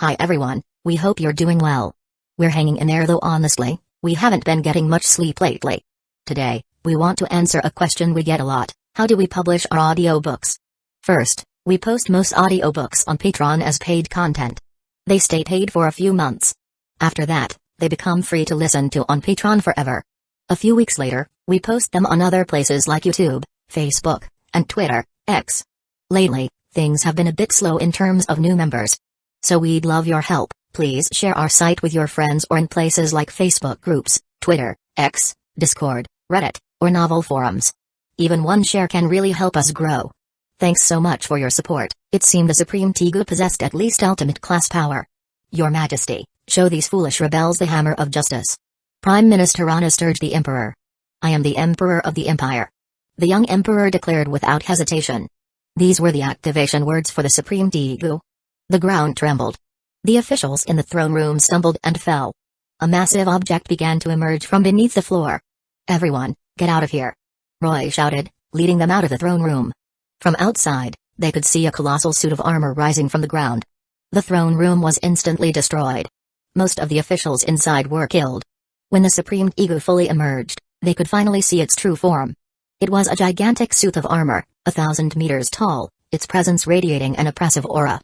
Hi everyone, we hope you're doing well. We're hanging in there though honestly, we haven't been getting much sleep lately. Today, we want to answer a question we get a lot: how do we publish our audiobooks? First, we post most audiobooks on Patreon as paid content. They stay paid for a few months. After that, they become free to listen to on Patreon forever. A few weeks later, we post them on other places like YouTube, Facebook, and Twitter, X. Lately, things have been a bit slow in terms of new members. So we'd love your help. Please share our site with your friends or in places like Facebook groups, Twitter, X, Discord, Reddit, or novel forums. Even one share can really help us grow. Thanks so much for your support. It seemed the Supreme Tegu possessed at least ultimate class power. Your Majesty, show these foolish rebels the hammer of justice. Prime Minister Honest urged the Emperor. I am the Emperor of the Empire. The young Emperor declared without hesitation. These were the activation words for the Supreme Tegu. The ground trembled. The officials in the throne room stumbled and fell. A massive object began to emerge from beneath the floor. Everyone, get out of here! Roy shouted, leading them out of the throne room. From outside, they could see a colossal suit of armor rising from the ground. The throne room was instantly destroyed. Most of the officials inside were killed. When the Supreme Tegu fully emerged, they could finally see its true form. It was a gigantic suit of armor, 1,000 meters tall, its presence radiating an oppressive aura.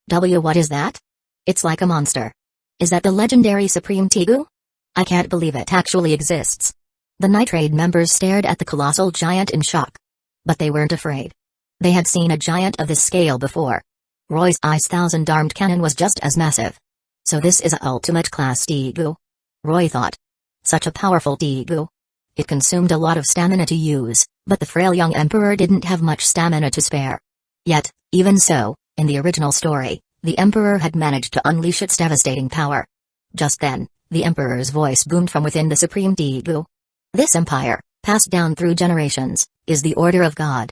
What is that? It's like a monster. Is that the legendary Supreme Tegu? I can't believe it actually exists. The Night Raid members stared at the colossal giant in shock. But they weren't afraid. They had seen a giant of this scale before. Roy's Ice 1,000-armed cannon was just as massive. So this is a ultimate class Tegu? Roy thought. Such a powerful Tegu. It consumed a lot of stamina to use, but the frail young emperor didn't have much stamina to spare. Yet, even so, in the original story, the emperor had managed to unleash its devastating power. Just then, the emperor's voice boomed from within the Supreme Tegu. This empire, passed down through generations, is the order of God.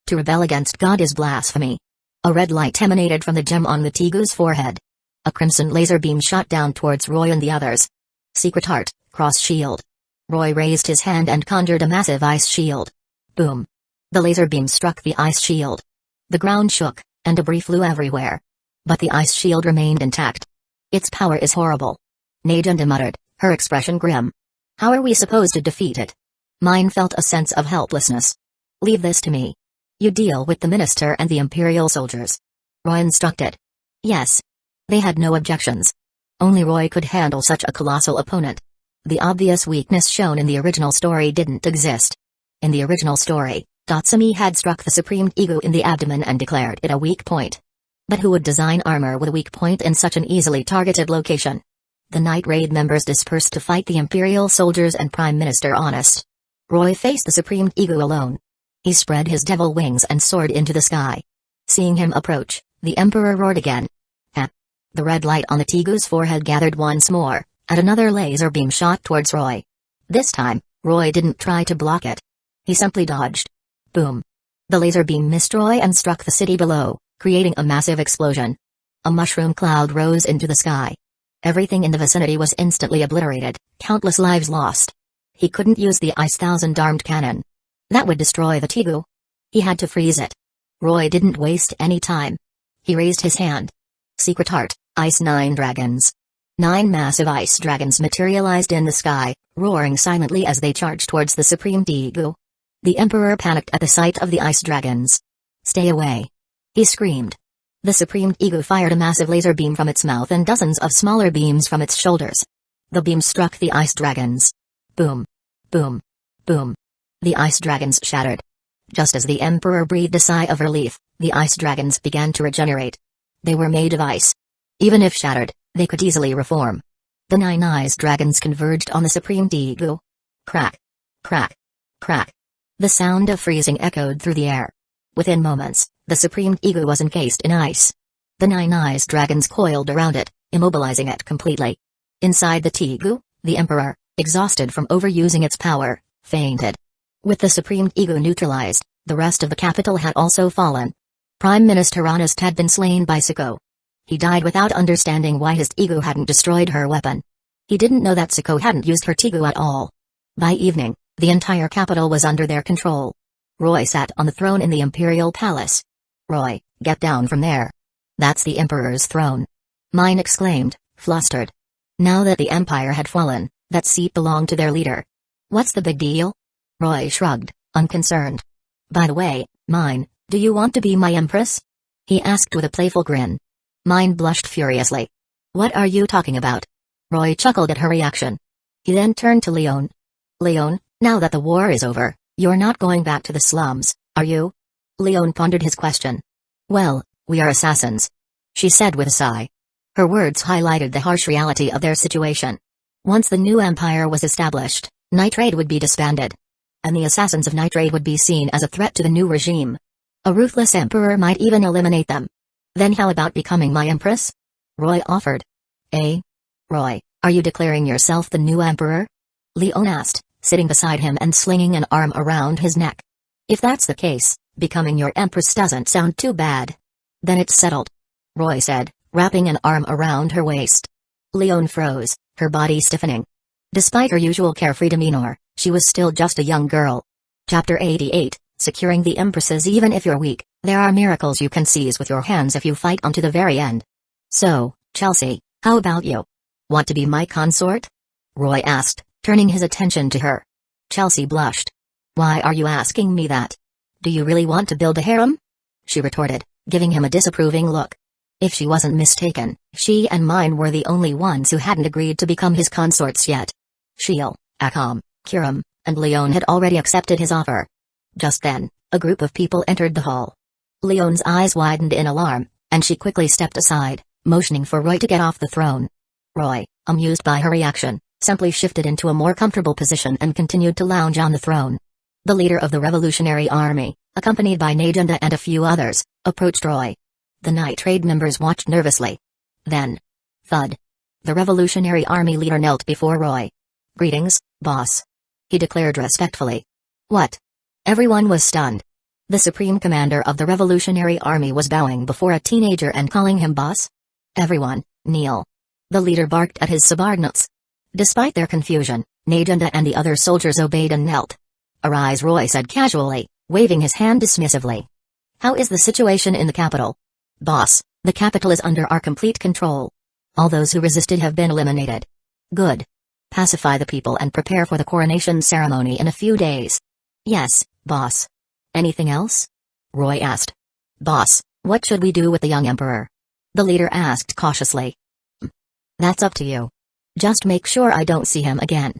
To rebel against God is blasphemy. A red light emanated from the gem on the Tegu's forehead. A crimson laser beam shot down towards Roy and the others. Secret Heart, Cross Shield. Roy raised his hand and conjured a massive ice shield. Boom. The laser beam struck the ice shield. The ground shook, and debris flew everywhere. But the ice shield remained intact. Its power is horrible. Najanda muttered, her expression grim. How are we supposed to defeat it? Mine felt a sense of helplessness. Leave this to me. You deal with the minister and the Imperial soldiers. Roy instructed. Yes. They had no objections. Only Roy could handle such a colossal opponent. The obvious weakness shown in the original story didn't exist. In the original story, Datsumi had struck the Supreme Tegu in the abdomen and declared it a weak point. But who would design armor with a weak point in such an easily targeted location? The Night Raid members dispersed to fight the Imperial soldiers and Prime Minister Honest. Roy faced the Supreme Tegu alone. He spread his devil wings and soared into the sky. Seeing him approach, the Emperor roared again. The red light on the Tegu's forehead gathered once more, and another laser beam shot towards Roy. This time, Roy didn't try to block it. He simply dodged. Boom. The laser beam missed Roy and struck the city below, creating a massive explosion. A mushroom cloud rose into the sky. Everything in the vicinity was instantly obliterated, countless lives lost. He couldn't use the Ice 1,000-armed cannon. That would destroy the Tegu. He had to freeze it. Roy didn't waste any time. He raised his hand. Secret Heart, Ice 9 dragons. 9 massive ice dragons materialized in the sky, roaring silently as they charged towards the Supreme Tegu. The Emperor panicked at the sight of the ice dragons. Stay away! He screamed. The Supreme Tegu fired a massive laser beam from its mouth and dozens of smaller beams from its shoulders. The beam struck the ice dragons. Boom. Boom. Boom. The ice dragons shattered. Just as the Emperor breathed a sigh of relief, the ice dragons began to regenerate. They were made of ice. Even if shattered, they could easily reform. The 9 ice dragons converged on the Supreme Tegu. Crack. Crack. Crack. The sound of freezing echoed through the air. Within moments, the Supreme Tegu was encased in ice. The 9 ice dragons coiled around it, immobilizing it completely. Inside the Tegu, the Emperor, exhausted from overusing its power, fainted. With the Supreme Tegu neutralized, the rest of the capital had also fallen. Prime Minister Honest had been slain by Siko. He died without understanding why his Tegu hadn't destroyed her weapon. He didn't know that Siko hadn't used her Tegu at all. By evening, the entire capital was under their control. Roy sat on the throne in the Imperial Palace. Roy, get down from there. That's the Emperor's throne. Mine exclaimed, flustered. Now that the empire had fallen, that seat belonged to their leader. What's the big deal? Roy shrugged, unconcerned. By the way, Mine, do you want to be my empress? He asked with a playful grin. Mine blushed furiously. What are you talking about? Roy chuckled at her reaction. He then turned to Leon. Leon, now that the war is over, you're not going back to the slums, are you? Leon pondered his question. Well, we are assassins, she said with a sigh. Her words highlighted the harsh reality of their situation. Once the new empire was established, Nitrade would be disbanded. And the assassins of Nitrade would be seen as a threat to the new regime. A ruthless emperor might even eliminate them. Then how about becoming my empress? Roy offered. Eh? Roy, are you declaring yourself the new emperor? Leon asked, sitting beside him and slinging an arm around his neck. If that's the case, becoming your empress doesn't sound too bad. Then it's settled, Roy said, wrapping an arm around her waist. Leon froze, her body stiffening. Despite her usual carefree demeanor, she was still just a young girl. Chapter 88, Securing the Empresses. Even if you're weak, there are miracles you can seize with your hands if you fight on to the very end. So, Chelsea, how about you? Want to be my consort? Roy asked, turning his attention to her. Chelsea blushed. Why are you asking me that? Do you really want to build a harem? She retorted, giving him a disapproving look. If she wasn't mistaken, she and Mine were the only ones who hadn't agreed to become his consorts yet. Sheil, Akam, Kiram, and Leon had already accepted his offer. Just then, a group of people entered the hall. Leon's eyes widened in alarm, and she quickly stepped aside, motioning for Roy to get off the throne. Roy, amused by her reaction, simply shifted into a more comfortable position and continued to lounge on the throne. The leader of the Revolutionary Army, accompanied by Najunda and a few others, approached Roy. The Nitrade members watched nervously. Then, thud. The Revolutionary Army leader knelt before Roy. Greetings, boss, he declared respectfully. What? Everyone was stunned. The supreme commander of the Revolutionary Army was bowing before a teenager and calling him boss? Everyone, kneel. The leader barked at his subordinates. Despite their confusion, Najunda and the other soldiers obeyed and knelt. Arise, Roy said casually, waving his hand dismissively. How is the situation in the capital? Boss, the capital is under our complete control. All those who resisted have been eliminated. Good. Pacify the people and prepare for the coronation ceremony in a few days. Yes, boss. Anything else? Roy asked. Boss, what should we do with the young emperor? The leader asked cautiously. That's up to you. Just make sure I don't see him again.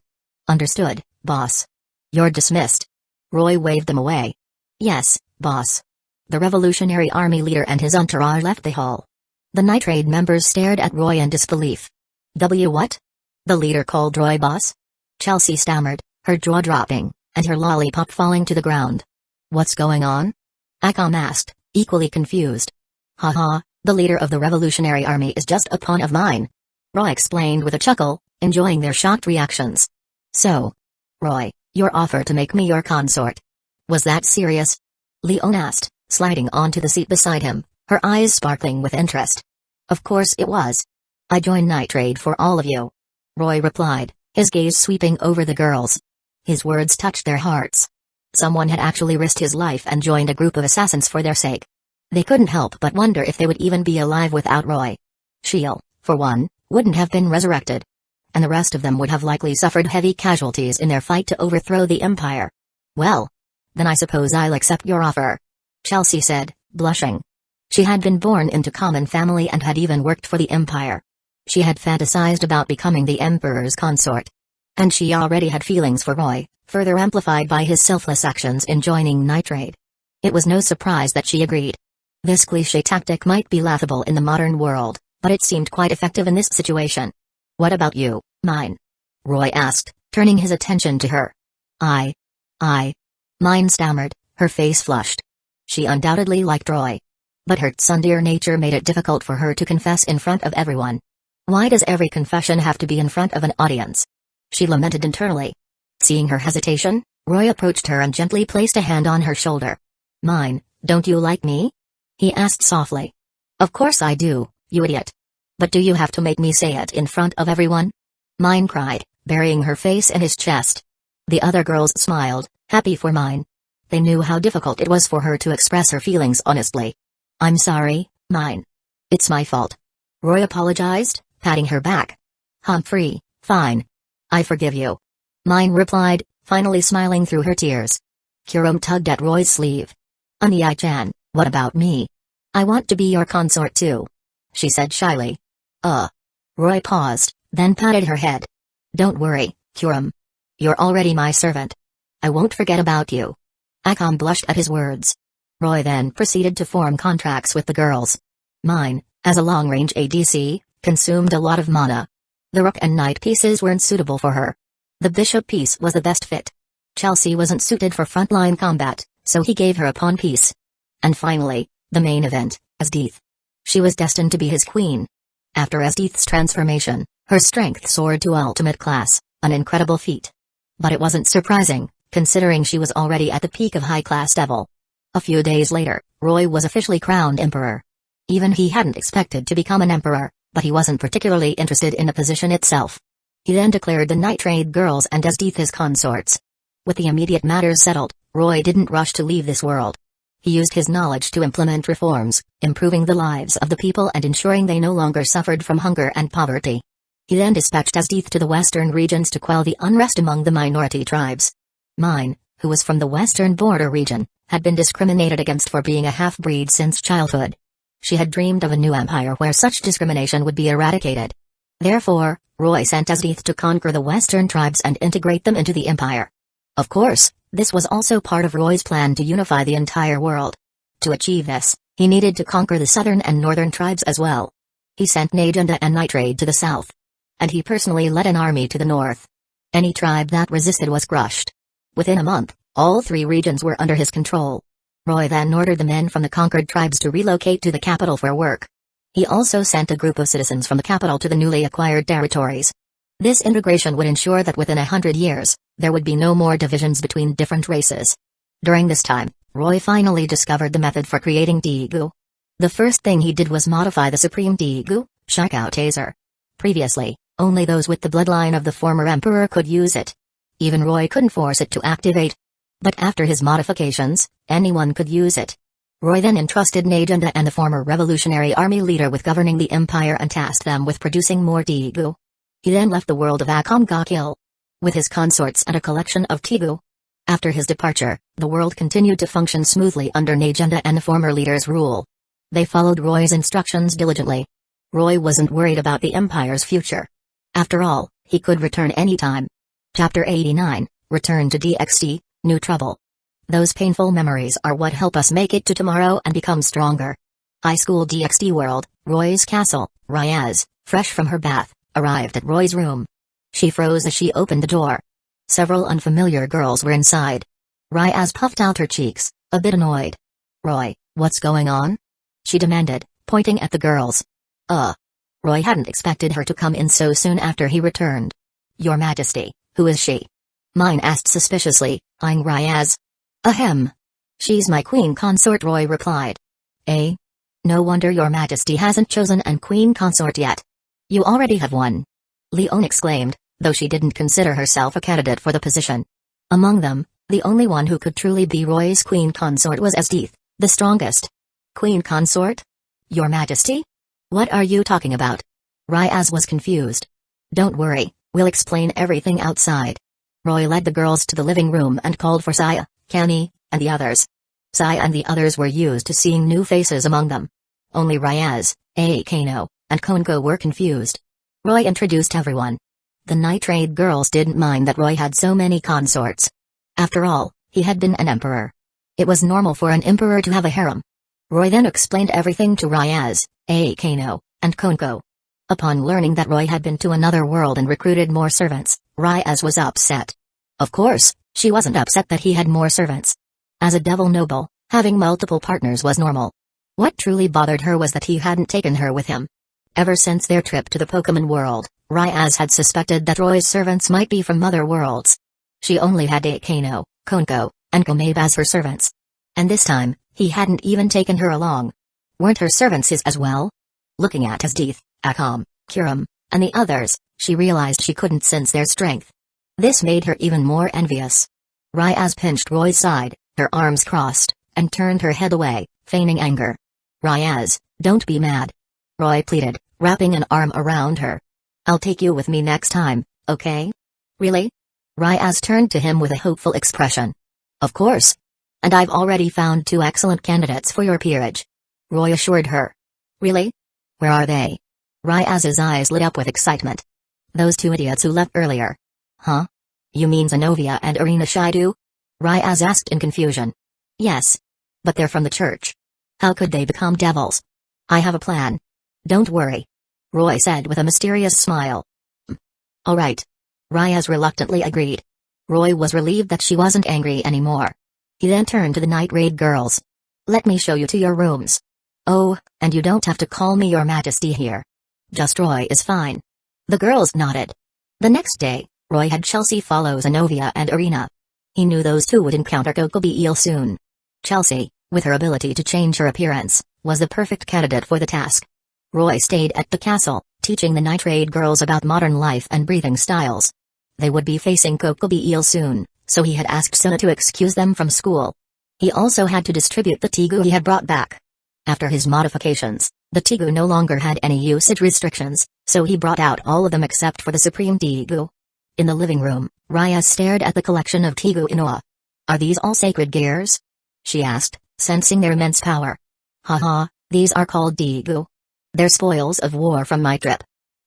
Understood, boss. You're dismissed. Roy waved them away. Yes, boss. The Revolutionary Army leader and his entourage left the hall. The Nitrade members stared at Roy in disbelief. What? The leader called Roy boss? Chelsea stammered, her jaw dropping, and her lollipop falling to the ground. What's going on? Akam asked, equally confused. Haha, the leader of the Revolutionary Army is just a pawn of mine. Roy explained with a chuckle, enjoying their shocked reactions. So, Roy, your offer to make me your consort. Was that serious? Leon asked, sliding onto the seat beside him, her eyes sparkling with interest. Of course it was. I join Nitrade for all of you. Roy replied, his gaze sweeping over the girls. His words touched their hearts. Someone had actually risked his life and joined a group of assassins for their sake. They couldn't help but wonder if they would even be alive without Roy. Sheil, for one, wouldn't have been resurrected. And the rest of them would have likely suffered heavy casualties in their fight to overthrow the Empire. Well, then I suppose I'll accept your offer, Chelsea said, blushing. She had been born into common family and had even worked for the Empire. She had fantasized about becoming the Emperor's consort. And she already had feelings for Roy, further amplified by his selfless actions in joining Nitrade. It was no surprise that she agreed. This cliché tactic might be laughable in the modern world, but it seemed quite effective in this situation. What about you, Mine? Roy asked, turning his attention to her. I. Mine stammered, her face flushed. She undoubtedly liked Roy. But her tsundere nature made it difficult for her to confess in front of everyone. Why does every confession have to be in front of an audience? She lamented internally. Seeing her hesitation, Roy approached her and gently placed a hand on her shoulder. Mine, don't you like me? He asked softly. Of course I do, you idiot. But do you have to make me say it in front of everyone? Mine cried, burying her face in his chest. The other girls smiled, happy for Mine. They knew how difficult it was for her to express her feelings honestly. I'm sorry, Mine. It's my fault. Roy apologized, patting her back. Humphrey, fine. I forgive you. Mine replied, finally smiling through her tears. Kurum tugged at Roy's sleeve. Anya-chan, what about me? I want to be your consort too, she said shyly. Roy paused, then patted her head. Don't worry, Kurum. You're already my servant. I won't forget about you. Akam blushed at his words. Roy then proceeded to form contracts with the girls. Mine, as a long-range ADC, consumed a lot of mana. The rook and knight pieces weren't suitable for her. The bishop piece was the best fit. Chelsea wasn't suited for frontline combat, so he gave her a pawn piece. And finally, the main event, Esdeath. She was destined to be his queen. After Esdeath's transformation, her strength soared to ultimate class, an incredible feat. But it wasn't surprising, considering she was already at the peak of high-class devil. A few days later, Roy was officially crowned emperor. Even he hadn't expected to become an emperor, but he wasn't particularly interested in the position itself. He then declared the night trade girls and Esdeath his consorts. With the immediate matters settled, Roy didn't rush to leave this world. He used his knowledge to implement reforms, improving the lives of the people and ensuring they no longer suffered from hunger and poverty. He then dispatched Esdeath to the western regions to quell the unrest among the minority tribes. Mine, who was from the western border region, had been discriminated against for being a half-breed since childhood. She had dreamed of a new empire where such discrimination would be eradicated. Therefore, Roy sent Esdeath to conquer the western tribes and integrate them into the empire. Of course, this was also part of Roy's plan to unify the entire world. To achieve this, he needed to conquer the southern and northern tribes as well. He sent Najunda and Nitrade to the south. And he personally led an army to the north. Any tribe that resisted was crushed. Within a month, all three regions were under his control. Roy then ordered the men from the conquered tribes to relocate to the capital for work. He also sent a group of citizens from the capital to the newly acquired territories. This integration would ensure that within 100 years, there would be no more divisions between different races. During this time, Roy finally discovered the method for creating Degu. The first thing he did was modify the Supreme Degu, Shikao Taser. Previously, only those with the bloodline of the former emperor could use it. Even Roy couldn't force it to activate. But after his modifications, anyone could use it. Roy then entrusted Najunda and the former revolutionary army leader with governing the empire and tasked them with producing more Degu. He then left the world of Akamgakil with his consorts and a collection of Tegu. After his departure, the world continued to function smoothly under Najunda and the former leader's rule. They followed Roy's instructions diligently. Roy wasn't worried about the empire's future. After all, he could return anytime. Chapter 89, Return to DxD, New Trouble. Those painful memories are what help us make it to tomorrow and become stronger. High school DxD world, Roy's castle. Ryaz, fresh from her bath, arrived at Roy's room. She froze as she opened the door. Several unfamiliar girls were inside. Ryaz puffed out her cheeks, a bit annoyed. Roy, what's going on? She demanded, pointing at the girls. Roy hadn't expected her to come in so soon after he returned. Your Majesty, who is she? Mine asked suspiciously, eyeing Ryaz. Ahem. She's my queen consort, Roy replied. Eh? No wonder your Majesty hasn't chosen an queen consort yet. You already have one. Leon exclaimed, though she didn't consider herself a candidate for the position. Among them, the only one who could truly be Roy's queen consort was Esdeath, the strongest. Queen consort? Your Majesty? What are you talking about? Ryaz was confused. Don't worry, we'll explain everything outside. Roy led the girls to the living room and called for Saya, Kani, and the others. Saya and the others were used to seeing new faces among them. Only Ryaz, Kano, and Konko were confused. Roy introduced everyone. The nitrate girls didn't mind that Roy had so many consorts. After all, he had been an emperor. It was normal for an emperor to have a harem. Roy then explained everything to Ryaz, Kano, and Konko. Upon learning that Roy had been to another world and recruited more servants, Ryaz was upset. Of course, she wasn't upset that he had more servants. As a devil noble, having multiple partners was normal. What truly bothered her was that he hadn't taken her with him. Ever since their trip to the Pokemon world, Ryaz had suspected that Roy's servants might be from other worlds. She only had Kano, Konko, and Komabe as her servants. And this time, he hadn't even taken her along. Weren't her servants his as well? Looking at Esdeath, Akam, Kurum, and the others, she realized she couldn't sense their strength. This made her even more envious. Ryaz pinched Roy's side, her arms crossed, and turned her head away, feigning anger. Ryaz, don't be mad. Roy pleaded, wrapping an arm around her. I'll take you with me next time, okay? Really? Ryaz turned to him with a hopeful expression. Of course. And I've already found 2 excellent candidates for your peerage. Roy assured her. Really? Where are they? Ryaz's eyes lit up with excitement. Those 2 idiots who left earlier. Huh? You mean Zenovia and Irina Shaidu? Ryaz asked in confusion. Yes. But they're from the church. How could they become devils? I have a plan. Don't worry. Roy said with a mysterious smile. All right. Ryaz reluctantly agreed. Roy was relieved that she wasn't angry anymore. He then turned to the night raid girls. Let me show you to your rooms. Oh, and you don't have to call me your majesty here. Just Roy is fine. The girls nodded. The next day, Roy had Chelsea follow Zenovia and Irina. He knew those 2 would encounter Kokobi soon. Chelsea, with her ability to change her appearance, was the perfect candidate for the task. Roy stayed at the castle, teaching the night raid girls about modern life and breathing styles. They would be facing Kokobi soon, so he had asked Suna to excuse them from school. He also had to distribute the Tigu he had brought back. After his modifications, the Tigu no longer had any usage restrictions, so he brought out all of them except for the Supreme Tigu. In the living room, Raya stared at the collection of Tigu in awe. Are these all sacred gears? She asked, sensing their immense power. Haha, these are called Tigu. They're spoils of war from my trip.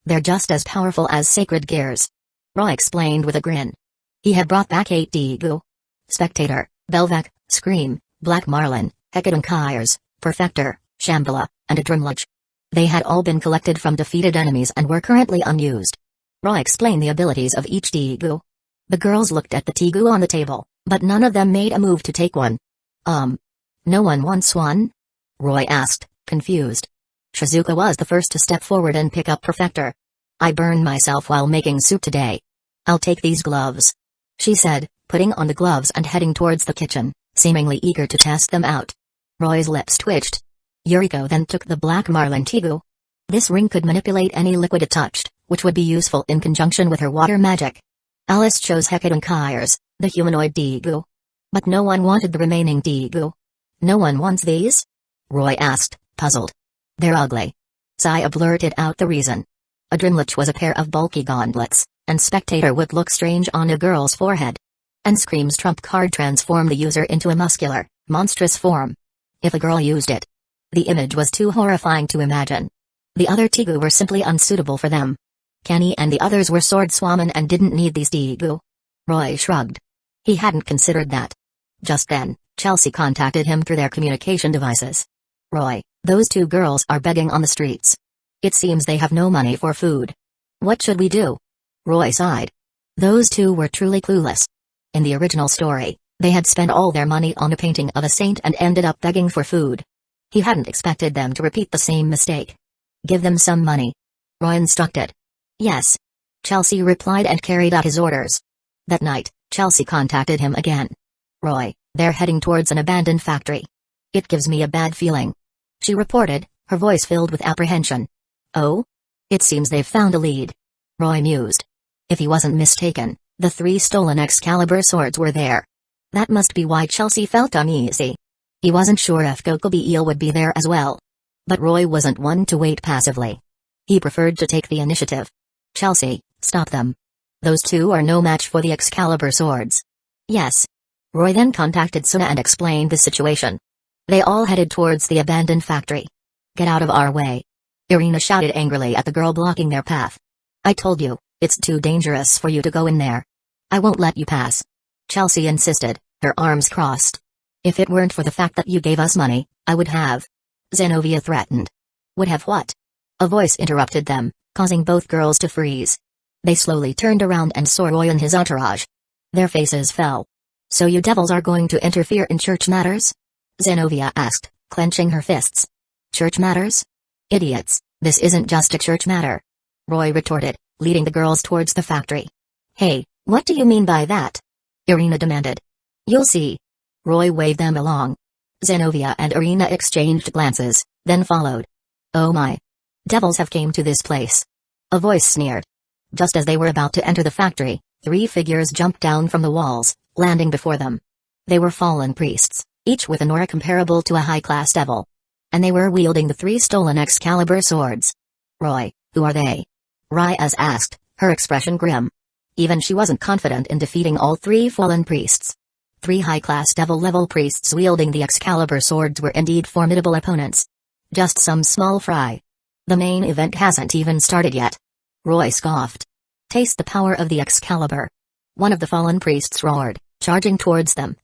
They're just as powerful as sacred gears. Roy explained with a grin. He had brought back 8 Tigu. Spectator, Belvac, Scream, Black Marlin, Hecatonchires, Perfector, Shambhala, and a Drumroll. They had all been collected from defeated enemies and were currently unused. Roy explained the abilities of each Tigu. The girls looked at the Tigu on the table, but none of them made a move to take one. No one wants one? Roy asked, confused. Shizuka was the first to step forward and pick up Perfector. I burned myself while making soup today. I'll take these gloves. She said, putting on the gloves and heading towards the kitchen, seemingly eager to test them out. Roy's lips twitched. Yuriko then took the Black Marlin Tigu. This ring could manipulate any liquid it touched, which would be useful in conjunction with her water magic. Alice chose Hecatonchires, the humanoid Tigu. But no one wanted the remaining Tigu. No one wants these? Roy asked, puzzled. They're ugly. Saya blurted out the reason. A Drumroll was a pair of bulky gauntlets, and Spectator would look strange on a girl's forehead. And Scream's trump card transformed the user into a muscular, monstrous form. If a girl used it, the image was too horrifying to imagine. The other Tigu were simply unsuitable for them. Kenny and the others were swordswomen and didn't need these Tigu. Roy shrugged. He hadn't considered that. Just then, Chelsea contacted him through their communication devices. Roy, those 2 girls are begging on the streets. It seems they have no money for food. What should we do? Roy sighed. Those 2 were truly clueless. In the original story, they had spent all their money on a painting of a saint and ended up begging for food. He hadn't expected them to repeat the same mistake. Give them some money. Roy instructed. Yes. Chelsea replied and carried out his orders. That night, Chelsea contacted him again. Roy, they're heading towards an abandoned factory. It gives me a bad feeling. She reported, her voice filled with apprehension. Oh? It seems they've found a lead. Roy mused. If he wasn't mistaken, the 3 stolen Excalibur swords were there. That must be why Chelsea felt uneasy. He wasn't sure if Kokobi would be there as well. But Roy wasn't one to wait passively. He preferred to take the initiative. Chelsea, stop them. Those 2 are no match for the Excalibur swords. Yes. Roy then contacted Suna and explained the situation. They all headed towards the abandoned factory. Get out of our way. Irina shouted angrily at the girl blocking their path. I told you, it's too dangerous for you to go in there. I won't let you pass. Chelsea insisted, her arms crossed. If it weren't for the fact that you gave us money, I would have. Zenovia threatened. Would have what? A voice interrupted them, causing both girls to freeze. They slowly turned around and saw Roy and his entourage. Their faces fell. So you devils are going to interfere in church matters? Zenovia asked, clenching her fists. Church matters? Idiots, this isn't just a church matter. Roy retorted, leading the girls towards the factory. Hey, what do you mean by that? Irina demanded. You'll see. Roy waved them along. Zenovia and Irina exchanged glances, then followed. Oh my. Devils have came to this place. A voice sneered. Just as they were about to enter the factory, 3 figures jumped down from the walls, landing before them. They were fallen priests, each with an aura comparable to a high-class devil. And they were wielding the 3 stolen Excalibur swords. Roy, who are they? Ryaz asked, her expression grim. Even she wasn't confident in defeating all three fallen priests. Three high-class devil-level priests wielding the Excalibur swords were indeed formidable opponents. Just some small fry. The main event hasn't even started yet. Roy scoffed. Taste the power of the Excalibur. One of the fallen priests roared, charging towards them.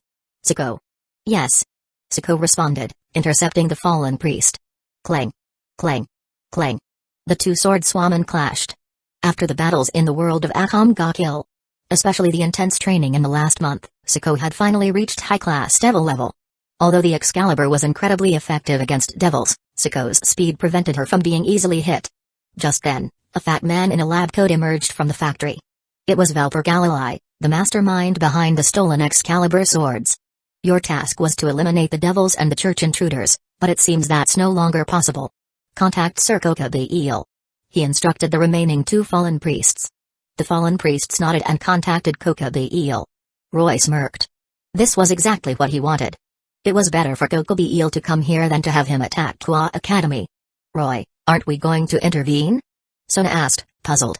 Siko. Yes. Siko responded, intercepting the fallen priest. Clang. Clang. Clang. The two sword swamen clashed. After the battles in the world of Akam ga Kill, especially the intense training in the last month, Siko had finally reached high-class devil level. Although the Excalibur was incredibly effective against devils, Siko's speed prevented her from being easily hit. Just then, a fat man in a lab coat emerged from the factory. It was Valper Galilei, the mastermind behind the stolen Excalibur swords. Your task was to eliminate the devils and the church intruders, but it seems that's no longer possible. Contact Sir Kokabeel. He instructed the remaining two fallen priests. The fallen priests nodded and contacted Kokabeel. Roy smirked. This was exactly what he wanted. It was better for Kokabeel to come here than to have him attack Kwa Academy. Roy, aren't we going to intervene? Sona asked, puzzled.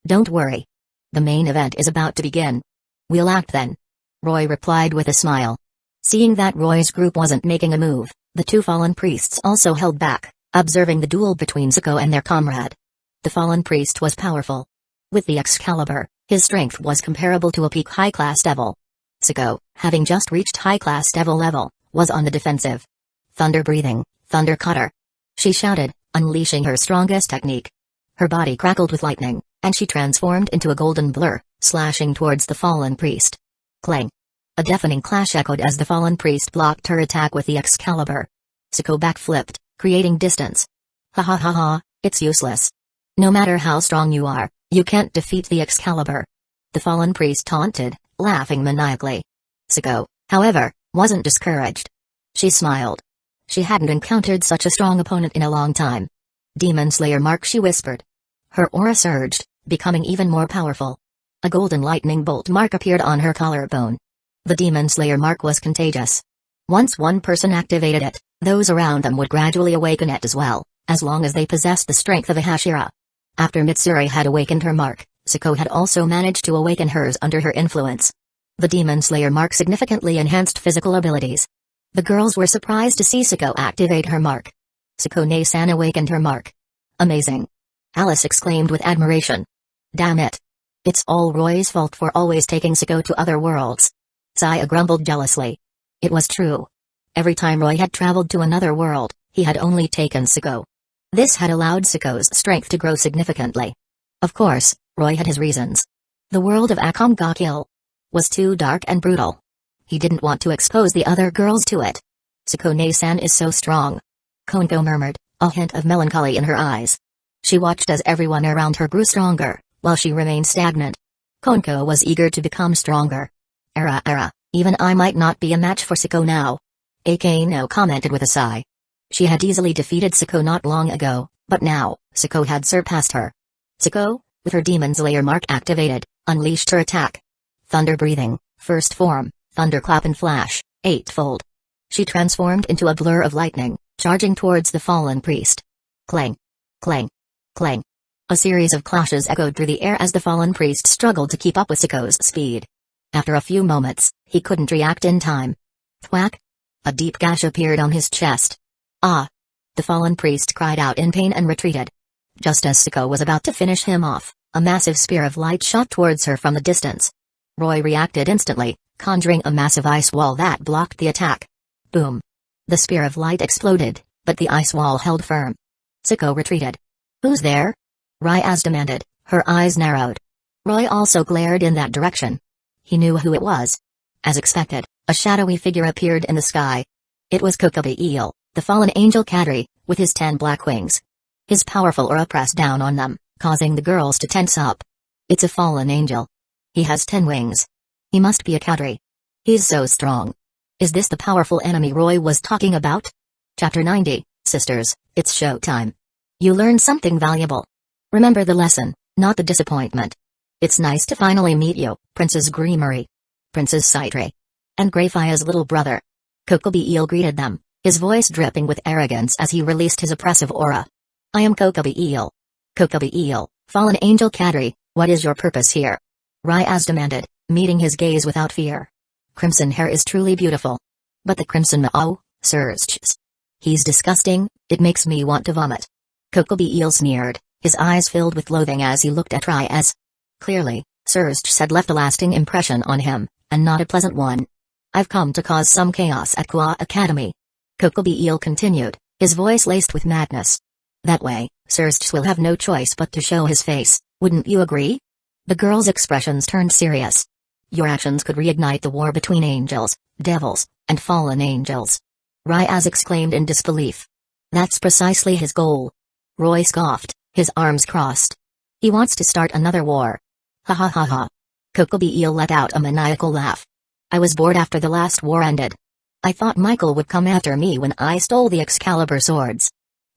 Don't worry. The main event is about to begin. We'll act then. Roy replied with a smile. Seeing that Roy's group wasn't making a move, the two fallen priests also held back, observing the duel between Siko and their comrade. The fallen priest was powerful. With the Excalibur, his strength was comparable to a peak high-class devil. Siko, having just reached high-class devil level, was on the defensive. Thunder breathing, thunder cutter. She shouted, unleashing her strongest technique. Her body crackled with lightning, and she transformed into a golden blur, slashing towards the fallen priest. Clang. A deafening clash echoed as the fallen priest blocked her attack with the Excalibur. Siko backflipped, creating distance. Ha ha ha ha, it's useless. No matter how strong you are, you can't defeat the Excalibur. The fallen priest taunted, laughing maniacally. Siko, however, wasn't discouraged. She smiled. She hadn't encountered such a strong opponent in a long time. Demon Slayer mark, she whispered. Her aura surged, becoming even more powerful. A golden lightning bolt mark appeared on her collarbone. The Demon Slayer mark was contagious. Once one person activated it, those around them would gradually awaken it as well, as long as they possessed the strength of a Hashira. After Mitsuri had awakened her mark, Siko had also managed to awaken hers under her influence. The Demon Slayer mark significantly enhanced physical abilities. The girls were surprised to see Siko activate her mark. Siko-ne-san awakened her mark. Amazing. Alice exclaimed with admiration. Damn it. It's all Roy's fault for always taking Siko to other worlds. Saya grumbled jealously. It was true. Every time Roy had traveled to another world, he had only taken Siko. This had allowed Siko's strength to grow significantly. Of course, Roy had his reasons. The world of Akam ga Kill was too dark and brutal. He didn't want to expose the other girls to it. Siko-ne-san is so strong. Konko murmured, a hint of melancholy in her eyes. She watched as everyone around her grew stronger, while she remained stagnant. Konko was eager to become stronger. Even I might not be a match for Siko now. Akano commented with a sigh. She had easily defeated Siko not long ago, but now, Siko had surpassed her. Siko, with her Demon Slayer mark activated, unleashed her attack. Thunder breathing, first form, thunderclap and flash, eightfold. She transformed into a blur of lightning, charging towards the fallen priest. Clang. Clang. Clang. A series of clashes echoed through the air as the fallen priest struggled to keep up with Siko's speed. After a few moments, he couldn't react in time. Thwack! A deep gash appeared on his chest. Ah! The fallen priest cried out in pain and retreated. Just as Siko was about to finish him off, a massive spear of light shot towards her from the distance. Roy reacted instantly, conjuring a massive ice wall that blocked the attack. Boom! The spear of light exploded, but the ice wall held firm. Siko retreated. Who's there? Ryaz demanded, her eyes narrowed. Roy also glared in that direction. He knew who it was. As expected, a shadowy figure appeared in the sky. It was Kokabeel, the fallen angel Kadri, with his 10 black wings. His powerful aura pressed down on them, causing the girls to tense up. It's a fallen angel. He has 10 wings. He must be a Kadri. He's so strong. Is this the powerful enemy Roy was talking about? Chapter 90, Sisters, it's showtime. You learned something valuable. Remember the lesson, not the disappointment. It's nice to finally meet you, Princess Greemery. Princess Citre. And Greyfire's little brother. Kokabeel greeted them, his voice dripping with arrogance as he released his oppressive aura. I am Kokabeel. Kokobi Eel, fallen angel Kadri, what is your purpose here? Ryaz demanded, meeting his gaze without fear. Crimson hair is truly beautiful. But the crimson ma'o, Surge. He's disgusting, it makes me want to vomit. Kokobi Eel sneered, his eyes filled with loathing as he looked at Ryaz. Clearly, Surge had left a lasting impression on him, and not a pleasant one. I've come to cause some chaos at Kwa Academy. Kokobi Eel continued, his voice laced with madness. That way, Surge will have no choice but to show his face, wouldn't you agree? The girl's expressions turned serious. Your actions could reignite the war between angels, devils, and fallen angels. Ryaz exclaimed in disbelief. That's precisely his goal. Roy scoffed, his arms crossed. He wants to start another war. Ha ha ha ha. Kokobi Eel let out a maniacal laugh. I was bored after the last war ended. I thought Michael would come after me when I stole the Excalibur swords.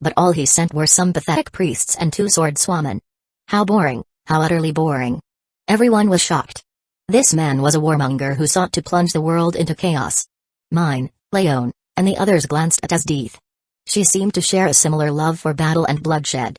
But all he sent were some pathetic priests and two sword swamen. How boring, how utterly boring. Everyone was shocked. This man was a warmonger who sought to plunge the world into chaos. Mine, Leon, and the others glanced at Asdeeth. She seemed to share a similar love for battle and bloodshed.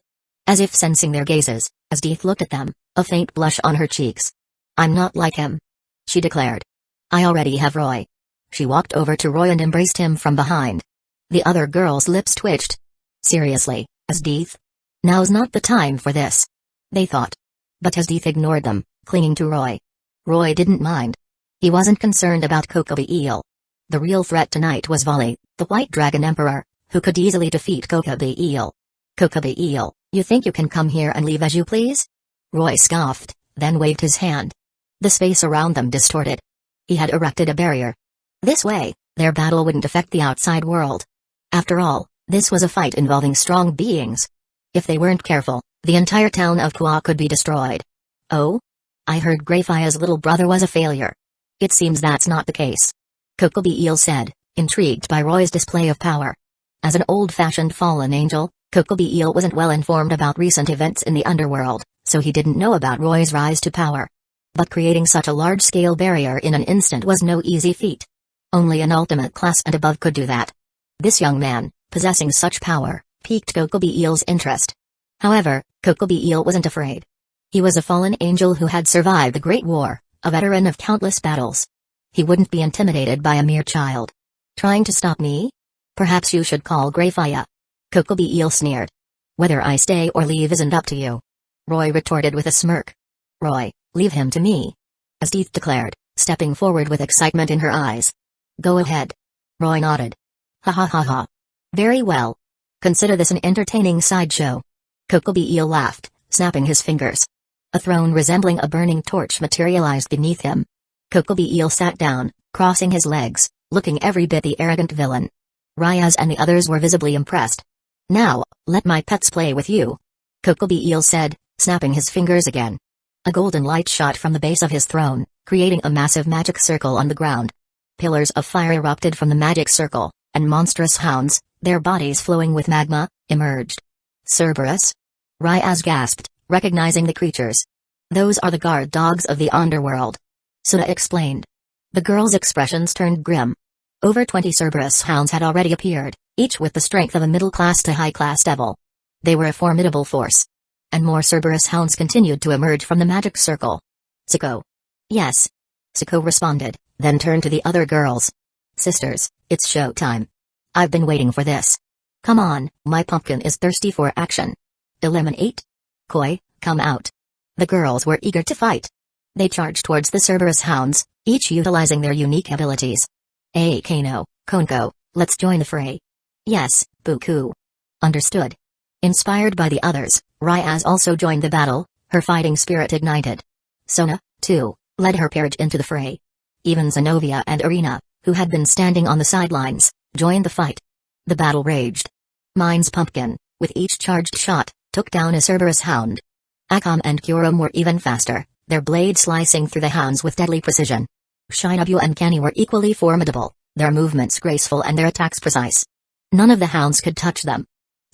As if sensing their gazes, Asdeeth looked at them, a faint blush on her cheeks. I'm not like him, she declared. I already have Roy. She walked over to Roy and embraced him from behind. The other girl's lips twitched. Seriously, Asdeeth? Now's not the time for this, they thought. But Asdeeth ignored them, clinging to Roy. Roy didn't mind. He wasn't concerned about Kokobi Eel. The real threat tonight was Volley, the White Dragon Emperor, who could easily defeat Kokobi Eel. Kokobi Eel, you think you can come here and leave as you please? Roy scoffed, then waved his hand. The space around them distorted. He had erected a barrier. This way, their battle wouldn't affect the outside world. After all, this was a fight involving strong beings. If they weren't careful, the entire town of Kwa could be destroyed. Oh? I heard Greyfire's little brother was a failure. It seems that's not the case. Kokobi Eel said, intrigued by Roy's display of power. As an old-fashioned fallen angel, Kokobi Eel wasn't well informed about recent events in the underworld, so he didn't know about Roy's rise to power. But creating such a large-scale barrier in an instant was no easy feat. Only an ultimate class and above could do that. This young man, possessing such power, piqued Kokobi Eel's interest. However, Kokobi Eel wasn't afraid. He was a fallen angel who had survived the Great War, a veteran of countless battles. He wouldn't be intimidated by a mere child. Trying to stop me? Perhaps you should call Greyfire. Kokobi Eel sneered. Whether I stay or leave isn't up to you. Roy retorted with a smirk. Roy, leave him to me, Asdeeth declared, stepping forward with excitement in her eyes. Go ahead. Roy nodded. Ha ha ha ha. Very well. Consider this an entertaining sideshow. Kokobi Eel laughed, snapping his fingers. A throne resembling a burning torch materialized beneath him. Kokobi Eel sat down, crossing his legs, looking every bit the arrogant villain. Ryaz and the others were visibly impressed. Now, let my pets play with you, Kokobi Eel said, snapping his fingers again. A golden light shot from the base of his throne, creating a massive magic circle on the ground. Pillars of fire erupted from the magic circle, and monstrous hounds, their bodies flowing with magma, emerged. Cerberus? Ryaz gasped, recognizing the creatures. Those are the guard dogs of the underworld. Suna explained. The girl's expressions turned grim. Over 20 Cerberus hounds had already appeared, each with the strength of a middle-class to high-class devil. They were a formidable force. And more Cerberus hounds continued to emerge from the magic circle. Siko. Yes. Siko responded, then turned to the other girls. Sisters, it's showtime. I've been waiting for this. Come on, my pumpkin is thirsty for action. Eliminate? Koi, come out. The girls were eager to fight. They charged towards the Cerberus hounds, each utilizing their unique abilities. Hey Kano, Konko, let's join the fray. Yes, Buku. Understood. Inspired by the others, Ryaz also joined the battle, her fighting spirit ignited. Sona, too, led her page into the fray. Even Zenobia and Irina, who had been standing on the sidelines, joined the fight. The battle raged. Mine's pumpkin, with each charged shot, took down a Cerberus hound. Akam and Kurum were even faster, their blades slicing through the hounds with deadly precision. Shinobu and Kenny were equally formidable, their movements graceful and their attacks precise. None of the hounds could touch them.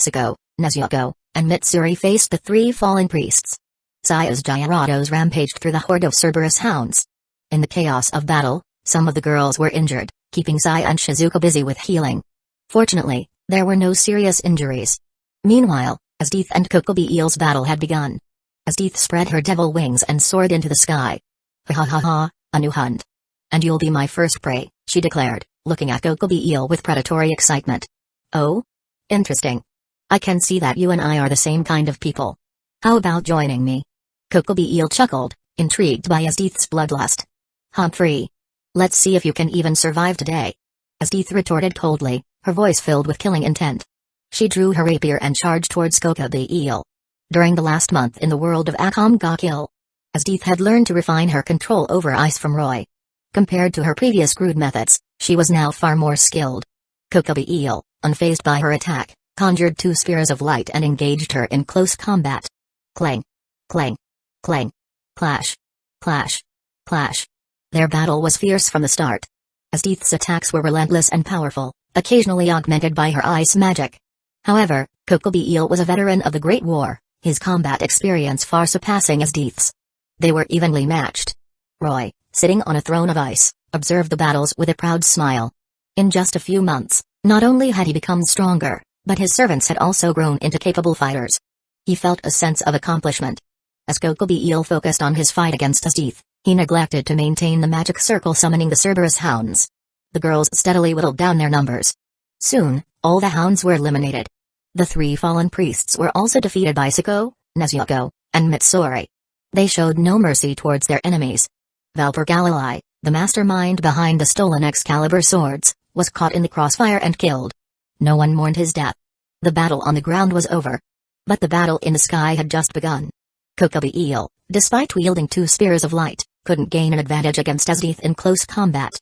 Siko, Nezuko, and Mitsuri faced the three fallen priests. Saya's Gyarados rampaged through the horde of Cerberus hounds. In the chaos of battle, some of the girls were injured, keeping Saya and Shizuko busy with healing. Fortunately, there were no serious injuries. Meanwhile, Asdeath and Kokobi Eel's battle had begun. Asdeath spread her devil wings and soared into the sky. Ha ha ha ha, a new hunt. And you'll be my first prey, she declared, looking at Kokobi Eel with predatory excitement. Oh? Interesting. I can see that you and I are the same kind of people. How about joining me? Kokobi Eel chuckled, intrigued by Asdeath's bloodlust. Humphrey. Let's see if you can even survive today. Asdeath retorted coldly, her voice filled with killing intent. She drew her rapier and charged towards Kokobi Eel. During the last month in the world of Akom Gakil, Asdeath had learned to refine her control over ice from Roy. Compared to her previous crude methods, she was now far more skilled. Kokobi Eel, unfazed by her attack, conjured 2 spheres of light and engaged her in close combat. Clang. Clang. Clang. Clash. Clash. Clash. Their battle was fierce from the start. Asdeath's attacks were relentless and powerful, occasionally augmented by her ice magic. However, Kokobi Eel was a veteran of the Great War, his combat experience far surpassing Asdeath's. They were evenly matched. Roy, sitting on a throne of ice, observed the battles with a proud smile. In just a few months, not only had he become stronger, but his servants had also grown into capable fighters. He felt a sense of accomplishment. As Kokobi Eel focused on his fight against Asdeath, he neglected to maintain the magic circle summoning the Cerberus hounds. The girls steadily whittled down their numbers. Soon, all the hounds were eliminated. The 3 fallen priests were also defeated by Siko, Nezuko, and Mitsuri. They showed no mercy towards their enemies. Valper Galilei, the mastermind behind the stolen Excalibur swords, was caught in the crossfire and killed. No one mourned his death. The battle on the ground was over. But the battle in the sky had just begun. Kokobi Eel, despite wielding 2 spears of light, couldn't gain an advantage against Asdeath in close combat.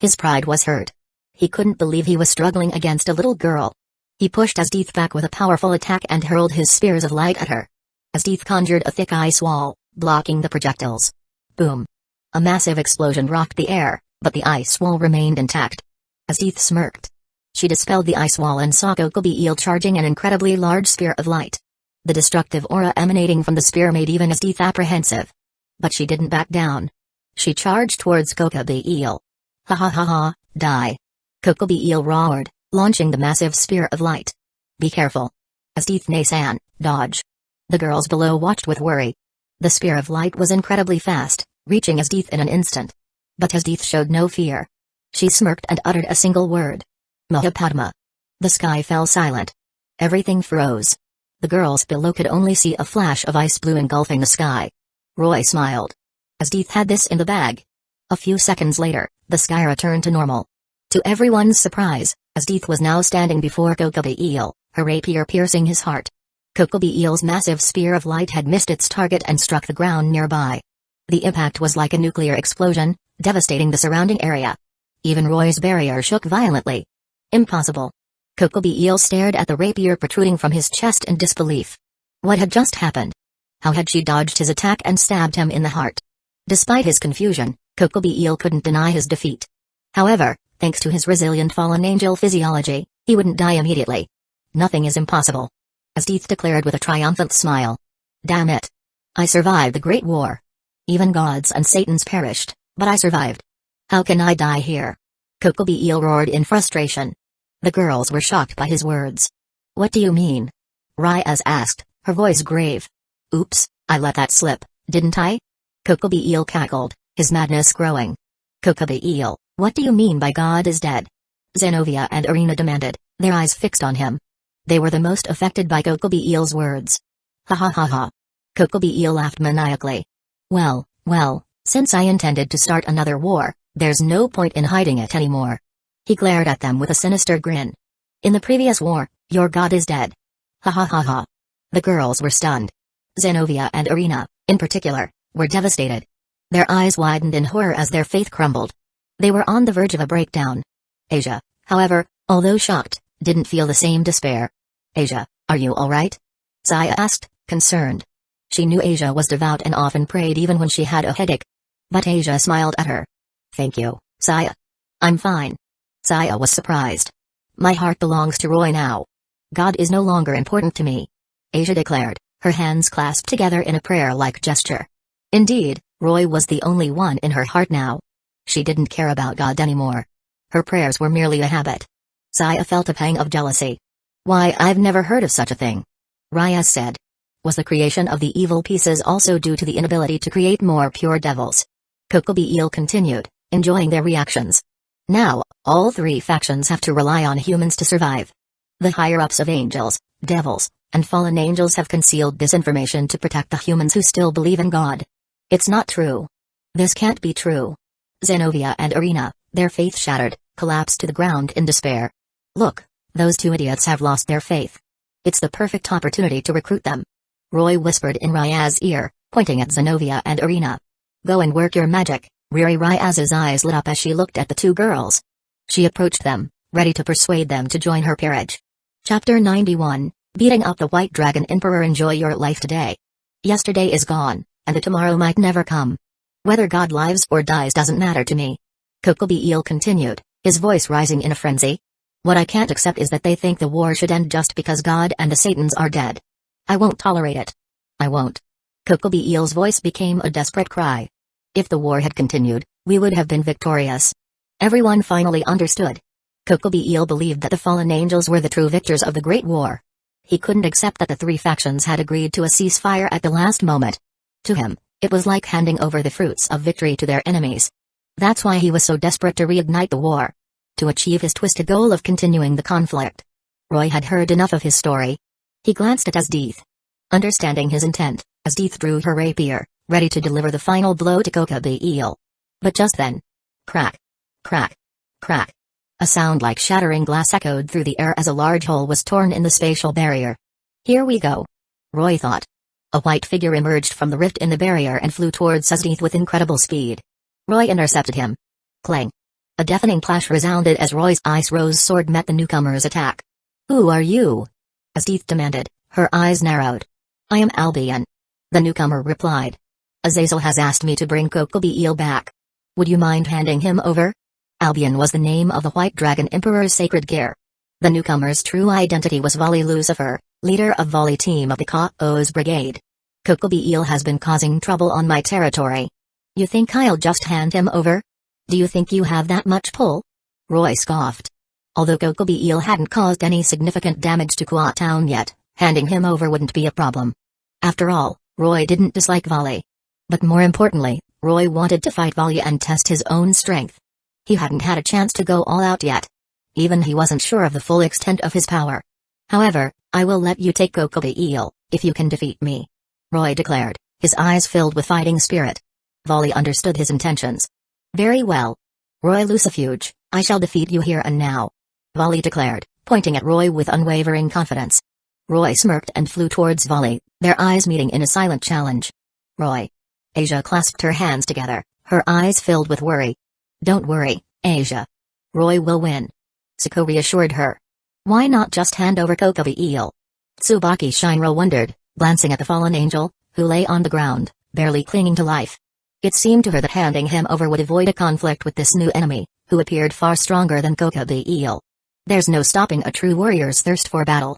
His pride was hurt. He couldn't believe he was struggling against a little girl. He pushed Asdeath back with a powerful attack and hurled his spears of light at her. Asdeath conjured a thick ice wall, blocking the projectiles. Boom. A massive explosion rocked the air, but the ice wall remained intact. Asdeath smirked. She dispelled the ice wall and saw Kokobi Eel charging an incredibly large spear of light. The destructive aura emanating from the spear made even Asdeath apprehensive. But she didn't back down. She charged towards Kokobi Eel. Ha ha ha ha, die. Kokobi Eel roared, launching the massive spear of light. Be careful. Asdeath Nasan, dodge. The girls below watched with worry. The spear of light was incredibly fast, reaching Asdeath in an instant. But Asdeath showed no fear. She smirked and uttered a single word. Mahapadma. The sky fell silent. Everything froze. The girls below could only see a flash of ice blue engulfing the sky. Roy smiled. Asdeath had this in the bag. A few seconds later, the sky returned to normal. To everyone's surprise, Asdeath was now standing before Kokobi Eel, her rapier piercing his heart. Kokobi Eel's massive spear of light had missed its target and struck the ground nearby. The impact was like a nuclear explosion, devastating the surrounding area. Even Roy's barrier shook violently. Impossible. Kokobi Eel stared at the rapier protruding from his chest in disbelief. What had just happened? How had she dodged his attack and stabbed him in the heart? Despite his confusion, Kokobi Eel couldn't deny his defeat. However, thanks to his resilient fallen angel physiology, he wouldn't die immediately. Nothing is impossible. Asdeath declared with a triumphant smile. Damn it. I survived the Great War. Even gods and Satans perished, but I survived. How can I die here? Kokobi Eel roared in frustration. The girls were shocked by his words. What do you mean? Ryaz asked, her voice grave. Oops, I let that slip, didn't I? Kokobi Eel cackled, his madness growing. Kokobi Eel, what do you mean by God is dead? Zenobia and Arena demanded, their eyes fixed on him. They were the most affected by Kokobi Eel's words. Ha ha ha ha. Kokobi Eel laughed maniacally. Well, since I intended to start another war, there's no point in hiding it anymore. He glared at them with a sinister grin. In the previous war, your god is dead. Ha ha ha ha. The girls were stunned. Zenobia and Arena, in particular, were devastated. Their eyes widened in horror as their faith crumbled. They were on the verge of a breakdown. Asia, however, although shocked, didn't feel the same despair. Asia, are you alright? Saya asked, concerned. She knew Asia was devout and often prayed even when she had a headache. But Asia smiled at her. Thank you, Saya. I'm fine. Saya was surprised. My heart belongs to Roy now. God is no longer important to me. Asia declared, her hands clasped together in a prayer-like gesture. Indeed, Roy was the only one in her heart now. She didn't care about God anymore. Her prayers were merely a habit. Saya felt a pang of jealousy. Why, I've never heard of such a thing. Ryaz said. Was the creation of the evil pieces also due to the inability to create more pure devils? Kokobi continued, enjoying their reactions. Now, all three factions have to rely on humans to survive. The higher-ups of angels, devils, and fallen angels have concealed this information to protect the humans who still believe in God. It's not true. This can't be true. Zenobia and Irina, their faith shattered, collapsed to the ground in despair. Look, those two idiots have lost their faith. It's the perfect opportunity to recruit them. Roy whispered in Ryaz's ear, pointing at Zenobia and Irina. Go and work your magic. Ryaz's eyes lit up as she looked at the two girls. She approached them, ready to persuade them to join her peerage. Chapter 91, Beating Up the White Dragon Emperor. Enjoy your life today. Yesterday is gone, and the tomorrow might never come. Whether God lives or dies doesn't matter to me. Kokobi continued, his voice rising in a frenzy. What I can't accept is that they think the war should end just because God and the Satans are dead. I won't tolerate it. I won't. Kokobi's voice became a desperate cry. If the war had continued, we would have been victorious. Everyone finally understood. Kokobi believed that the fallen angels were the true victors of the Great War. He couldn't accept that the three factions had agreed to a ceasefire at the last moment. To him, it was like handing over the fruits of victory to their enemies. That's why he was so desperate to reignite the war. To achieve his twisted goal of continuing the conflict. Roy had heard enough of his story. He glanced at Asdeath. Understanding his intent, Asdeath drew her rapier, ready to deliver the final blow to Kokobi. But just then. Crack. Crack. Crack. A sound like shattering glass echoed through the air as a large hole was torn in the spatial barrier. Here we go. Roy thought. A white figure emerged from the rift in the barrier and flew towards Asdeath with incredible speed. Roy intercepted him. Clang. A deafening clash resounded as Roy's ice rose sword met the newcomer's attack. Who are you? Asdeath demanded, her eyes narrowed. I am Albion. The newcomer replied. Azazel has asked me to bring Kokobi back. Would you mind handing him over? Albion was the name of the White Dragon Emperor's sacred gear. The newcomer's true identity was Volley Lucifer, leader of Volley team of the Chaos Brigade. Kokobi has been causing trouble on my territory. You think I'll just hand him over? Do you think you have that much pull? Roy scoffed. Although Kokobi hadn't caused any significant damage to Kwa Town yet, handing him over wouldn't be a problem. After all, Roy didn't dislike Volley. But more importantly, Roy wanted to fight Volley and test his own strength. He hadn't had a chance to go all out yet. Even he wasn't sure of the full extent of his power. However, I will let you take Kokobi if you can defeat me. Roy declared, his eyes filled with fighting spirit. Volley understood his intentions. Very well. Roy Lucifuge, I shall defeat you here and now. Volley declared, pointing at Roy with unwavering confidence. Roy smirked and flew towards Volley, their eyes meeting in a silent challenge. Roy. Asia clasped her hands together, her eyes filled with worry. Don't worry, Asia. Roy will win. Tsuko reassured her. Why not just hand over Kokobi? Tsubaki Shinra wondered, glancing at the fallen angel, who lay on the ground, barely clinging to life. It seemed to her that handing him over would avoid a conflict with this new enemy, who appeared far stronger than Kokobi. There's no stopping a true warrior's thirst for battle.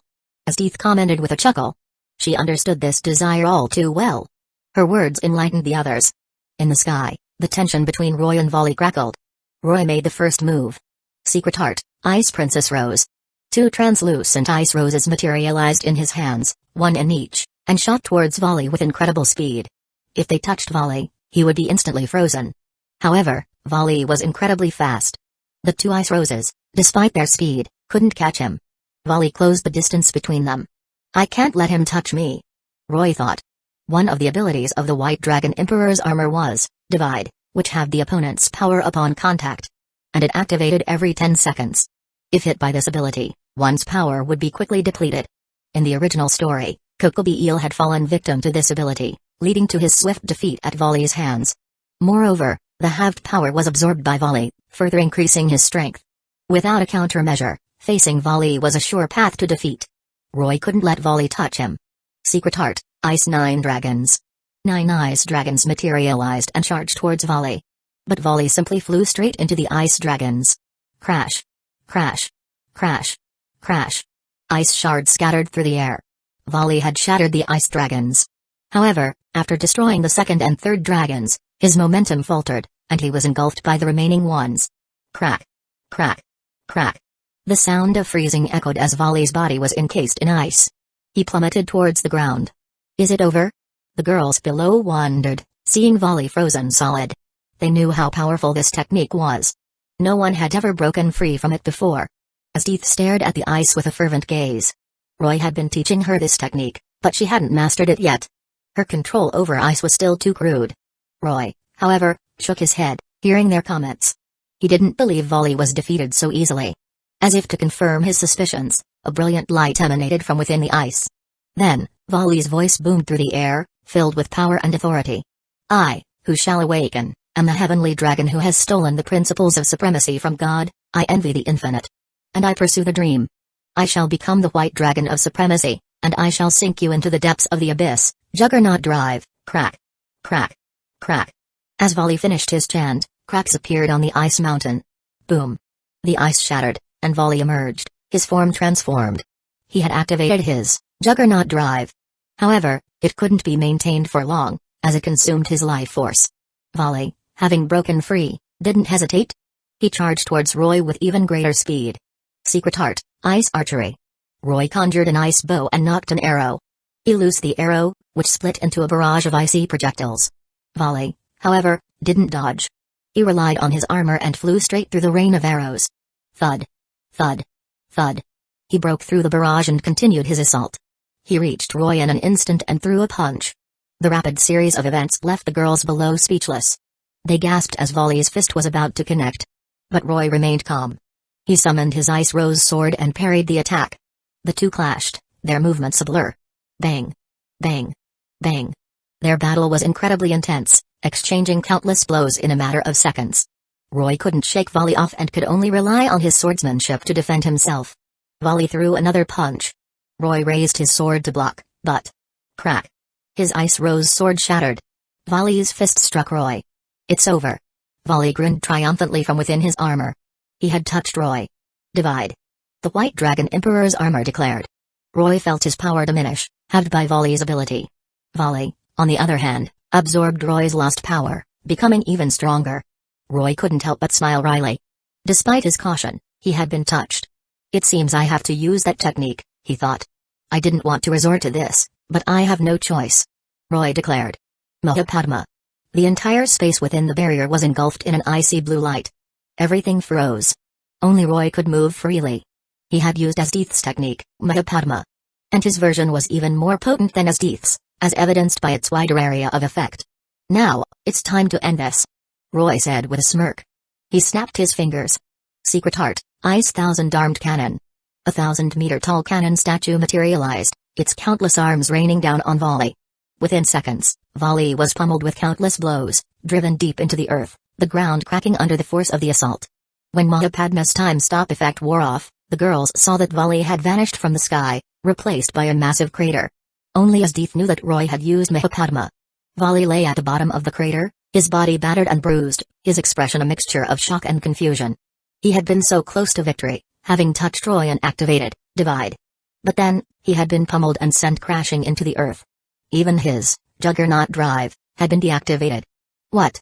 Asdeath commented with a chuckle. She understood this desire all too well. Her words enlightened the others. In the sky, the tension between Roy and Volley crackled. Roy made the first move. Secret Heart, Ice Princess Rose. Two translucent ice roses materialized in his hands, one in each, and shot towards Volley with incredible speed. If they touched Volley, he would be instantly frozen. However, Volley was incredibly fast. The two ice roses, despite their speed, couldn't catch him. Volley closed the distance between them. I can't let him touch me. Roy thought. One of the abilities of the White Dragon Emperor's armor was Divide, which had the opponent's power upon contact. And it activated every 10 seconds. If hit by this ability, one's power would be quickly depleted. In the original story, Kokobi had fallen victim to this ability, leading to his swift defeat at Volley's hands. Moreover, the halved power was absorbed by Volley, further increasing his strength. Without a countermeasure, facing Volley was a sure path to defeat. Roy couldn't let Volley touch him. Secret Heart, Ice 9 Dragons. 9 ice dragons materialized and charged towards Volley. But Volley simply flew straight into the ice dragons. Crash. Crash. Crash. Crash. Ice shards scattered through the air. Volley had shattered the ice dragons. However, after destroying the second and third dragons, his momentum faltered, and he was engulfed by the remaining ones. Crack. Crack. Crack. The sound of freezing echoed as Volley's body was encased in ice. He plummeted towards the ground. Is it over? The girls below wondered, seeing Volley frozen solid. They knew how powerful this technique was. No one had ever broken free from it before. Asdeath stared at the ice with a fervent gaze. Roy had been teaching her this technique, but she hadn't mastered it yet. Her control over ice was still too crude. Roy, however, shook his head, hearing their comments. He didn't believe Volley was defeated so easily. As if to confirm his suspicions, a brilliant light emanated from within the ice. Then, Volley's voice boomed through the air, filled with power and authority. I, who shall awaken, am the heavenly dragon who has stolen the principles of supremacy from God. I envy the infinite. And I pursue the dream. I shall become the white dragon of supremacy, and I shall sink you into the depths of the abyss. Juggernaut drive, crack. Crack. Crack. As Volley finished his chant, cracks appeared on the ice mountain. Boom. The ice shattered, and Volley emerged, his form transformed. He had activated his Juggernaut drive. However, it couldn't be maintained for long, as it consumed his life force. Volley, having broken free, didn't hesitate. He charged towards Roy with even greater speed. Secret art, ice archery. Roy conjured an ice bow and knocked an arrow. He loosed the arrow, which split into a barrage of icy projectiles. Volley, however, didn't dodge. He relied on his armor and flew straight through the rain of arrows. Thud. Thud. Thud. He broke through the barrage and continued his assault. He reached Roy in an instant and threw a punch. The rapid series of events left the girls below speechless. They gasped as Volley's fist was about to connect. But Roy remained calm. He summoned his ice rose sword and parried the attack. The two clashed, their movements a blur. Bang. Bang. Bang. Their battle was incredibly intense, exchanging countless blows in a matter of seconds. Roy couldn't shake Volley off and could only rely on his swordsmanship to defend himself. Volley threw another punch. Roy raised his sword to block, but... Crack. His ice rose sword shattered. Volley's fist struck Roy. It's over. Volley grinned triumphantly from within his armor. He had touched Roy. Divide. The White Dragon Emperor's armor declared. Roy felt his power diminish, halved by Volley's ability. Volley, on the other hand, absorbed Roy's lost power, becoming even stronger. Roy couldn't help but smile wryly. Despite his caution, he had been touched. It seems I have to use that technique, he thought. I didn't want to resort to this, but I have no choice. Roy declared. Mahapadma. The entire space within the barrier was engulfed in an icy blue light. Everything froze. Only Roy could move freely. He had used Asdeath's technique, Mahapadma. And his version was even more potent than Asdeath's, as evidenced by its wider area of effect. Now, it's time to end this, Roy said with a smirk. He snapped his fingers. Secret art, ice 1,000-armed cannon. A 1,000-meter-tall cannon statue materialized, its countless arms raining down on Volley. Within seconds, Volley was pummeled with countless blows, driven deep into the earth, the ground cracking under the force of the assault. When Mahapadma's time-stop effect wore off, the girls saw that Volley had vanished from the sky, replaced by a massive crater. Only Asdeath knew that Roy had used Mahapadma. Volley lay at the bottom of the crater, his body battered and bruised, his expression a mixture of shock and confusion. He had been so close to victory, having touched Roy and activated Divide. But then, he had been pummeled and sent crashing into the earth. Even his Juggernaut drive had been deactivated. What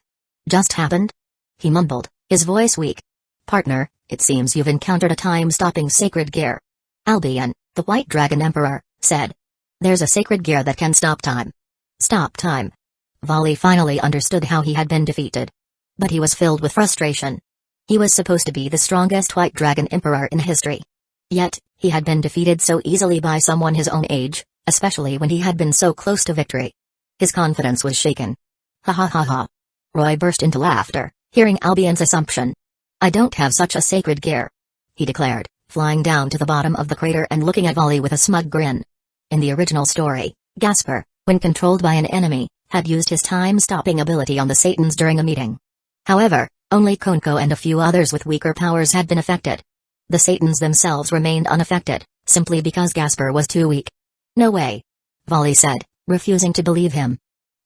just happened? He mumbled, his voice weak. Partner, it seems you've encountered a time-stopping sacred gear. Albion, the White Dragon Emperor, said. There's a sacred gear that can stop time. Stop time. Volley finally understood how he had been defeated. But he was filled with frustration. He was supposed to be the strongest White Dragon Emperor in history. Yet, he had been defeated so easily by someone his own age, especially when he had been so close to victory. His confidence was shaken. Ha ha ha ha. Roy burst into laughter, hearing Albion's assumption. I don't have such a sacred gear, he declared, flying down to the bottom of the crater and looking at Volley with a smug grin. In the original story, Gasper, when controlled by an enemy, had used his time-stopping ability on the Satans during a meeting. However, only Konko and a few others with weaker powers had been affected. The Satans themselves remained unaffected, simply because Gasper was too weak. No way, Volley said, refusing to believe him.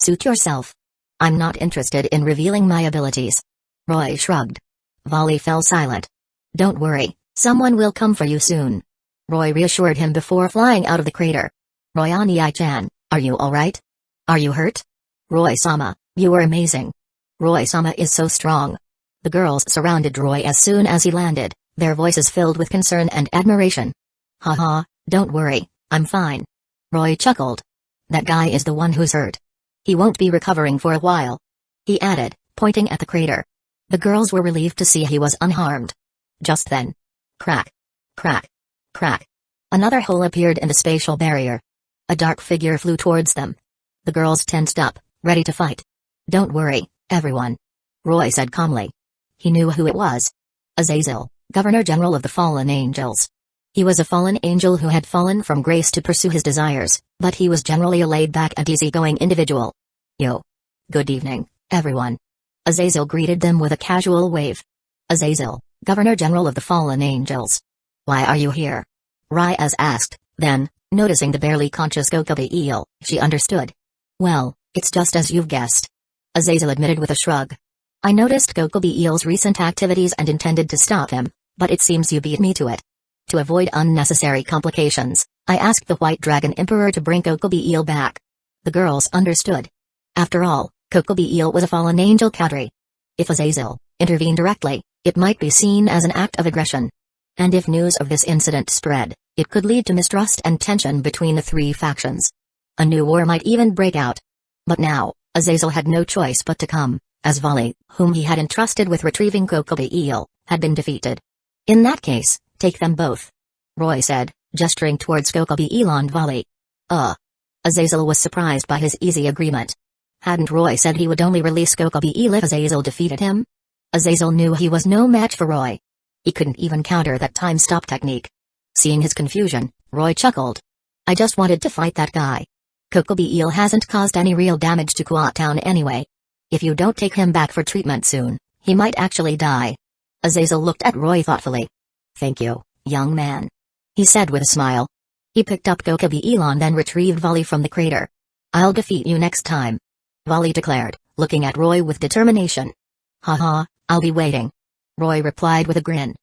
Suit yourself. I'm not interested in revealing my abilities. Roy shrugged. Volley fell silent. Don't worry, someone will come for you soon. Roy reassured him before flying out of the crater. Royani-chan, are you alright? Are you hurt? Roy-sama, you were amazing. Roy-sama is so strong. The girls surrounded Roy as soon as he landed, their voices filled with concern and admiration. Haha, don't worry, I'm fine. Roy chuckled. That guy is the one who's hurt. He won't be recovering for a while. He added, pointing at the crater. The girls were relieved to see he was unharmed. Just then. Crack. Crack. Crack. Another hole appeared in the spatial barrier. A dark figure flew towards them. The girls tensed up, ready to fight. Don't worry, everyone. Roy said calmly. He knew who it was. Azazel, Governor General of the Fallen Angels. He was a fallen angel who had fallen from grace to pursue his desires, but he was generally a laid-back and easygoing individual. Yo. Good evening, everyone. Azazel greeted them with a casual wave. Azazel, Governor General of the Fallen Angels. Why are you here? Ryaz asked, then, noticing the barely conscious Gokobi eel, she understood. Well, it's just as you've guessed. Azazel admitted with a shrug. I noticed Gokobi eel's recent activities and intended to stop him, but it seems you beat me to it. To avoid unnecessary complications, I asked the White Dragon Emperor to bring Gokobi eel back. The girls understood. After all, Gokobi eel was a fallen angel cadre. If Azazel intervened directly, it might be seen as an act of aggression. And if news of this incident spread, it could lead to mistrust and tension between the three factions. A new war might even break out. But now, Azazel had no choice but to come, as Vali, whom he had entrusted with retrieving Gokobi eel, had been defeated. In that case, take them both. Roy said, gesturing towards Gokobi eel and Vali. Azazel was surprised by his easy agreement. Hadn't Roy said he would only release Gokobi eel if Azazel defeated him? Azazel knew he was no match for Roy. He couldn't even counter that time-stop technique. Seeing his confusion, Roy chuckled. I just wanted to fight that guy. Gokobi eel hasn't caused any real damage to Kuat Town anyway. If you don't take him back for treatment soon, he might actually die. Azazel looked at Roy thoughtfully. Thank you, young man. He said with a smile. He picked up Gokobi eel and then retrieved Vali from the crater. I'll defeat you next time. Vali declared, looking at Roy with determination. Haha, I'll be waiting. Roy replied with a grin.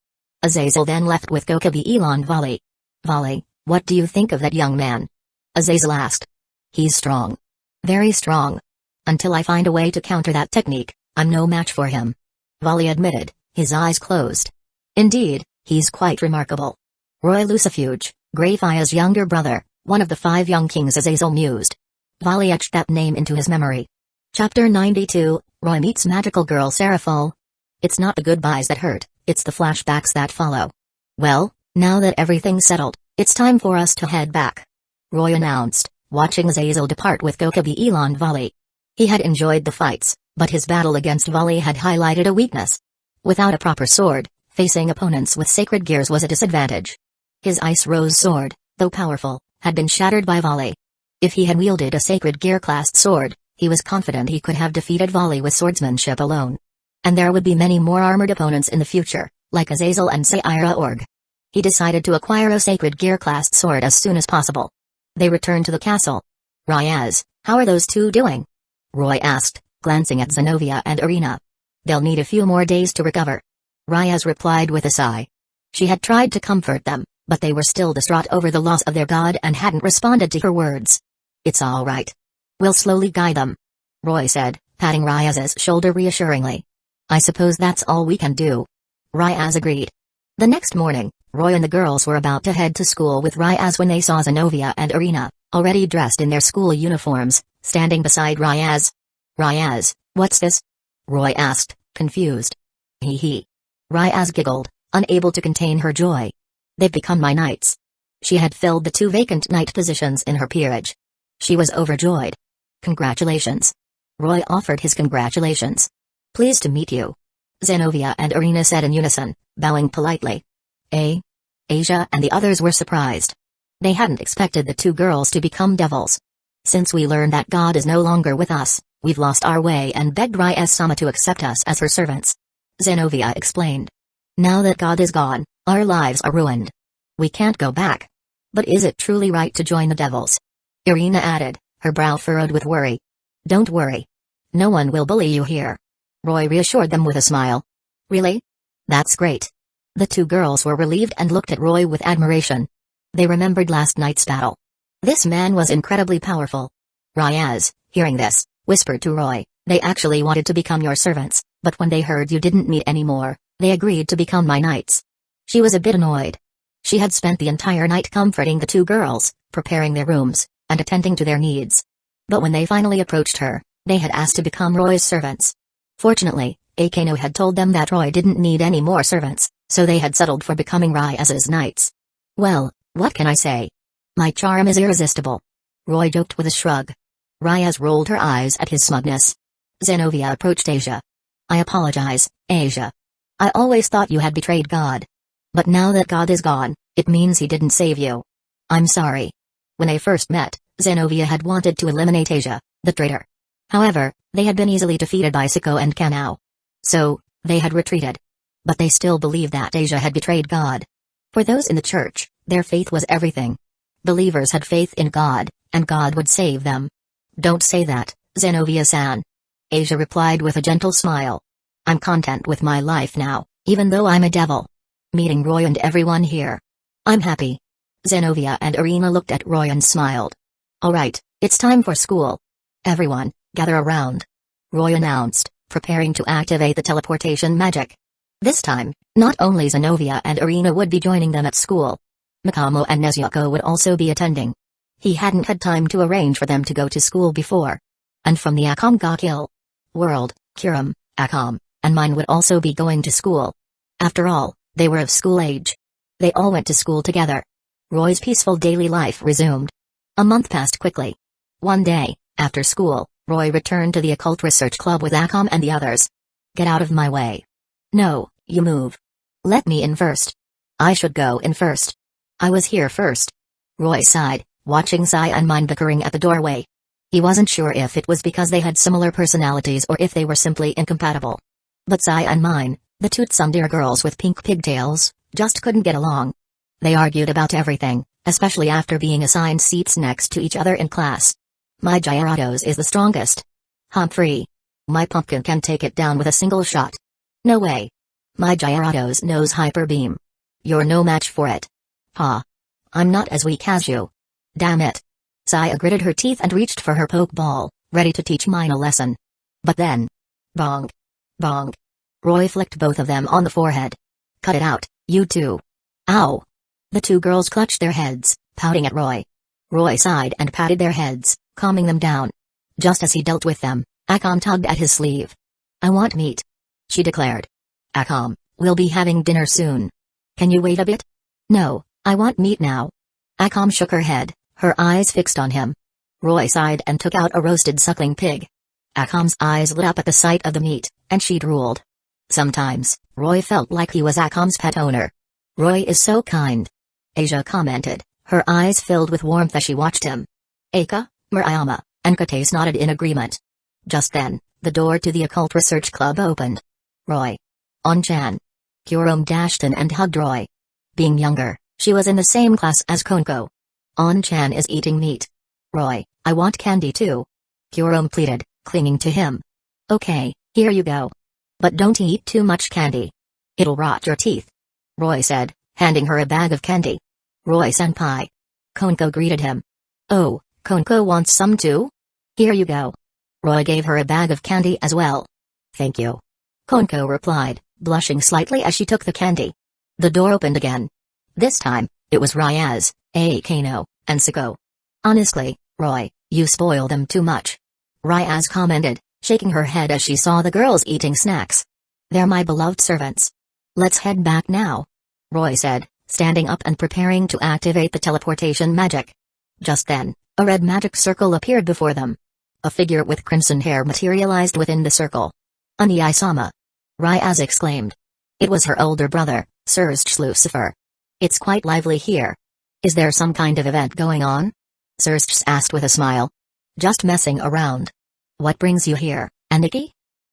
Azazel then left with Gokobi eel and Vali. Vali, what do you think of that young man? Azazel asked. He's strong. Very strong. Until I find a way to counter that technique, I'm no match for him. Vali admitted, his eyes closed. Indeed, he's quite remarkable. Roy Lucifuge, Greyfire's younger brother, one of the 5 young kings, Azazel mused. Vali etched that name into his memory. Chapter 92, Roy meets magical girl Seraphol. It's not the goodbyes that hurt, it's the flashbacks that follow. Well, now that everything's settled, it's time for us to head back. Roy announced, watching Azazel depart with Gokobi eel and Vali. He had enjoyed the fights, but his battle against Vali had highlighted a weakness. Without a proper sword, facing opponents with sacred gears was a disadvantage. His Ice Rose sword, though powerful, had been shattered by Vali. If he had wielded a sacred gear-classed sword, he was confident he could have defeated Vali with swordsmanship alone. And there would be many more armored opponents in the future, like Azazel and Saira Org. He decided to acquire a sacred gear-classed sword as soon as possible. They returned to the castle. Ryaz, how are those two doing? Roy asked, glancing at Zenobia and Irina. They'll need a few more days to recover. Ryaz replied with a sigh. She had tried to comfort them, but they were still distraught over the loss of their god and hadn't responded to her words. It's all right. We'll slowly guide them. Roy said, patting Ryaz's shoulder reassuringly. I suppose that's all we can do. Ryaz agreed. The next morning, Roy and the girls were about to head to school with Ryaz when they saw Zenobia and Irina, already dressed in their school uniforms, standing beside Ryaz. Ryaz, what's this? Roy asked, confused. Hee. Ryaz giggled, unable to contain her joy. They've become my knights. She had filled the 2 vacant knight positions in her peerage. She was overjoyed. Congratulations. Roy offered his congratulations. Pleased to meet you. Zenobia and Irina said in unison, bowing politely. Asia and the others were surprised. They hadn't expected the 2 girls to become devils. Since we learned that God is no longer with us, we've lost our way and begged Ryaz-sama to accept us as her servants. Zenobia explained. Now that God is gone, our lives are ruined. We can't go back. But is it truly right to join the devils? Irina added, her brow furrowed with worry. Don't worry. No one will bully you here. Roy reassured them with a smile. Really? That's great. The 2 girls were relieved and looked at Roy with admiration. They remembered last night's battle. This man was incredibly powerful. Ryaz, hearing this, whispered to Roy, they actually wanted to become your servants, but when they heard you didn't need any more, they agreed to become my knights. She was a bit annoyed. She had spent the entire night comforting the 2 girls, preparing their rooms, and attending to their needs. But when they finally approached her, they had asked to become Roy's servants. Fortunately, Akano had told them that Roy didn't need any more servants, so they had settled for becoming Ryaz's knights. Well, what can I say? My charm is irresistible. Roy joked with a shrug. Ryaz rolled her eyes at his smugness. Zenovia approached Asia. I apologize, Asia. I always thought you had betrayed God. But now that God is gone, it means he didn't save you. I'm sorry. When they first met, Zenovia had wanted to eliminate Asia, the traitor. However, they had been easily defeated by Siko and Kanao. So, they had retreated. But they still believed that Asia had betrayed God. For those in the church, their faith was everything. Believers had faith in God, and God would save them. Don't say that, Zenovia-san. Asia replied with a gentle smile. I'm content with my life now, even though I'm a devil. Meeting Roy and everyone here. I'm happy. Zenovia and Irina looked at Roy and smiled. Alright, it's time for school. Everyone, gather around. Roy announced, preparing to activate the teleportation magic. This time, not only Zenovia and Irina would be joining them at school. Mikamo and Nezuko would also be attending. He hadn't had time to arrange for them to go to school before. And from the Akamgakil world, Kuram, Akam, and mine would also be going to school. After all, they were of school age. They all went to school together. Roy's peaceful daily life resumed. A month passed quickly. One day, after school, Roy returned to the Occult Research Club with Akam and the others. Get out of my way. No, you move. Let me in first. I should go in first. I was here first. Roy sighed, watching Sai and Mine bickering at the doorway. He wasn't sure if it was because they had similar personalities or if they were simply incompatible. But Sai and Mine, the two tsundere girls with pink pigtails, just couldn't get along. They argued about everything, especially after being assigned seats next to each other in class. My Gyarados is the strongest. Humphrey. My pumpkin can take it down with a single shot. No way. My Gyarados knows Hyper Beam. You're no match for it. Ha. I'm not as weak as you. Damn it. Saya gritted her teeth and reached for her pokeball, ready to teach mine a lesson. But then. Bonk. Bonk. Roy flicked both of them on the forehead. Cut it out, you two. Ow. The two girls clutched their heads, pouting at Roy. Roy sighed and patted their heads, calming them down. Just as he dealt with them, Akam tugged at his sleeve. I want meat, she declared. Akam, we'll be having dinner soon. Can you wait a bit? No, I want meat now. Akam shook her head, her eyes fixed on him. Roy sighed and took out a roasted suckling pig. Akam's eyes lit up at the sight of the meat, and she drooled. Sometimes, Roy felt like he was Akam's pet owner. Roy is so kind. Asia commented, her eyes filled with warmth as she watched him. Aka, Murayama, and Katace nodded in agreement. Just then, the door to the Occult Research Club opened. Roy. On-chan. Kurom dashed in and hugged Roy. Being younger, she was in the same class as Konko. On-chan is eating meat. Roy, I want candy too. Kurom pleaded, clinging to him. Okay, here you go. But don't eat too much candy. It'll rot your teeth. Roy said, handing her a bag of candy. Roy-senpai. Konko greeted him. Oh, Konko wants some too? Here you go. Roy gave her a bag of candy as well. Thank you. Konko replied, blushing slightly as she took the candy. The door opened again. This time, it was Ryaz, Akano, and Siko. Honestly, Roy, you spoil them too much. Ryaz commented, shaking her head as she saw the girls eating snacks. They're my beloved servants. Let's head back now. Roy said, standing up and preparing to activate the teleportation magic. Just then, a red magic circle appeared before them. A figure with crimson hair materialized within the circle. Ani-sama. Ryaz exclaimed. It was her older brother, DxD Lucifer. It's quite lively here. Is there some kind of event going on? DxD asked with a smile. Just messing around. What brings you here, Aniki?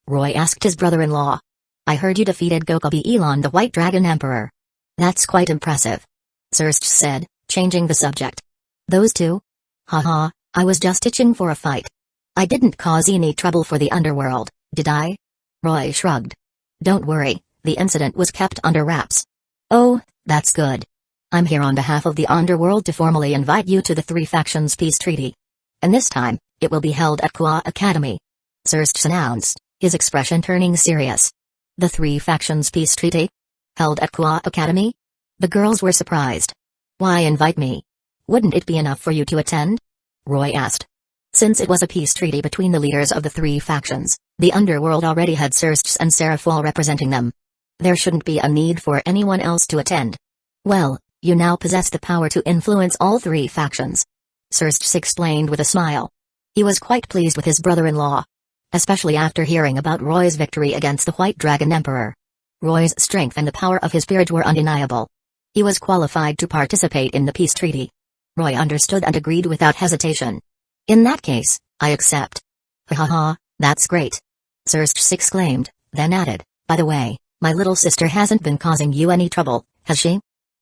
Roy asked his brother-in-law. I heard you defeated Gokobi Elon the White Dragon Emperor. That's quite impressive. DxD said, changing the subject. Those two? Haha, I was just itching for a fight. I didn't cause any trouble for the underworld, did I? Roy shrugged. Don't worry, the incident was kept under wraps. Oh, that's good. I'm here on behalf of the underworld to formally invite you to the Three Factions Peace Treaty. And this time, it will be held at Kwa Academy. DxD announced, his expression turning serious. The Three Factions Peace Treaty? Held at Kwa Academy? The girls were surprised. Why invite me? Wouldn't it be enough for you to attend? Roy asked. Since it was a peace treaty between the leaders of the three factions, the underworld already had Xerxes and Seraphol representing them. There shouldn't be a need for anyone else to attend. Well, you now possess the power to influence all three factions. Xerxes explained with a smile. He was quite pleased with his brother-in-law. Especially after hearing about Roy's victory against the White Dragon Emperor. Roy's strength and the power of his spirit were undeniable. He was qualified to participate in the peace treaty. Roy understood and agreed without hesitation. In that case, I accept. Ha ha ha, that's great. Xerxes exclaimed, then added, by the way, my little sister hasn't been causing you any trouble, has she?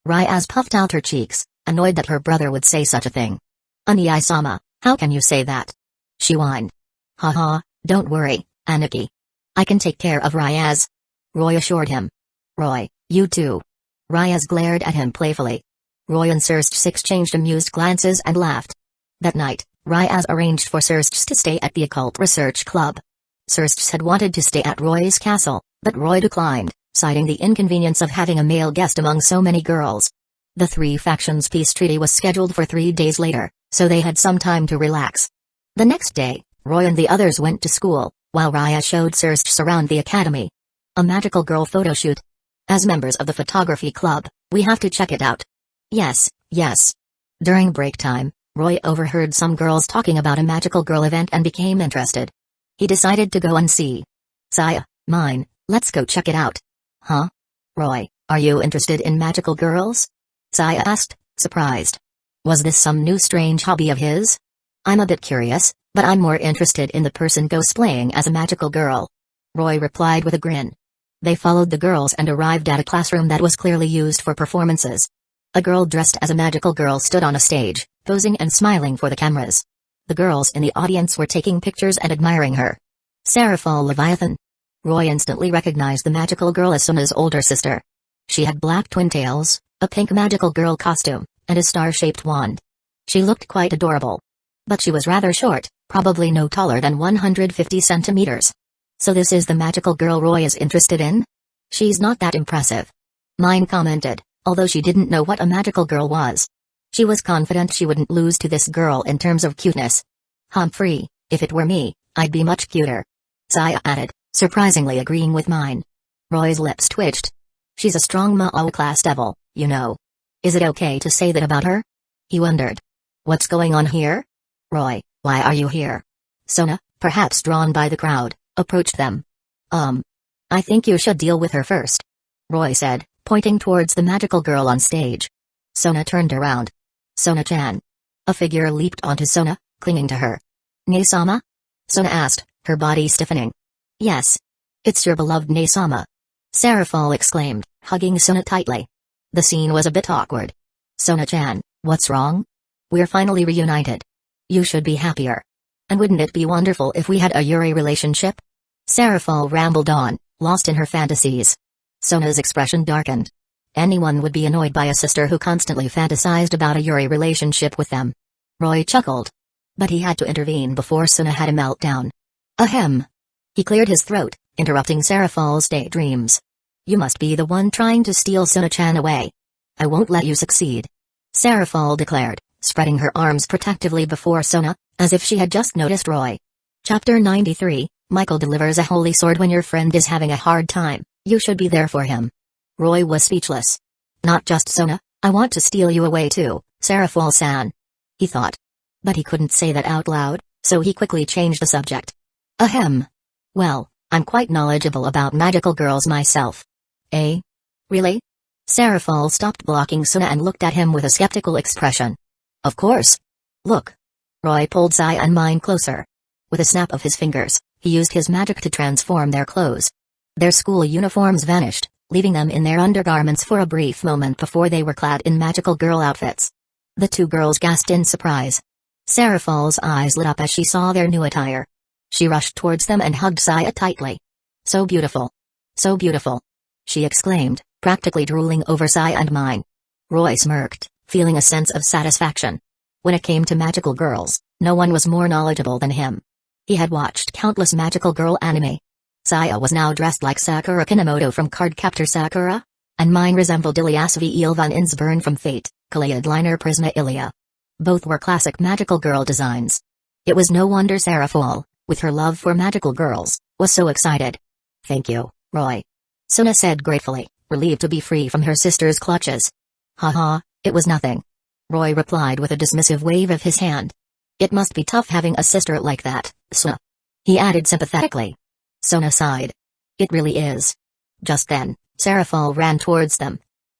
Ryaz puffed out her cheeks, annoyed that her brother would say such a thing. Anai-sama, how can you say that? She whined. Ha ha, don't worry, Aniki. I can take care of Ryaz. Roy assured him. Roy, you too. Ryaz glared at him playfully. Roy and Xerxes exchanged amused glances and laughed. That night, Ryaz arranged for Xerxes to stay at the Occult Research Club. Xerxes had wanted to stay at Roy's castle, but Roy declined, citing the inconvenience of having a male guest among so many girls. The three factions' peace treaty was scheduled for 3 days later, so they had some time to relax. The next day, Roy and the others went to school, while Ryaz showed Xerxes around the academy. A magical girl photo shoot. As members of the photography club, we have to check it out. Yes, yes. During break time, Roy overheard some girls talking about a magical girl event and became interested. He decided to go and see. Saya, mine, let's go check it out. Huh? Roy, are you interested in magical girls? Saya asked, surprised. Was this some new strange hobby of his? I'm a bit curious, but I'm more interested in the person cosplaying as a magical girl. Roy replied with a grin. They followed the girls and arrived at a classroom that was clearly used for performances. A girl dressed as a magical girl stood on a stage, posing and smiling for the cameras. The girls in the audience were taking pictures and admiring her. Seraphol Leviathan. Roy instantly recognized the magical girl as Sona's older sister. She had black twin tails, a pink magical girl costume, and a star-shaped wand. She looked quite adorable. But she was rather short, probably no taller than 150 centimeters. So this is the magical girl Roy is interested in? She's not that impressive. Mine commented, although she didn't know what a magical girl was. She was confident she wouldn't lose to this girl in terms of cuteness. Humphrey, if it were me, I'd be much cuter. Saya added, surprisingly agreeing with mine. Roy's lips twitched. She's a strong Mao-class devil, you know. Is it okay to say that about her? He wondered. What's going on here? Roy, why are you here? Sona, perhaps drawn by the crowd, approached them. I think you should deal with her first. Roy said, pointing towards the magical girl on stage. Sona turned around. Sona-chan. A figure leaped onto Sona, clinging to her. Ne-sama? Sona asked, her body stiffening. Yes. It's your beloved Ne-sama. Seraphol exclaimed, hugging Sona tightly. The scene was a bit awkward. Sona-chan, what's wrong? We're finally reunited. You should be happier. And wouldn't it be wonderful if we had a Yuri relationship? Seraphol rambled on, lost in her fantasies. Sona's expression darkened. Anyone would be annoyed by a sister who constantly fantasized about a Yuri relationship with them. Roy chuckled. But he had to intervene before Sona had a meltdown. Ahem. He cleared his throat, interrupting Seraphol's daydreams. You must be the one trying to steal Sona-chan away. I won't let you succeed. Seraphol declared, spreading her arms protectively before Sona, as if she had just noticed Roy. Chapter 93, Michael delivers a holy sword when your friend is having a hard time, you should be there for him. Roy was speechless. Not just Sona, I want to steal you away too, Seraphol-san. He thought. But he couldn't say that out loud, so he quickly changed the subject. Ahem. Well, I'm quite knowledgeable about magical girls myself. Eh? Really? Seraphol stopped blocking Sona and looked at him with a skeptical expression. Of course. Look. Roy pulled Sai and mine closer. With a snap of his fingers, he used his magic to transform their clothes. Their school uniforms vanished, leaving them in their undergarments for a brief moment before they were clad in magical girl outfits. The two girls gasped in surprise. Seraphol's eyes lit up as she saw their new attire. She rushed towards them and hugged Saya tightly. So beautiful. So beautiful. She exclaimed, practically drooling over Saya and mine. Roy smirked, feeling a sense of satisfaction. When it came to magical girls, no one was more knowledgeable than him. He had watched countless magical girl anime. Saya was now dressed like Sakura Kinomoto from Cardcaptor Sakura, and mine resembled Ilias V. Ilvan Insburn from Fate, Kaleid Liner Prisma Ilia. Both were classic magical girl designs. It was no wonder Seraphol, with her love for magical girls, was so excited. "Thank you, Roy," Sona said gratefully, relieved to be free from her sister's clutches. "Haha, it was nothing," Roy replied with a dismissive wave of his hand. "It must be tough having a sister like that, Sona," he added sympathetically. Sona sighed. "It really is." Just then, Seraphol ran towards them.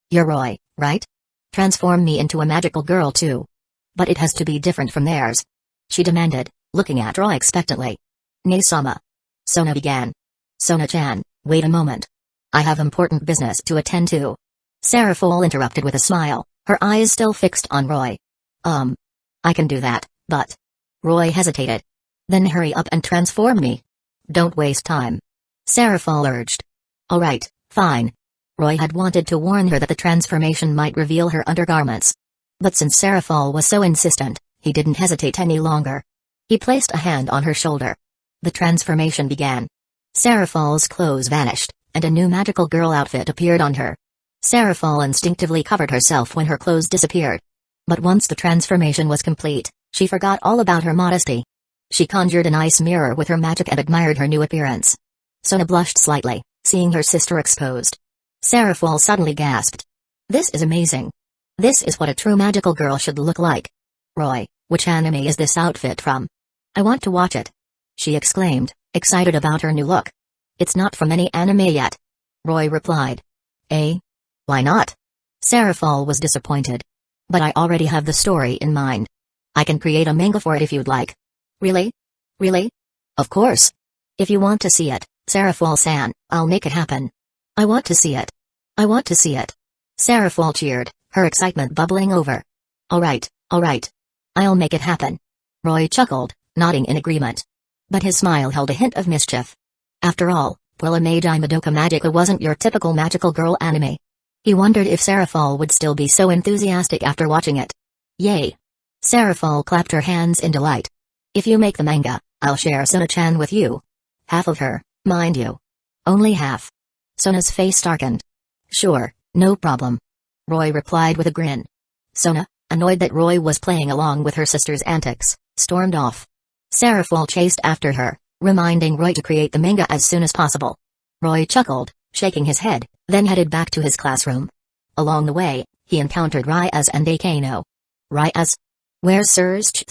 "You're Roy, right? Transform me into a magical girl too. But it has to be different from theirs," she demanded, looking at Roy expectantly. "Nae-sama," Sona began. "Sona-chan, wait a moment. I have important business to attend to." Seraphol interrupted with a smile, her eyes still fixed on Roy. I can do that, but..." Roy hesitated. "Then hurry up and transform me. Don't waste time," Seraphol urged. "Alright, fine." Roy had wanted to warn her that the transformation might reveal her undergarments. But since Seraphol was so insistent, he didn't hesitate any longer. He placed a hand on her shoulder. The transformation began. Seraphol's clothes vanished, and a new magical girl outfit appeared on her. Seraphol instinctively covered herself when her clothes disappeared. But once the transformation was complete, she forgot all about her modesty. She conjured an ice mirror with her magic and admired her new appearance. Sona blushed slightly, seeing her sister exposed. Seraphol suddenly gasped. "This is amazing. This is what a true magical girl should look like. Roy, which anime is this outfit from? I want to watch it," she exclaimed, excited about her new look. "It's not from any anime yet," Roy replied. "Eh? Why not?" Seraphol was disappointed. "But I already have the story in mind. I can create a manga for it if you'd like." "Really? Really?" "Of course. If you want to see it, Seraphol-san, I'll make it happen. I want to see it. I want to see it." Seraphol cheered, her excitement bubbling over. Alright. I'll make it happen." Roy chuckled, nodding in agreement. But his smile held a hint of mischief. After all, Puella Magi Madoka Magica wasn't your typical magical girl anime. He wondered if Seraphol would still be so enthusiastic after watching it. "Yay!" Seraphol clapped her hands in delight. "If you make the manga, I'll share Sona-chan with you. Half of her, mind you. Only half." Sona's face darkened. "Sure, no problem," Roy replied with a grin. Sona, annoyed that Roy was playing along with her sister's antics, stormed off. Seraphol chased after her, reminding Roy to create the manga as soon as possible. Roy chuckled, shaking his head, then headed back to his classroom. Along the way, he encountered Ryaz and Akeno. "Ryaz? Where's Sirs Ch?"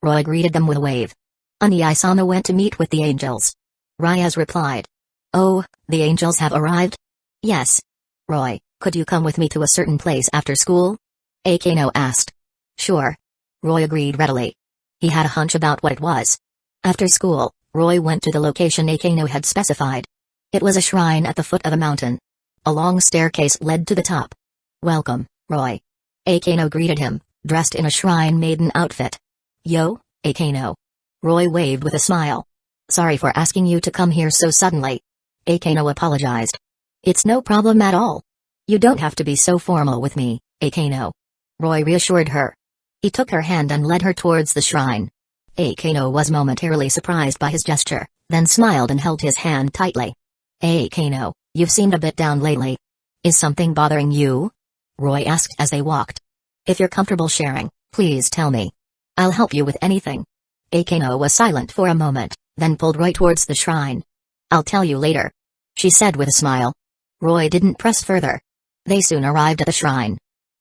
Roy greeted them with a wave. "Ani-sama went to meet with the angels." Ryaz replied. "Oh, the angels have arrived?" "Yes." "Roy, could you come with me to a certain place after school?" Akeno asked. "Sure." Roy agreed readily. He had a hunch about what it was. After school, Roy went to the location Akeno had specified. It was a shrine at the foot of a mountain. A long staircase led to the top. "Welcome, Roy." Akeno greeted him, dressed in a shrine maiden outfit. "Yo, Akeno." Roy waved with a smile. "Sorry for asking you to come here so suddenly." Akeno apologized. "It's no problem at all. You don't have to be so formal with me, Akeno." Roy reassured her. He took her hand and led her towards the shrine. Akeno was momentarily surprised by his gesture, then smiled and held his hand tightly. "Akeno, you've seemed a bit down lately. Is something bothering you?" Roy asked as they walked. "If you're comfortable sharing, please tell me. I'll help you with anything." Akeno was silent for a moment, then pulled Roy towards the shrine. "I'll tell you later," she said with a smile. Roy didn't press further. They soon arrived at the shrine.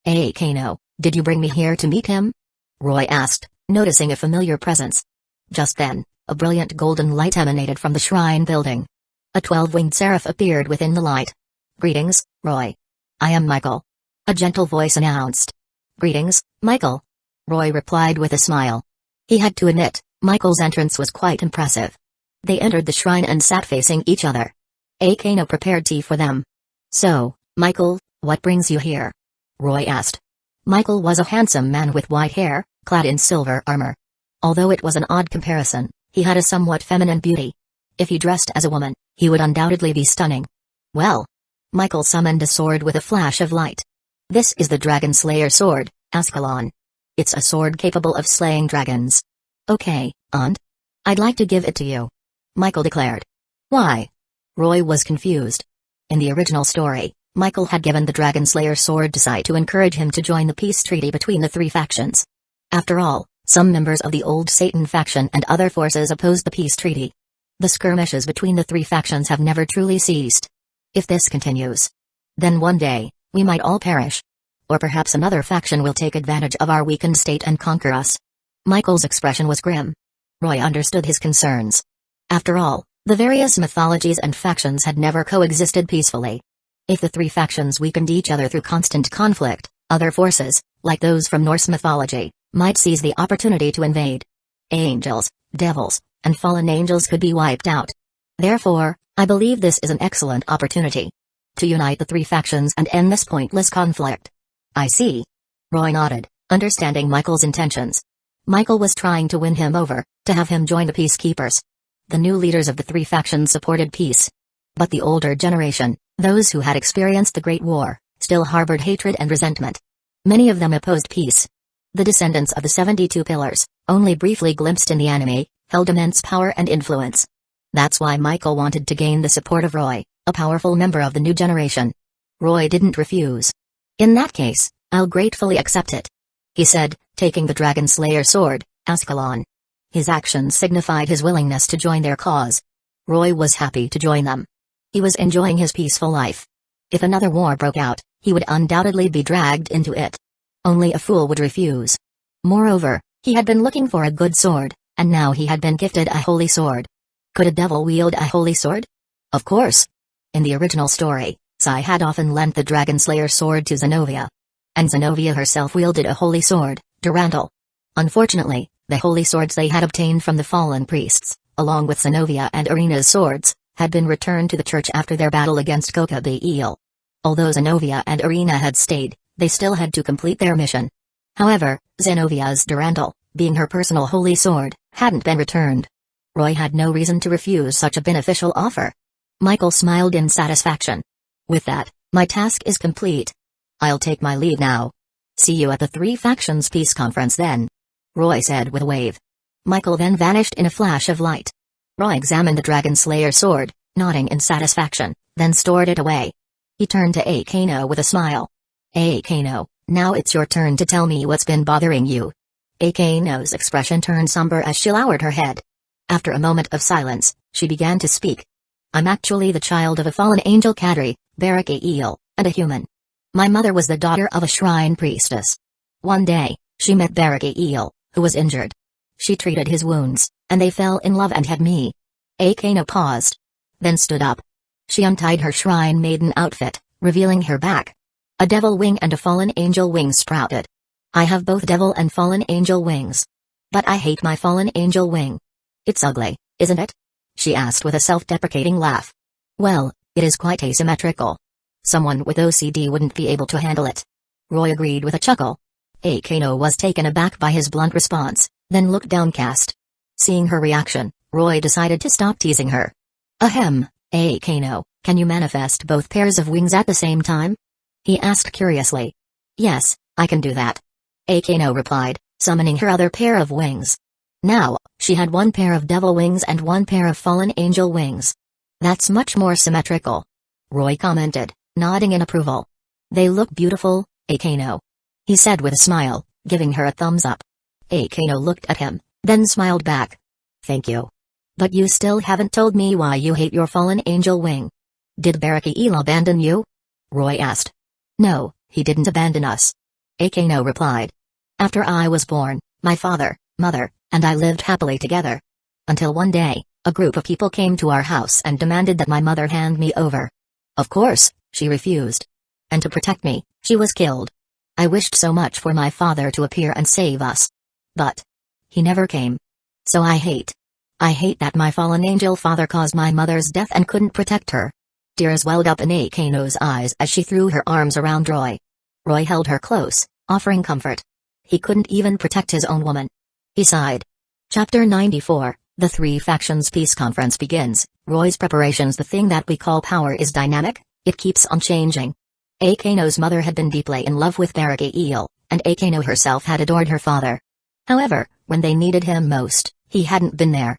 "Akeno, did you bring me here to meet him?" Roy asked, noticing a familiar presence. Just then, a brilliant golden light emanated from the shrine building. A 12-winged seraph appeared within the light. "Greetings, Roy. I am Michael," a gentle voice announced. "Greetings, Michael," Roy replied with a smile. He had to admit, Michael's entrance was quite impressive. They entered the shrine and sat facing each other. Akeno prepared tea for them. "So, Michael, what brings you here?" Roy asked. Michael was a handsome man with white hair, clad in silver armor. Although it was an odd comparison, he had a somewhat feminine beauty. If he dressed as a woman, he would undoubtedly be stunning. "Well." Michael summoned a sword with a flash of light. "This is the Dragon Slayer sword, Ascalon. It's a sword capable of slaying dragons." "Okay, and? I'd like to give it to you," Michael declared. "Why?" Roy was confused. In the original story, Michael had given the Dragon Slayer sword to Sai to encourage him to join the peace treaty between the three factions. After all, some members of the old Satan faction and other forces opposed the peace treaty. The skirmishes between the three factions have never truly ceased. If this continues, then one day, we might all perish. Or perhaps another faction will take advantage of our weakened state and conquer us. Michael's expression was grim. Roy understood his concerns. After all, the various mythologies and factions had never coexisted peacefully. If the three factions weakened each other through constant conflict, other forces, like those from Norse mythology, might seize the opportunity to invade. Angels, devils, and fallen angels could be wiped out. Therefore, I believe this is an excellent opportunity to unite the three factions and end this pointless conflict. I see. Roy nodded, understanding Michael's intentions. Michael was trying to win him over, to have him join the peacekeepers. The new leaders of the three factions supported peace. But the older generation, those who had experienced the Great War, still harbored hatred and resentment. Many of them opposed peace. The descendants of the 72 Pillars, only briefly glimpsed in the anime, held immense power and influence. That's why Michael wanted to gain the support of Roy, a powerful member of the new generation. Roy didn't refuse. In that case, I'll gratefully accept it, he said, taking the Dragon Slayer sword, Ascalon. His actions signified his willingness to join their cause. Roy was happy to join them. He was enjoying his peaceful life. If another war broke out, he would undoubtedly be dragged into it. Only a fool would refuse. Moreover, he had been looking for a good sword, and now he had been gifted a holy sword. Could a devil wield a holy sword? Of course. In the original story, Sai had often lent the Dragon Slayer sword to Zenobia. And Zenobia herself wielded a holy sword, Durandal. Unfortunately, the holy swords they had obtained from the fallen priests, along with Zenobia and Irina's swords, had been returned to the church after their battle against Kokabiel. Although Zenobia and Irina had stayed, they still had to complete their mission. However, Zenobia's Durandal, being her personal holy sword, hadn't been returned. Roy had no reason to refuse such a beneficial offer. Michael smiled in satisfaction. With that, my task is complete. I'll take my leave now. See you at the Three Factions Peace Conference then, Roy said with a wave. Michael then vanished in a flash of light. Roy examined the Dragon Slayer sword, nodding in satisfaction, then stored it away. He turned to Akano with a smile. Akano, now it's your turn to tell me what's been bothering you. Akano's expression turned somber as she lowered her head. After a moment of silence, she began to speak. I'm actually the child of a fallen angel Kadri, Barakael, and a human. My mother was the daughter of a shrine priestess. One day, she met Barakael, who was injured. She treated his wounds, and they fell in love and had me. Akano paused. Then stood up. She untied her shrine maiden outfit, revealing her back. A devil wing and a fallen angel wing sprouted. I have both devil and fallen angel wings. But I hate my fallen angel wing. It's ugly, isn't it? She asked with a self-deprecating laugh. Well, it is quite asymmetrical. Someone with OCD wouldn't be able to handle it. Roy agreed with a chuckle. Akano was taken aback by his blunt response, then looked downcast. Seeing her reaction, Roy decided to stop teasing her. Ahem, Akano, can you manifest both pairs of wings at the same time? He asked curiously. Yes, I can do that. Akano replied, summoning her other pair of wings. Now, she had one pair of devil wings and one pair of fallen angel wings. That's much more symmetrical, Roy commented, nodding in approval. They look beautiful, Akano, he said with a smile, giving her a thumbs up. Akano looked at him, then smiled back. Thank you. But you still haven't told me why you hate your fallen angel wing. Did Barakael abandon you? Roy asked. No, he didn't abandon us, Akano replied. After I was born, my father, mother, and I lived happily together. Until one day, a group of people came to our house and demanded that my mother hand me over. Of course, she refused. And to protect me, she was killed. I wished so much for my father to appear and save us. But he never came. So I hate that my fallen angel father caused my mother's death and couldn't protect her. Tears welled up in Akano's eyes as she threw her arms around Roy. Roy held her close, offering comfort. He couldn't even protect his own woman. He sighed. Chapter 94, The Three Factions Peace Conference begins. Roy's preparations. The thing that we call power is dynamic, it keeps on changing. Akano's mother had been deeply in love with Barakael, and Akano herself had adored her father. However, when they needed him most, he hadn't been there.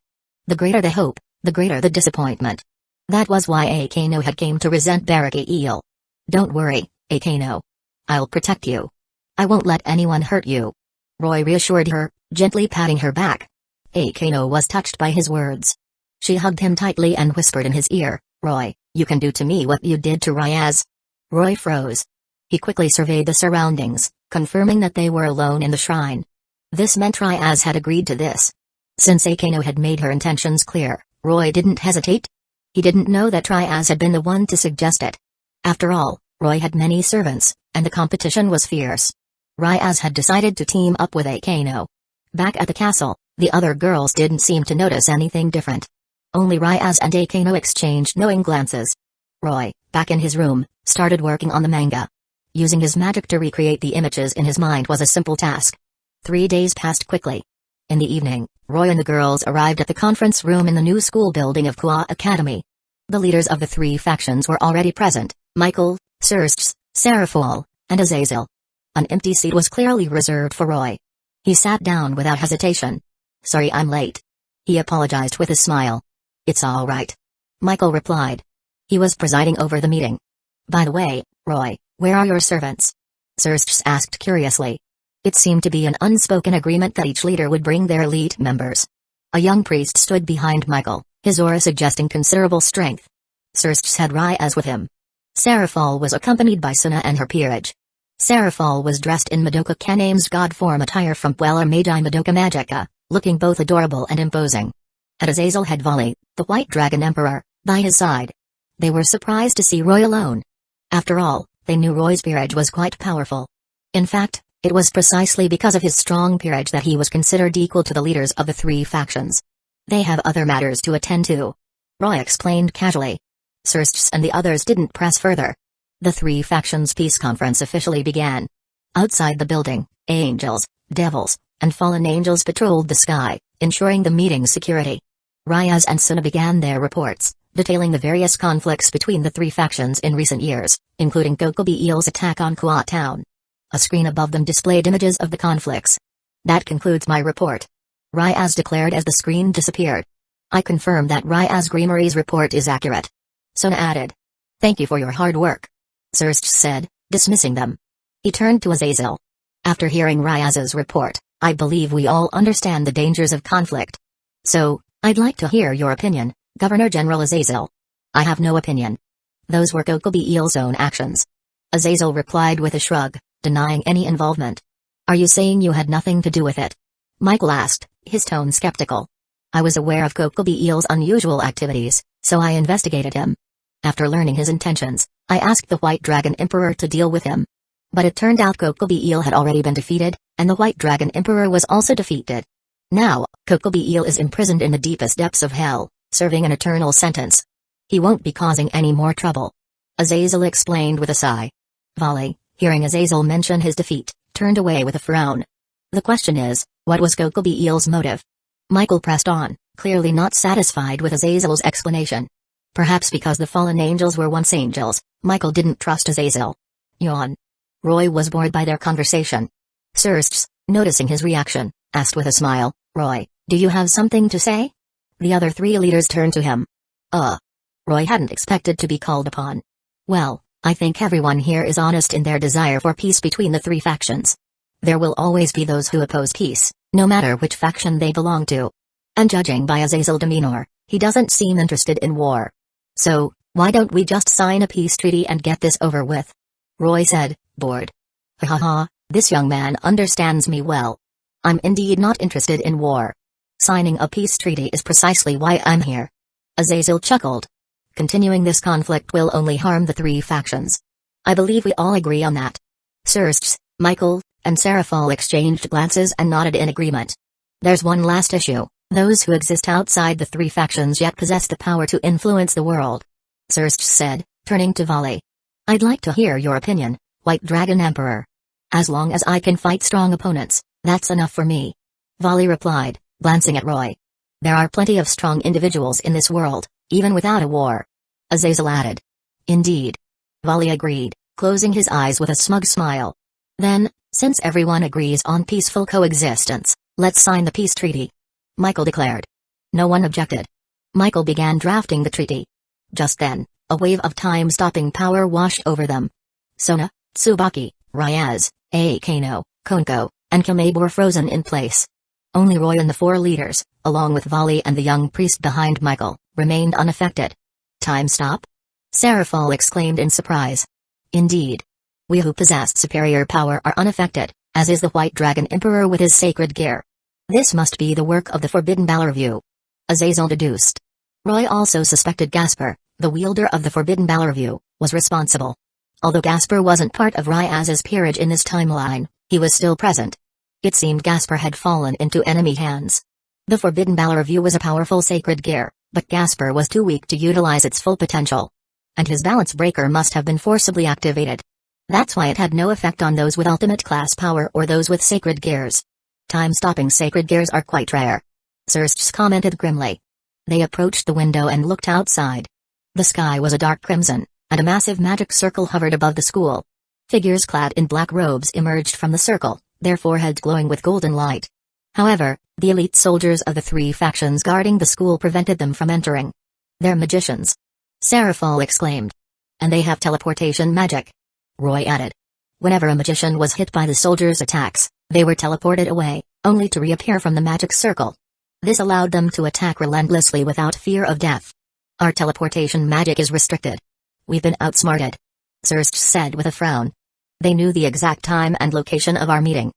The greater the hope, the greater the disappointment. That was why Akano had came to resent Barakael. Don't worry, Akano. I'll protect you. I won't let anyone hurt you. Roy reassured her, gently patting her back. Akano was touched by his words. She hugged him tightly and whispered in his ear, "Roy, you can do to me what you did to Ryaz." Roy froze. He quickly surveyed the surroundings, confirming that they were alone in the shrine. This meant Ryaz had agreed to this. Since Akano had made her intentions clear, Roy didn't hesitate. He didn't know that Ryaz had been the one to suggest it. After all, Roy had many servants, and the competition was fierce. Ryaz had decided to team up with Akano. Back at the castle, the other girls didn't seem to notice anything different. Only Ryaz and Akano exchanged knowing glances. Roy, back in his room, started working on the manga. Using his magic to recreate the images in his mind was a simple task. 3 days passed quickly. In the evening, Roy and the girls arrived at the conference room in the new school building of Kua Academy. The leaders of the 3 factions were already present: Michael, Sersts, Seraphol, and Azazel. An empty seat was clearly reserved for Roy. He sat down without hesitation. "Sorry I'm late." He apologized with a smile. "It's all right," Michael replied. He was presiding over the meeting. "By the way, Roy, where are your servants?" Sersts asked curiously. It seemed to be an unspoken agreement that each leader would bring their elite members. A young priest stood behind Michael, his aura suggesting considerable strength. Sersts had Ryaz with him. Seraphol was accompanied by Suna and her peerage. Seraphol was dressed in Madoka Kaname's god form attire from Puella Magi Madoka Magica, looking both adorable and imposing. And Azazel had Vali, the White Dragon Emperor, by his side. They were surprised to see Roy alone. After all, they knew Roy's peerage was quite powerful. In fact, it was precisely because of his strong peerage that he was considered equal to the leaders of the 3 factions. "They have other matters to attend to," Roy explained casually. Sersts and the others didn't press further. The 3 factions' peace conference officially began. Outside the building, angels, devils, and fallen angels patrolled the sky, ensuring the meeting's security. Ryaz and Suna began their reports, detailing the various conflicts between the 3 factions in recent years, including Kokobi Eel's attack on Kua Town. A screen above them displayed images of the conflicts. "That concludes my report," Ryaz declared as the screen disappeared. "I confirm that Ryaz Grimory's report is accurate," Suna added. "Thank you for your hard work," Serst said, dismissing them. He turned to Azazel. "After hearing Ryaz's report, I believe we all understand the dangers of conflict. So, I'd like to hear your opinion, Governor General Azazel." "I have no opinion. Those were Kokobi Eel's own actions," Azazel replied with a shrug, denying any involvement. "Are you saying you had nothing to do with it?" Michael asked, his tone skeptical. "I was aware of Kokobi Eel's unusual activities, so I investigated him. After learning his intentions, I asked the White Dragon Emperor to deal with him. But it turned out Kokobi Eel had already been defeated, and the White Dragon Emperor was also defeated. Now, Kokobi Eel is imprisoned in the deepest depths of hell, serving an eternal sentence. He won't be causing any more trouble," Azazel explained with a sigh. Vali, hearing Azazel mention his defeat, turned away with a frown. "The question is, what was Kokobi Eel's motive?" Michael pressed on, clearly not satisfied with Azazel's explanation. Perhaps because the fallen angels were once angels, Michael didn't trust Azazel. Yawn. Roy was bored by their conversation. Sersts, noticing his reaction, asked with a smile, "Roy, do you have something to say?" The other 3 leaders turned to him. Roy hadn't expected to be called upon. "Well, I think everyone here is honest in their desire for peace between the 3 factions. There will always be those who oppose peace, no matter which faction they belong to. And judging by Azazel's demeanor, he doesn't seem interested in war. So, why don't we just sign a peace treaty and get this over with?" Roy said, bored. "Ha, this young man understands me well. I'm indeed not interested in war. Signing a peace treaty is precisely why I'm here." Azazel chuckled. "Continuing this conflict will only harm the 3 factions. I believe we all agree on that." Sersts, Michael, and Seraphol exchanged glances and nodded in agreement. "There's one last issue. Those who exist outside the 3 factions yet possess the power to influence the world," Serst said, turning to Vali. "I'd like to hear your opinion, White Dragon Emperor. As long as I can fight strong opponents, that's enough for me," Vali replied, glancing at Roy. "There are plenty of strong individuals in this world, even without a war," Azazel added. "Indeed," Vali agreed, closing his eyes with a smug smile. "Then, since everyone agrees on peaceful coexistence, let's sign the peace treaty," Michael declared. No one objected. Michael began drafting the treaty. Just then, a wave of time-stopping power washed over them. Sona, Tsubaki, Ryaz, Akano, Konko, and Kameb were frozen in place. Only Roy and the 4 leaders, along with Volley and the young priest behind Michael, remained unaffected. Time stop? Seraphol exclaimed in surprise. Indeed. We who possessed superior power are unaffected, as is the White Dragon Emperor with his sacred gear. This must be the work of the Forbidden Ballerview. Azazel deduced. Roy also suspected Gasper, the wielder of the Forbidden Ballerview, was responsible. Although Gasper wasn't part of Ryaz's peerage in this timeline, he was still present. It seemed Gasper had fallen into enemy hands. The Forbidden Ballerview was a powerful sacred gear, but Gasper was too weak to utilize its full potential. And his balance breaker must have been forcibly activated. That's why it had no effect on those with ultimate class power or those with sacred gears. Time-stopping sacred gears are quite rare. Xerxes commented grimly. They approached the window and looked outside. The sky was a dark crimson, and a massive magic circle hovered above the school. Figures clad in black robes emerged from the circle, their foreheads glowing with golden light. However, the elite soldiers of the 3 factions guarding the school prevented them from entering. They're magicians. Seraphol exclaimed. And they have teleportation magic. Roy added. Whenever a magician was hit by the soldiers' attacks, they were teleported away, only to reappear from the magic circle. This allowed them to attack relentlessly without fear of death. Our teleportation magic is restricted. We've been outsmarted. Xerxes said with a frown. They knew the exact time and location of our meeting.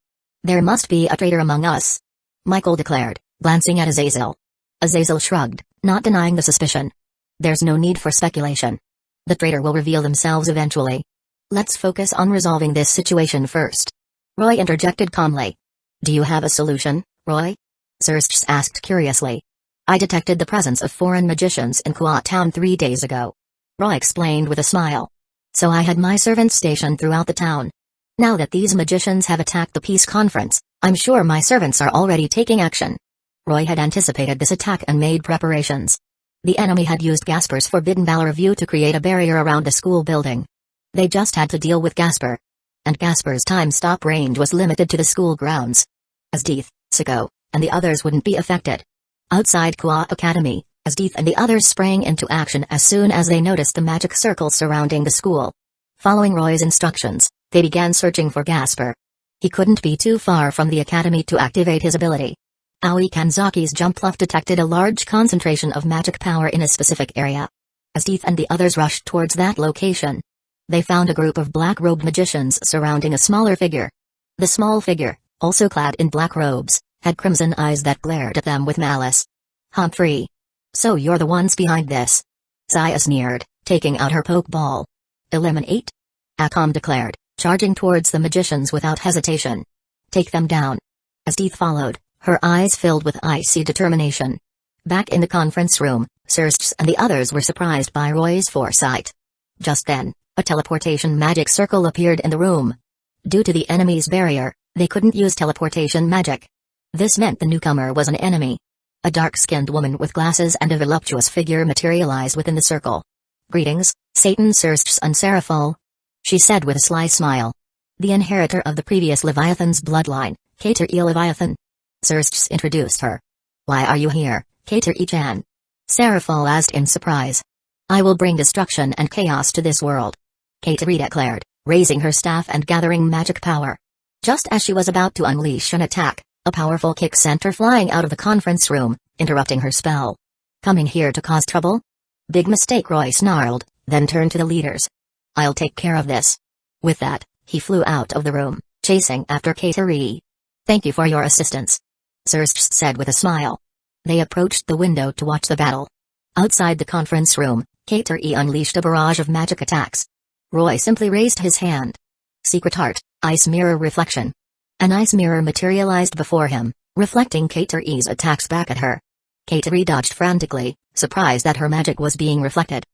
There must be a traitor among us. Michael declared, glancing at Azazel. Azazel shrugged, not denying the suspicion. There's no need for speculation. The traitor will reveal themselves eventually. Let's focus on resolving this situation first. Roy interjected calmly. Do you have a solution, Roy? Xerxes asked curiously. I detected the presence of foreign magicians in Kuat town 3 days ago. Roy explained with a smile. So I had my servants stationed throughout the town. Now that these magicians have attacked the peace conference, I'm sure my servants are already taking action. Roy had anticipated this attack and made preparations. The enemy had used Gasper's Forbidden Ballerview to create a barrier around the school building. They just had to deal with Gasper. And Gasper's time-stop range was limited to the school grounds. Asdeath, Siko, and the others wouldn't be affected. Outside Kuat Academy, Asdeath and the others sprang into action as soon as they noticed the magic circle surrounding the school. Following Roy's instructions, they began searching for Gasper. He couldn't be too far from the academy to activate his ability. Aoi Kanzaki's Jumpluff detected a large concentration of magic power in a specific area. Asdeath and the others rushed towards that location. They found a group of black-robed magicians surrounding a smaller figure. The small figure, also clad in black robes, had crimson eyes that glared at them with malice. Humphrey. So you're the ones behind this. Zaya sneered, taking out her pokeball. Eliminate? Akam declared, charging towards the magicians without hesitation. Take them down. Asdeath followed, her eyes filled with icy determination. Back in the conference room, Xerxes and the others were surprised by Roy's foresight. Just then, a teleportation magic circle appeared in the room. Due to the enemy's barrier, they couldn't use teleportation magic. This meant the newcomer was an enemy. A dark-skinned woman with glasses and a voluptuous figure materialized within the circle. Greetings, Satan, Xerxes and Seraphol. She said with a sly smile. The inheritor of the previous Leviathan's bloodline, Kater-E Leviathan. Xerxes introduced her. Why are you here, Kater-E-chan? Seraphol asked in surprise. I will bring destruction and chaos to this world. Kater-E declared, raising her staff and gathering magic power. Just as she was about to unleash an attack, a powerful kick sent her flying out of the conference room, interrupting her spell. Coming here to cause trouble? Big mistake, Roy snarled, then turned to the leaders. I'll take care of this. With that, he flew out of the room, chasing after Kater-E. Thank you for your assistance. Xerxes said with a smile. They approached the window to watch the battle. Outside the conference room, Kater-E unleashed a barrage of magic attacks. Roy simply raised his hand. Secret Heart, Ice Mirror Reflection. An ice mirror materialized before him, reflecting Kater-E's attacks back at her. Kater-E dodged frantically, surprised that her magic was being reflected.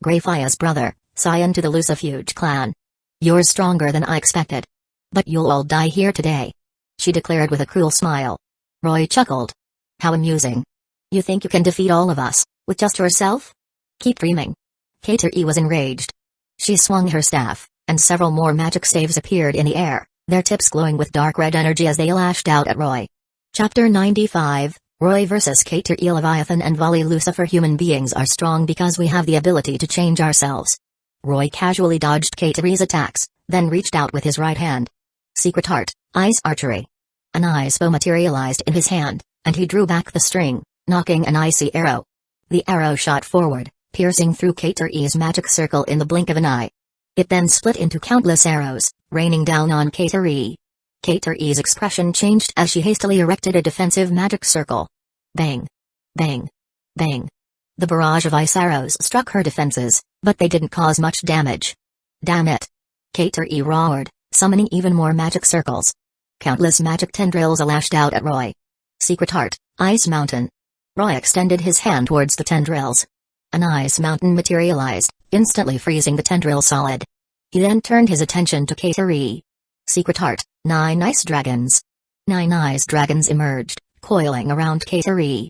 Greyfire's brother, Scion to the Lucifuge clan. You're stronger than I expected. But you'll all die here today. She declared with a cruel smile. Roy chuckled. How amusing. You think you can defeat all of us, with just yourself? Keep dreaming. Kater-E was enraged. She swung her staff, and several more magic staves appeared in the air, their tips glowing with dark red energy as they lashed out at Roy. Chapter 95, Roy vs. Kater-E Leviathan and Volley Lucifer. Human beings are strong because we have the ability to change ourselves. Roy casually dodged Kater-E's attacks, then reached out with his right hand. Secret Heart, Ice Archery. An ice bow materialized in his hand, and he drew back the string, knocking an icy arrow. The arrow shot forward, piercing through Kateri's magic circle in the blink of an eye. It then split into countless arrows, raining down on Kateri. Kateri's expression changed as she hastily erected a defensive magic circle. Bang! Bang! Bang! The barrage of ice arrows struck her defenses, but they didn't cause much damage. Damn it! Kateri roared, summoning even more magic circles. Countless magic tendrils lashed out at Roy. Secret Heart, Ice Mountain. Roy extended his hand towards the tendrils. An ice mountain materialized, instantly freezing the tendril solid. He then turned his attention to Kateri. Secret Heart, 9 ice dragons. 9 ice dragons emerged, coiling around Kateri.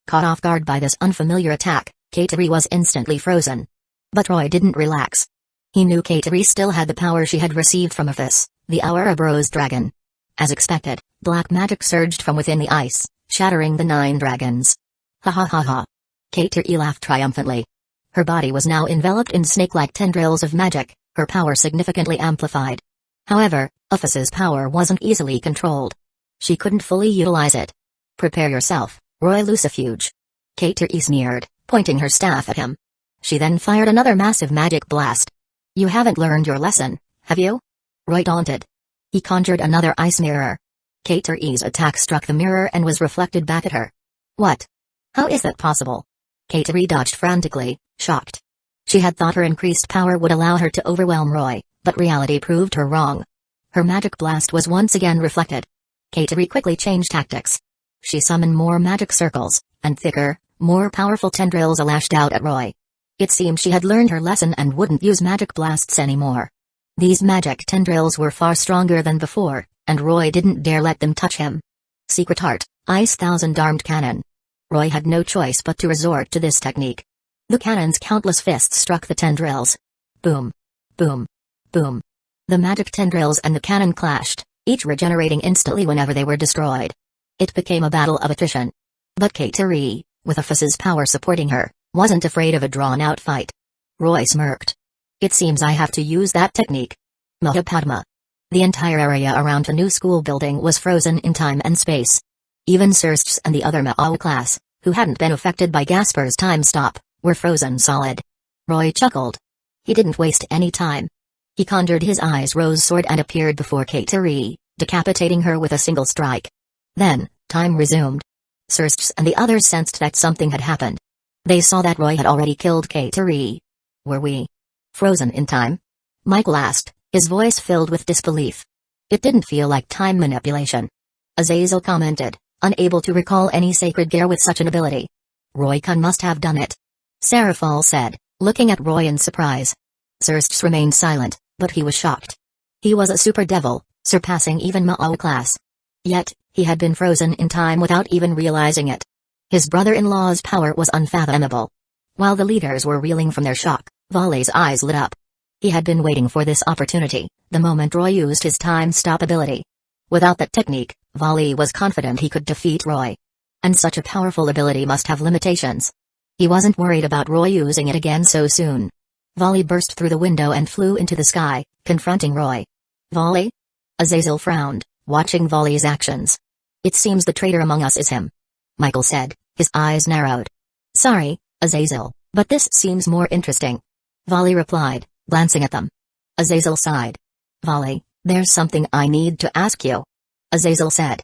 Caught off guard by this unfamiliar attack, Kateri was instantly frozen. But Roy didn't relax. He knew Kateri still had the power she had received from Aphis, the Ouroboros dragon. As expected, black magic surged from within the ice, shattering the 9 dragons. Ha ha ha ha. Kateri laughed triumphantly. Her body was now enveloped in snake-like tendrils of magic, her power significantly amplified. However, Aphis's power wasn't easily controlled. She couldn't fully utilize it. Prepare yourself, Roy Lucifuge. Kateri sneered, pointing her staff at him. She then fired another massive magic blast. You haven't learned your lesson, have you? Roy taunted. He conjured another ice mirror. Kateri's attack struck the mirror and was reflected back at her. What? How is that possible? Kateri dodged frantically, shocked. She had thought her increased power would allow her to overwhelm Roy, but reality proved her wrong. Her magic blast was once again reflected. Kateri quickly changed tactics. She summoned more magic circles, and thicker, more powerful tendrils lashed out at Roy. It seemed she had learned her lesson and wouldn't use magic blasts anymore. These magic tendrils were far stronger than before, and Roy didn't dare let them touch him. Secret Heart, Ice Thousand-Armed Cannon. Roy had no choice but to resort to this technique. The cannon's countless fists struck the tendrils. Boom. Boom. Boom. The magic tendrils and the cannon clashed, each regenerating instantly whenever they were destroyed. It became a battle of attrition. But Kateri, with Aphis's power supporting her, wasn't afraid of a drawn-out fight. Roy smirked. It seems I have to use that technique. Mahapadma. The entire area around the new school building was frozen in time and space. Even Sirsts and the other Mao class, who hadn't been affected by Gasper's time stop, were frozen solid. Roy chuckled. He didn't waste any time. He conjured his Eyes Rose sword and appeared before Kateri, decapitating her with a single strike. Then, time resumed. Sirsts and the others sensed that something had happened. They saw that Roy had already killed Kateri. Were we frozen in time? Michael asked, his voice filled with disbelief. It didn't feel like time manipulation. Azazel commented, unable to recall any sacred gear with such an ability. Roy Kun must have done it. Seraphal said, looking at Roy in surprise. Sirsts remained silent, but he was shocked. He was a super devil, surpassing even Mao class. Yet, he had been frozen in time without even realizing it. His brother-in-law's power was unfathomable. While the leaders were reeling from their shock, Volley's eyes lit up. He had been waiting for this opportunity, the moment Roy used his time stop ability. Without that technique, Volley was confident he could defeat Roy. And such a powerful ability must have limitations. He wasn't worried about Roy using it again so soon. Volley burst through the window and flew into the sky, confronting Roy. Volley? Azazel frowned, watching Volley's actions. It seems the traitor among us is him. Michael said, his eyes narrowed. Sorry, Azazel, but this seems more interesting. Volley replied, glancing at them. Azazel sighed. Volley, there's something I need to ask you. Azazel said.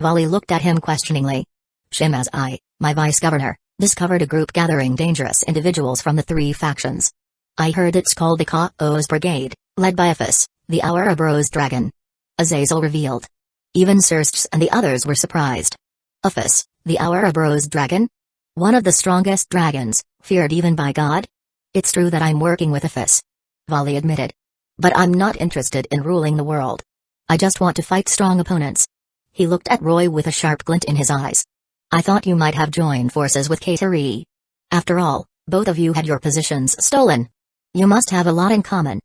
Volley looked at him questioningly. Shimaz I, my vice-governor, discovered a group gathering dangerous individuals from the 3 factions. I heard it's called the Chaos Brigade, led by Aphis, the Ouroboros dragon. Azazel revealed. Even Sirsts and the others were surprised. Aphis, the Ouroboros dragon? One of the strongest dragons, feared even by God? It's true that I'm working with Aphis. Volley admitted. But I'm not interested in ruling the world. I just want to fight strong opponents. He looked at Roy with a sharp glint in his eyes. I thought you might have joined forces with Kateri. After all, both of you had your positions stolen. You must have a lot in common.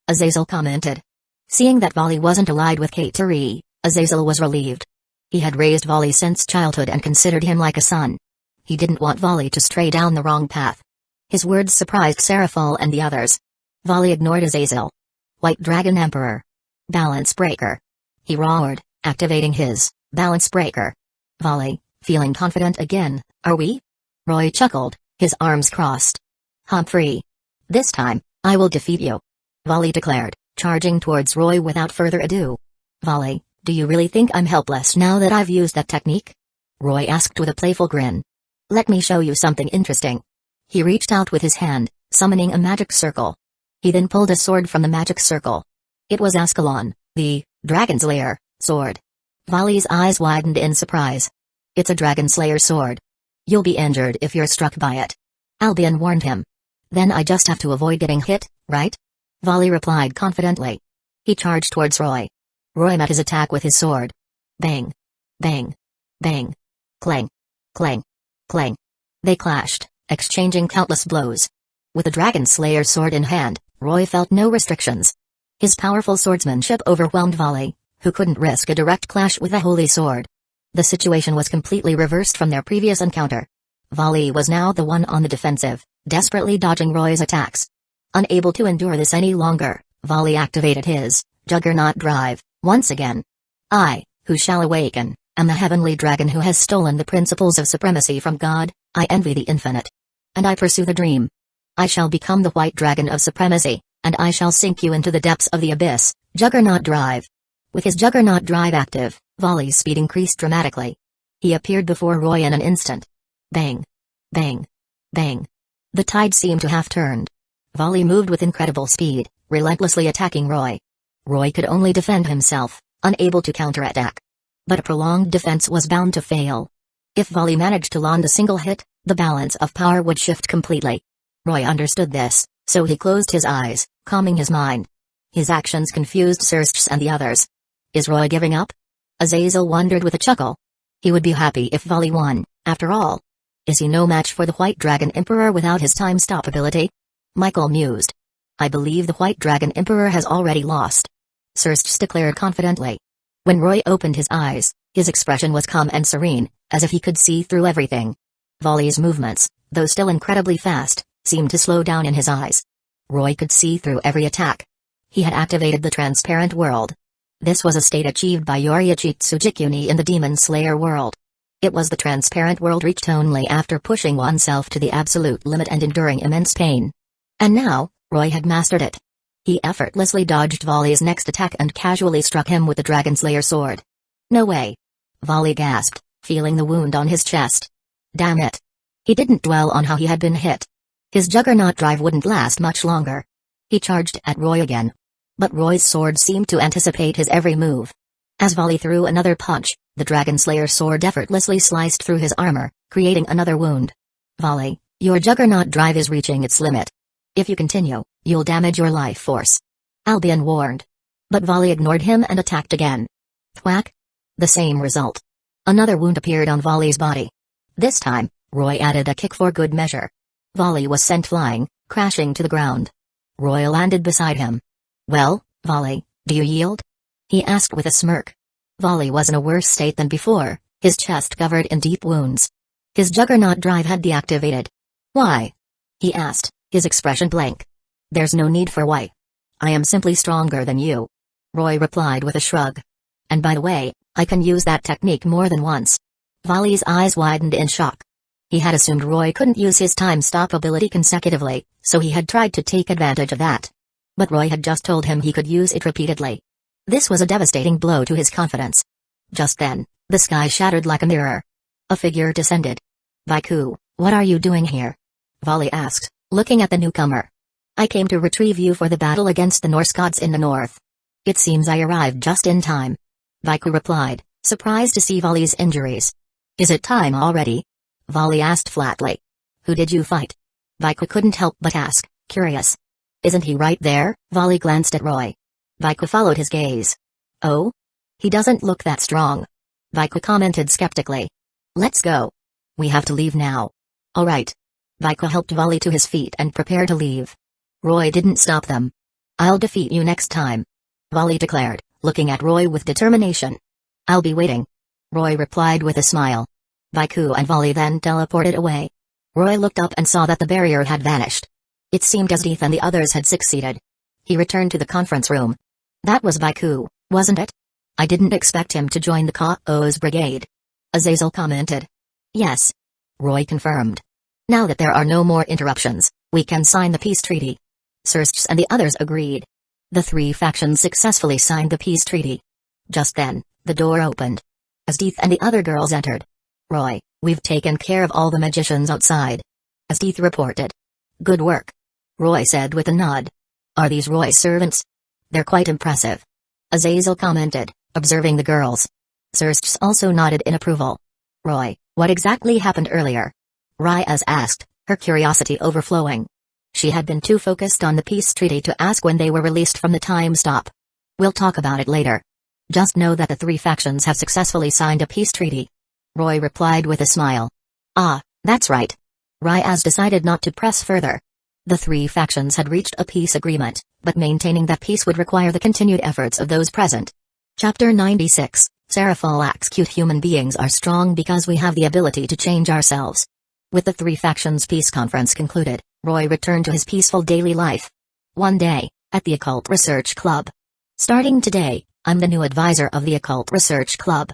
Azazel commented. Seeing that Volley wasn't allied with Kateri, Azazel was relieved. He had raised Volley since childhood and considered him like a son. He didn't want Volley to stray down the wrong path. His words surprised Seraphal and the others. Volley ignored Azazel. White Dragon Emperor. Balance Breaker. He roared, activating his balance breaker. Volley, feeling confident again, are we? Roy chuckled, his arms crossed. Humphrey. This time, I will defeat you. Volley declared, charging towards Roy without further ado. Volley, do you really think I'm helpless now that I've used that technique? Roy asked with a playful grin. Let me show you something interesting. He reached out with his hand, summoning a magic circle. He then pulled a sword from the magic circle. It was Ascalon, the Dragon Slayer sword. Volley's eyes widened in surprise. It's a Dragon Slayer sword. You'll be injured if you're struck by it. Albion warned him. Then I just have to avoid getting hit, right? Volley replied confidently. He charged towards Roy. Roy met his attack with his sword. Bang. Bang. Bang. Clang. Clang. Clang. They clashed, exchanging countless blows. With the Dragon Slayer sword in hand, Roy felt no restrictions. His powerful swordsmanship overwhelmed Volley, who couldn't risk a direct clash with a holy sword. The situation was completely reversed from their previous encounter. Volley was now the one on the defensive, desperately dodging Roy's attacks. Unable to endure this any longer, Volley activated his Juggernaut Drive, once again. I, who shall awaken, am the heavenly dragon who has stolen the principles of supremacy from God. I envy the infinite. And I pursue the dream. I shall become the white dragon of supremacy, and I shall sink you into the depths of the abyss. Juggernaut Drive. With his Juggernaut Drive active, Volley's speed increased dramatically. He appeared before Roy in an instant. Bang. Bang. Bang. The tide seemed to have turned. Volley moved with incredible speed, relentlessly attacking Roy. Roy could only defend himself, unable to counterattack. But a prolonged defense was bound to fail. If Volley managed to land a single hit, the balance of power would shift completely. Roy understood this, so he closed his eyes, calming his mind. His actions confused Serge and the others. Is Roy giving up? Azazel wondered with a chuckle. He would be happy if Volley won, after all. Is he no match for the White Dragon Emperor without his time-stop ability? Michael mused. I believe the White Dragon Emperor has already lost. Serge declared confidently. When Roy opened his eyes, his expression was calm and serene, as if he could see through everything. Volley's movements, though still incredibly fast, seemed to slow down in his eyes. Roy could see through every attack. He had activated the transparent world. This was a state achieved by Yoriichi Tsujikuni in the Demon Slayer world. It was the transparent world reached only after pushing oneself to the absolute limit and enduring immense pain. And now, Roy had mastered it. He effortlessly dodged Volley's next attack and casually struck him with the Dragon Slayer sword. No way. Volley gasped, feeling the wound on his chest. Damn it. He didn't dwell on how he had been hit. His Juggernaut Drive wouldn't last much longer. He charged at Roy again. But Roy's sword seemed to anticipate his every move. As Volley threw another punch, the Dragon Slayer sword effortlessly sliced through his armor, creating another wound. Volley, your Juggernaut Drive is reaching its limit. If you continue, you'll damage your life force. Albion warned. But Volley ignored him and attacked again. Thwack. The same result. Another wound appeared on Volley's body. This time, Roy added a kick for good measure. Volley was sent flying, crashing to the ground. Roy landed beside him. Well, Volley, do you yield? He asked with a smirk. Volley was in a worse state than before, his chest covered in deep wounds. His Juggernaut Drive had deactivated. Why? He asked, his expression blank. There's no need for why. I am simply stronger than you. Roy replied with a shrug. And by the way, I can use that technique more than once. Volley's eyes widened in shock. He had assumed Roy couldn't use his time-stop ability consecutively, so he had tried to take advantage of that. But Roy had just told him he could use it repeatedly. This was a devastating blow to his confidence. Just then, the sky shattered like a mirror. A figure descended. Vaiku, what are you doing here? Volley asked, looking at the newcomer. I came to retrieve you for the battle against the Norse gods in the north. It seems I arrived just in time. Vaiku replied, surprised to see Volley's injuries. Is it time already? Volley asked flatly. Who did you fight? Vaiku couldn't help but ask, curious. Isn't he right there? Volley glanced at Roy. Vaiku followed his gaze. Oh? He doesn't look that strong. Vaiku commented skeptically. Let's go. We have to leave now. All right. Vaiku helped Volley to his feet and prepared to leave. Roy didn't stop them. I'll defeat you next time. Volley declared, looking at Roy with determination. I'll be waiting. Roy replied with a smile. Vaiku and Volley then teleported away. Roy looked up and saw that the barrier had vanished. It seemed as Death and the others had succeeded. He returned to the conference room. That was Vaiku, wasn't it? I didn't expect him to join the Chaos Brigade. Azazel commented. Yes. Roy confirmed. Now that there are no more interruptions, we can sign the peace treaty. Xerxes and the others agreed. The three factions successfully signed the peace treaty. Just then, the door opened. Asdeath and the other girls entered. Roy, we've taken care of all the magicians outside. Asdeath reported. Good work. Roy said with a nod. Are these Roy's servants? They're quite impressive. Azazel commented, observing the girls. Xerxes also nodded in approval. Roy, what exactly happened earlier? Ryaz asked, her curiosity overflowing. She had been too focused on the peace treaty to ask when they were released from the time stop. We'll talk about it later. Just know that the three factions have successfully signed a peace treaty. Roy replied with a smile. Ah, that's right. Ryaz decided not to press further. The three factions had reached a peace agreement, but maintaining that peace would require the continued efforts of those present. Chapter 96, Seraphol execute human beings are strong because we have the ability to change ourselves. With the three factions' peace conference concluded, Roy returned to his peaceful daily life. One day, at the Occult Research Club. Starting today, I'm the new advisor of the Occult Research Club.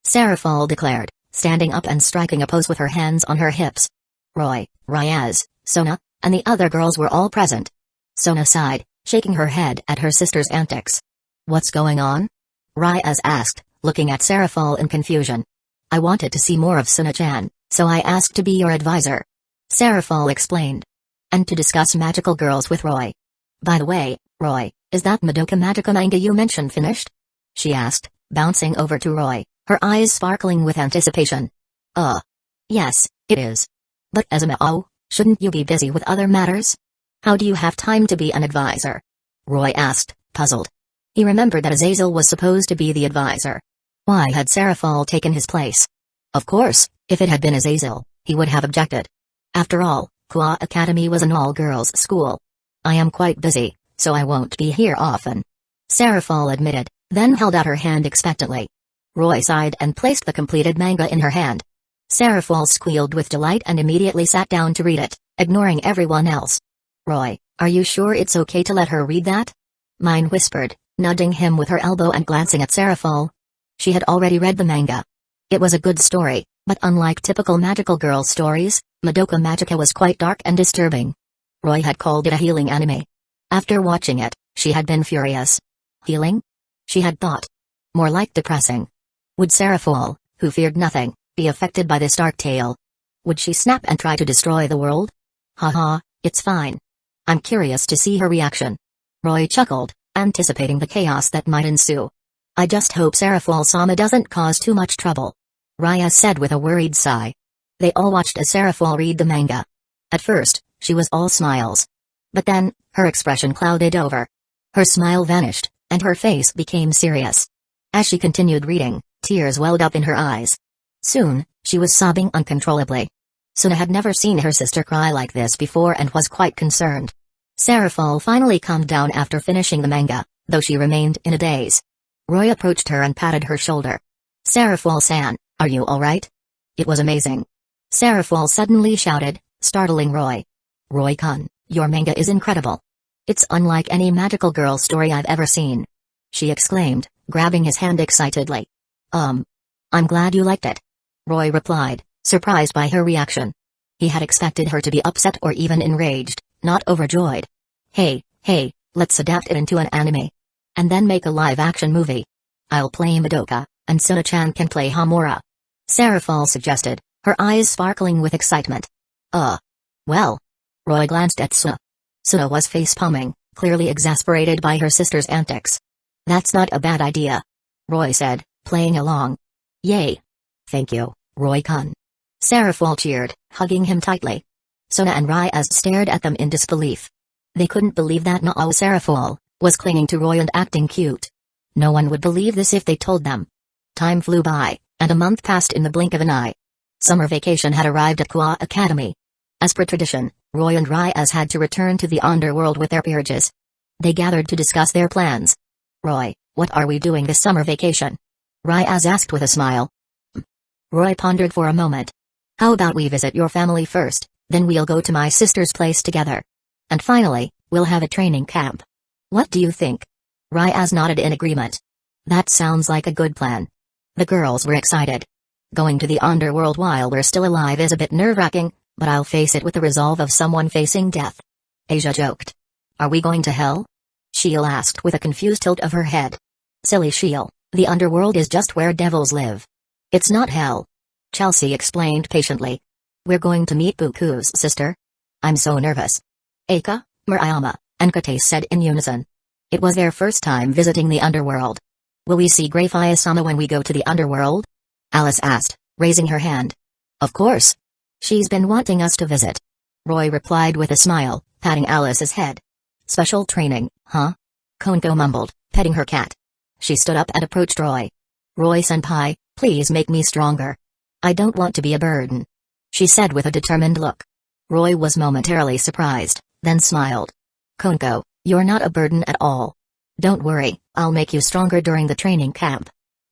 Seraphol declared, standing up and striking a pose with her hands on her hips. Roy, Ryaz, Sona, and the other girls were all present. Sona sighed, shaking her head at her sister's antics. What's going on? Ryaz asked, looking at Seraphol in confusion. I wanted to see more of Sona-chan, so I asked to be your advisor. Seraphol explained. And to discuss magical girls with Roy. By the way, Roy, is that Madoka Magica manga you mentioned finished? She asked, bouncing over to Roy, her eyes sparkling with anticipation. Yes, it is. But as a Mao, shouldn't you be busy with other matters? How do you have time to be an advisor? Roy asked, puzzled. He remembered that Azazel was supposed to be the advisor. Why had Seraphol taken his place? Of course, if it had been Azazel, he would have objected. After all, Qua Academy was an all-girls school. I am quite busy, so I won't be here often. Seraphol admitted, then held out her hand expectantly. Roy sighed and placed the completed manga in her hand. Seraphol squealed with delight and immediately sat down to read it, ignoring everyone else. Roy, are you sure it's okay to let her read that? Mine whispered, nudging him with her elbow and glancing at Seraphol. She had already read the manga. It was a good story, but unlike typical magical girl stories, Madoka Magica was quite dark and disturbing. Roy had called it a healing anime. After watching it, she had been furious. Healing? She had thought. More like depressing. Would Seraphol, who feared nothing, be affected by this dark tale? Would she snap and try to destroy the world? Haha, it's fine. I'm curious to see her reaction. Roy chuckled, anticipating the chaos that might ensue. I just hope Seraphol-sama doesn't cause too much trouble. Raya said with a worried sigh. They all watched as Seraphol read the manga. At first, she was all smiles. But then, her expression clouded over. Her smile vanished, and her face became serious. As she continued reading, tears welled up in her eyes. Soon, she was sobbing uncontrollably. Suna had never seen her sister cry like this before and was quite concerned. Seraphol finally calmed down after finishing the manga, though she remained in a daze. Roy approached her and patted her shoulder. Seraphol-san, are you alright? It was amazing. Seraphol suddenly shouted, startling Roy. Roy-kun, your manga is incredible. It's unlike any magical girl story I've ever seen. She exclaimed, grabbing his hand excitedly. I'm glad you liked it. Roy replied, surprised by her reaction. He had expected her to be upset or even enraged, not overjoyed. Hey, let's adapt it into an anime. And then make a live-action movie. I'll play Madoka, and Suna-chan can play Hamura. Seraphol suggested, her eyes sparkling with excitement. Well. Roy glanced at Suna. Suna was face-palming, clearly exasperated by her sister's antics. That's not a bad idea. Roy said, playing along. Yay. Thank you, Roy-kun. Seraphol cheered, hugging him tightly. Sona and Ryaz stared at them in disbelief. They couldn't believe that Nao Seraphol was clinging to Roy and acting cute. No one would believe this if they told them. Time flew by, and a month passed in the blink of an eye. Summer vacation had arrived at Qua Academy. As per tradition, Roy and Ryaz had to return to the underworld with their peerages. They gathered to discuss their plans. Roy, what are we doing this summer vacation? Ryaz asked with a smile. Roy pondered for a moment. How about we visit your family first, then we'll go to my sister's place together. And finally, we'll have a training camp. What do you think? Ryaz nodded in agreement. That sounds like a good plan. The girls were excited. Going to the underworld while we're still alive is a bit nerve-wracking, but I'll face it with the resolve of someone facing death. Asia joked. Are we going to hell? Sheil asked with a confused tilt of her head. Silly Sheil, the underworld is just where devils live. It's not hell. Chelsea explained patiently. We're going to meet Buku's sister. I'm so nervous. Eika, Murayama, and Kate said in unison. It was their first time visiting the underworld. Will we see Grafia-sama when we go to the underworld? Alice asked, raising her hand. Of course. She's been wanting us to visit. Roy replied with a smile, patting Alice's head. Special training, huh? Konko mumbled, petting her cat. She stood up and approached Roy. Roy-senpai, please make me stronger. I don't want to be a burden. She said with a determined look. Roy was momentarily surprised, then smiled. Konko, you're not a burden at all. Don't worry, I'll make you stronger during the training camp.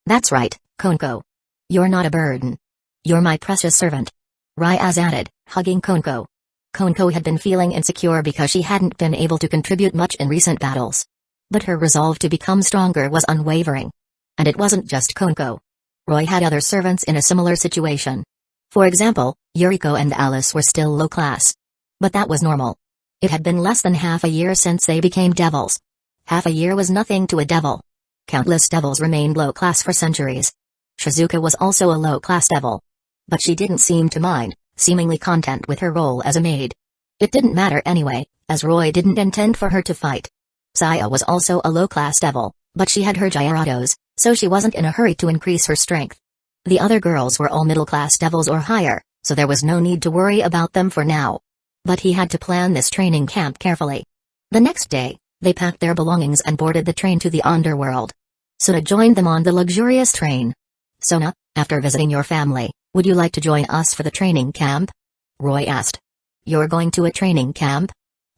That's right, Konko. You're not a burden. You're my precious servant. Ryaz added, hugging Konko. Konko had been feeling insecure because she hadn't been able to contribute much in recent battles. But her resolve to become stronger was unwavering. And it wasn't just Konko. Roy had other servants in a similar situation. For example, Yuriko and Alice were still low class. But that was normal. It had been less than half a year since they became devils. Half a year was nothing to a devil. Countless devils remained low class for centuries. Shizuka was also a low-class devil. But she didn't seem to mind, seemingly content with her role as a maid. It didn't matter anyway, as Roy didn't intend for her to fight. Saya was also a low-class devil, but she had her gyarados, so she wasn't in a hurry to increase her strength. The other girls were all middle-class devils or higher, so there was no need to worry about them for now. But he had to plan this training camp carefully. The next day, they packed their belongings and boarded the train to the underworld. Suna joined them on the luxurious train. Sona, after visiting your family, would you like to join us for the training camp? Roy asked. You're going to a training camp?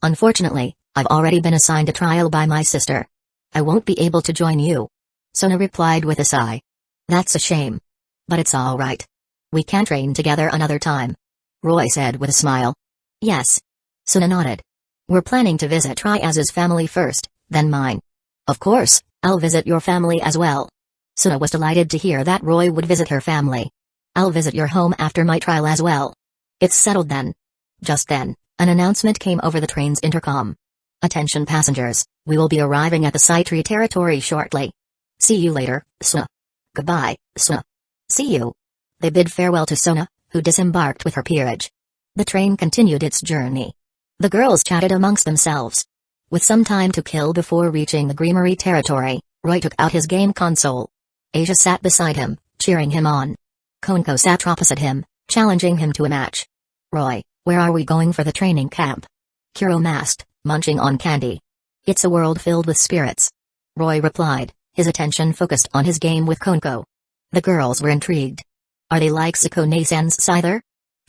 Unfortunately, I've already been assigned a trial by my sister. I won't be able to join you. Sona replied with a sigh. That's a shame. But it's all right. We can train together another time. Roy said with a smile. Yes. Sona nodded. We're planning to visit Ryaz's family first, then mine. Of course, I'll visit your family as well. Suna was delighted to hear that Roy would visit her family. I'll visit your home after my trial as well. It's settled then. Just then, an announcement came over the train's intercom. Attention passengers, we will be arriving at the Saitri territory shortly. See you later, Suna. Goodbye, Suna. See you. They bid farewell to Sona, who disembarked with her peerage. The train continued its journey. The girls chatted amongst themselves. With some time to kill before reaching the Greenery territory, Roy took out his game console. Asia sat beside him, cheering him on. Konko sat opposite him, challenging him to a match. Roy, where are we going for the training camp? Kuro asked, munching on candy. It's a world filled with spirits. Roy replied, his attention focused on his game with Konko. The girls were intrigued. Are they like Sukune-san's scyther?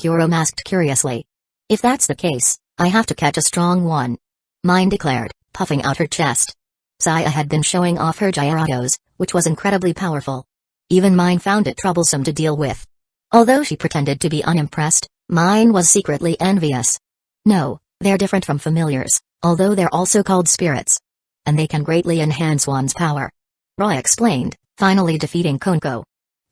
Kuro asked curiously. If that's the case, I have to catch a strong one. Mine declared, puffing out her chest. Saya had been showing off her gyarados, which was incredibly powerful. Even mine found it troublesome to deal with. Although she pretended to be unimpressed, mine was secretly envious. No, they're different from familiars, although they're also called spirits. And they can greatly enhance one's power. Roy explained, finally defeating Konko.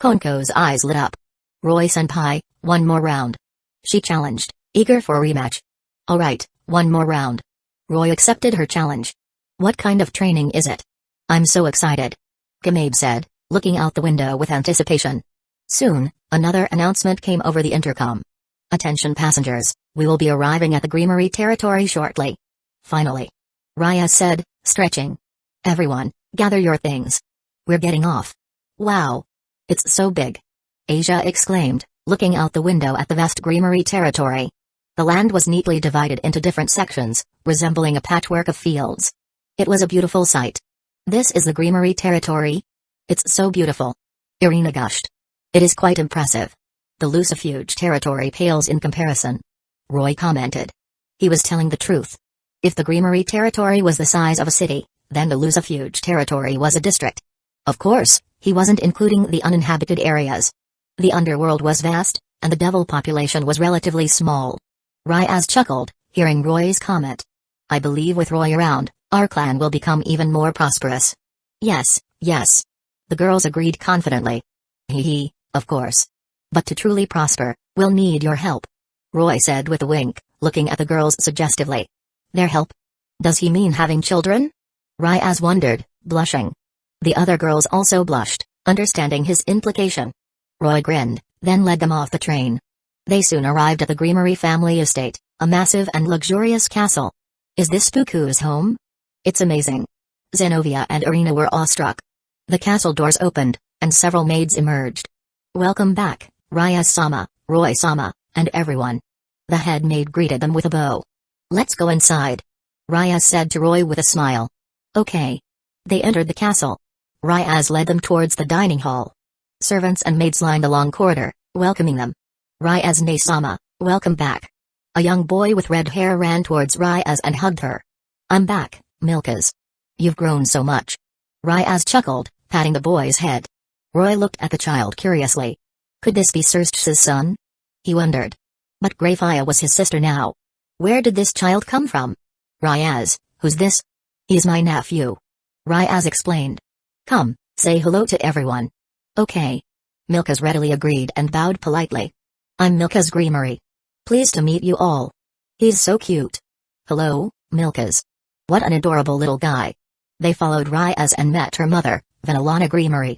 Konko's eyes lit up. Roy-senpai, one more round. She challenged, eager for a rematch. Alright, one more round. Roy accepted her challenge. What kind of training is it? I'm so excited. Kamabe said, looking out the window with anticipation. Soon, another announcement came over the intercom. Attention passengers, we will be arriving at the Greenery territory shortly. Finally. Raya said, stretching. Everyone, gather your things. We're getting off. Wow. It's so big. Asia exclaimed, looking out the window at the vast Greenery territory. The land was neatly divided into different sections, resembling a patchwork of fields. It was a beautiful sight. This is the Greenery territory? It's so beautiful. Irina gushed. It is quite impressive. The Lucifuge territory pales in comparison. Roy commented. He was telling the truth. If the Greenery territory was the size of a city, then the Lucifuge territory was a district. Of course, he wasn't including the uninhabited areas. The underworld was vast, and the devil population was relatively small. Ryaz chuckled, hearing Roy's comment. I believe with Roy around, our clan will become even more prosperous. Yes, yes. The girls agreed confidently. Hee, of course. But to truly prosper, we'll need your help. Roy said with a wink, looking at the girls suggestively. Their help? Does he mean having children? Ryaz wondered, blushing. The other girls also blushed, understanding his implication. Roy grinned, then led them off the train. They soon arrived at the Greenery family estate, a massive and luxurious castle. Is this Puku's home? It's amazing. Zenobia and Irina were awestruck. The castle doors opened, and several maids emerged. Welcome back, Ryaz-sama, Roy-sama, and everyone. The head maid greeted them with a bow. Let's go inside. Ryaz said to Roy with a smile. Okay. They entered the castle. Ryaz led them towards the dining hall. Servants and maids lined the long corridor, welcoming them. Ryaz-ne-sama, welcome back. A young boy with red hair ran towards Ryaz and hugged her. I'm back, Milkaz. You've grown so much. Ryaz chuckled, patting the boy's head. Roy looked at the child curiously. Could this be Serst's son? He wondered. But Greyfire was his sister now. Where did this child come from? Ryaz, who's this? He's my nephew. Ryaz explained. Come, say hello to everyone. Okay. Milkaz readily agreed and bowed politely. I'm Milkaz Greenery. Pleased to meet you all. He's so cute. Hello, Milkaz. What an adorable little guy. They followed Ryaz and met her mother, Vanillana Greenery.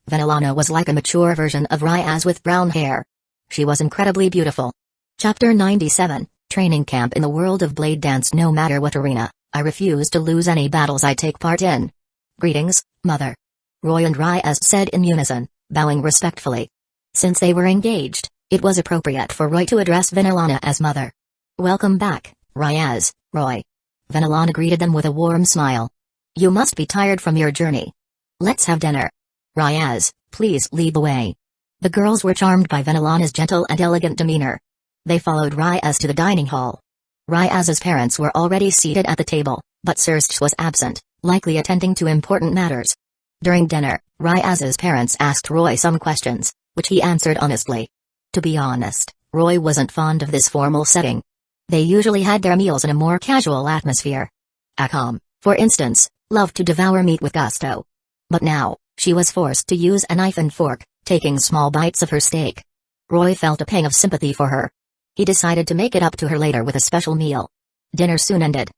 Vanillana was like a mature version of Ryaz with brown hair. She was incredibly beautiful. Chapter 97, Training Camp in the World of Blade Dance. No matter what arena, I refuse to lose any battles I take part in. Greetings, Mother. Roy and Ryaz said in unison, bowing respectfully. Since they were engaged, it was appropriate for Roy to address Vanillana as Mother. Welcome back, Ryaz, Roy. Vanillana greeted them with a warm smile. You must be tired from your journey. Let's have dinner. Ryaz, please lead the way. The girls were charmed by Vanillana's gentle and elegant demeanor. They followed Ryaz to the dining hall. Ryaz's parents were already seated at the table, but Serst was absent, likely attending to important matters. During dinner, Ryaz's parents asked Roy some questions, which he answered honestly. To be honest, Roy wasn't fond of this formal setting. They usually had their meals in a more casual atmosphere. Akam, for instance, loved to devour meat with gusto. But now, she was forced to use a knife and fork, taking small bites of her steak. Roy felt a pang of sympathy for her. He decided to make it up to her later with a special meal. Dinner soon ended.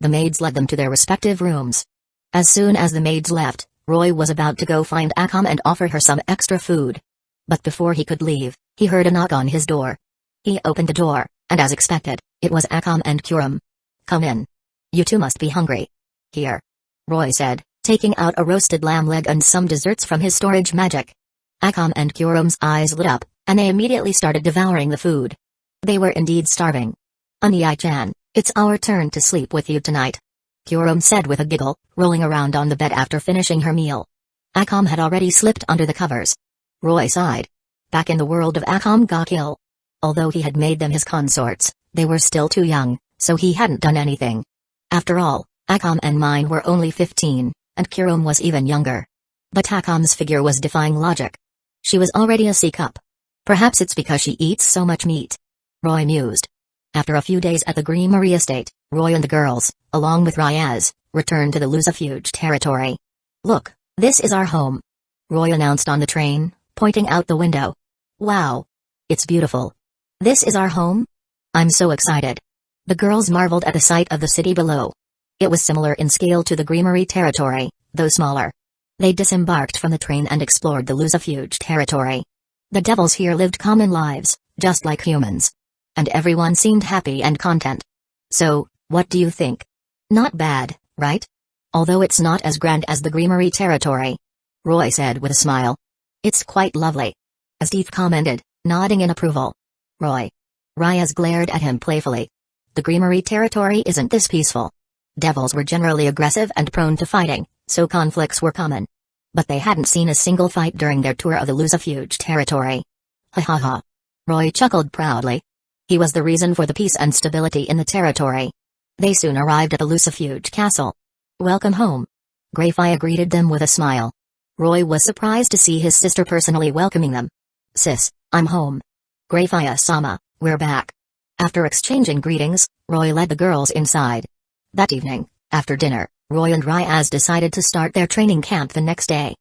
The maids led them to their respective rooms. As soon as the maids left, Roy was about to go find Akam and offer her some extra food. But before he could leave, he heard a knock on his door. He opened the door, and as expected, it was Akam and Kurum. Come in. You two must be hungry. Here. Roy said, taking out a roasted lamb leg and some desserts from his storage magic. Akam and Kurum's eyes lit up, and they immediately started devouring the food. They were indeed starving. Aniai-chan, it's our turn to sleep with you tonight. Kurum said with a giggle, rolling around on the bed after finishing her meal. Akam had already slipped under the covers. Roy sighed. Back in the world of Akam ga Kill. Although he had made them his consorts, they were still too young, so he hadn't done anything. After all, Akam and mine were only 15, and Kurum was even younger. But Akam's figure was defying logic. She was already a C-cup. Perhaps it's because she eats so much meat. Roy mused. After a few days at the Greenery estate, Roy and the girls, along with Ryaz, returned to the Lucifuge territory. Look, this is our home. Roy announced on the train, pointing out the window. Wow. It's beautiful. This is our home? I'm so excited. The girls marveled at the sight of the city below. It was similar in scale to the Greenery territory, though smaller. They disembarked from the train and explored the Lucifuge territory. The devils here lived common lives, just like humans. And everyone seemed happy and content. So, what do you think? Not bad, right? Although it's not as grand as the Greenery territory. Roy said with a smile. It's quite lovely. Steve commented, nodding in approval. Roy. Ryaz glared at him playfully. The Greenery territory isn't this peaceful. Devils were generally aggressive and prone to fighting, so conflicts were common. But they hadn't seen a single fight during their tour of the Lucifuge territory. Ha ha ha. Roy chuckled proudly. He was the reason for the peace and stability in the territory. They soon arrived at the Lucifuge castle. Welcome home. Greyfire greeted them with a smile. Roy was surprised to see his sister personally welcoming them. Sis, I'm home. Greyfire-sama, we're back. After exchanging greetings, Roy led the girls inside. That evening, after dinner, Roy and Ryaz decided to start their training camp the next day.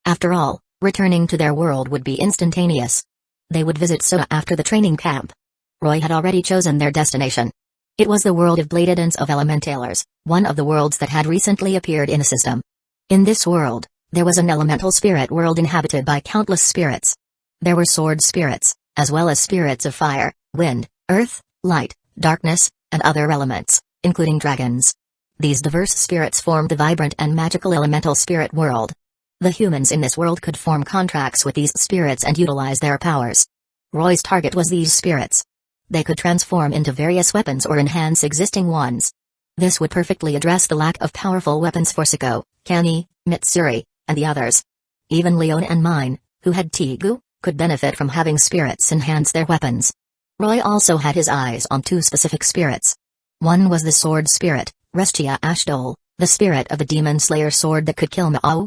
After all, returning to their world would be instantaneous. They would visit Soa after the training camp. Roy had already chosen their destination. It was the world of Bladedance of Elementalers, one of the worlds that had recently appeared in the system. In this world, there was an elemental spirit world inhabited by countless spirits. There were sword spirits, as well as spirits of fire, wind, earth, light, darkness, and other elements, including dragons. These diverse spirits formed the vibrant and magical elemental spirit world. The humans in this world could form contracts with these spirits and utilize their powers. Roy's target was these spirits. They could transform into various weapons or enhance existing ones. This would perfectly address the lack of powerful weapons for Siko, Kani, Mitsuri, and the others. Even Leon and Mine, who had Tegu, could benefit from having spirits enhance their weapons. Roy also had his eyes on two specific spirits. One was the sword spirit, Restia Ashdol, the spirit of the demon slayer sword that could kill Mao.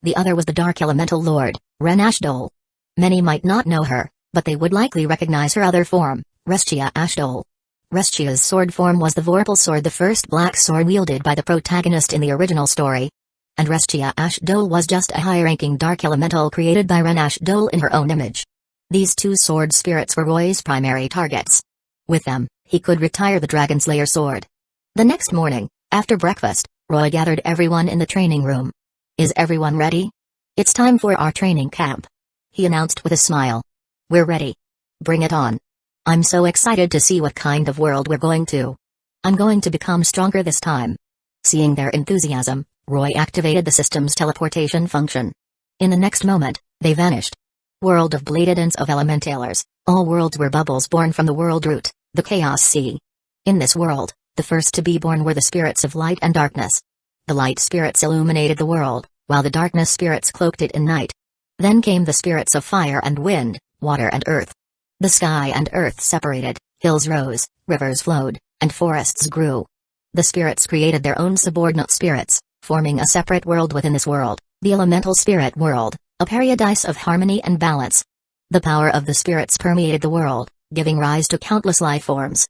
The other was the dark elemental lord, Ren Ashdol. Many might not know her, but they would likely recognize her other form, Restia Ashdol. Restia's sword form was the Vorpal sword, the first black sword wielded by the protagonist in the original story. And Restia Ashdol was just a high-ranking dark elemental created by Ren Ashdol in her own image. These two sword spirits were Roy's primary targets. With them, he could retire the Dragon Slayer sword. The next morning, after breakfast, Roy gathered everyone in the training room. "Is everyone ready? It's time for our training camp," he announced with a smile. "We're ready. Bring it on. I'm so excited to see what kind of world we're going to. I'm going to become stronger this time." Seeing their enthusiasm, Roy activated the system's teleportation function. In the next moment, they vanished. World of Bladedance of Elementalers, all worlds were bubbles born from the world root, the Chaos Sea. In this world, the first to be born were the spirits of light and darkness. The light spirits illuminated the world, while the darkness spirits cloaked it in night. Then came the spirits of fire and wind, water and earth. The sky and earth separated, hills rose, rivers flowed, and forests grew. The spirits created their own subordinate spirits, forming a separate world within this world, the elemental spirit world, a paradise of harmony and balance. The power of the spirits permeated the world, giving rise to countless life forms.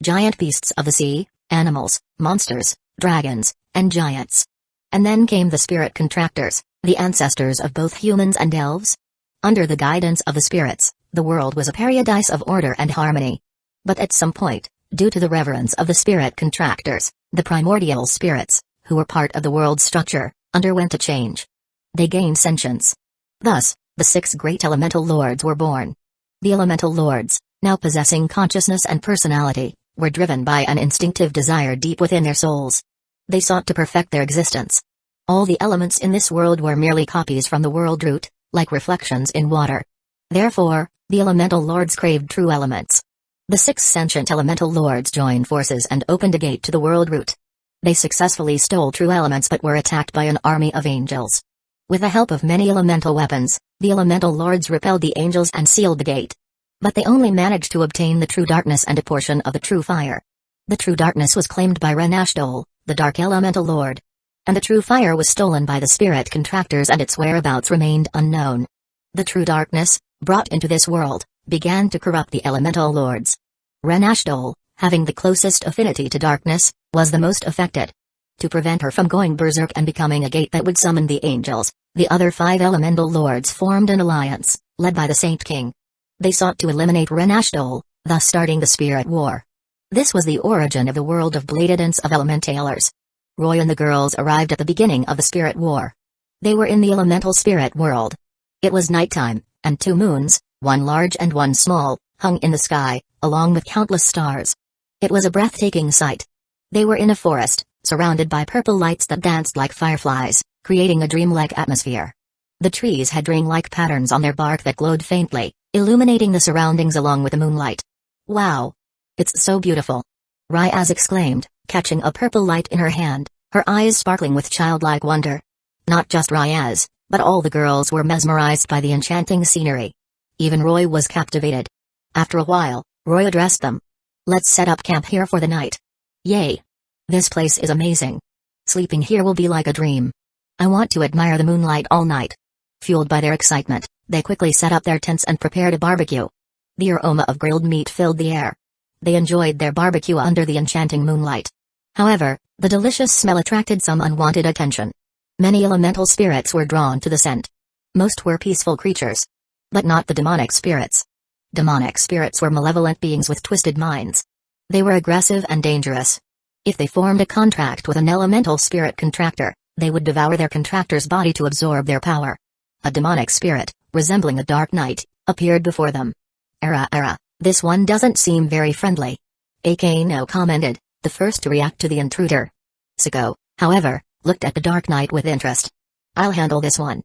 Giant beasts of the sea, animals, monsters, dragons, and giants. And then came the spirit contractors, the ancestors of both humans and elves. Under the guidance of the spirits, the world was a paradise of order and harmony. But at some point, due to the reverence of the spirit contractors, the primordial spirits, who were part of the world's structure, underwent a change. They gained sentience. Thus, the 6 great elemental lords were born. The elemental lords, now possessing consciousness and personality, were driven by an instinctive desire deep within their souls. They sought to perfect their existence. All the elements in this world were merely copies from the world root, like reflections in water. Therefore, the elemental lords craved true elements. The 6 sentient elemental lords joined forces and opened a gate to the world root. They successfully stole true elements but were attacked by an army of angels. With the help of many elemental weapons, the elemental lords repelled the angels and sealed the gate. But they only managed to obtain the true darkness and a portion of the true fire. The true darkness was claimed by Ren Ashdol, the dark elemental lord. And the true fire was stolen by the spirit contractors and its whereabouts remained unknown. The true darkness, brought into this world, began to corrupt the elemental lords. Ren Ashdol, having the closest affinity to darkness, was the most affected. To prevent her from going berserk and becoming a gate that would summon the angels, the other 5 elemental lords formed an alliance, led by the Saint King. They sought to eliminate Ren Ashdol, thus starting the Spirit War. This was the origin of the world of Bladedance of Elementalers. Roy and the girls arrived at the beginning of the Spirit War. They were in the elemental spirit world. It was nighttime, and 2 moons, one large and one small, hung in the sky, along with countless stars. It was a breathtaking sight. They were in a forest, surrounded by purple lights that danced like fireflies, creating a dreamlike atmosphere. The trees had ring-like patterns on their bark that glowed faintly, illuminating the surroundings along with the moonlight. "Wow! It's so beautiful!" Ryaz exclaimed, catching a purple light in her hand, her eyes sparkling with childlike wonder. Not just Ryaz, but all the girls were mesmerized by the enchanting scenery. Even Roy was captivated. After a while, Roy addressed them. "Let's set up camp here for the night." "Yay! This place is amazing. Sleeping here will be like a dream. I want to admire the moonlight all night." Fueled by their excitement, they quickly set up their tents and prepared a barbecue. The aroma of grilled meat filled the air. They enjoyed their barbecue under the enchanting moonlight. However, the delicious smell attracted some unwanted attention. Many elemental spirits were drawn to the scent. Most were peaceful creatures. But not the demonic spirits. Demonic spirits were malevolent beings with twisted minds. They were aggressive and dangerous. If they formed a contract with an elemental spirit contractor, they would devour their contractor's body to absorb their power. A demonic spirit, resembling a dark knight, appeared before them. This one doesn't seem very friendly. Akano commented, the first to react to the intruder. Sako, however, looked at the dark knight with interest. I'll handle this one,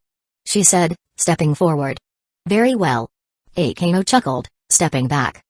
she said, stepping forward. Very well. Akano chuckled, stepping back.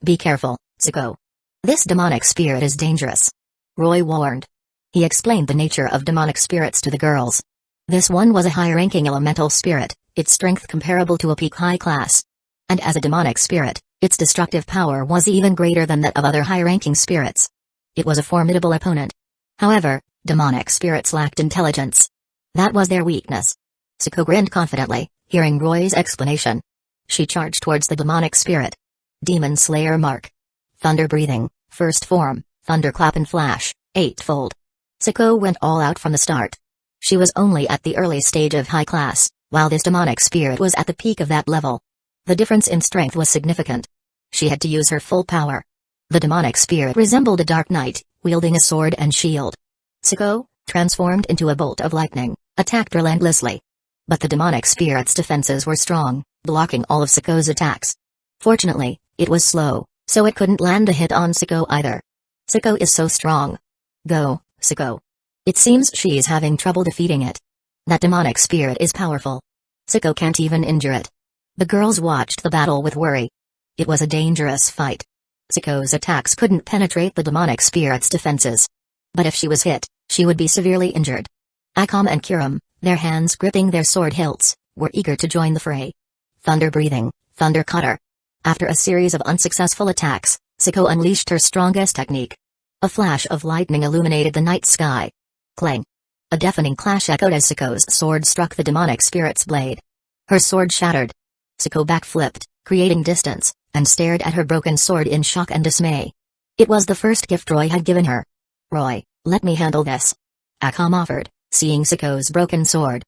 Be careful, Sako. This demonic spirit is dangerous, Roy warned. He explained the nature of demonic spirits to the girls. This one was a high-ranking elemental spirit, its strength comparable to a peak high class. And as a demonic spirit, its destructive power was even greater than that of other high-ranking spirits. It was a formidable opponent. However, demonic spirits lacked intelligence. That was their weakness. Sako grinned confidently, hearing Roy's explanation. She charged towards the demonic spirit. Demon Slayer Mark. Thunder Breathing, First Form, Thunderclap and Flash, Eightfold. Sako went all out from the start. She was only at the early stage of high class, while this demonic spirit was at the peak of that level. The difference in strength was significant. She had to use her full power. The demonic spirit resembled a dark knight, wielding a sword and shield. Sako, transformed into a bolt of lightning, attacked relentlessly. But the demonic spirit's defenses were strong, blocking all of Sako's attacks. Fortunately, it was slow, so it couldn't land a hit on Sako either. Sako is so strong. Go, Sako. It seems she's having trouble defeating it. That demonic spirit is powerful. Sako can't even injure it. The girls watched the battle with worry. It was a dangerous fight. Sako's attacks couldn't penetrate the demonic spirit's defenses. But if she was hit, she would be severely injured. Akam and Kiram, their hands gripping their sword hilts, were eager to join the fray. Thunder Breathing, Thunder Cutter. After a series of unsuccessful attacks, Sako unleashed her strongest technique. A flash of lightning illuminated the night sky. Clang! A deafening clash echoed as Sako's sword struck the demonic spirit's blade. Her sword shattered. Sako backflipped, creating distance, and stared at her broken sword in shock and dismay. It was the first gift Roy had given her. Roy, let me handle this, Akam offered, seeing Sako's broken sword.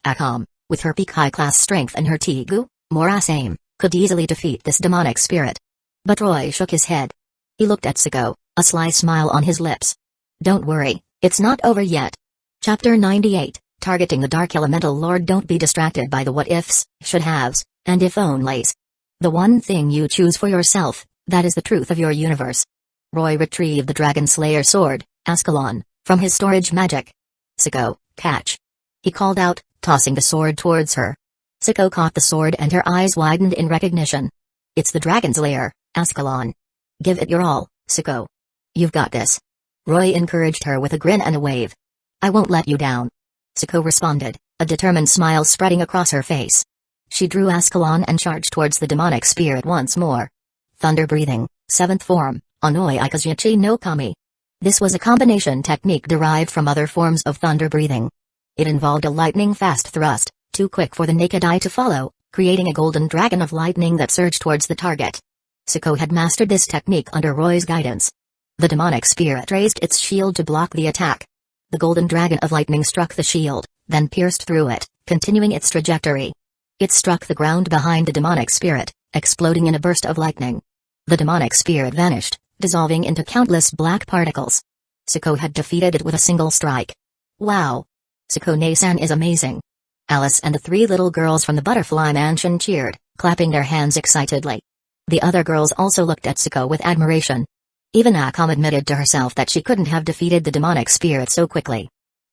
Akam, with her peak high-class strength and her Tegu, Morass aim, could easily defeat this demonic spirit. But Roy shook his head. He looked at Sako, a sly smile on his lips. Don't worry, it's not over yet. Chapter 98, Targeting the Dark Elemental Lord. Don't be distracted by the what-ifs, should-haves, and if-onlys. The one thing you choose for yourself, that is the truth of your universe. Roy retrieved the Dragon Slayer sword, Ascalon, from his storage magic. Sako, catch. He called out, tossing the sword towards her. Sako caught the sword and her eyes widened in recognition. It's the Dragon Slayer, Ascalon. Give it your all, Sako. You've got this. Roy encouraged her with a grin and a wave. I won't let you down. Sako responded, a determined smile spreading across her face. She drew Ascalon and charged towards the demonic spirit once more. Thunder Breathing, Seventh Form, Onoi Ikazuchi no Kami. This was a combination technique derived from other forms of thunder breathing. It involved a lightning-fast thrust, too quick for the naked eye to follow, creating a golden dragon of lightning that surged towards the target. Sako had mastered this technique under Roy's guidance. The demonic spirit raised its shield to block the attack. The golden dragon of lightning struck the shield, then pierced through it, continuing its trajectory. It struck the ground behind the demonic spirit, exploding in a burst of lightning. The demonic spirit vanished, dissolving into countless black particles. Sako had defeated it with a single strike. Wow! Sako-ne-san is amazing. Alice and the three little girls from the Butterfly Mansion cheered, clapping their hands excitedly. The other girls also looked at Sako with admiration. Even Akam admitted to herself that she couldn't have defeated the demonic spirit so quickly.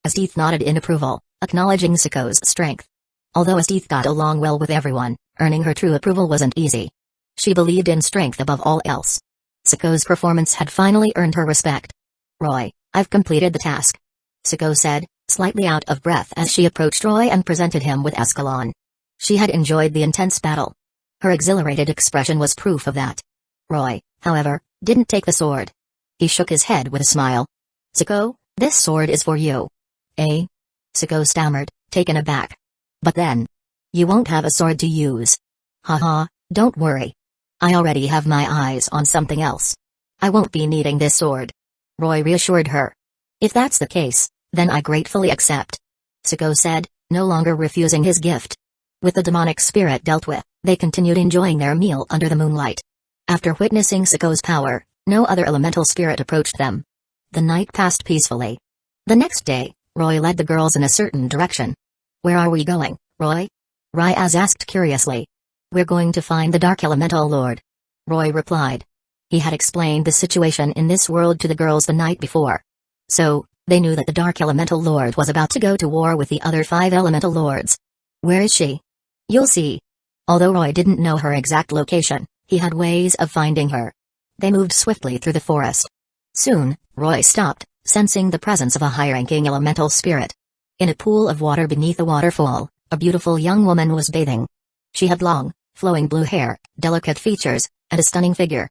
Esteth nodded in approval, acknowledging Sako's strength. Although Esteth got along well with everyone, earning her true approval wasn't easy. She believed in strength above all else. Sako's performance had finally earned her respect. Roy, I've completed the task, Sako said, slightly out of breath as she approached Roy and presented him with Ascalon. She had enjoyed the intense battle. Her exhilarated expression was proof of that. Roy, however, didn't take the sword. He shook his head with a smile. Sako, this sword is for you. Eh? Sako stammered, taken aback. But then, you won't have a sword to use. Haha, don't worry. I already have my eyes on something else. I won't be needing this sword. Roy reassured her. If that's the case, then I gratefully accept, Sako said, no longer refusing his gift. With the demonic spirit dealt with, they continued enjoying their meal under the moonlight. After witnessing Siko's power, no other elemental spirit approached them. The night passed peacefully. The next day, Roy led the girls in a certain direction. "Where are we going, Roy?" Ryaz asked curiously. "We're going to find the Dark Elemental Lord," Roy replied. He had explained the situation in this world to the girls the night before. So, they knew that the Dark Elemental Lord was about to go to war with the other 5 Elemental Lords. "Where is she?" "You'll see." Although Roy didn't know her exact location, he had ways of finding her. They moved swiftly through the forest. Soon, Roy stopped, sensing the presence of a high-ranking elemental spirit. In a pool of water beneath a waterfall, a beautiful young woman was bathing. She had long, flowing blue hair, delicate features, and a stunning figure.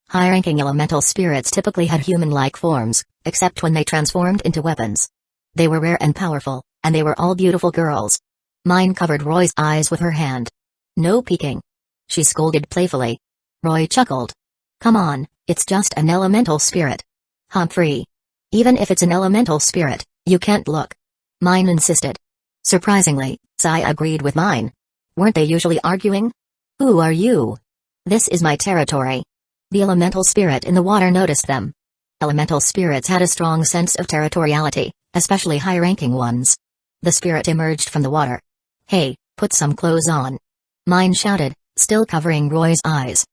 High-ranking elemental spirits typically had human-like forms, except when they transformed into weapons. They were rare and powerful, and they were all beautiful girls. Mine covered Roy's eyes with her hand. "No peeking," she scolded playfully. Roy chuckled. "Come on, it's just an elemental spirit. Humphrey. Even if it's an elemental spirit, you can't look." Mine insisted. Surprisingly, Sai agreed with Mine. Weren't they usually arguing? "Who are you?" "This is my territory." The elemental spirit in the water noticed them. Elemental spirits had a strong sense of territoriality, especially high-ranking ones. The spirit emerged from the water. "Hey, put some clothes on," Mine shouted, still covering Roy's eyes.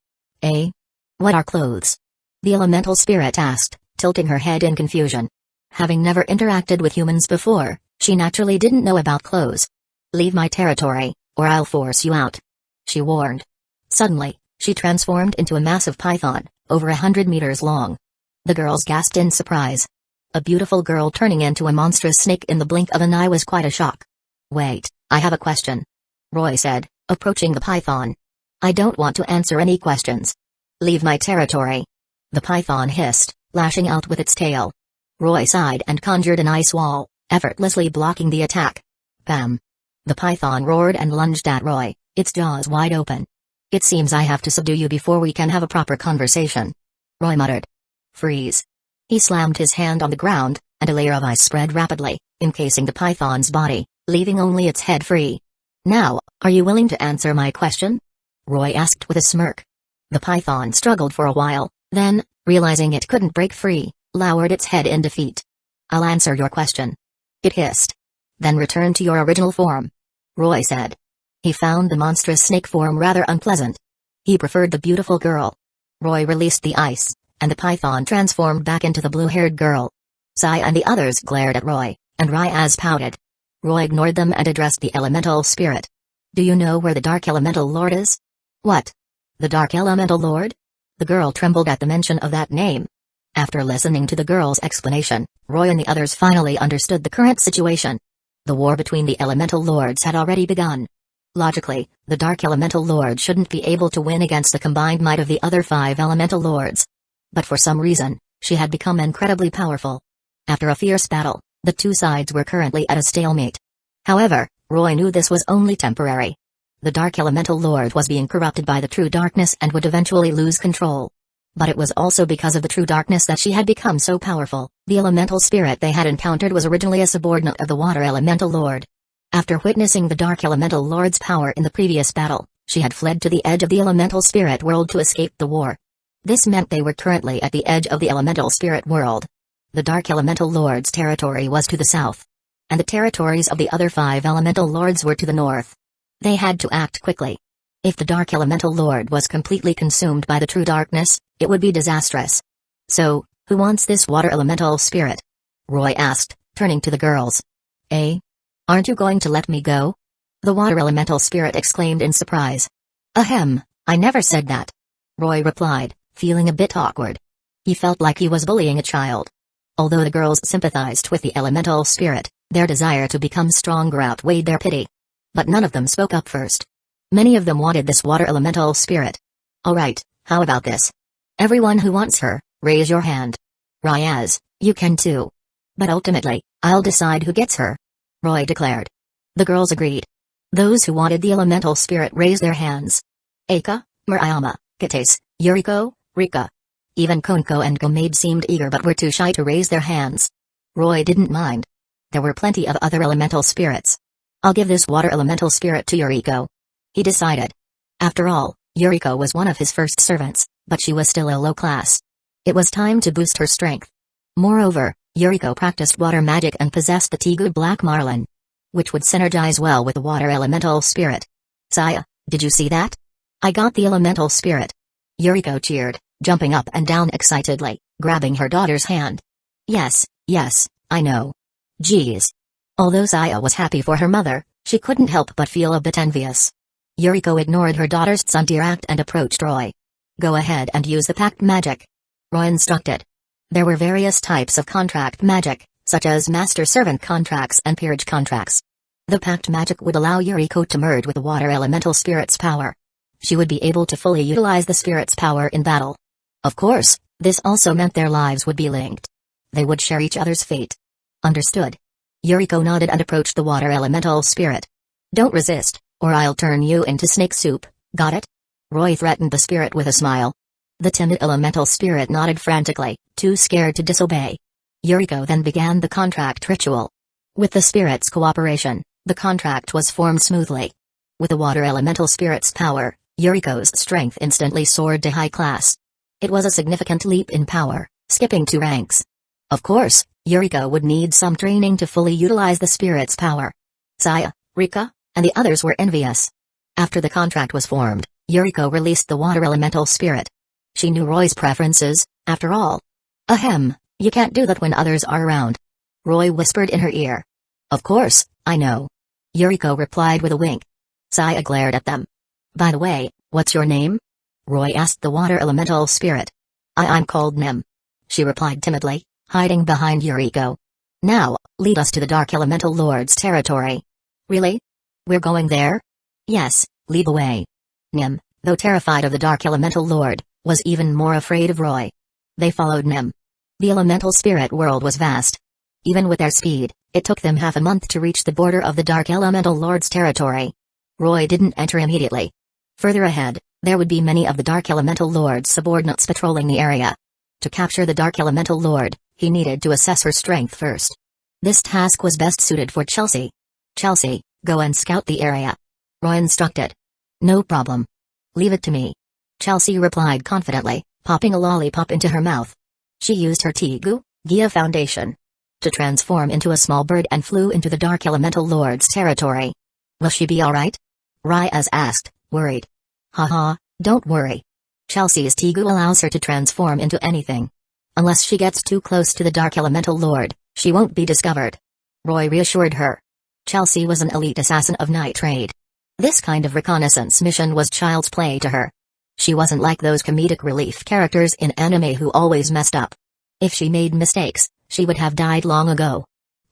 "Eh? What are clothes?" the elemental spirit asked, tilting her head in confusion. Having never interacted with humans before, she naturally didn't know about clothes. "Leave my territory, or I'll force you out," she warned. Suddenly, she transformed into a massive python, over 100 meters long. The girls gasped in surprise. A beautiful girl turning into a monstrous snake in the blink of an eye was quite a shock. "Wait, I have a question," Roy said, approaching the python. "I don't want to answer any questions. Leave my territory," the python hissed, lashing out with its tail. Roy sighed and conjured an ice wall, effortlessly blocking the attack. Bam! The python roared and lunged at Roy, its jaws wide open. "It seems I have to subdue you before we can have a proper conversation," Roy muttered. "Freeze." He slammed his hand on the ground, and a layer of ice spread rapidly, encasing the python's body, leaving only its head free. "Now, are you willing to answer my question?" Roy asked with a smirk. The python struggled for a while, then, realizing it couldn't break free, lowered its head in defeat. "I'll answer your question," it hissed. "Then return to your original form," Roy said. He found the monstrous snake form rather unpleasant. He preferred the beautiful girl. Roy released the ice, and the python transformed back into the blue-haired girl. Sai and the others glared at Roy, and Ryaz pouted. Roy ignored them and addressed the elemental spirit. "Do you know where the Dark Elemental Lord is?" "What? The Dark Elemental Lord?" The girl trembled at the mention of that name. After listening to the girl's explanation, Roy and the others finally understood the current situation. The war between the Elemental Lords had already begun. Logically, the Dark Elemental Lord shouldn't be able to win against the combined might of the other 5 Elemental Lords. But for some reason, she had become incredibly powerful. After a fierce battle, the two sides were currently at a stalemate. However, Roy knew this was only temporary. The Dark Elemental Lord was being corrupted by the true darkness and would eventually lose control. But it was also because of the true darkness that she had become so powerful. The elemental spirit they had encountered was originally a subordinate of the Water Elemental Lord. After witnessing the Dark Elemental Lord's power in the previous battle, she had fled to the edge of the elemental spirit world to escape the war. This meant they were currently at the edge of the elemental spirit world. The Dark Elemental Lord's territory was to the south, and the territories of the other 5 Elemental Lords were to the north. They had to act quickly. If the Dark Elemental Lord was completely consumed by the true darkness, it would be disastrous. "So, who wants this Water Elemental Spirit?" Roy asked, turning to the girls. "Eh? Aren't you going to let me go?" the Water Elemental Spirit exclaimed in surprise. "Ahem, I never said that," Roy replied, feeling a bit awkward. He felt like he was bullying a child. Although the girls sympathized with the Elemental Spirit, their desire to become stronger outweighed their pity. But none of them spoke up first. Many of them wanted this Water Elemental Spirit. "Alright, how about this? Everyone who wants her, raise your hand. Ryaz, you can too. But ultimately, I'll decide who gets her," Roy declared. The girls agreed. Those who wanted the Elemental Spirit raised their hands. Eika, Murayama, Kates, Yuriko, Rika. Even Konko and Gomade seemed eager but were too shy to raise their hands. Roy didn't mind. There were plenty of other elemental spirits. I'll give this water elemental spirit to Yuriko. He decided. After all, Yuriko was one of his first servants, but she was still a low class. It was time to boost her strength. Moreover, Yuriko practiced water magic and possessed the Tegu Black Marlin, which would synergize well with the water elemental spirit. Saya, did you see that? I got the elemental spirit. Yuriko cheered, jumping up and down excitedly, grabbing her daughter's hand. Yes, I know. Geez. Although Saya was happy for her mother, she couldn't help but feel a bit envious. Yuriko ignored her daughter's Tsundeeract and approached Roy. Go ahead and use the pact magic. Roy instructed. There were various types of contract magic, such as master-servant contracts and peerage contracts. The pact magic would allow Yuriko to merge with the water elemental spirit's power. She would be able to fully utilize the spirit's power in battle. Of course, this also meant their lives would be linked. They would share each other's fate. Understood. Yuriko nodded and approached the water elemental spirit. Don't resist, or I'll turn you into snake soup, got it? Roy threatened the spirit with a smile. The timid elemental spirit nodded frantically, too scared to disobey. Yuriko then began the contract ritual. With the spirit's cooperation, the contract was formed smoothly. With the water elemental spirit's power, Yuriko's strength instantly soared to high class. It was a significant leap in power, skipping 2 ranks. Of course, Yuriko would need some training to fully utilize the spirit's power. Saya, Rika, and the others were envious. After the contract was formed, Yuriko released the water elemental spirit. She knew Roy's preferences, after all. Ahem, you can't do that when others are around. Roy whispered in her ear. Of course, I know. Yuriko replied with a wink. Saya glared at them. By the way, what's your name? Roy asked the water elemental spirit. I'm called Nim. She replied timidly, hiding behind Yuriko. Now, lead us to the Dark Elemental Lord's territory. Really? We're going there? Yes, lead the way. Nim, though terrified of the Dark Elemental Lord, was even more afraid of Roy. They followed Nim. The elemental spirit world was vast. Even with their speed, it took them half a month to reach the border of the Dark Elemental Lord's territory. Roy didn't enter immediately. Further ahead, there would be many of the Dark Elemental Lord's subordinates patrolling the area. To capture the Dark Elemental Lord, he needed to assess her strength first. This task was best suited for Chelsea. Chelsea, go and scout the area. Roy instructed. No problem. Leave it to me. Chelsea replied confidently, popping a lollipop into her mouth. She used her Tegu, Gia foundation, to transform into a small bird and flew into the Dark Elemental Lord's territory. Will she be alright? Ryaz asked, worried. Haha, don't worry. Chelsea's Tegu allows her to transform into anything. Unless she gets too close to the Dark Elemental Lord, she won't be discovered. Roy reassured her. Chelsea was an elite assassin of night trade. This kind of reconnaissance mission was child's play to her. She wasn't like those comedic relief characters in anime who always messed up. If she made mistakes, she would have died long ago.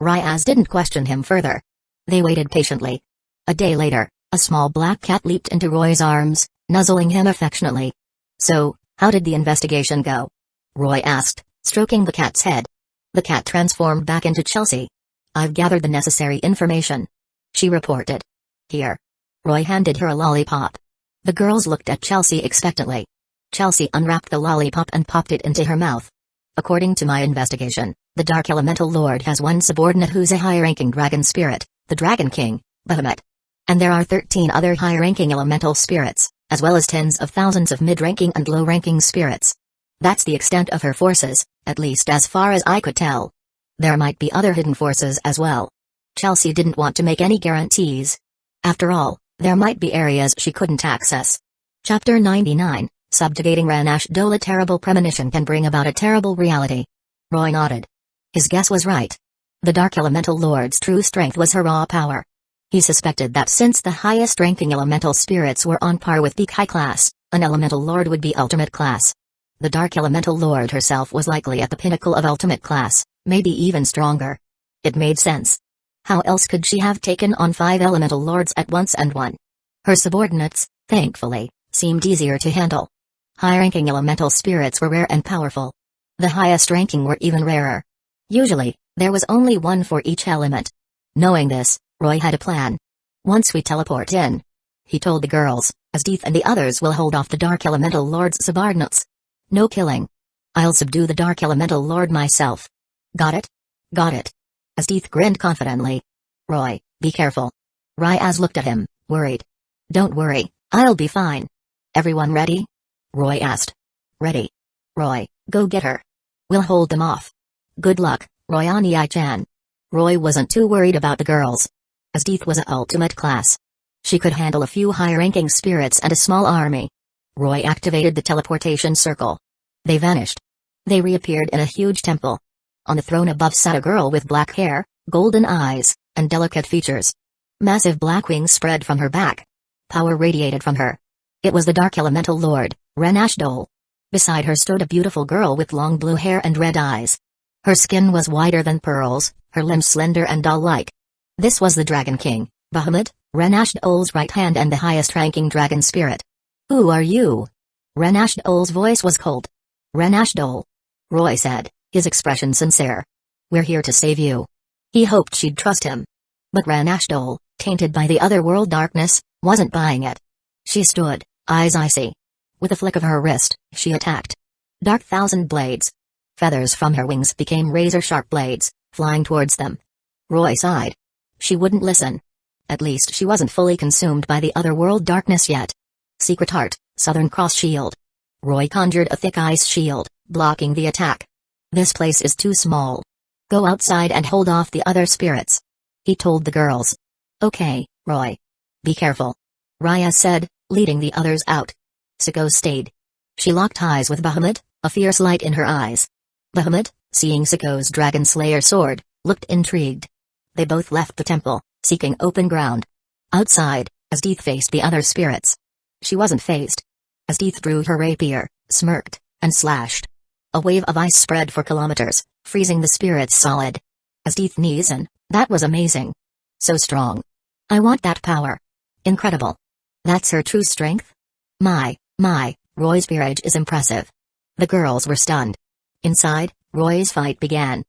Ryaz didn't question him further. They waited patiently. A day later, a small black cat leaped into Roy's arms, nuzzling him affectionately. So, how did the investigation go? Roy asked, stroking the cat's head. The cat transformed back into Chelsea. I've gathered the necessary information. She reported. Here. Roy handed her a lollipop. The girls looked at Chelsea expectantly. Chelsea unwrapped the lollipop and popped it into her mouth. According to my investigation, the Dark Elemental Lord has one subordinate who's a high-ranking dragon spirit, the Dragon King, Bahamut. And there are 13 other high-ranking elemental spirits, as well as tens of thousands of mid-ranking and low-ranking spirits. That's the extent of her forces, at least as far as I could tell. There might be other hidden forces as well. Chelsea didn't want to make any guarantees. After all, there might be areas she couldn't access. Chapter 99, Subjugating Ranash Dola. Terrible premonition can bring about a terrible reality. Roy nodded. His guess was right. The Dark Elemental Lord's true strength was her raw power. He suspected that since the highest-ranking elemental spirits were on par with peak high class, an elemental lord would be ultimate class. The Dark Elemental Lord herself was likely at the pinnacle of ultimate class, maybe even stronger. It made sense. How else could she have taken on 5 elemental lords at once and won? Her subordinates, thankfully, seemed easier to handle. High-ranking elemental spirits were rare and powerful. The highest-ranking were even rarer. Usually, there was only one for each element. Knowing this, Roy had a plan. Once we teleport in, he told the girls, Asdeath and the others will hold off the Dark Elemental Lord's subordinates. No killing. I'll subdue the Dark Elemental Lord myself. Got it? Got it. Asdeath grinned confidently. Roy, be careful. Ryaz looked at him, worried. Don't worry, I'll be fine. Everyone ready? Roy asked. Ready. Roy, go get her. We'll hold them off. Good luck, Royani-chan. Roy wasn't too worried about the girls. Asdeath was a ultimate class. She could handle a few high-ranking spirits and a small army. Roy activated the teleportation circle. They vanished. They reappeared in a huge temple. On the throne above sat a girl with black hair, golden eyes, and delicate features. Massive black wings spread from her back. Power radiated from her. It was the Dark Elemental Lord, Renashdol. Beside her stood a beautiful girl with long blue hair and red eyes. Her skin was whiter than pearls, her limbs slender and doll-like. This was the Dragon King, Bahamut, Renashdol's right hand and the highest-ranking dragon spirit. Who are you? Renashdol's voice was cold. Renashdol. Roy said, his expression sincere. We're here to save you. He hoped she'd trust him. But Renashdol, tainted by the otherworld darkness, wasn't buying it. She stood, eyes icy. With a flick of her wrist, she attacked. Dark thousand blades. Feathers from her wings became razor-sharp blades, flying towards them. Roy sighed. She wouldn't listen. At least she wasn't fully consumed by the otherworld darkness yet. Secret Heart, Southern Cross Shield. Roy conjured a thick ice shield, blocking the attack. This place is too small. Go outside and hold off the other spirits. He told the girls. Okay, Roy. Be careful. Raya said, leading the others out. Siko stayed. She locked eyes with Bahamut, a fierce light in her eyes. Bahamut, seeing Siko's Dragon Slayer sword, looked intrigued. They both left the temple, seeking open ground. Outside, Asdeath faced the other spirits. She wasn't phased. Asdeath drew her rapier, smirked, and slashed. A wave of ice spread for kilometers, freezing the spirits solid. Asdeath knees and, that was amazing. So strong. I want that power. Incredible. That's her true strength? My, Roy's peerage is impressive. The girls were stunned. Inside, Roy's fight began.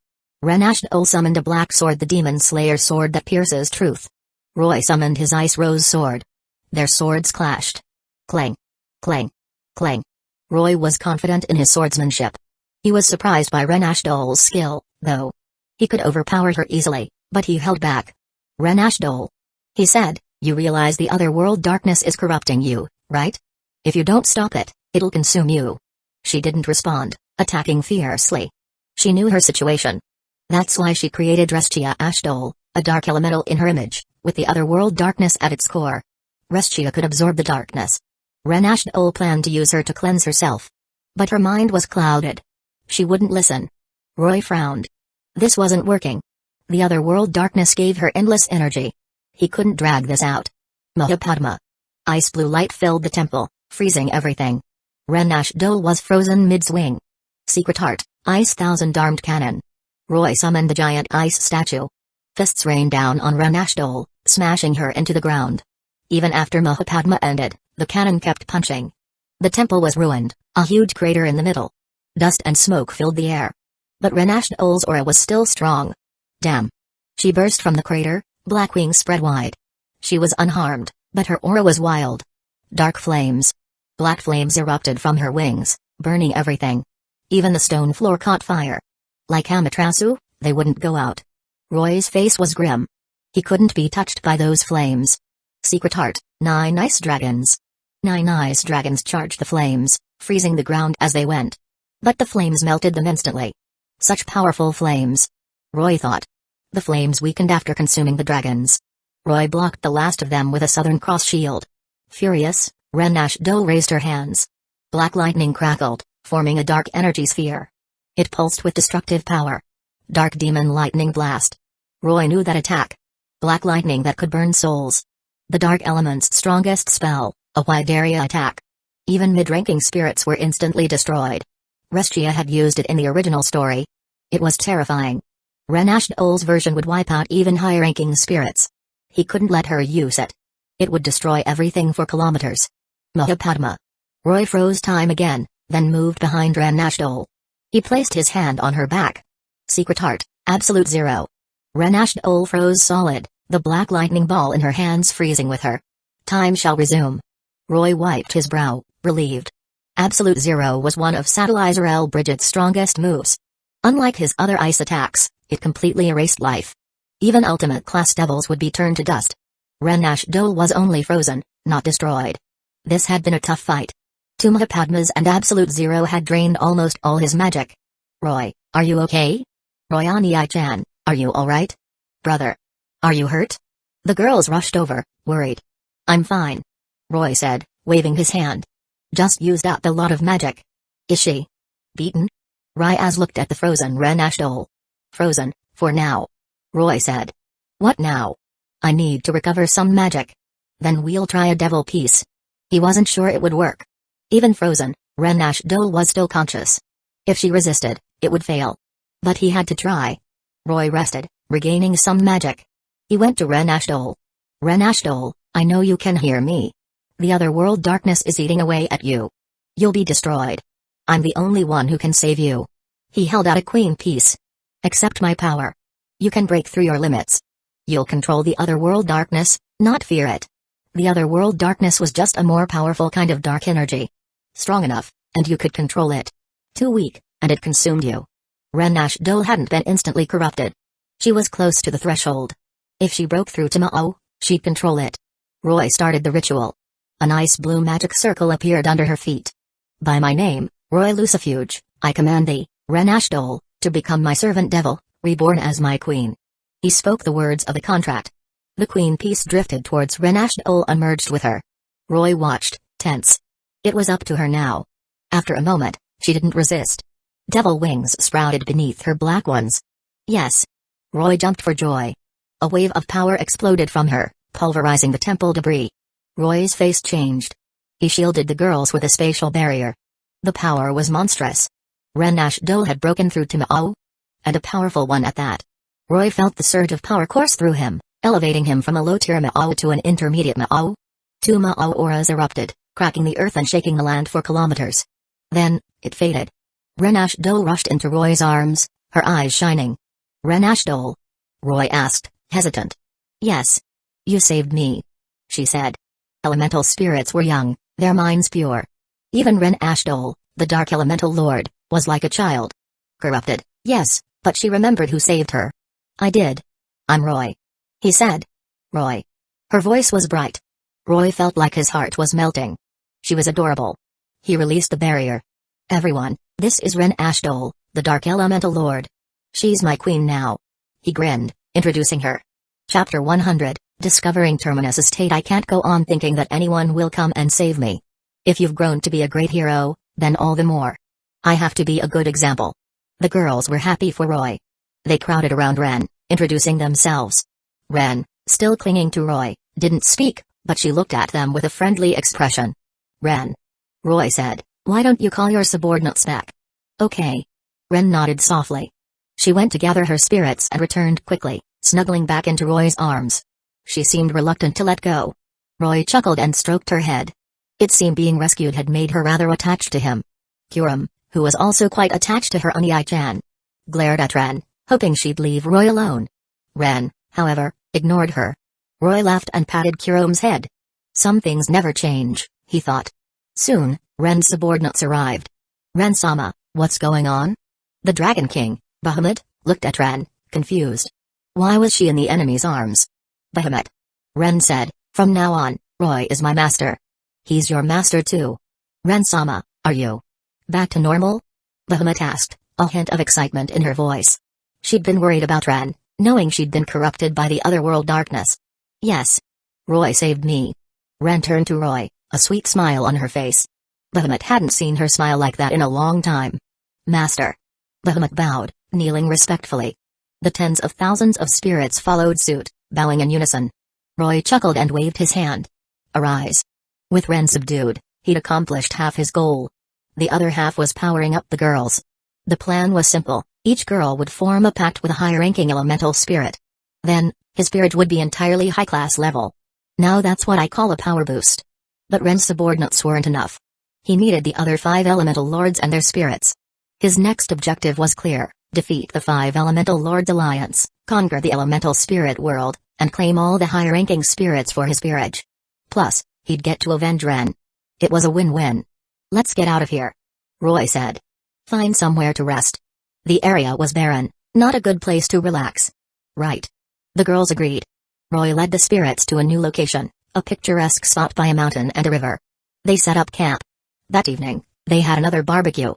Renashdol summoned a black sword, the Demon Slayer sword that pierces truth. Roy summoned his Ice Rose sword. Their swords clashed. Clang. Clang. Clang. Roy was confident in his swordsmanship. He was surprised by Renashdol's skill, though. He could overpower her easily, but he held back. Renashdol. He said, you realize the otherworld darkness is corrupting you, right? If you don't stop it, it'll consume you. She didn't respond, attacking fiercely. She knew her situation. That's why she created Reschia Ashdol, a dark elemental in her image, with the otherworld darkness at its core. Reschia could absorb the darkness. Renashdol planned to use her to cleanse herself. But her mind was clouded. She wouldn't listen. Roy frowned. This wasn't working. The otherworld darkness gave her endless energy. He couldn't drag this out. Mahapadma. Ice blue light filled the temple, freezing everything. Renashdol was frozen mid-swing. Secret Heart, Ice Thousand-Armed Cannon. Roy summoned the giant ice statue. Fists rained down on Renashdol, smashing her into the ground. Even after Mahapadma ended, the cannon kept punching. The temple was ruined, a huge crater in the middle. Dust and smoke filled the air. But Renashdol's aura was still strong. Damn. She burst from the crater, black wings spread wide. She was unharmed, but her aura was wild. Dark flames. Black flames erupted from her wings, burning everything. Even the stone floor caught fire. Like Amaterasu, they wouldn't go out. Roy's face was grim. He couldn't be touched by those flames. Secret Heart, 9 ice dragons. 9 ice dragons charged the flames, freezing the ground as they went. But the flames melted them instantly. Such powerful flames. Roy thought. The flames weakened after consuming the dragons. Roy blocked the last of them with a Southern Cross shield. Furious, Renashdol raised her hands. Black lightning crackled, forming a dark energy sphere. It pulsed with destructive power. Dark demon lightning blast. Roy knew that attack. Black lightning that could burn souls. The dark element's strongest spell, a wide area attack. Even mid-ranking spirits were instantly destroyed. Reschia had used it in the original story. It was terrifying. Renashdol's version would wipe out even high-ranking spirits. He couldn't let her use it. It would destroy everything for kilometers. Mahapadma. Roy froze time again, then moved behind Renashdol. He placed his hand on her back. Secret Heart, Absolute Zero. Renashdol froze solid, the black lightning ball in her hands freezing with her. Time shall resume. Roy wiped his brow, relieved. Absolute Zero was one of Satellizerel Bridget's strongest moves. Unlike his other ice attacks, it completely erased life. Even ultimate class devils would be turned to dust. Ren Ashdol was only frozen, not destroyed. This had been a tough fight. Two Mahapadmas and Absolute Zero had drained almost all his magic. Roy, are you okay? Royani-chan, are you alright? Brother. Are you hurt? The girls rushed over, worried. I'm fine. Roy said, waving his hand. Just used up a lot of magic. Is she beaten? Ryaz looked at the frozen Ren Ashdol. Frozen, for now. Roy said. What now? I need to recover some magic. Then we'll try a devil piece. He wasn't sure it would work. Even frozen, Ren Ashdol was still conscious. If she resisted, it would fail. But he had to try. Roy rested, regaining some magic. He went to Ren Ashdol. Ren Ashdol, I know you can hear me. The other world darkness is eating away at you. You'll be destroyed. I'm the only one who can save you. He held out a queen piece. Accept my power. You can break through your limits. You'll control the other world darkness, not fear it. The other world darkness was just a more powerful kind of dark energy. Strong enough, and you could control it. Too weak, and it consumed you. Ren Ashdol hadn't been instantly corrupted. She was close to the threshold. If she broke through to Mao, she'd control it. Roy started the ritual. A nice blue magic circle appeared under her feet. By my name, Roy Lucifuge, I command thee, Ren Ashdol, to become my servant devil, reborn as my queen. He spoke the words of the contract. The queen piece drifted towards Ren Ashdol and merged with her. Roy watched, tense. It was up to her now. After a moment, she didn't resist. Devil wings sprouted beneath her black ones. Yes. Roy jumped for joy. A wave of power exploded from her, pulverizing the temple debris. Roy's face changed. He shielded the girls with a spatial barrier. The power was monstrous. Ren Ashdol had broken through to Mao. And a powerful one at that. Roy felt the surge of power course through him, elevating him from a low-tier Mao to an intermediate Mao. Two Mao auras erupted, cracking the earth and shaking the land for kilometers. Then, it faded. Ren Ashdol rushed into Roy's arms, her eyes shining. Ren Ashdol? Roy asked, hesitant. Yes. You saved me. She said. Elemental spirits were young, their minds pure. Even Ren Ashdol, the Dark Elemental Lord, was like a child. Corrupted, yes, but she remembered who saved her. I did. I'm Roy. He said. Roy. Her voice was bright. Roy felt like his heart was melting. She was adorable. He released the barrier. Everyone, this is Ren Ashdol, the Dark Elemental Lord. She's my queen now. He grinned, introducing her. Chapter 100, Discovering Terminus Estate. I can't go on thinking that anyone will come and save me. If you've grown to be a great hero, then all the more. I have to be a good example. The girls were happy for Roy. They crowded around Ren, introducing themselves. Ren, still clinging to Roy, didn't speak, but she looked at them with a friendly expression. Ren. Roy said, why don't you call your subordinates back? Okay. Ren nodded softly. She went to gather her spirits and returned quickly, snuggling back into Roy's arms. She seemed reluctant to let go. Roy chuckled and stroked her head. It seemed being rescued had made her rather attached to him. Kuram, who was also quite attached to her Oni-chan, glared at Ren, hoping she'd leave Roy alone. Ren, however, ignored her. Roy laughed and patted Kuram's head. Some things never change, he thought. Soon, Ren's subordinates arrived. Ren-sama, what's going on? The Dragon King, Bahamut, looked at Ren, confused. Why was she in the enemy's arms? Bahamut. Ren said, from now on, Roy is my master. He's your master too. Ren-sama, are you back to normal? Bahamut asked, a hint of excitement in her voice. She'd been worried about Ren, knowing she'd been corrupted by the otherworld darkness. Yes. Roy saved me. Ren turned to Roy, a sweet smile on her face. Bahamut hadn't seen her smile like that in a long time. Master. Bahamut bowed, kneeling respectfully. The tens of thousands of spirits followed suit, bowing in unison. Roy chuckled and waved his hand. Arise. With Ren subdued, he'd accomplished half his goal. The other half was powering up the girls. The plan was simple, each girl would form a pact with a high-ranking elemental spirit. Then, his spirit would be entirely high-class level. Now that's what I call a power boost. But Ren's subordinates weren't enough. He needed the other 5 elemental lords and their spirits. His next objective was clear, defeat the 5 elemental lords alliance, conquer the elemental spirit world, and claim all the high-ranking spirits for his peerage. Plus, he'd get to avenge Ren. It was a win-win. Let's get out of here. Roy said. Find somewhere to rest. The area was barren, not a good place to relax. Right. The girls agreed. Roy led the spirits to a new location, a picturesque spot by a mountain and a river. They set up camp. That evening, they had another barbecue.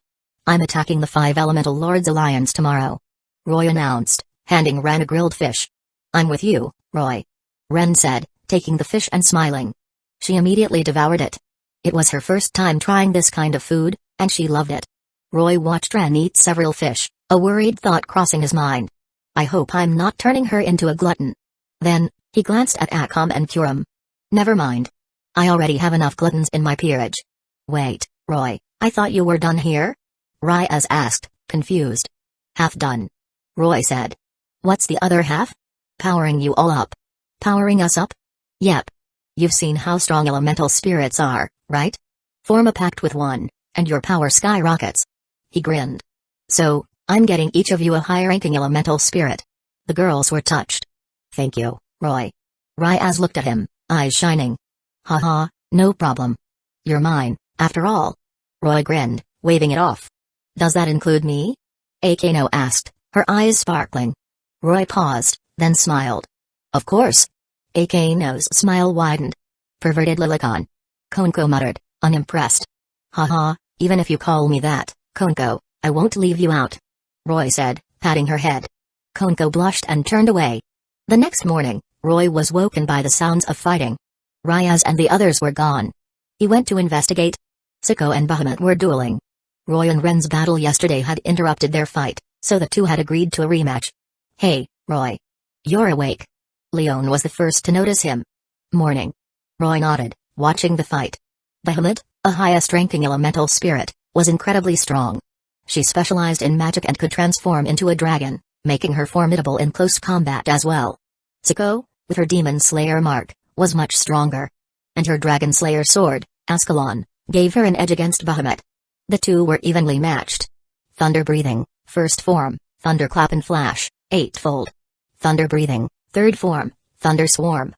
"I'm attacking the Five Elemental Lords Alliance tomorrow," Roy announced, handing Ren a grilled fish. "I'm with you, Roy," Ren said, taking the fish and smiling. She immediately devoured it. It was her first time trying this kind of food, and she loved it. Roy watched Ren eat several fish, a worried thought crossing his mind. "I hope I'm not turning her into a glutton." Then, he glanced at Akam and Kuram. "Never mind. I already have enough gluttons in my peerage." "Wait, Roy, I thought you were done here?" Ryaz asked, confused. "Half done," Roy said. "What's the other half?" "Powering you all up." "Powering us up?" "Yep. You've seen how strong elemental spirits are, right? Form a pact with one, and your power skyrockets." He grinned. "So, I'm getting each of you a high-ranking elemental spirit." The girls were touched. "Thank you, Roy." Ryaz looked at him, eyes shining. "Haha, no problem. You're mine, after all." Roy grinned, waving it off. "Does that include me?" Akano asked, her eyes sparkling. Roy paused, then smiled. "Of course." Akano's smile widened. "Perverted Lilicon." Konko muttered, unimpressed. "Haha, even if you call me that, Konko, I won't leave you out," Roy said, patting her head. Konko blushed and turned away. The next morning, Roy was woken by the sounds of fighting. Ryaz and the others were gone. He went to investigate. Sicko and Bahamut were dueling. Roy and Ren's battle yesterday had interrupted their fight, so the two had agreed to a rematch. "Hey, Roy. You're awake." Leon was the first to notice him. "Morning." Roy nodded, watching the fight. Bahamut, a highest-ranking elemental spirit, was incredibly strong. She specialized in magic and could transform into a dragon, making her formidable in close combat as well. Sicko, with her Demon Slayer mark, was much stronger. And her Dragon Slayer sword, Ascalon, gave her an edge against Bahamut. The two were evenly matched. Thunder Breathing, first form, Thunderclap and Flash, eightfold. Thunder Breathing, third form, Thunder Swarm.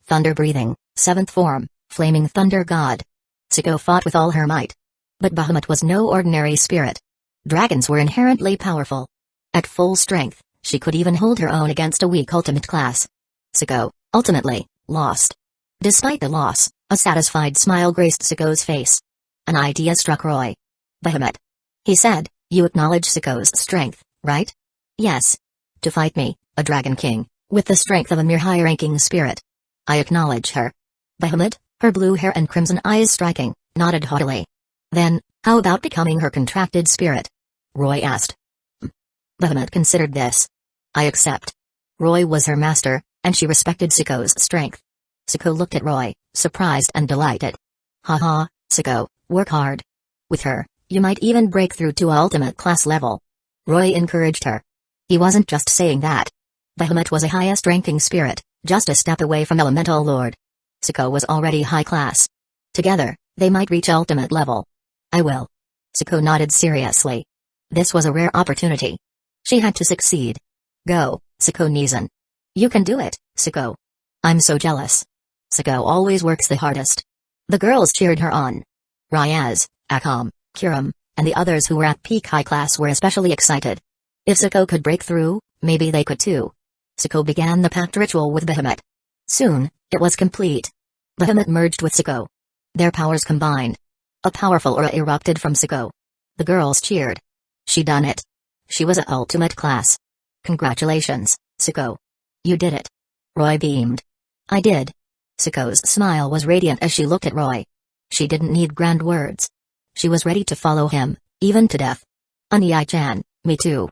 Thunder Breathing, seventh form, Flaming Thunder God. Sicko fought with all her might. But Bahamut was no ordinary spirit. Dragons were inherently powerful. At full strength, she could even hold her own against a weak ultimate class. Sicko, ultimately, lost. Despite the loss, a satisfied smile graced Sicko's face. An idea struck Roy. "Bahamut," he said, "you acknowledge Sicko's strength, right?" "Yes. To fight me, a Dragon King, with the strength of a mere high-ranking spirit. I acknowledge her." Bahamut, her blue hair and crimson eyes striking, nodded haughtily. "Then, how about becoming her contracted spirit?" Roy asked. Bahamut considered this. "I accept." Roy was her master, and she respected Sicko's strength. Sicko looked at Roy, surprised and delighted. "Haha, Sicko, work hard. With her, you might even break through to ultimate class level." Roy encouraged her. He wasn't just saying that. Bahamut was a highest-ranking spirit, just a step away from Elemental Lord. Sicko was already high class. Together, they might reach ultimate level. "I will." Sicko nodded seriously. This was a rare opportunity. She had to succeed. "Go, Sicko Nizan. You can do it, Sicko. I'm so jealous. Sicko always works the hardest." The girls cheered her on. Ryaz, Akam, Kuram, and the others who were at peak high class were especially excited. If Sicko could break through, maybe they could too. Sicko began the pact ritual with Bahamut. Soon, it was complete. Bahamut merged with Sicko. Their powers combined. A powerful aura erupted from Sicko. The girls cheered. She done it. She was a ultimate class. "Congratulations, Sicko. You did it." Roy beamed. "I did." Sicko's smile was radiant as she looked at Roy. She didn't need grand words. She was ready to follow him, even to death. "Aniai-chan, me too."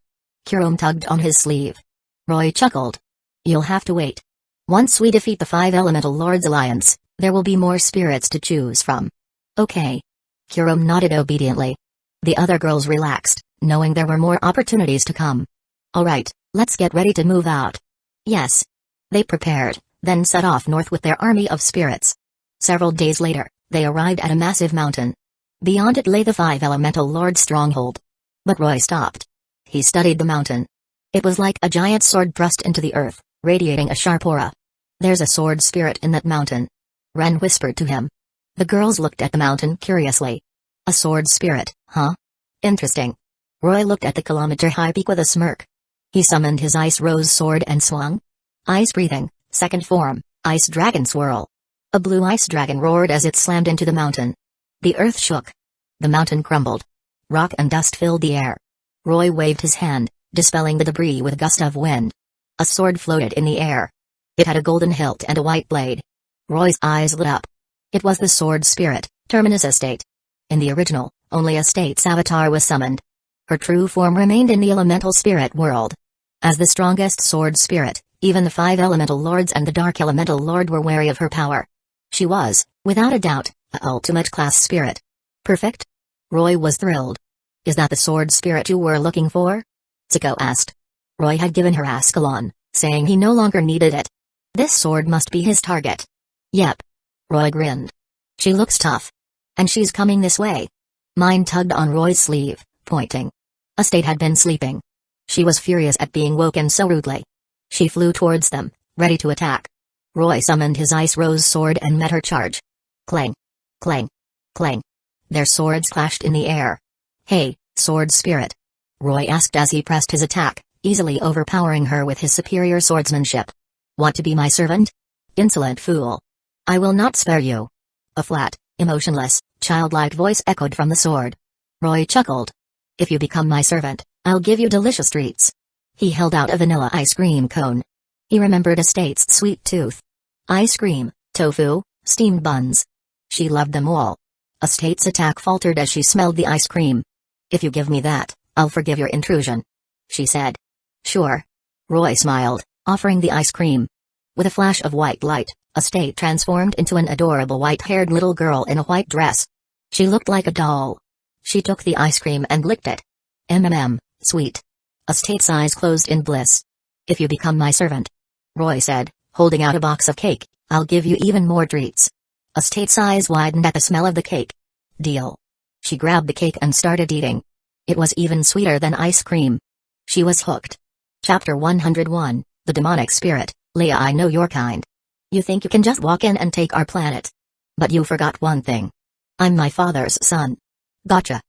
Kurom tugged on his sleeve. Roy chuckled. "You'll have to wait. Once we defeat the Five Elemental Lords Alliance, there will be more spirits to choose from." "Okay." Kurom nodded obediently. The other girls relaxed, knowing there were more opportunities to come. "All right, let's get ready to move out." "Yes." They prepared, then set off north with their army of spirits. Several days later, they arrived at a massive mountain. Beyond it lay the Five Elemental Lords' stronghold. But Roy stopped. He studied the mountain. It was like a giant sword thrust into the earth, radiating a sharp aura. "There's a sword spirit in that mountain," Ren whispered to him. The girls looked at the mountain curiously. "A sword spirit, huh? Interesting." Roy looked at the kilometer-high peak with a smirk. He summoned his ice rose sword and swung. Ice breathing, Second form, Ice Dragon Swirl. A blue ice dragon roared as it slammed into the mountain. The earth shook. The mountain crumbled. Rock and dust filled the air. Roy waved his hand, dispelling the debris with a gust of wind. A sword floated in the air. It had a golden hilt and a white blade. Roy's eyes lit up. It was the sword spirit, Terminus Estate. In the original, only Estate's avatar was summoned. Her true form remained in the elemental spirit world. As the strongest sword spirit, even the 5 elemental lords and the dark elemental lord were wary of her power. She was, without a doubt, a ultimate class spirit. Perfect? Roy was thrilled. Is that the sword spirit you were looking for? Zuko asked. Roy had given her Ascalon, saying he no longer needed it. This sword must be his target. Yep. Roy grinned. She looks tough. And she's coming this way. Mine tugged on Roy's sleeve, pointing. Estate had been sleeping. She was furious at being woken so rudely. She flew towards them, ready to attack. Roy summoned his ice rose sword and met her charge. Clang. Clang. Clang. Their swords clashed in the air. Hey, sword spirit. Roy asked as he pressed his attack, easily overpowering her with his superior swordsmanship. Want to be my servant? Insolent fool. I will not spare you. A flat, emotionless, childlike voice echoed from the sword. Roy chuckled. If you become my servant, I'll give you delicious treats. He held out a vanilla ice cream cone. He remembered Estate's sweet tooth. Ice cream, tofu, steamed buns. She loved them all. Estate's attack faltered as she smelled the ice cream. If you give me that, I'll forgive your intrusion. She said. Sure. Roy smiled, offering the ice cream. With a flash of white light, Estate transformed into an adorable white-haired little girl in a white dress. She looked like a doll. She took the ice cream and licked it. Sweet. Estate's eyes closed in bliss. If you become my servant, Roy said, holding out a box of cake, I'll give you even more treats. Estate's eyes widened at the smell of the cake. Deal. She grabbed the cake and started eating. It was even sweeter than ice cream. She was hooked. Chapter 101, The Demonic Spirit. Leia, I know your kind. You think you can just walk in and take our planet. But you forgot one thing. I'm my father's son. Gotcha.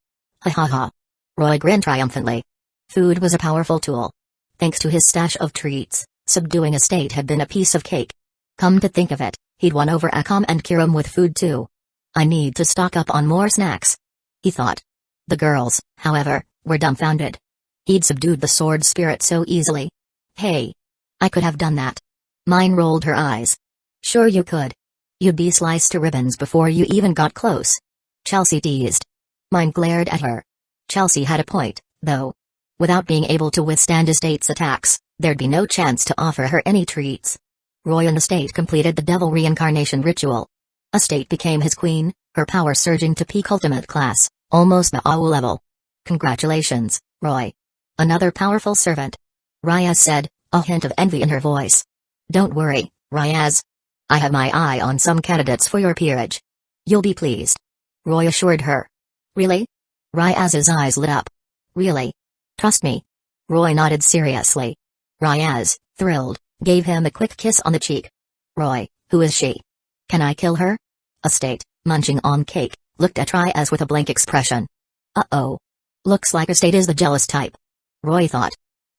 Ha ha ha. Roy grinned triumphantly. Food was a powerful tool. Thanks to his stash of treats, subduing Estate had been a piece of cake. Come to think of it, he'd won over Akam and Kiram with food too. I need to stock up on more snacks, he thought. The girls, however, were dumbfounded. He'd subdued the sword spirit so easily. Hey. I could have done that. Mine rolled her eyes. Sure you could. You'd be sliced to ribbons before you even got close. Chelsea teased. Mine glared at her. Chelsea had a point, though. Without being able to withstand Estate's attacks, there'd be no chance to offer her any treats. Roy and Estate completed the devil reincarnation ritual. Estate became his queen, her power surging to peak ultimate class, almost the AU level. Congratulations, Roy. Another powerful servant. Ryaz said, a hint of envy in her voice. Don't worry, Ryaz. I have my eye on some candidates for your peerage. You'll be pleased. Roy assured her. Really? Ryaz's eyes lit up. Really? Trust me. Roy nodded seriously. Ryaz, thrilled, gave him a quick kiss on the cheek. Roy, who is she? Can I kill her? Estate, munching on cake, looked at Ryaz with a blank expression. Uh-oh. Looks like Estate is the jealous type. Roy thought.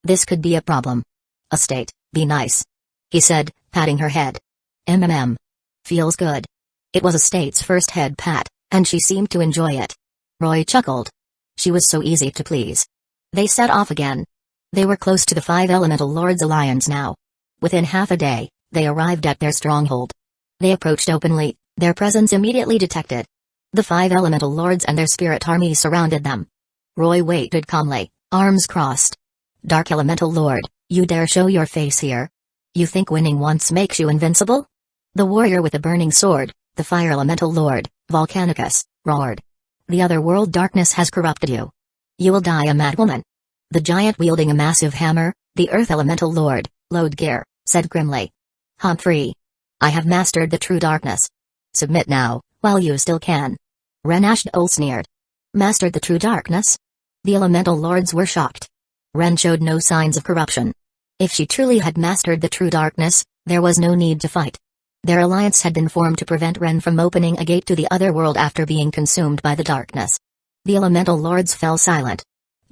This could be a problem. Estate, be nice. He said, patting her head. Feels good. It was Estate's first head pat, and she seemed to enjoy it. Roy chuckled. She was so easy to please. They set off again. They were close to the 5 Elemental Lords Alliance now. Within half a day, they arrived at their stronghold. They approached openly, their presence immediately detected. The 5 Elemental Lords and their spirit army surrounded them. Roy waited calmly, arms crossed. Dark Elemental Lord, you dare show your face here? You think winning once makes you invincible? The warrior with the burning sword, the Fire Elemental Lord, Volcanicus, roared. The other world darkness has corrupted you. You will die a madwoman. The giant wielding a massive hammer, the Earth Elemental Lord, Lodgear, said grimly. Humphrey. I have mastered the true darkness. Submit now, while you still can. Ren Ashdol sneered. Mastered the true darkness? The Elemental Lords were shocked. Ren showed no signs of corruption. If she truly had mastered the true darkness, there was no need to fight. Their alliance had been formed to prevent Ren from opening a gate to the other world after being consumed by the darkness. The Elemental Lords fell silent.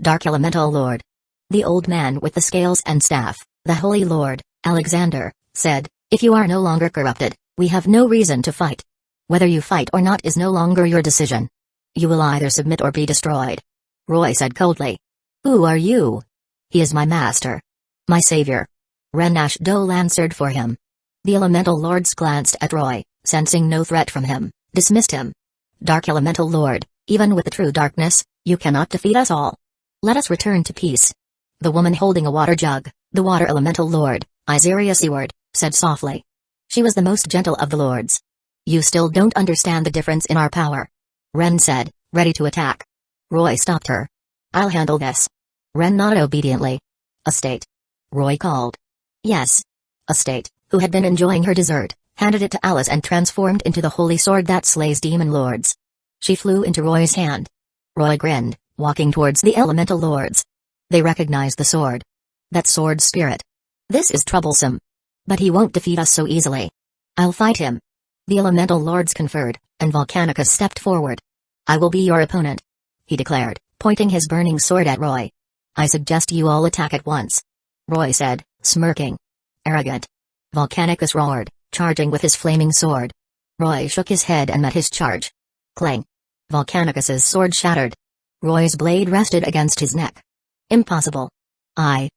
Dark Elemental Lord. The old man with the scales and staff, the Holy Lord, Alexander, said, If you are no longer corrupted, we have no reason to fight. Whether you fight or not is no longer your decision. You will either submit or be destroyed. Roy said coldly. Who are you? He is my master. My savior. Ren-Ashdol answered for him. The elemental lords glanced at Roy, sensing no threat from him, dismissed him. Dark elemental lord, even with the true darkness, you cannot defeat us all. Let us return to peace. The woman holding a water jug, the water elemental lord, Iseria Seward, said softly. She was the most gentle of the lords. You still don't understand the difference in our power. Ren said, ready to attack. Roy stopped her. I'll handle this. Ren nodded obediently. A state. Roy called. Yes. A state, who had been enjoying her dessert, handed it to Alice and transformed into the holy sword that slays demon lords. She flew into Roy's hand. Roy grinned, walking towards the elemental lords. They recognized the sword. That sword's spirit. This is troublesome. But he won't defeat us so easily. I'll fight him. The elemental lords conferred, and Volcanicus stepped forward. I will be your opponent, he declared, pointing his burning sword at Roy. I suggest you all attack at once, Roy said, smirking. Arrogant. Volcanicus roared, charging with his flaming sword. Roy shook his head and met his charge. Clang. Volcanicus's sword shattered. Roy's blade rested against his neck. Impossible. I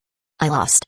lost.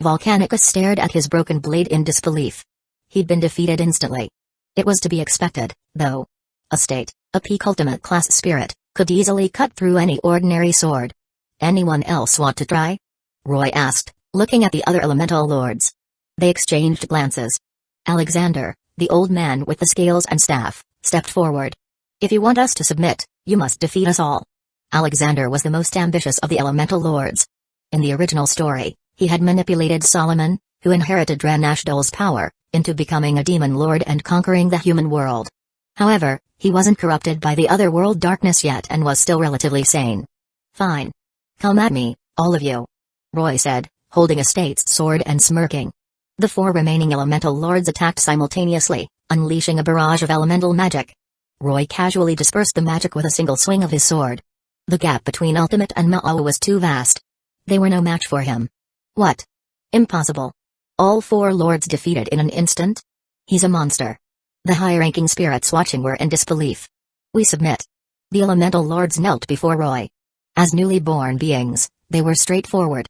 Volcanicus stared at his broken blade in disbelief. He'd been defeated instantly. It was to be expected, though. A state, a peak ultimate class spirit, could easily cut through any ordinary sword. Anyone else want to try? Roy asked, looking at the other elemental lords. They exchanged glances. Alexander, the old man with the scales and staff, stepped forward. If you want us to submit, you must defeat us all. Alexander was the most ambitious of the elemental lords. In the original story, he had manipulated Solomon, who inherited Ren-Ashdol's power, into becoming a demon lord and conquering the human world. However, he wasn't corrupted by the otherworld darkness yet and was still relatively sane. Fine. Come at me, all of you, Roy said, holding a state's sword and smirking. The 4 remaining elemental lords attacked simultaneously, unleashing a barrage of elemental magic. Roy casually dispersed the magic with a single swing of his sword. The gap between Ultimate and Ma'o was too vast. They were no match for him. What? Impossible. All 4 lords defeated in an instant? He's a monster. The high-ranking spirits watching were in disbelief. We submit. The elemental lords knelt before Roy. As newly born beings, they were straightforward.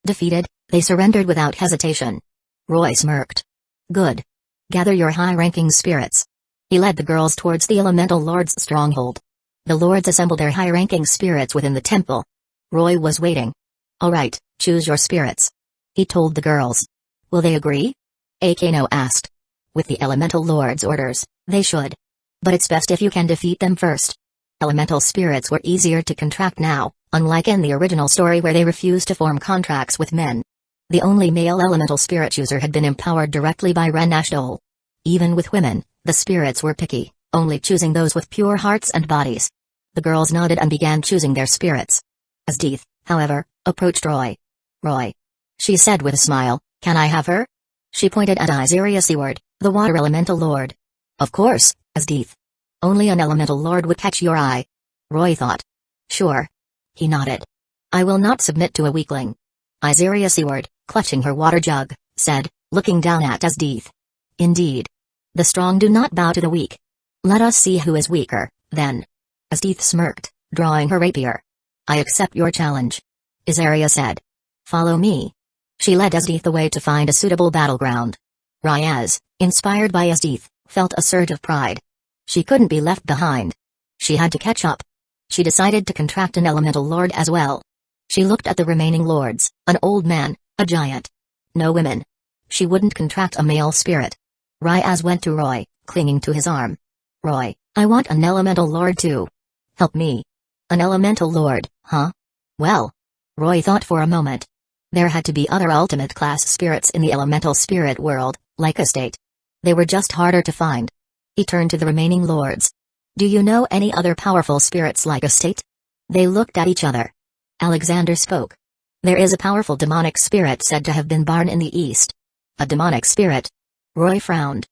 Defeated, they surrendered without hesitation. Roy smirked. Good. Gather your high-ranking spirits. He led the girls towards the elemental lord's stronghold. The lords assembled their high-ranking spirits within the temple. Roy was waiting. All right, choose your spirits, he told the girls. Will they agree? Akano asked. With the elemental lord's orders, they should. But it's best if you can defeat them first. Elemental spirits were easier to contract now, unlike in the original story where they refused to form contracts with men. The only male elemental spirit user had been empowered directly by Ren-Ashdol. Even with women, the spirits were picky, only choosing those with pure hearts and bodies. The girls nodded and began choosing their spirits. Asdeath, however, approached Roy. Roy, she said with a smile, can I have her? She pointed at Iseria Seward, the water elemental lord. Of course, Asdeath. Only an elemental lord would catch your eye. Roy thought. Sure. He nodded. I will not submit to a weakling. Iseria Seward, clutching her water jug, said, looking down at Asdeath. Indeed. The strong do not bow to the weak. Let us see who is weaker, then. Asdeath smirked, drawing her rapier. I accept your challenge. Iseria said. Follow me. She led Asdeath away to find a suitable battleground. Ryaz, inspired by Asdeath, felt a surge of pride. She couldn't be left behind. She had to catch up. She decided to contract an elemental lord as well. She looked at the remaining lords, an old man, a giant. No women. She wouldn't contract a male spirit. Ryaz went to Roy, clinging to his arm. Roy, I want an elemental lord too. Help me. An elemental lord, huh? Well. Roy thought for a moment. There had to be other ultimate class spirits in the elemental spirit world, like a state. They were just harder to find. He turned to the remaining lords. Do you know any other powerful spirits like a state? They looked at each other. Alexander spoke. There is a powerful demonic spirit said to have been born in the east. A demonic spirit? Roy frowned.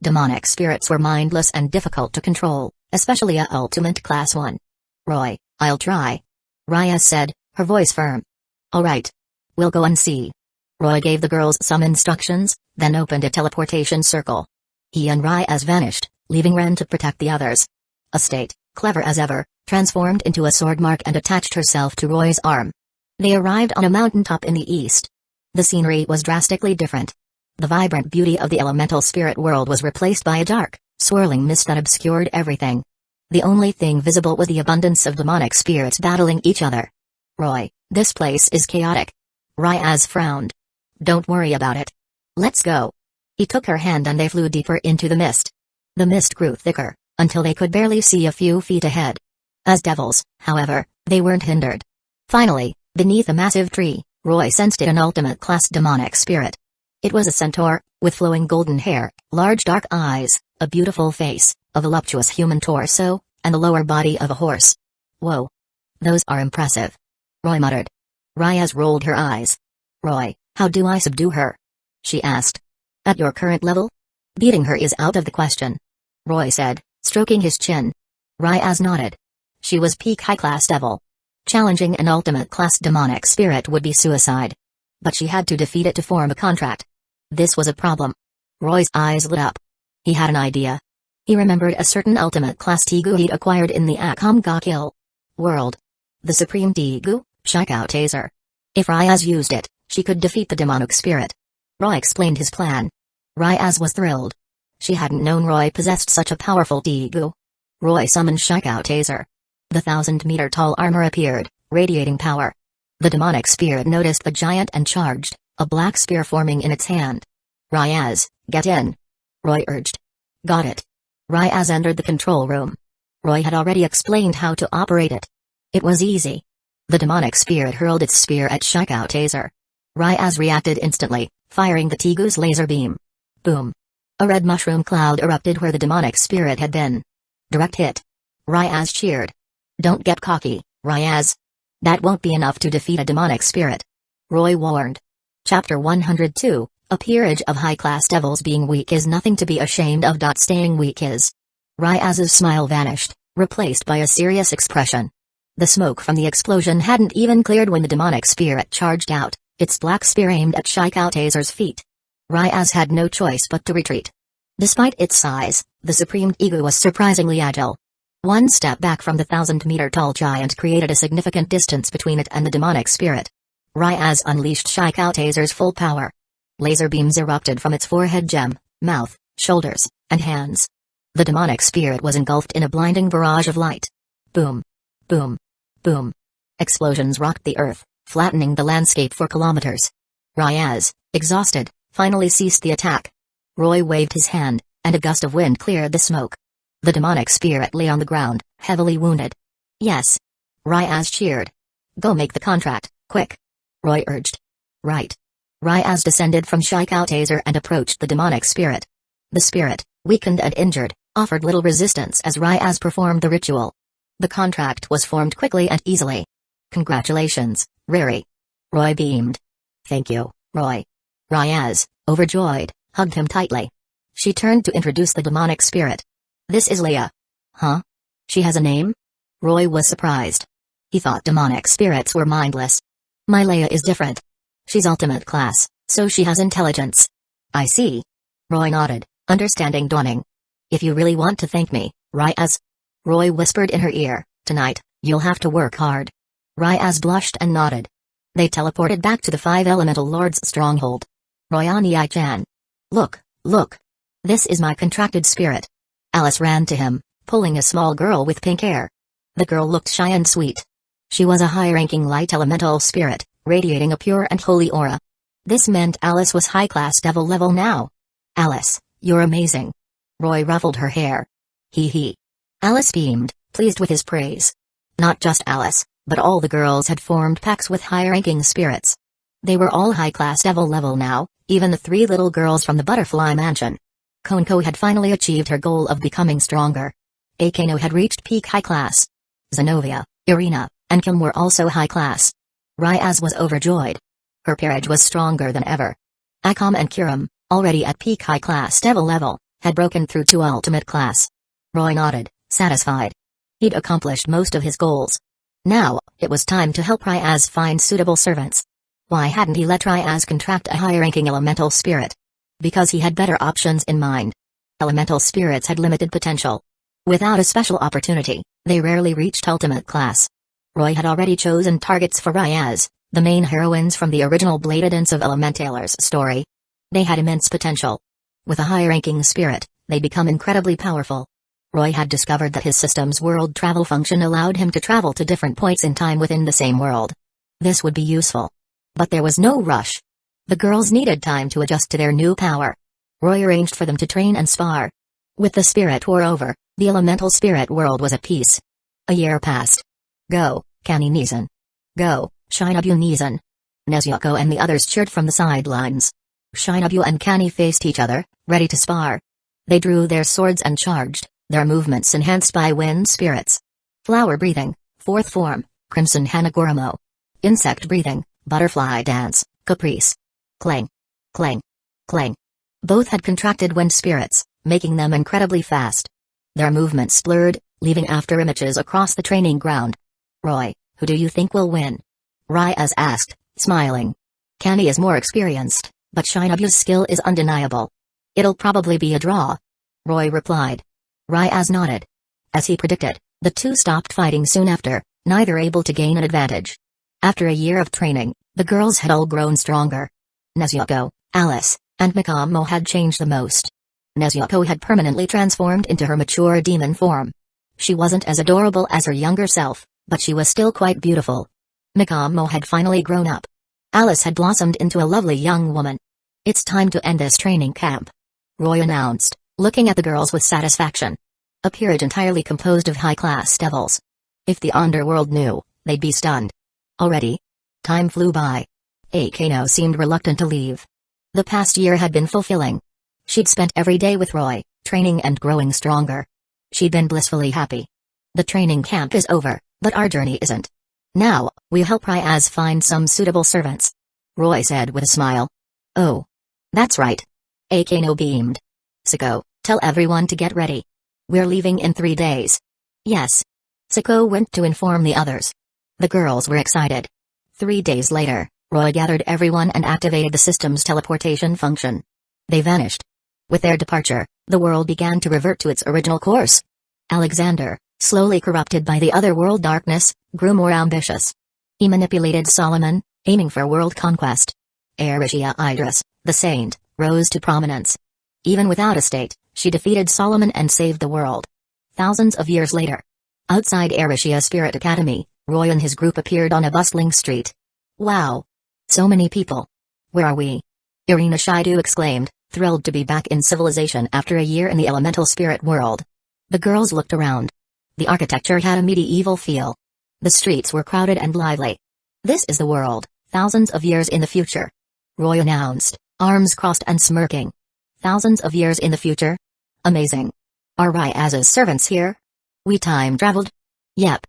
Demonic spirits were mindless and difficult to control, especially a ultimate class one. Roy, I'll try. Raya said, her voice firm. All right. We'll go and see. Roy gave the girls some instructions, then opened a teleportation circle. He and Ryaz vanished, leaving Ren to protect the others. Estate, clever as ever, transformed into a sword mark and attached herself to Roy's arm. They arrived on a mountaintop in the east. The scenery was drastically different. The vibrant beauty of the elemental spirit world was replaced by a dark, swirling mist that obscured everything. The only thing visible was the abundance of demonic spirits battling each other. Roy, this place is chaotic. Ryaz frowned. Don't worry about it. Let's go. He took her hand and they flew deeper into the mist. The mist grew thicker, until they could barely see a few feet ahead. As devils, however, they weren't hindered. Finally, beneath a massive tree, Roy sensed an ultimate-class demonic spirit. It was a centaur, with flowing golden hair, large dark eyes, a beautiful face, a voluptuous human torso, and the lower body of a horse. Whoa. Those are impressive. Roy muttered. Ryaz rolled her eyes. Roy, how do I subdue her? She asked. At your current level? Beating her is out of the question. Roy said, stroking his chin. Ryaz nodded. She was peak high-class devil. Challenging an ultimate-class demonic spirit would be suicide. But she had to defeat it to form a contract. This was a problem. Roy's eyes lit up. He had an idea. He remembered a certain ultimate-class Tegu he'd acquired in the Akamga Kill world. The supreme Tegu, Shikao Taser. If Ryaz used it, she could defeat the demonic spirit. Roy explained his plan. Ryaz was thrilled. She hadn't known Roy possessed such a powerful Tegu. Roy summoned Shikao Taser. The 1,000-meter-tall armor appeared, radiating power. The demonic spirit noticed the giant and charged, a black spear forming in its hand. Ryaz, get in. Roy urged. Got it. Ryaz entered the control room. Roy had already explained how to operate it. It was easy. The demonic spirit hurled its spear at Shikao Taser. Ryaz reacted instantly, firing the Tegu's laser beam. Boom. A red mushroom cloud erupted where the demonic spirit had been. Direct hit. Ryaz cheered. Don't get cocky, Ryaz. That won't be enough to defeat a demonic spirit. Roy warned. Chapter 102, A peerage of high-class devils being weak is nothing to be ashamed of. Staying weak is. Ryaz's smile vanished, replaced by a serious expression. The smoke from the explosion hadn't even cleared when the demonic spirit charged out, its black spear aimed at Shikao Taser's feet. Ryaz had no choice but to retreat. Despite its size, the supreme Tegu was surprisingly agile. One step back from the 1,000-meter-tall giant created a significant distance between it and the demonic spirit. Ryaz unleashed Shikao Taser's full power. Laser beams erupted from its forehead gem, mouth, shoulders, and hands. The demonic spirit was engulfed in a blinding barrage of light. Boom. Boom. Boom. Explosions rocked the earth, flattening the landscape for kilometers. Ryaz, exhausted, finally ceased the attack. Roy waved his hand, and a gust of wind cleared the smoke. The demonic spirit lay on the ground, heavily wounded. Yes. Ryaz cheered. Go make the contract, quick. Roy urged. Right. Ryaz descended from Shikao Taser and approached the demonic spirit. The spirit, weakened and injured, offered little resistance as Ryaz performed the ritual. The contract was formed quickly and easily. Congratulations, Riri. Roy beamed. Thank you, Roy. Ryaz, overjoyed, hugged him tightly. She turned to introduce the demonic spirit. This is Leia. Huh? She has a name? Roy was surprised. He thought demonic spirits were mindless. My Leia is different. She's ultimate class, so she has intelligence. I see. Roy nodded, understanding dawning. If you really want to thank me, Ryaz. Roy whispered in her ear, tonight, you'll have to work hard. Ryaz blushed and nodded. They teleported back to the 5 Elemental Lord's stronghold. Royani-chan. Look, look. This is my contracted spirit. Alice ran to him, pulling a small girl with pink hair. The girl looked shy and sweet. She was a high-ranking light elemental spirit, radiating a pure and holy aura. This meant Alice was high-class devil level now. Alice, you're amazing. Roy ruffled her hair. Hee. Alice beamed, pleased with his praise. Not just Alice, but all the girls had formed packs with high-ranking spirits. They were all high-class devil level now, even the 3 little girls from the Butterfly Mansion. Konko had finally achieved her goal of becoming stronger. Akano had reached peak high class. Zenobia, Irina, and Kim were also high class. Ryaz was overjoyed. Her peerage was stronger than ever. Akam and Kiram, already at peak high class devil level, had broken through to ultimate class. Roy nodded, satisfied. He'd accomplished most of his goals. Now, it was time to help Ryaz find suitable servants. Why hadn't he let Ryaz contract a high-ranking elemental spirit? Because he had better options in mind. Elemental spirits had limited potential. Without a special opportunity, they rarely reached ultimate class. Roy had already chosen targets for Ryaz, the main heroines from the original Bladed Dance of Elementalers story. They had immense potential. With a high-ranking spirit, they become incredibly powerful. Roy had discovered that his system's world travel function allowed him to travel to different points in time within the same world. This would be useful. But there was no rush. The girls needed time to adjust to their new power. Roy arranged for them to train and spar. With the spirit war over, the elemental spirit world was at peace. A year passed. Go, Kani Nizan. Go, Shinobu Nizan. Nezuko and the others cheered from the sidelines. Shinobu and Kani faced each other, ready to spar. They drew their swords and charged, their movements enhanced by wind spirits. Flower breathing, fourth form, Crimson Hanagoromo. Insect breathing, butterfly dance, caprice. Clang. Clang. Clang. Both had contracted wind spirits, making them incredibly fast. Their movements blurred, leaving after images across the training ground. Roy, who do you think will win? Ryaz asked, smiling. Kani is more experienced, but Shinobu's skill is undeniable. It'll probably be a draw. Roy replied. Ryaz nodded. As he predicted, the two stopped fighting soon after, neither able to gain an advantage. After a year of training, the girls had all grown stronger. Nezuko, Alice, and Mikamo had changed the most. Nezuko had permanently transformed into her mature demon form. She wasn't as adorable as her younger self, but she was still quite beautiful. Mikamo had finally grown up. Alice had blossomed into a lovely young woman. It's time to end this training camp, Roy announced, looking at the girls with satisfaction. A period entirely composed of high-class devils. If the underworld knew, they'd be stunned. Already? Time flew by. Akeno seemed reluctant to leave. The past year had been fulfilling. She'd spent every day with Roy, training and growing stronger. She'd been blissfully happy. The training camp is over, but our journey isn't. Now, we help Ryaz find some suitable servants, Roy said with a smile. Oh. That's right. Akeno beamed. Sako, tell everyone to get ready. We're leaving in 3 days. Yes. Sako went to inform the others. The girls were excited. 3 days later, Roy gathered everyone and activated the system's teleportation function. They vanished. With their departure, the world began to revert to its original course. Alexander, slowly corrupted by the otherworld darkness, grew more ambitious. He manipulated Solomon, aiming for world conquest. Erishia Idris, the saint, rose to prominence. Even without a state, she defeated Solomon and saved the world. Thousands of years later, outside Erishia Spirit Academy, Roy and his group appeared on a bustling street. Wow! So many people. Where are we? Irina Shido exclaimed, thrilled to be back in civilization after a year in the elemental spirit world. The girls looked around. The architecture had a medieval feel. The streets were crowded and lively. This is the world, thousands of years in the future, Roy announced, arms crossed and smirking. Thousands of years in the future? Amazing. Are Ryaz's servants here? We time traveled? Yep.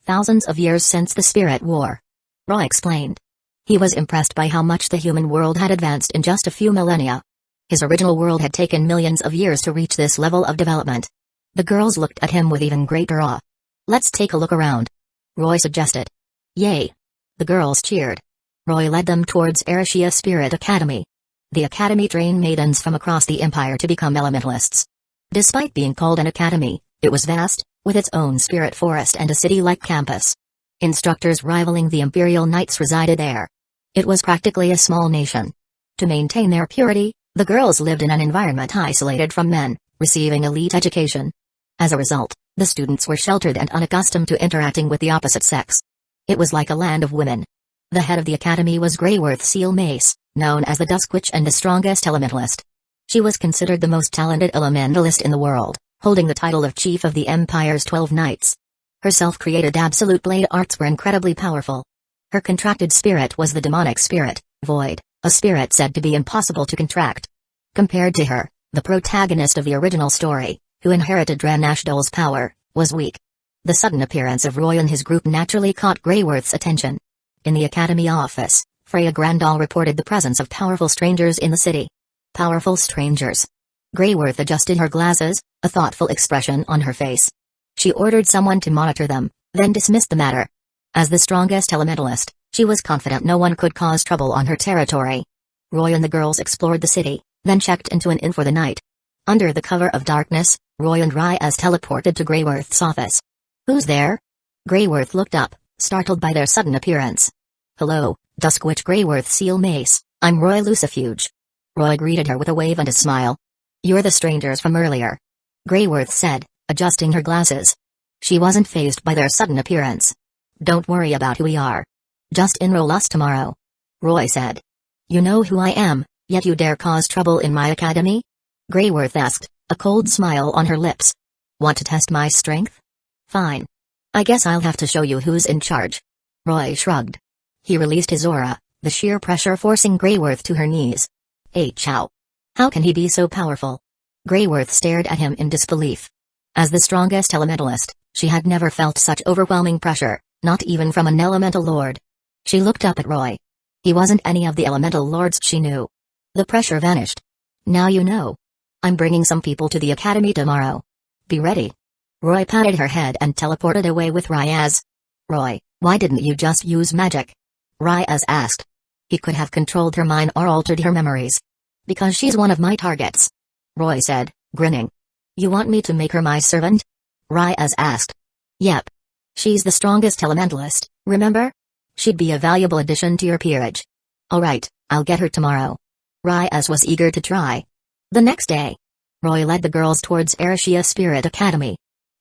Thousands of years since the Spirit War. Roy explained. He was impressed by how much the human world had advanced in just a few millennia. His original world had taken millions of years to reach this level of development. The girls looked at him with even greater awe. Let's take a look around, Roy suggested. Yay! The girls cheered. Roy led them towards Erishia Spirit Academy. The academy trained maidens from across the empire to become elementalists. Despite being called an academy, it was vast, with its own spirit forest and a city-like campus. Instructors rivaling the Imperial Knights resided there. It was practically a small nation. To maintain their purity, the girls lived in an environment isolated from men, receiving elite education. As a result, the students were sheltered and unaccustomed to interacting with the opposite sex. It was like a land of women. The head of the academy was Greyworth Seal Mace, known as the Dusk Witch and the strongest elementalist. She was considered the most talented elementalist in the world, holding the title of Chief of the Empire's 12 Knights. Her self-created absolute blade arts were incredibly powerful. Her contracted spirit was the demonic spirit, Void, a spirit said to be impossible to contract. Compared to her, the protagonist of the original story, who inherited Dranashdol's power, was weak. The sudden appearance of Roy and his group naturally caught Greyworth's attention. In the academy office, Freya Grandal reported the presence of powerful strangers in the city. Powerful strangers. Greyworth adjusted her glasses, a thoughtful expression on her face. She ordered someone to monitor them, then dismissed the matter. As the strongest elementalist, She was confident no one could cause trouble on her territory. Roy and the girls explored the city, then checked into an inn for the night. Under the cover of darkness, Roy and Ryaz teleported to Greyworth's office. "Who's there?" Greyworth looked up, startled by their sudden appearance. "Hello, Duskwitch Greyworth Seal Mace, I'm Roy Lucifuge." Roy greeted her with a wave and a smile. "You're the strangers from earlier," Greyworth said, adjusting her glasses. She wasn't fazed by their sudden appearance. "Don't worry about who we are. Just enroll us tomorrow," Roy said. "You know who I am, yet you dare cause trouble in my academy?" Greyworth asked, a cold smile on her lips. "Want to test my strength? Fine. I guess I'll have to show you who's in charge." Roy shrugged. He released his aura, the sheer pressure forcing Greyworth to her knees. Chow. How can he be so powerful? Greyworth stared at him in disbelief. As the strongest elementalist, she had never felt such overwhelming pressure, not even from an elemental lord. She looked up at Roy. He wasn't any of the elemental lords she knew. The pressure vanished. "Now you know. I'm bringing some people to the academy tomorrow. Be ready." Roy patted her head and teleported away with Ryaz. "Roy, why didn't you just use magic?" Ryaz asked. He could have controlled her mind or altered her memories. "Because she's one of my targets," Roy said, grinning. "You want me to make her my servant?" Ryaz asked. "Yep. She's the strongest elementalist, remember? She'd be a valuable addition to your peerage." "Alright, I'll get her tomorrow." Ryaz was eager to try. The next day, Roy led the girls towards Arishia Spirit Academy.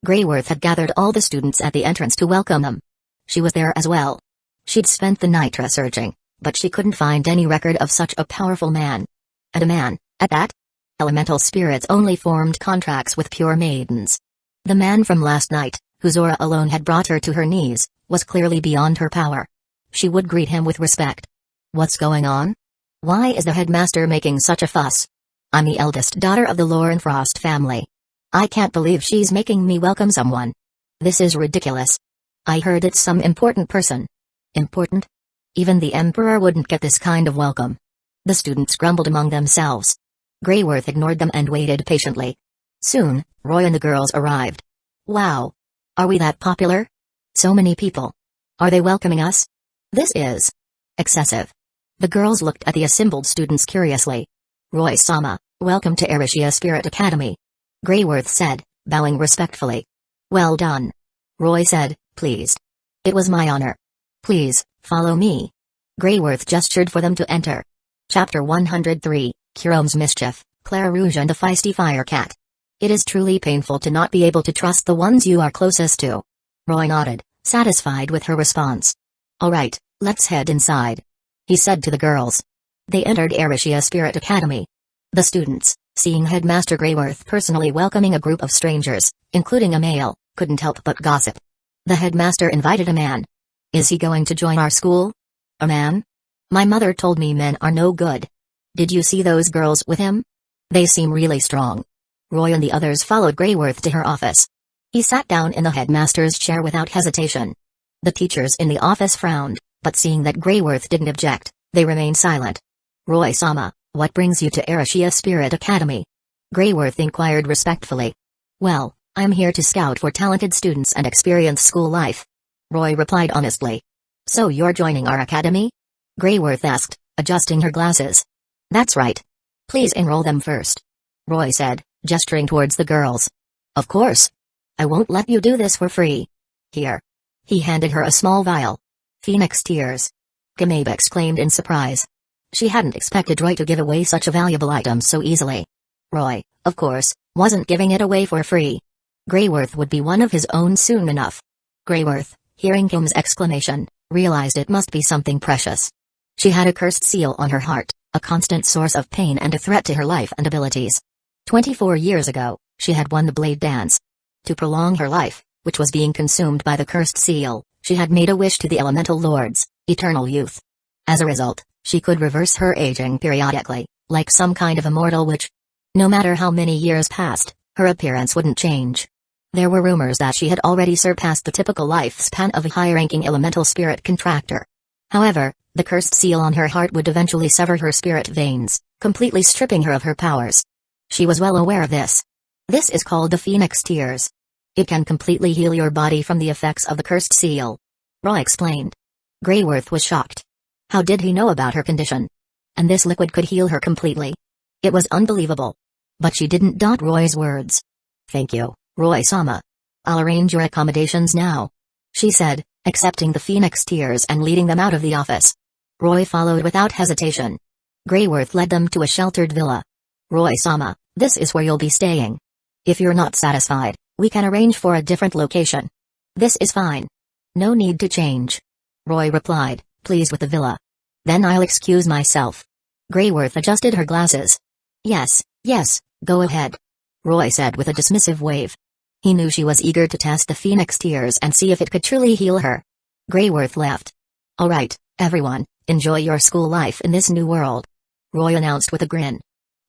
Greyworth had gathered all the students at the entrance to welcome them. She was there as well. She'd spent the night researching, but she couldn't find any record of such a powerful man. And a man, at that? Elemental spirits only formed contracts with pure maidens. The man from last night, whose aura alone had brought her to her knees, was clearly beyond her power. She would greet him with respect. "What's going on? Why is the headmaster making such a fuss? I'm the eldest daughter of the Lorenfrost family. I can't believe she's making me welcome someone. This is ridiculous. I heard it's some important person." "Important? Even the Emperor wouldn't get this kind of welcome." The students grumbled among themselves. Greyworth ignored them and waited patiently. Soon, Roy and the girls arrived. "Wow. Are we that popular? So many people. Are they welcoming us? This is excessive." The girls looked at the assembled students curiously. "Roy-sama, welcome to Arishia Spirit Academy," Greyworth said, bowing respectfully. "Well done." Roy said, pleased. "It was my honor. Please, follow me." Greyworth gestured for them to enter. Chapter 103, Kurome's Mischief, Claire Rouge and the Feisty Firecat. "It is truly painful to not be able to trust the ones you are closest to." Roy nodded, satisfied with her response. "Alright, let's head inside," he said to the girls. They entered Arishia Spirit Academy. The students, seeing Headmaster Greyworth personally welcoming a group of strangers, including a male, couldn't help but gossip. The headmaster invited a man. "Is he going to join our school?" "A man? My mother told me men are no good. Did you see those girls with him? They seem really strong." Roy and the others followed Greyworth to her office. He sat down in the headmaster's chair without hesitation. The teachers in the office frowned, but seeing that Greyworth didn't object, they remained silent. "Roy-sama, what brings you to Arishia Spirit Academy?" Greyworth inquired respectfully. "Well, I'm here to scout for talented students and experience school life," Roy replied honestly. "So you're joining our academy?" Greyworth asked, adjusting her glasses. "That's right. Please enroll them first," Roy said, gesturing towards the girls. "Of course. I won't let you do this for free. Here." He handed her a small vial. "Phoenix tears." Kamebe exclaimed in surprise. She hadn't expected Roy to give away such a valuable item so easily. Roy, of course, wasn't giving it away for free. Greyworth would be one of his own soon enough. Greyworth, hearing Kim's exclamation, realized it must be something precious. She had a cursed seal on her heart, a constant source of pain and a threat to her life and abilities. 24 years ago, she had won the Blade Dance. To prolong her life, which was being consumed by the cursed seal, she had made a wish to the elemental lords, eternal youth. As a result, she could reverse her aging periodically, like some kind of immortal witch. No matter how many years passed, her appearance wouldn't change. There were rumors that she had already surpassed the typical lifespan of a high-ranking elemental spirit contractor. However, the cursed seal on her heart would eventually sever her spirit veins, completely stripping her of her powers. She was well aware of this. This is called the Phoenix Tears. It can completely heal your body from the effects of the cursed seal, Roy explained. Greyworth was shocked. How did he know about her condition? And this liquid could heal her completely. It was unbelievable. But she didn't doubt Roy's words. "Thank you, Roy-sama. I'll arrange your accommodations now," she said, accepting the phoenix tears and leading them out of the office. Roy followed without hesitation. Greyworth led them to a sheltered villa. "Roy-sama, this is where you'll be staying. If you're not satisfied, we can arrange for a different location." "This is fine. No need to change," Roy replied, pleased with the villa. "Then I'll excuse myself." Greyworth adjusted her glasses. Yes, go ahead," Roy said with a dismissive wave. He knew she was eager to test the phoenix tears and see if it could truly heal her. Greyworth left. "All right, everyone, enjoy your school life in this new world," Roy announced with a grin.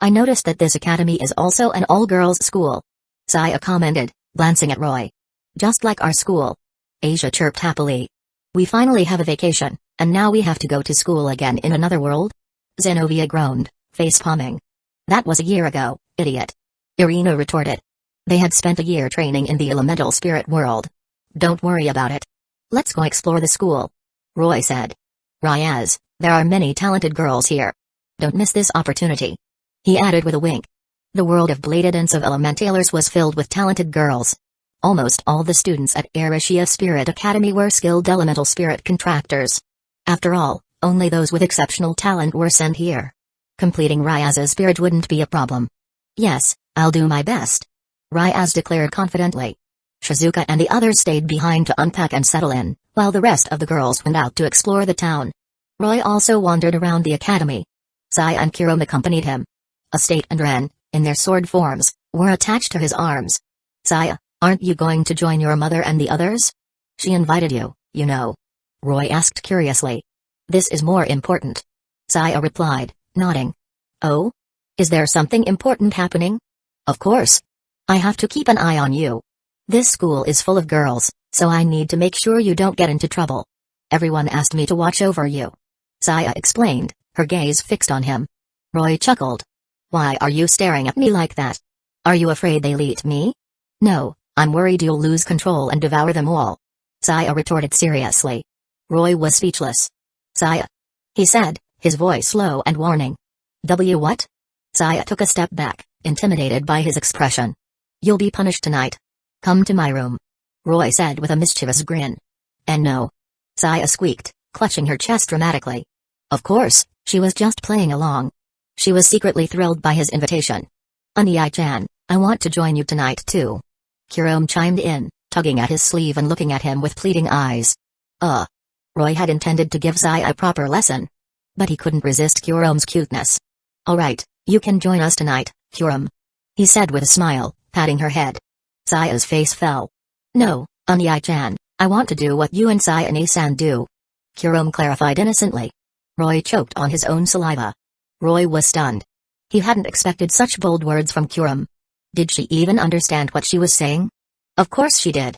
"I noticed that this academy is also an all-girls school," Saya commented, glancing at Roy. "Just like our school," Asia chirped happily. "We finally have a vacation, and now we have to go to school again in another world?" Zenobia groaned, face-palming. "That was a year ago, idiot," Irina retorted. They had spent a year training in the elemental spirit world. "Don't worry about it. Let's go explore the school," Roy said. "Ryaz, there are many talented girls here. Don't miss this opportunity," he added with a wink. The world of Bladed and of Elementalers was filled with talented girls. Almost all the students at Arishia Spirit Academy were skilled elemental spirit contractors. After all, only those with exceptional talent were sent here. Completing Ryaz's spirit wouldn't be a problem. "Yes, I'll do my best," Ryaz declared confidently. Shizuka and the others stayed behind to unpack and settle in, while the rest of the girls went out to explore the town. Roy also wandered around the academy. Sai and Kirom accompanied him. Estate and Ren, in their sword forms, were attached to his arms. "Saya, aren't you going to join your mother and the others? She invited you, you know," Roy asked curiously. "This is more important," Saya replied, nodding. "Oh? Is there something important happening?" "Of course. I have to keep an eye on you. This school is full of girls, so I need to make sure you don't get into trouble. Everyone asked me to watch over you," Saya explained, her gaze fixed on him. Roy chuckled. "Why are you staring at me like that? Are you afraid they'll eat me?" "No, I'm worried you'll lose control and devour them all," Saya retorted seriously. Roy was speechless. "Saya," he said, his voice low and warning. What?" Saya took a step back, intimidated by his expression. "You'll be punished tonight. Come to my room," Roy said with a mischievous grin. "And no," Saya squeaked, clutching her chest dramatically. Of course, she was just playing along. She was secretly thrilled by his invitation. "Aniai-chan, I want to join you tonight too," Kirom chimed in, tugging at his sleeve and looking at him with pleading eyes. Roy had intended to give Saya a proper lesson. But he couldn't resist Kurom's cuteness. "All right, you can join us tonight, Kurom," he said with a smile, patting her head. Saya's face fell. "No, Aniai-chan, I want to do what you and Saya-ni-san do," Kurom clarified innocently. Roy choked on his own saliva. Roy was stunned. He hadn't expected such bold words from Kurom. Did she even understand what she was saying? Of course she did.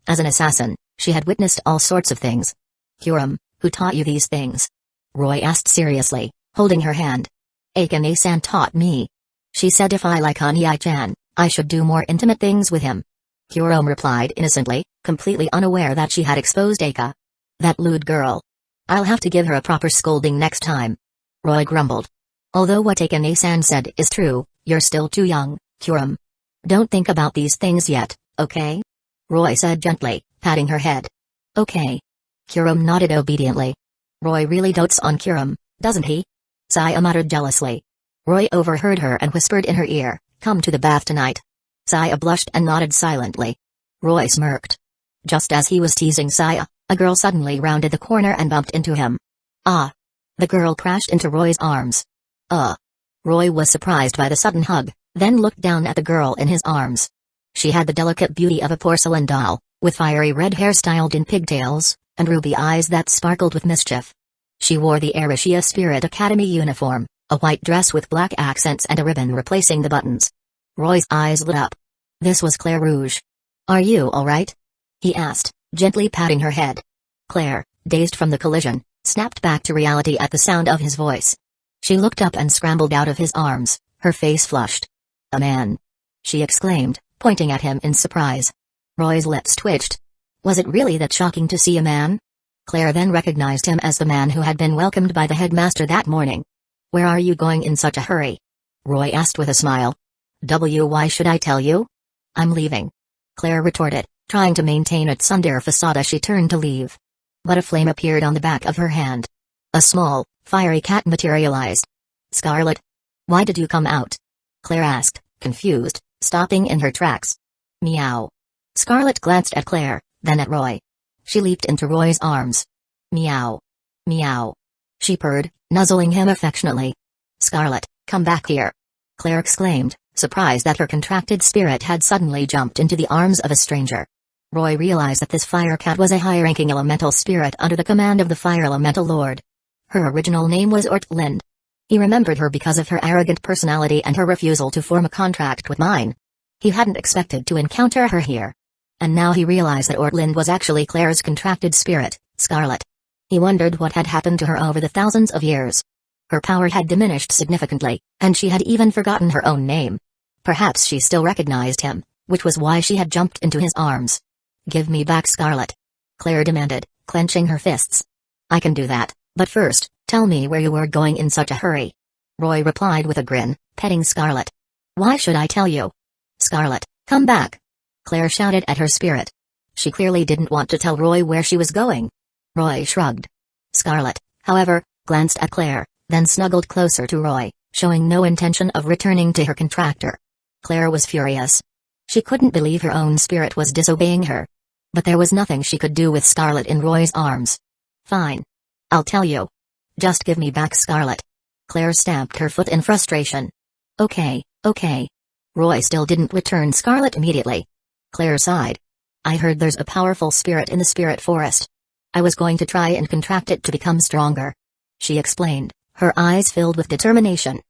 As an assassin, she had witnessed all sorts of things. "Kurom, who taught you these things?" Roy asked seriously, holding her hand. "Akane-san taught me. She said if I like Aniai-chan, I should do more intimate things with him." Kurom replied innocently, completely unaware that she had exposed Aka. "That lewd girl. I'll have to give her a proper scolding next time," Roy grumbled. "Although what Akane-san said is true, you're still too young, Kurom. Don't think about these things yet, okay?" Roy said gently, patting her head. "Okay." Kurom nodded obediently. "Roy really dotes on Kurom, doesn't he?" Saya muttered jealously. Roy overheard her and whispered in her ear, "Come to the bath tonight." Saya blushed and nodded silently. Roy smirked. Just as he was teasing Saya, a girl suddenly rounded the corner and bumped into him. "Ah!" The girl crashed into Roy's arms. Roy was surprised by the sudden hug, then looked down at the girl in his arms. She had the delicate beauty of a porcelain doll, with fiery red hair styled in pigtails, and ruby eyes that sparkled with mischief. She wore the Arishia Spirit Academy uniform, a white dress with black accents and a ribbon replacing the buttons. Roy's eyes lit up. This was Claire Rouge. "Are you all right?" he asked, gently patting her head. Claire, dazed from the collision, snapped back to reality at the sound of his voice. She looked up and scrambled out of his arms, her face flushed. "A man!" she exclaimed, pointing at him in surprise. Roy's lips twitched. Was it really that shocking to see a man? Claire then recognized him as the man who had been welcomed by the headmaster that morning. "Where are you going in such a hurry?" Roy asked with a smile. "Why should I tell you?" "I'm leaving," Claire retorted, trying to maintain a tsundere facade as she turned to leave. But a flame appeared on the back of her hand. A small, fiery cat materialized. "Scarlet? Why did you come out?" Claire asked, confused, stopping in her tracks. "Meow." Scarlet glanced at Claire, then at Roy. She leaped into Roy's arms. "Meow. Meow." She purred, nuzzling him affectionately. "Scarlet, come back here," Claire exclaimed, surprised that her contracted spirit had suddenly jumped into the arms of a stranger. Roy realized that this fire cat was a high-ranking elemental spirit under the command of the Fire Elemental Lord. Her original name was Ortlind. He remembered her because of her arrogant personality and her refusal to form a contract with mine. He hadn't expected to encounter her here. And now he realized that Ortlind was actually Claire's contracted spirit, Scarlet. He wondered what had happened to her over the thousands of years. Her power had diminished significantly, and she had even forgotten her own name. Perhaps she still recognized him, which was why she had jumped into his arms. "Give me back Scarlet," Claire demanded, clenching her fists. "I can do that, but first, tell me where you were going in such a hurry." Roy replied with a grin, petting Scarlet. "Why should I tell you?" "Scarlet, come back!" Claire shouted at her spirit. She clearly didn't want to tell Roy where she was going. Roy shrugged. Scarlet, however, glanced at Claire, then snuggled closer to Roy, showing no intention of returning to her contractor. Claire was furious. She couldn't believe her own spirit was disobeying her. But there was nothing she could do with Scarlet in Roy's arms. "Fine. I'll tell you. Just give me back Scarlet." Claire stamped her foot in frustration. Okay. Roy still didn't return Scarlet immediately. Claire sighed. "I heard there's a powerful spirit in the spirit forest. I was going to try and contract it to become stronger," she explained, her eyes filled with determination.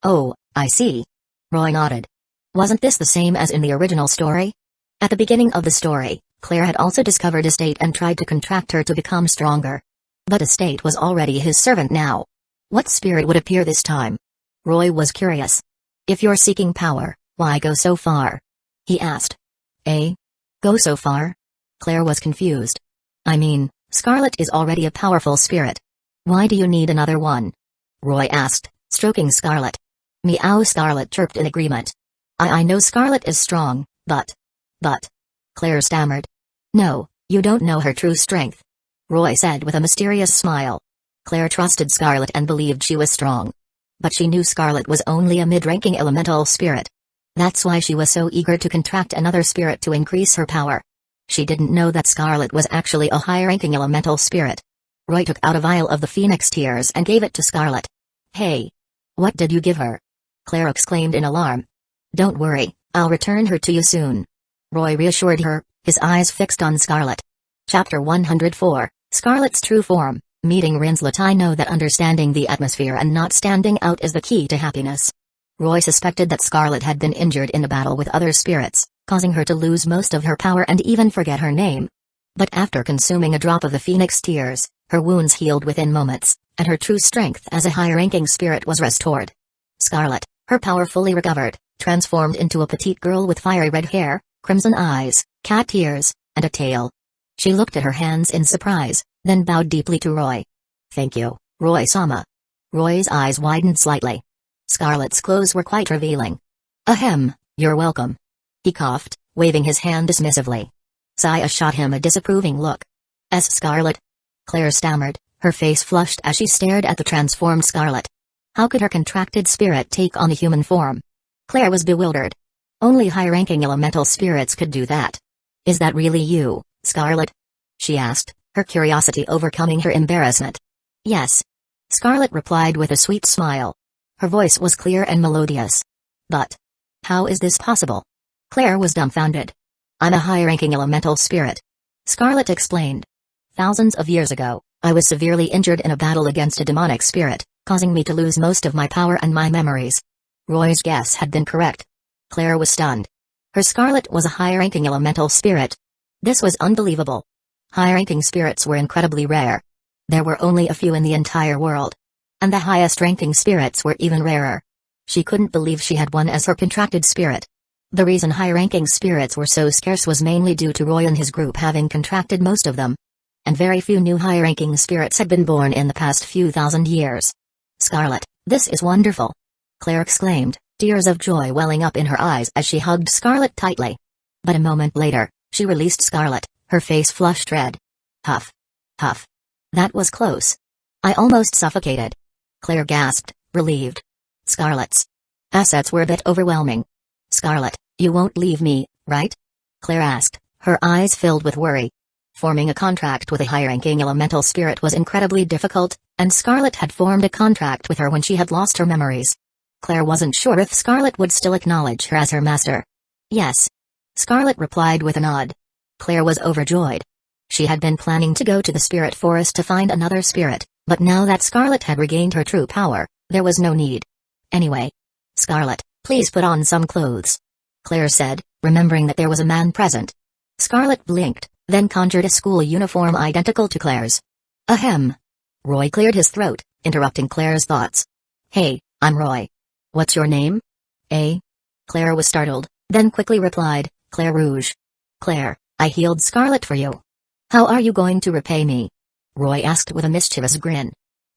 "Oh, I see." Roy nodded. Wasn't this the same as in the original story? At the beginning of the story, Claire had also discovered Estate and tried to contract her to become stronger. But Estate was already his servant now. What spirit would appear this time? Roy was curious. "If you're seeking power, why go so far?" he asked. Go so far? Claire was confused. "I mean, Scarlet is already a powerful spirit. Why do you need another one?" Roy asked, stroking Scarlet. "Meow," Scarlet chirped in agreement. I know Scarlet is strong, but... Claire stammered. "No, you don't know her true strength," Roy said with a mysterious smile. Claire trusted Scarlet and believed she was strong. But she knew Scarlet was only a mid-ranking elemental spirit. That's why she was so eager to contract another spirit to increase her power. She didn't know that Scarlet was actually a high-ranking elemental spirit. Roy took out a vial of the Phoenix Tears and gave it to Scarlet. "Hey! What did you give her?" Claire exclaimed in alarm. "Don't worry, I'll return her to you soon," Roy reassured her, his eyes fixed on Scarlet. Chapter 104, Scarlet's True Form, Meeting Rinslet. I know that understanding the atmosphere and not standing out is the key to happiness. Roy suspected that Scarlet had been injured in a battle with other spirits, causing her to lose most of her power and even forget her name. But after consuming a drop of the Phoenix Tears, her wounds healed within moments, and her true strength as a high-ranking spirit was restored. Scarlet, her power fully recovered, transformed into a petite girl with fiery red hair, crimson eyes, cat ears, and a tail. She looked at her hands in surprise, then bowed deeply to Roy. "Thank you, Roy-sama." Roy's eyes widened slightly. Scarlet's clothes were quite revealing. "Ahem, you're welcome." He coughed, waving his hand dismissively. Saya shot him a disapproving look. Scarlet?" Claire stammered, her face flushed as she stared at the transformed Scarlet. How could her contracted spirit take on a human form? Claire was bewildered. Only high-ranking elemental spirits could do that. "Is that really you, Scarlet?" she asked, her curiosity overcoming her embarrassment. "Yes," Scarlet replied with a sweet smile. Her voice was clear and melodious. "But how is this possible?" Claire was dumbfounded. "I'm a high-ranking elemental spirit," Scarlet explained. "Thousands of years ago, I was severely injured in a battle against a demonic spirit, causing me to lose most of my power and my memories." Roy's guess had been correct. Claire was stunned. Her Scarlet was a high-ranking elemental spirit. This was unbelievable. High-ranking spirits were incredibly rare. There were only a few in the entire world. And the highest-ranking spirits were even rarer. She couldn't believe she had one as her contracted spirit. The reason high-ranking spirits were so scarce was mainly due to Roy and his group having contracted most of them. and very few new high-ranking spirits had been born in the past few thousand years. Scarlet, this is wonderful! Claire exclaimed, tears of joy welling up in her eyes as she hugged Scarlet tightly. But a moment later, she released Scarlet, her face flushed red. Huff. Huff. That was close. I almost suffocated. Claire gasped, relieved. Scarlet's assets were a bit overwhelming. Scarlet, you won't leave me, right? Claire asked, her eyes filled with worry. Forming a contract with a high-ranking elemental spirit was incredibly difficult, and Scarlet had formed a contract with her when she had lost her memories. Claire wasn't sure if Scarlet would still acknowledge her as her master. Yes. Scarlet replied with a nod. Claire was overjoyed. She had been planning to go to the spirit forest to find another spirit, but now that Scarlet had regained her true power, there was no need. Anyway. Scarlet, please put on some clothes. Claire said, remembering that there was a man present. Scarlet blinked, then conjured a school uniform identical to Claire's. Ahem. Roy cleared his throat, interrupting Claire's thoughts. Hey, I'm Roy. What's your name? Eh? Claire was startled, then quickly replied, Claire Rouge. Claire, I healed Scarlet for you. How are you going to repay me? Roy asked with a mischievous grin.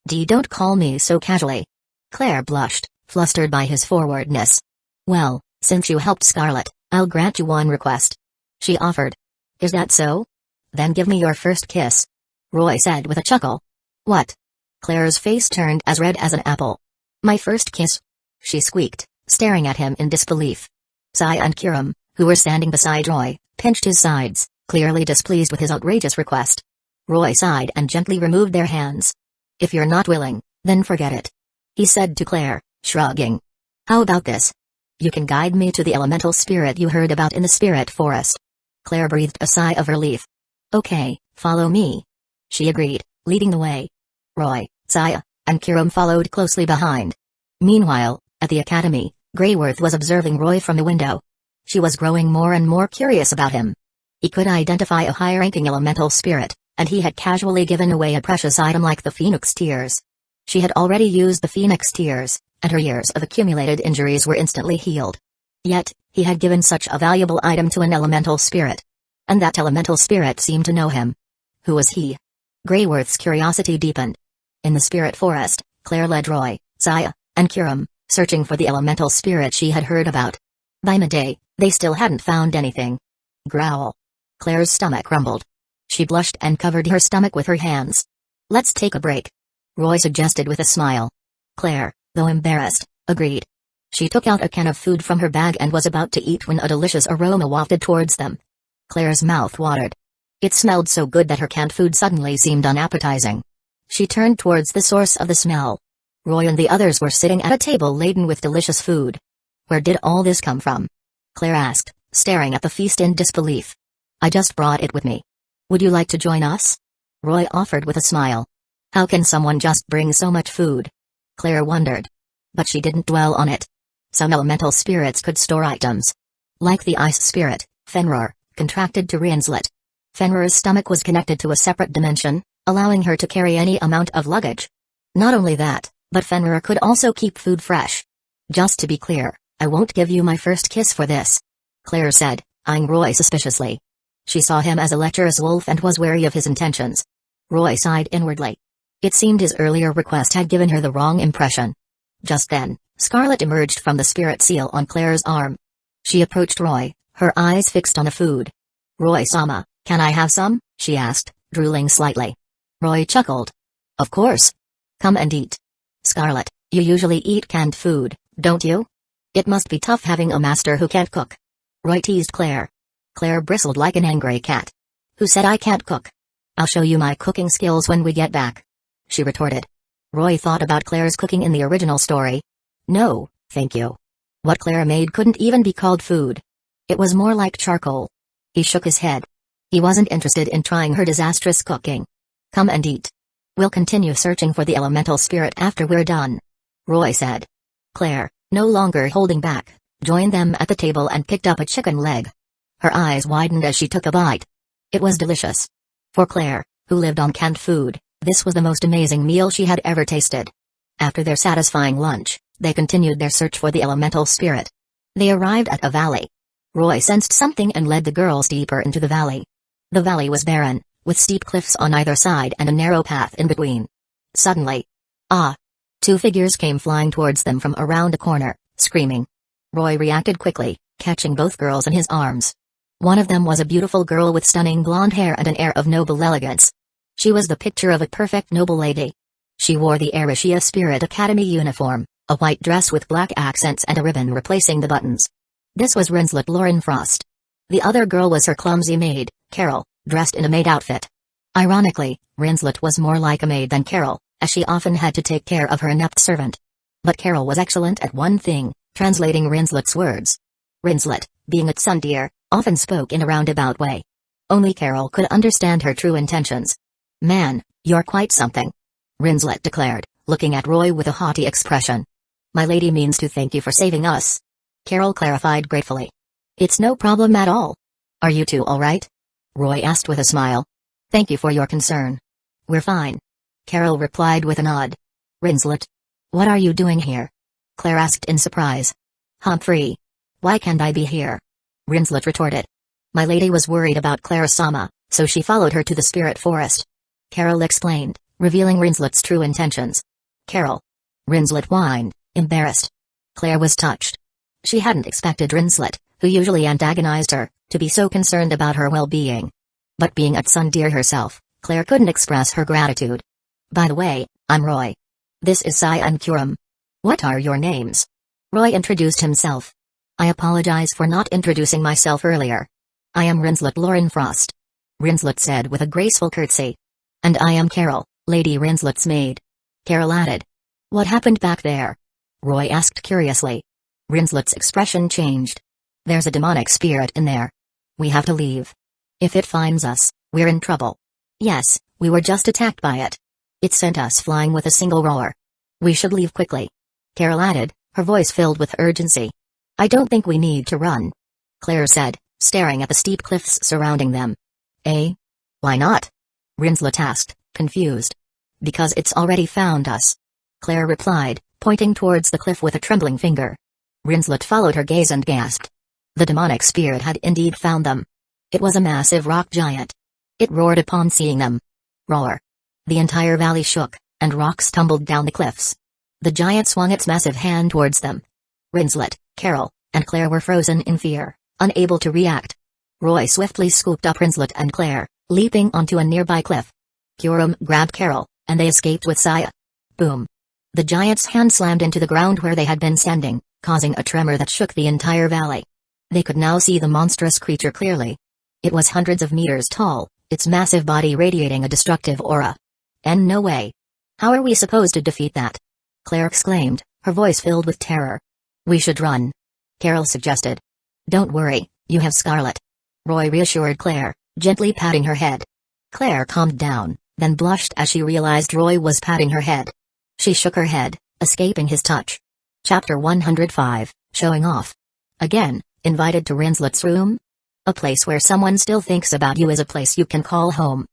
Don't call me so casually. Claire blushed, flustered by his forwardness. Well, since you helped Scarlet, I'll grant you one request. She offered. Is that so? Then give me your first kiss. Roy said with a chuckle. What? Claire's face turned as red as an apple. My first kiss? She squeaked, staring at him in disbelief. Sai and Kiram, who were standing beside Roy, pinched his sides, clearly displeased with his outrageous request. Roy sighed and gently removed their hands. If you're not willing, then forget it. He said to Claire, shrugging. How about this? You can guide me to the elemental spirit you heard about in the spirit forest. Claire breathed a sigh of relief. Okay, follow me. She agreed, leading the way. Roy, Saya, and Kiram followed closely behind. Meanwhile, at the academy, Greyworth was observing Roy from the window. She was growing more and more curious about him. He could identify a high-ranking elemental spirit, and he had casually given away a precious item like the Phoenix Tears. She had already used the Phoenix Tears, and her years of accumulated injuries were instantly healed. Yet, he had given such a valuable item to an elemental spirit. And that elemental spirit seemed to know him. Who was he? Greyworth's curiosity deepened. In the spirit forest, Claire led Roy, Saya, and Kiram, searching for the elemental spirit she had heard about. By midday, they still hadn't found anything. Growl. Claire's stomach rumbled. She blushed and covered her stomach with her hands. Let's take a break. Roy suggested with a smile. Claire, though embarrassed, agreed. She took out a can of food from her bag and was about to eat when a delicious aroma wafted towards them. Claire's mouth watered. It smelled so good that her canned food suddenly seemed unappetizing. She turned towards the source of the smell. Roy and the others were sitting at a table laden with delicious food. Where did all this come from? Claire asked, staring at the feast in disbelief. I just brought it with me. Would you like to join us? Roy offered with a smile. How can someone just bring so much food? Claire wondered. But she didn't dwell on it. Some elemental spirits could store items. Like the ice spirit, Fenrir, contracted to Rinslet. Fenrir's stomach was connected to a separate dimension, allowing her to carry any amount of luggage. Not only that, but Fenrir could also keep food fresh. Just to be clear, I won't give you my first kiss for this. Claire said, eyeing Roy suspiciously. She saw him as a lecherous wolf and was wary of his intentions. Roy sighed inwardly. It seemed his earlier request had given her the wrong impression. Just then, Scarlet emerged from the spirit seal on Claire's arm. She approached Roy, her eyes fixed on the food. Roy-sama, can I have some? She asked, drooling slightly. Roy chuckled. Of course. Come and eat. Scarlet, you usually eat canned food, don't you? It must be tough having a master who can't cook. Roy teased Claire. Claire bristled like an angry cat. Who said I can't cook? I'll show you my cooking skills when we get back. She retorted. Roy thought about Claire's cooking in the original story. No, thank you. What Claire made couldn't even be called food. It was more like charcoal. He shook his head. He wasn't interested in trying her disastrous cooking. Come and eat. We'll continue searching for the elemental spirit after we're done. Roy said. Claire, no longer holding back, joined them at the table and picked up a chicken leg. Her eyes widened as she took a bite. It was delicious. For Claire, who lived on canned food, this was the most amazing meal she had ever tasted. After their satisfying lunch, they continued their search for the elemental spirit. They arrived at a valley. Roy sensed something and led the girls deeper into the valley. The valley was barren, with steep cliffs on either side and a narrow path in between. Suddenly, ah! Two figures came flying towards them from around a corner, screaming. Roy reacted quickly, catching both girls in his arms. One of them was a beautiful girl with stunning blonde hair and an air of noble elegance. She was the picture of a perfect noble lady. She wore the Arishiya Spirit Academy uniform, a white dress with black accents and a ribbon replacing the buttons. This was Rinslet Lauren Frost. The other girl was her clumsy maid, Carol, dressed in a maid outfit. Ironically, Rinslet was more like a maid than Carol, as she often had to take care of her inept servant. But Carol was excellent at one thing, translating Rinslet's words. Rinslet, being a tsundere, often spoke in a roundabout way. Only Carol could understand her true intentions. "Man, you're quite something," Rinslet declared, looking at Roy with a haughty expression. "My lady means to thank you for saving us," Carol clarified gratefully. "It's no problem at all. Are you two all right?" Roy asked with a smile. "Thank you for your concern. We're fine," Carol replied with a nod. "Rinslet, what are you doing here?" Claire asked in surprise. "Humphrey, why can't I be here?" Rinslet retorted. "My lady was worried about Clara-sama, so she followed her to the spirit forest," Carol explained, revealing Rinslet's true intentions. "Carol." Rinslet whined, embarrassed. Claire was touched. She hadn't expected Rinslet, who usually antagonized her, to be so concerned about her well-being. But being a tsundere herself, Claire couldn't express her gratitude. "By the way, I'm Roy. This is Sai and Kuram. What are your names?" Roy introduced himself. "I apologize for not introducing myself earlier. I am Rinslet Lauren Frost," Rinslet said with a graceful curtsy. "And I am Carol, Lady Rinslet's maid," Carol added. "What happened back there?" Roy asked curiously. Rinslet's expression changed. "There's a demonic spirit in there. We have to leave. If it finds us, we're in trouble." "Yes, we were just attacked by it. It sent us flying with a single roar. We should leave quickly," Carol added, her voice filled with urgency. "I don't think we need to run," Claire said, staring at the steep cliffs surrounding them. "Eh? Why not?" Rinslet asked, confused. "Because it's already found us," Claire replied, pointing towards the cliff with a trembling finger. Rinslet followed her gaze and gasped. The demonic spirit had indeed found them. It was a massive rock giant. It roared upon seeing them. Roar. The entire valley shook, and rocks tumbled down the cliffs. The giant swung its massive hand towards them. Rinslet, Carol, and Claire were frozen in fear, unable to react. Roy swiftly scooped up Rinslet and Claire, leaping onto a nearby cliff. Kuram grabbed Carol, and they escaped with Saya. Boom. The giant's hand slammed into the ground where they had been standing, causing a tremor that shook the entire valley. They could now see the monstrous creature clearly. It was hundreds of meters tall, its massive body radiating a destructive aura. "And no way. How are we supposed to defeat that?" Claire exclaimed, her voice filled with terror. "We should run," Carol suggested. "Don't worry, you have Scarlet," Roy reassured Claire, gently patting her head. Claire calmed down, then blushed as she realized Roy was patting her head. She shook her head, escaping his touch. Chapter 105, Showing Off. Again, invited to Rinslet's room? A place where someone still thinks about you is a place you can call home.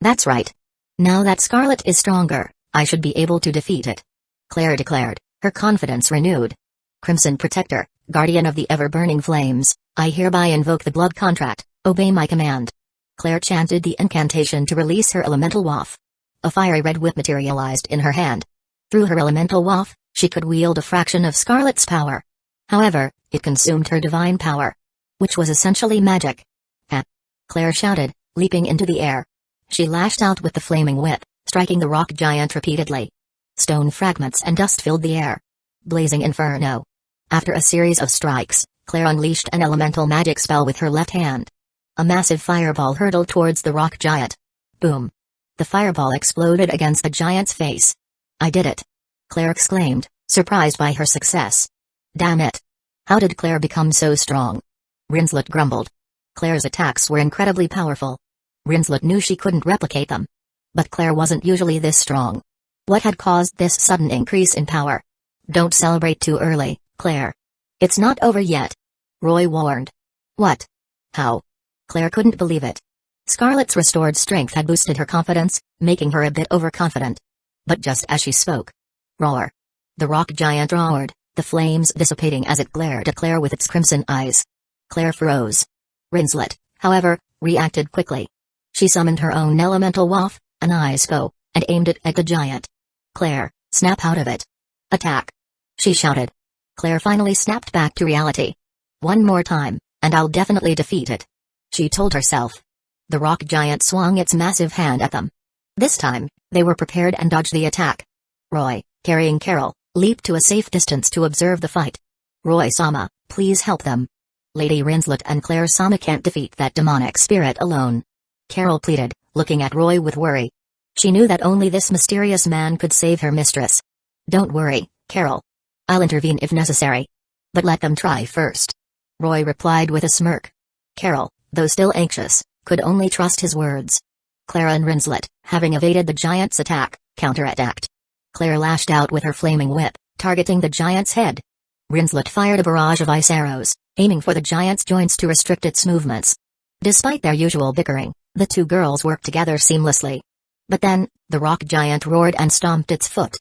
That's right. Now that Scarlet is stronger, I should be able to defeat it, Claire declared, her confidence renewed. "Crimson Protector, Guardian of the Ever-Burning Flames, I hereby invoke the blood contract, obey my command." Claire chanted the incantation to release her elemental waff. A fiery red whip materialized in her hand. Through her elemental waff, she could wield a fraction of Scarlet's power. However, it consumed her divine power, which was essentially magic. "Ha!" Claire shouted, leaping into the air. She lashed out with the flaming whip, striking the rock giant repeatedly. Stone fragments and dust filled the air. Blazing inferno. After a series of strikes, Claire unleashed an elemental magic spell with her left hand. A massive fireball hurtled towards the rock giant. Boom. The fireball exploded against the giant's face. "I did it!" Claire exclaimed, surprised by her success. "Damn it! How did Claire become so strong?" Rinslet grumbled. Claire's attacks were incredibly powerful. Rinslet knew she couldn't replicate them. But Claire wasn't usually this strong. What had caused this sudden increase in power? "Don't celebrate too early, Claire. It's not over yet," Roy warned. "What? How?" Claire couldn't believe it. Scarlet's restored strength had boosted her confidence, making her a bit overconfident. But just as she spoke, roar. The rock giant roared, the flames dissipating as it glared at Claire with its crimson eyes. Claire froze. Rinslet, however, reacted quickly. She summoned her own elemental waff, an ice bow, and aimed it at the giant. Claire, snap out of it. Attack! She shouted. Claire finally snapped back to reality. One more time, and I'll definitely defeat it, she told herself. The rock giant swung its massive hand at them. This time, they were prepared and dodged the attack. Roy, carrying Carol, leaped to a safe distance to observe the fight. Roy-sama, please help them. Lady Rinslet and Claire-sama can't defeat that demonic spirit alone. Carol pleaded, looking at Roy with worry. She knew that only this mysterious man could save her mistress. Don't worry, Carol. I'll intervene if necessary. But let them try first. Roy replied with a smirk. Carol, though still anxious, could only trust his words. Clara and Rinslet, having evaded the giant's attack, counterattacked. Claire lashed out with her flaming whip, targeting the giant's head. Rinslet fired a barrage of ice arrows, aiming for the giant's joints to restrict its movements. Despite their usual bickering, the two girls worked together seamlessly. But then, the rock giant roared and stomped its foot.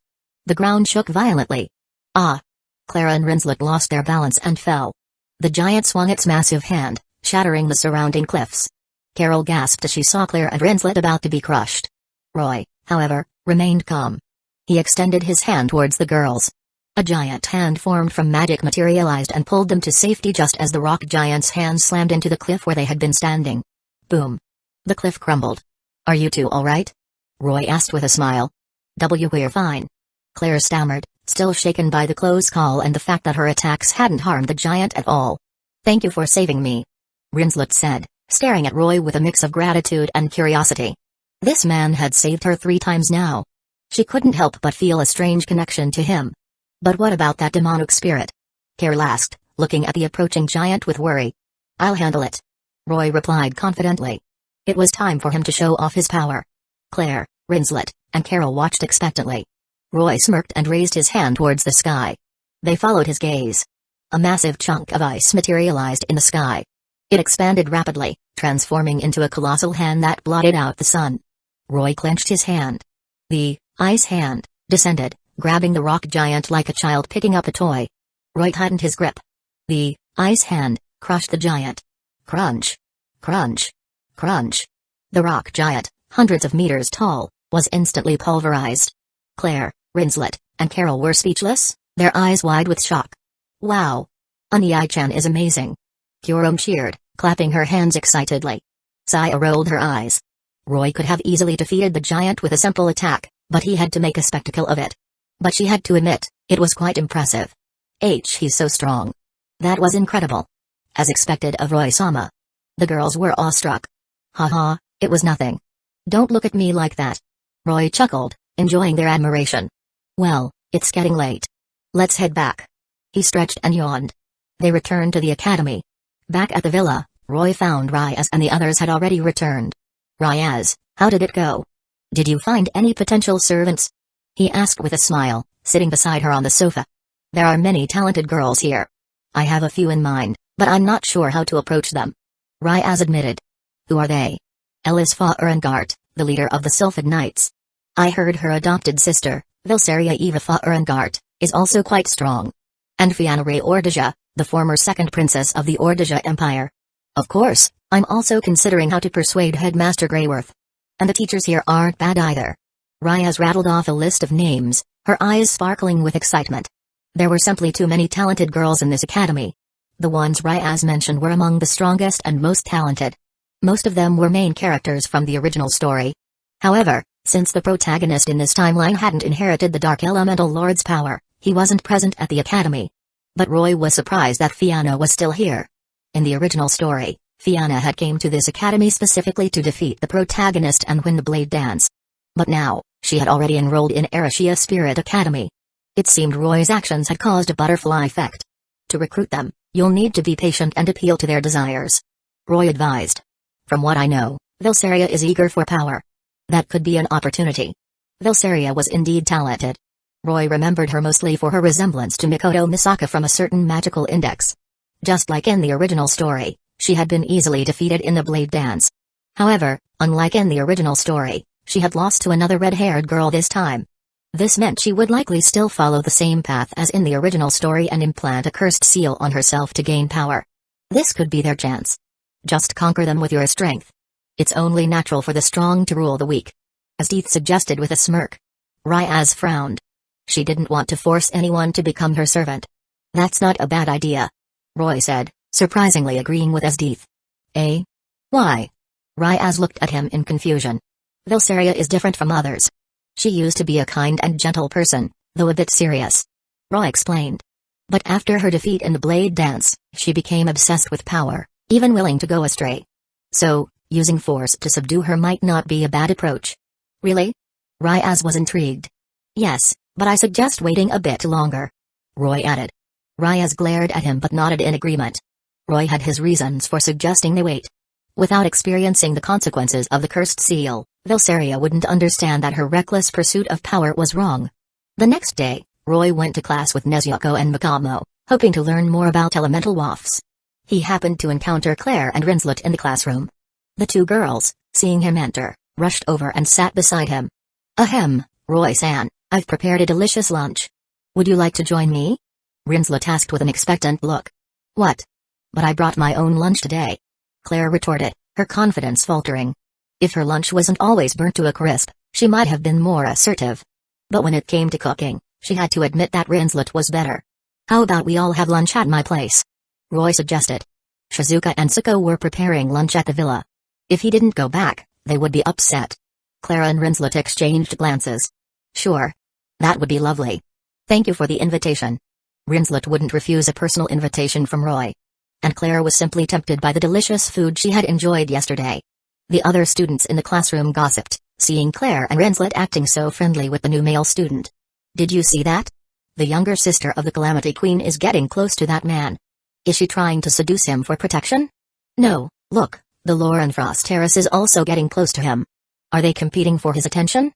The ground shook violently. Ah! Clara and Rinslet lost their balance and fell. The giant swung its massive hand, shattering the surrounding cliffs. Carol gasped as she saw Claire and Rinslet about to be crushed. Roy, however, remained calm. He extended his hand towards the girls. A giant hand formed from magic materialized and pulled them to safety just as the rock giant's hand slammed into the cliff where they had been standing. Boom! The cliff crumbled. Are you two all right? Roy asked with a smile. We're fine. Claire stammered, still shaken by the close call and the fact that her attacks hadn't harmed the giant at all. Thank you for saving me, Rinslet said, staring at Roy with a mix of gratitude and curiosity. This man had saved her 3 times now. She couldn't help but feel a strange connection to him. But what about that demonic spirit? Carol asked, looking at the approaching giant with worry. I'll handle it, Roy replied confidently. It was time for him to show off his power. Claire, Rinslet, and Carol watched expectantly. Roy smirked and raised his hand towards the sky. They followed his gaze. A massive chunk of ice materialized in the sky. It expanded rapidly, transforming into a colossal hand that blotted out the sun. Roy clenched his hand. The ice hand descended, grabbing the rock giant like a child picking up a toy. Roy tightened his grip. The ice hand crushed the giant. Crunch! Crunch! Crunch! The rock giant, hundreds of meters tall, was instantly pulverized. Claire, Rinslet, and Carol were speechless, their eyes wide with shock. Wow! Anii-chan is amazing. Kyorom cheered, clapping her hands excitedly. Saya rolled her eyes. Roy could have easily defeated the giant with a simple attack, but he had to make a spectacle of it. But she had to admit, it was quite impressive. He's so strong. That was incredible. As expected of Roy-sama. The girls were awestruck. Haha, it was nothing. Don't look at me like that. Roy chuckled, enjoying their admiration. Well, it's getting late. Let's head back. He stretched and yawned. They returned to the academy. Back at the villa, Roy found Ryaz and the others had already returned. Ryaz, how did it go? Did you find any potential servants? He asked with a smile, sitting beside her on the sofa. There are many talented girls here. I have a few in mind, but I'm not sure how to approach them. Ryaz admitted. Who are they? Elis Fahrengart, the leader of the Sylphid Knights. I heard her adopted sister, Vilsaria Eva Fahrengart, is also quite strong. And Fianna Ray Ordija, the former second princess of the Ordija Empire. Of course, I'm also considering how to persuade Headmaster Greyworth. And the teachers here aren't bad either. Ryaz rattled off a list of names, her eyes sparkling with excitement. There were simply too many talented girls in this academy. The ones Ryaz mentioned were among the strongest and most talented. Most of them were main characters from the original story. However, since the protagonist in this timeline hadn't inherited the Dark Elemental Lord's power, he wasn't present at the academy. But Roy was surprised that Fianna was still here. In the original story, Fianna had came to this academy specifically to defeat the protagonist and win the Blade Dance. But now, she had already enrolled in Erishia Spirit Academy. It seemed Roy's actions had caused a butterfly effect. To recruit them, you'll need to be patient and appeal to their desires. Roy advised. From what I know, Vilsaria is eager for power. That could be an opportunity. Vilsaria was indeed talented. Roy remembered her mostly for her resemblance to Mikoto Misaka from a certain magical index. Just like in the original story, she had been easily defeated in the Blade Dance. However, unlike in the original story, she had lost to another red-haired girl this time. This meant she would likely still follow the same path as in the original story and implant a cursed seal on herself to gain power. This could be their chance. Just conquer them with your strength. It's only natural for the strong to rule the weak. DxD suggested with a smirk. Ryaz frowned. She didn't want to force anyone to become her servant. That's not a bad idea, Roy said, surprisingly agreeing with DxD. Eh? Why? Ryaz looked at him in confusion. Lucifuge is different from others. She used to be a kind and gentle person, though a bit serious. Roy explained. But after her defeat in the blade dance, she became obsessed with power, even willing to go astray. So, using force to subdue her might not be a bad approach. Really? Ryaz was intrigued. Yes, but I suggest waiting a bit longer, Roy added. Ryaz glared at him but nodded in agreement. Roy had his reasons for suggesting they wait. Without experiencing the consequences of the cursed seal, Lucifuge wouldn't understand that her reckless pursuit of power was wrong. The next day, Roy went to class with Nezuko and Mikamo, hoping to learn more about elemental wafts. He happened to encounter Claire and Rinslet in the classroom. The two girls, seeing him enter, rushed over and sat beside him. Ahem, Roy-san, I've prepared a delicious lunch. Would you like to join me? Rinslet asked with an expectant look. What? But I brought my own lunch today, Claire retorted, her confidence faltering. If her lunch wasn't always burnt to a crisp, she might have been more assertive. But when it came to cooking, she had to admit that Rinslet was better. How about we all have lunch at my place? Roy suggested. Shizuka and Suko were preparing lunch at the villa. If he didn't go back, they would be upset. Clara and Rinslet exchanged glances. Sure. That would be lovely. Thank you for the invitation. Rinslet wouldn't refuse a personal invitation from Roy. And Claire was simply tempted by the delicious food she had enjoyed yesterday. The other students in the classroom gossiped, seeing Claire and Rinslet acting so friendly with the new male student. Did you see that? The younger sister of the Calamity Queen is getting close to that man. Is she trying to seduce him for protection? No, look, the Lauren Frost Terrace is also getting close to him. Are they competing for his attention?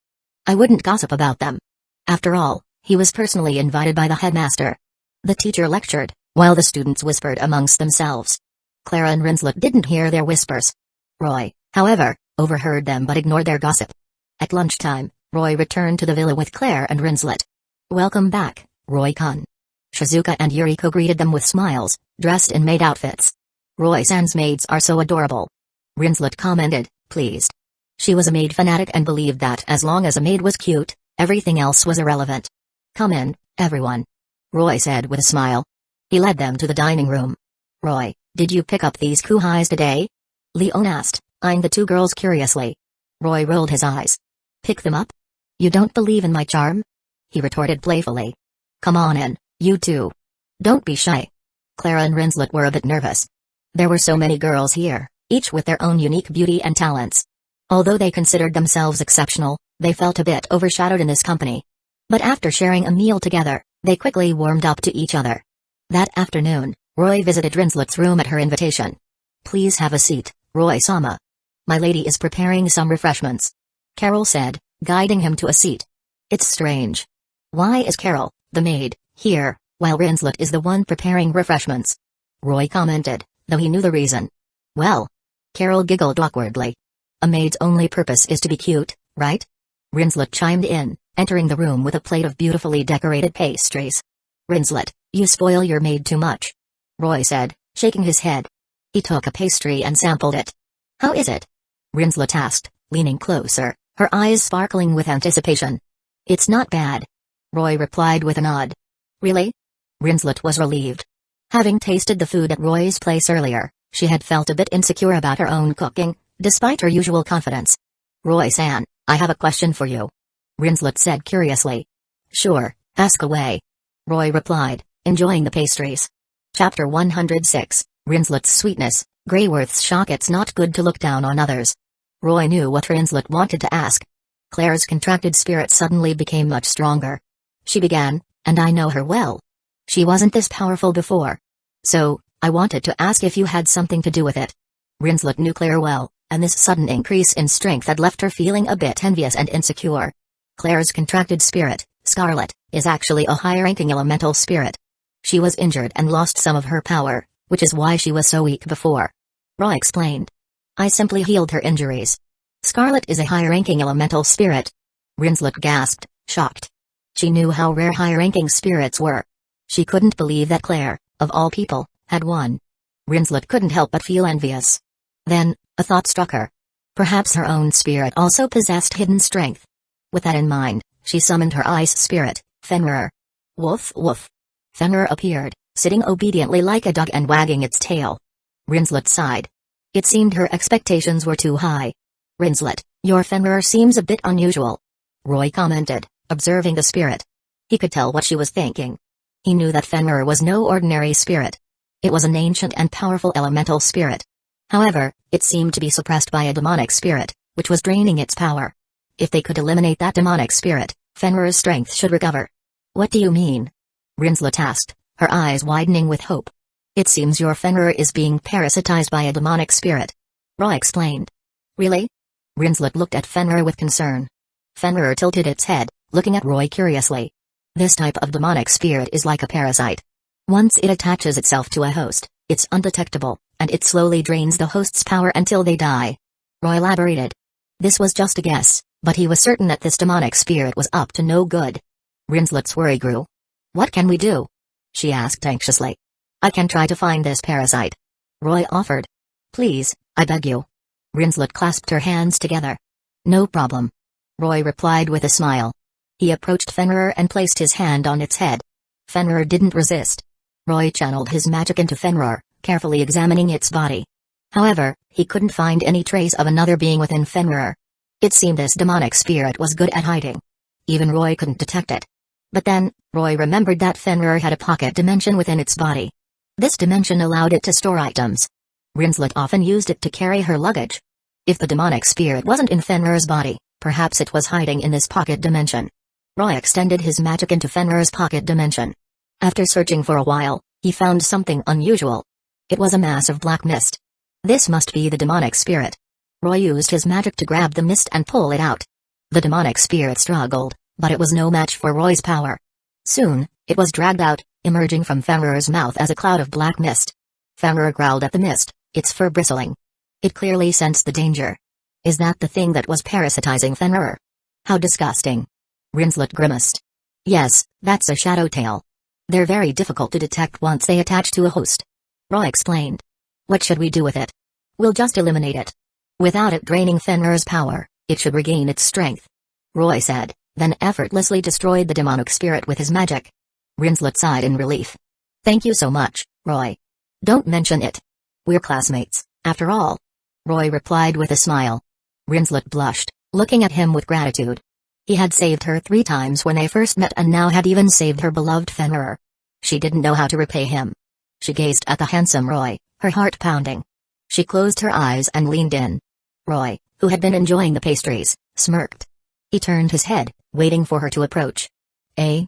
I wouldn't gossip about them. After all, he was personally invited by the headmaster. The teacher lectured, while the students whispered amongst themselves. Clara and Rinslet didn't hear their whispers. Roy, however, overheard them but ignored their gossip. At lunchtime, Roy returned to the villa with Claire and Rinslet. Welcome back, Roy-kun. Shizuka and Yuriko greeted them with smiles, dressed in maid outfits. Roy-san's maids are so adorable. Rinslet commented, pleased. She was a maid fanatic and believed that as long as a maid was cute, everything else was irrelevant. Come in, everyone, Roy said with a smile. He led them to the dining room. Roy, did you pick up these kuhis today? Leon asked, eyeing the two girls curiously. Roy rolled his eyes. Pick them up? You don't believe in my charm? He retorted playfully. Come on in, you two. Don't be shy. Clara and Rinslet were a bit nervous. There were so many girls here, each with their own unique beauty and talents. Although they considered themselves exceptional, they felt a bit overshadowed in this company. But after sharing a meal together, they quickly warmed up to each other. That afternoon, Roy visited Rinslet's room at her invitation. Please have a seat, Roy-sama. My lady is preparing some refreshments, Carol said, guiding him to a seat. It's strange. Why is Carol, the maid, here, while Rinslet is the one preparing refreshments? Roy commented, though he knew the reason. Well, Carol giggled awkwardly. A maid's only purpose is to be cute, right? Rinslet chimed in, entering the room with a plate of beautifully decorated pastries. Rinslet, you spoil your maid too much, Roy said, shaking his head. He took a pastry and sampled it. How is it? Rinslet asked, leaning closer, her eyes sparkling with anticipation. It's not bad, Roy replied with a nod. Really? Rinslet was relieved. Having tasted the food at Roy's place earlier, she had felt a bit insecure about her own cooking, despite her usual confidence. Roy-san, I have a question for you, Rinslet said curiously. Sure, ask away, Roy replied, enjoying the pastries. Chapter 106, Rinslet's Sweetness, Greyworth's Shock. It's not good to look down on others. Roy knew what Rinslet wanted to ask. Claire's contracted spirit suddenly became much stronger. She began, and I know her well. She wasn't this powerful before. So, I wanted to ask if you had something to do with it. Rinslet knew Claire well, and this sudden increase in strength had left her feeling a bit envious and insecure. Claire's contracted spirit, Scarlet, is actually a high-ranking elemental spirit. She was injured and lost some of her power, which is why she was so weak before. Roy explained. I simply healed her injuries. Scarlet is a high-ranking elemental spirit. Rinslet gasped, shocked. She knew how rare high-ranking spirits were. She couldn't believe that Claire, of all people, had won. Rinslet couldn't help but feel envious. Then, a thought struck her. Perhaps her own spirit also possessed hidden strength. With that in mind, she summoned her ice spirit, Fenrir. Woof woof. Fenrir appeared, sitting obediently like a dog and wagging its tail. Rinslet sighed. It seemed her expectations were too high. Rinslet, your Fenrir seems a bit unusual, Roy commented, observing the spirit. He could tell what she was thinking. He knew that Fenrir was no ordinary spirit. It was an ancient and powerful elemental spirit. However, it seemed to be suppressed by a demonic spirit, which was draining its power. If they could eliminate that demonic spirit, Fenrir's strength should recover. What do you mean? Rinslet asked, her eyes widening with hope. It seems your Fenrir is being parasitized by a demonic spirit, Roy explained. Really? Rinslet looked at Fenrir with concern. Fenrir tilted its head, looking at Roy curiously. This type of demonic spirit is like a parasite. Once it attaches itself to a host, it's undetectable, and it slowly drains the host's power until they die. Roy elaborated. This was just a guess, but he was certain that this demonic spirit was up to no good. Rinslet's worry grew. What can we do? She asked anxiously. I can try to find this parasite, Roy offered. Please, I beg you. Rinslet clasped her hands together. No problem, Roy replied with a smile. He approached Fenrir and placed his hand on its head. Fenrir didn't resist. Roy channeled his magic into Fenrir, carefully examining its body. However, he couldn't find any trace of another being within Fenrir. It seemed this demonic spirit was good at hiding. Even Roy couldn't detect it. But then, Roy remembered that Fenrir had a pocket dimension within its body. This dimension allowed it to store items. Rinslet often used it to carry her luggage. If the demonic spirit wasn't in Fenrir's body, perhaps it was hiding in this pocket dimension. Roy extended his magic into Fenrir's pocket dimension. After searching for a while, he found something unusual. It was a mass of black mist. This must be the demonic spirit. Roy used his magic to grab the mist and pull it out. The demonic spirit struggled, but it was no match for Roy's power. Soon, it was dragged out, emerging from Fenrir's mouth as a cloud of black mist. Fenrir growled at the mist, its fur bristling. It clearly sensed the danger. Is that the thing that was parasitizing Fenrir? How disgusting. Rinslet grimaced. Yes, that's a shadow tail. They're very difficult to detect once they attach to a host, Roy explained. What should we do with it? We'll just eliminate it. Without it draining Fenrir's power, it should regain its strength, Roy said, then effortlessly destroyed the demonic spirit with his magic. Rinslet sighed in relief. Thank you so much, Roy. Don't mention it. We're classmates, after all, Roy replied with a smile. Rinslet blushed, looking at him with gratitude. He had saved her 3 times when they first met and now had even saved her beloved Fenrir. She didn't know how to repay him. She gazed at the handsome Roy, her heart pounding. She closed her eyes and leaned in. Roy, who had been enjoying the pastries, smirked. He turned his head, waiting for her to approach. Eh?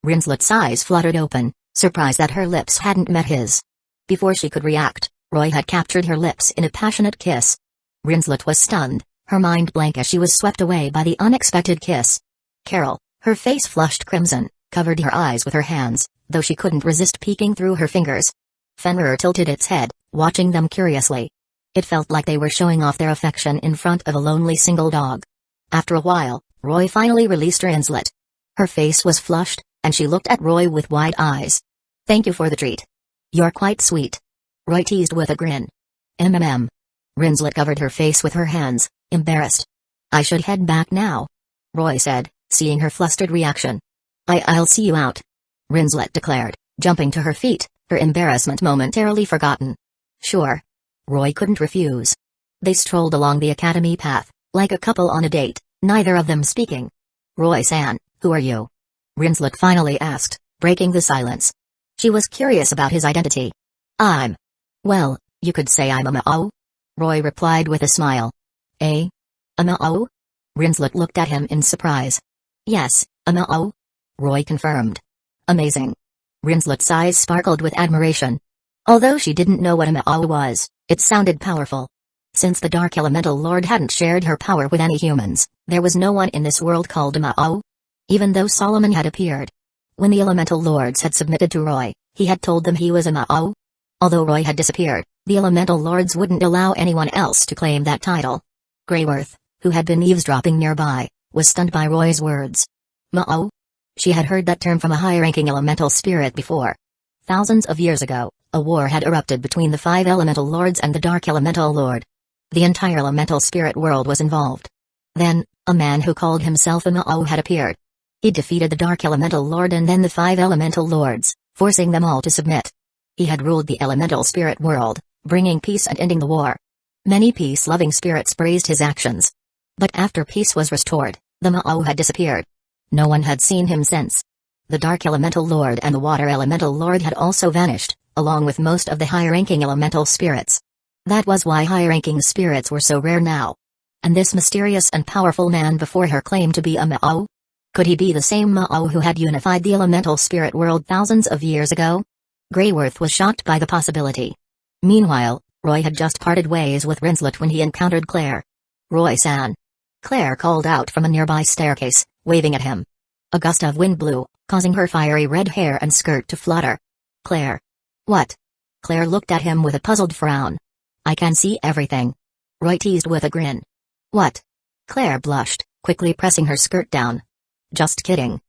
Rinslet's eyes fluttered open, surprised that her lips hadn't met his. Before she could react, Roy had captured her lips in a passionate kiss. Rinslet was stunned, her mind blank as she was swept away by the unexpected kiss. Carol, her face flushed crimson, covered her eyes with her hands, though she couldn't resist peeking through her fingers. Fenrir tilted its head, watching them curiously. It felt like they were showing off their affection in front of a lonely single dog. After a while, Roy finally released Rinslet. Her face was flushed, and she looked at Roy with wide eyes. Thank you for the treat. You're quite sweet, Roy teased with a grin. Rinslet covered her face with her hands, embarrassed. I should head back now, Roy said, seeing her flustered reaction. I'll see you out, Rinslet declared, jumping to her feet, her embarrassment momentarily forgotten. Sure. Roy couldn't refuse. They strolled along the academy path, like a couple on a date, neither of them speaking. Roy-san, who are you? Rinslet finally asked, breaking the silence. She was curious about his identity. Well, you could say I'm a Mao, Roy replied with a smile. A Mao? Rinslet looked at him in surprise. Yes, a Mao, Roy confirmed. Amazing. Rinslet's eyes sparkled with admiration. Although she didn't know what a Mao was, it sounded powerful. Since the Dark Elemental Lord hadn't shared her power with any humans, there was no one in this world called a Mao. Even though Solomon had appeared. When the Elemental Lords had submitted to Roy, he had told them he was a Mao. Although Roy had disappeared, the Elemental Lords wouldn't allow anyone else to claim that title. Greyworth, who had been eavesdropping nearby, was stunned by Roy's words. Mao? She had heard that term from a high-ranking elemental spirit before. Thousands of years ago, a war had erupted between the 5 Elemental Lords and the Dark Elemental Lord. The entire elemental spirit world was involved. Then, a man who called himself a Mao had appeared. He defeated the Dark Elemental Lord and then the 5 Elemental Lords, forcing them all to submit. He had ruled the elemental spirit world, bringing peace and ending the war. Many peace-loving spirits praised his actions. But after peace was restored, the Mao had disappeared. No one had seen him since. The Dark Elemental Lord and the Water Elemental Lord had also vanished, along with most of the high-ranking elemental spirits. That was why high-ranking spirits were so rare now. And this mysterious and powerful man before her claimed to be a Mao? Could he be the same Mao who had unified the elemental spirit world thousands of years ago? Greyworth was shocked by the possibility. Meanwhile, Roy had just parted ways with Rinslet when he encountered Claire. "Roy-san." Claire called out from a nearby staircase, waving at him. A gust of wind blew, causing her fiery red hair and skirt to flutter. "Claire." "What?" Claire looked at him with a puzzled frown. "I can see everything." Roy teased with a grin. "What?" Claire blushed, quickly pressing her skirt down. "Just kidding."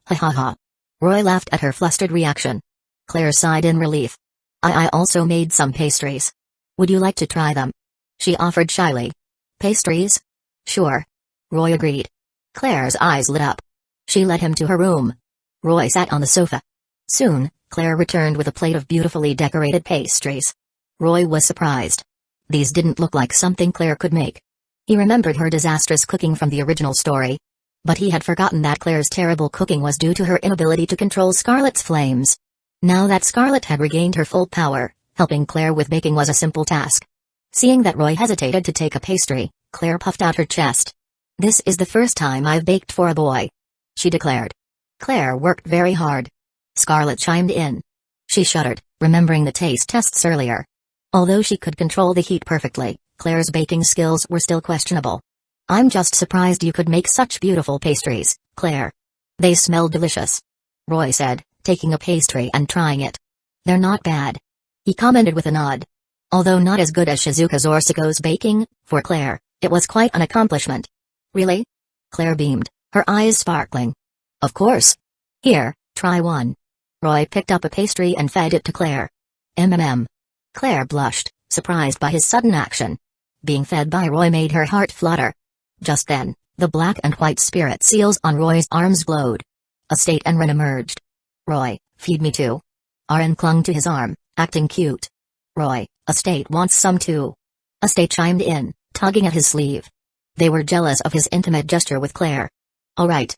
"Ha ha ha." Roy laughed at her flustered reaction. Claire sighed in relief. I also made some pastries. Would you like to try them?" she offered shyly. "Pastries?" "Sure." Roy agreed. Claire's eyes lit up. She led him to her room. Roy sat on the sofa. Soon, Claire returned with a plate of beautifully decorated pastries. Roy was surprised. These didn't look like something Claire could make. He remembered her disastrous cooking from the original story. But he had forgotten that Claire's terrible cooking was due to her inability to control Scarlet's flames. Now that Scarlet had regained her full power, helping Claire with baking was a simple task. Seeing that Roy hesitated to take a pastry, Claire puffed out her chest. "This is the first time I've baked for a boy," she declared. Claire worked very hard. Scarlet chimed in. She shuddered, remembering the taste tests earlier. Although she could control the heat perfectly, Claire's baking skills were still questionable. "I'm just surprised you could make such beautiful pastries, Claire." "They smell delicious," Roy said, taking a pastry and trying it. "They're not bad," he commented with a nod. Although not as good as Shizuka's or Siko's baking, for Claire, it was quite an accomplishment. "Really?" Claire beamed, her eyes sparkling. "Of course. Here, try one." Roy picked up a pastry and fed it to Claire. Claire blushed, surprised by his sudden action. Being fed by Roy made her heart flutter. Just then, the black and white spirit seals on Roy's arms glowed. Estate and Ren emerged. "Roy, feed me too." Aren clung to his arm, acting cute. "Roy, Estate wants some too." Estate chimed in, tugging at his sleeve. They were jealous of his intimate gesture with Claire. All right.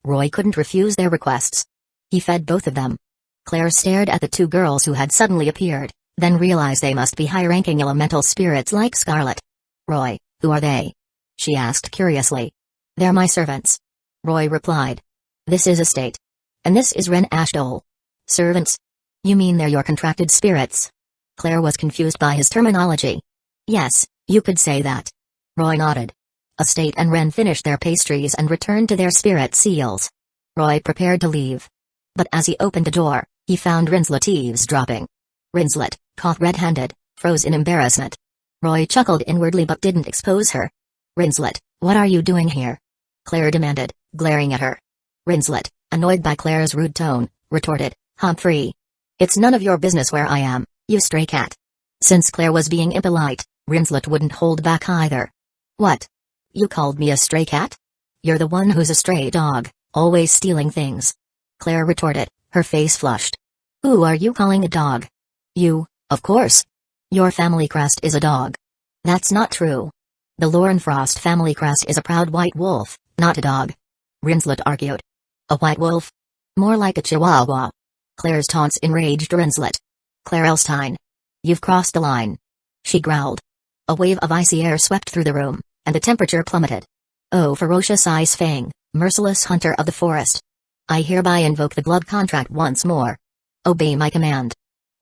Roy couldn't refuse their requests. He fed both of them. Claire stared at the two girls who had suddenly appeared, then realized they must be high-ranking elemental spirits like Scarlet. "Roy, who are they?" she asked curiously. "They're my servants," Roy replied. "This is Estate. And this is Ren Ashdole." "Servants? You mean they're your contracted spirits?" Claire was confused by his terminology. "Yes, you could say that." Roy nodded. Estate and Ren finished their pastries and returned to their spirit seals. Roy prepared to leave. But as he opened the door, he found Rinslet eavesdropping. Rinslet, caught red-handed, froze in embarrassment. Roy chuckled inwardly but didn't expose her. "Rinslet, what are you doing here?" Claire demanded, glaring at her. Rinslet, annoyed by Claire's rude tone, retorted, "Humphrey. It's none of your business where I am, you stray cat." Since Claire was being impolite, Rinslet wouldn't hold back either. "What? You called me a stray cat? You're the one who's a stray dog, always stealing things." Claire retorted, her face flushed. "Who are you calling a dog?" "You, of course. Your family crest is a dog." "That's not true. The Lorenfrost family crest is a proud white wolf, not a dog," Rinslet argued. "A white wolf? More like a chihuahua." Claire's taunts enraged Rinslet. "Claire Elstein. You've crossed the line," she growled. A wave of icy air swept through the room, and the temperature plummeted. "Oh, ferocious Ice Fang, merciless hunter of the forest. I hereby invoke the blood contract once more. Obey my command."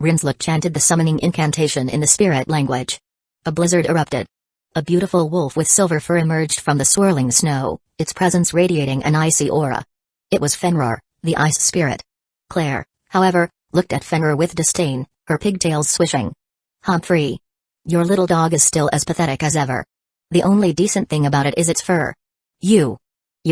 Rinslet chanted the summoning incantation in the spirit language. A blizzard erupted. A beautiful wolf with silver fur emerged from the swirling snow, its presence radiating an icy aura. It was Fenrir, the ice spirit. Claire, however, looked at Fenrir with disdain, her pigtails swishing. "Humphrey. Your little dog is still as pathetic as ever. The only decent thing about it is its fur. You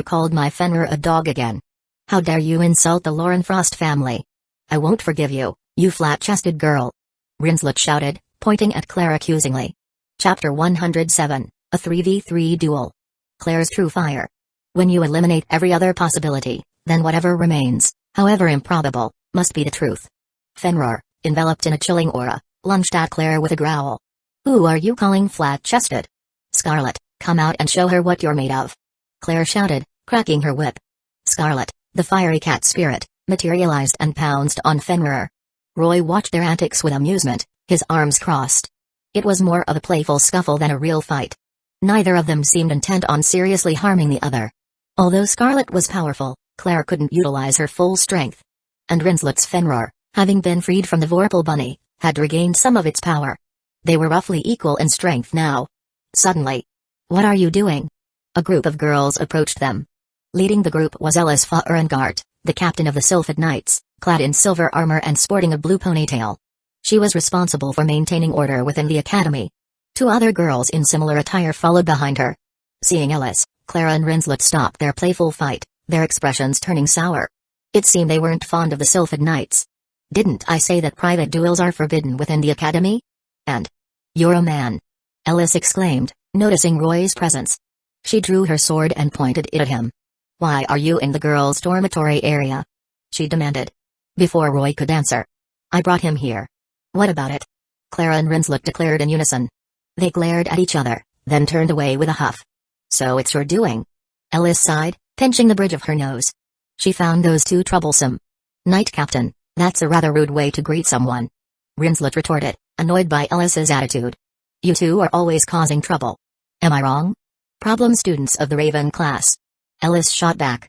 called my Fenrir a dog again. How dare you insult the Lorenfrost family? I won't forgive you, you flat-chested girl," Rinslet shouted, pointing at Claire accusingly. Chapter 107, a 3v3 duel. Claire's true fire. When you eliminate every other possibility, then whatever remains, however improbable, must be the truth. Fenrir, enveloped in a chilling aura, lunged at Claire with a growl. Who are you calling flat-chested? Scarlet, come out and show her what you're made of. Claire shouted, cracking her whip. Scarlet, the fiery cat spirit, materialized and pounced on Fenrir. Roy watched their antics with amusement, his arms crossed. It was more of a playful scuffle than a real fight. Neither of them seemed intent on seriously harming the other. Although Scarlet was powerful, Claire couldn't utilize her full strength. And Rinslet's Fenrir, having been freed from the Vorpal bunny, had regained some of its power. They were roughly equal in strength now. Suddenly. What are you doing? A group of girls approached them. Leading the group was Ellis Fahrengart, the captain of the Sylphid Knights, clad in silver armor and sporting a blue ponytail. She was responsible for maintaining order within the academy. Two other girls in similar attire followed behind her. Seeing Ellis, Claire and Rinslet stopped their playful fight, their expressions turning sour. It seemed they weren't fond of the Sylphid Knights. Didn't I say that private duels are forbidden within the academy? And you're a man! Ellis exclaimed, noticing Roy's presence. She drew her sword and pointed it at him. Why are you in the girls' dormitory area? She demanded. Before Roy could answer. I brought him here. What about it? Claire and Rinslet declared in unison. They glared at each other, then turned away with a huff. So it's your doing? Ellis sighed, pinching the bridge of her nose. She found those two troublesome. Knight Captain, that's a rather rude way to greet someone. Rinslet retorted, annoyed by Ellis's attitude. You two are always causing trouble. Am I wrong? Problem students of the Raven class. Ellis shot back.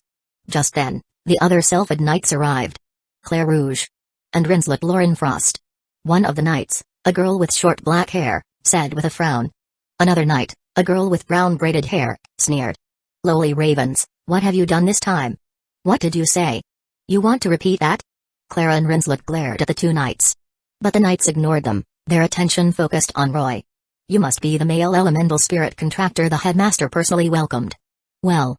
Just then, the other Sylphid Knights arrived. Claire Rouge. And Rinslet Lauren Frost. One of the knights, a girl with short black hair, said with a frown. Another knight, a girl with brown braided hair, sneered. Lowly ravens, what have you done this time? What did you say? You want to repeat that? Claire and Rinslet glared at the two knights. But the knights ignored them, their attention focused on Roy. You must be the male elemental spirit contractor the headmaster personally welcomed. Well,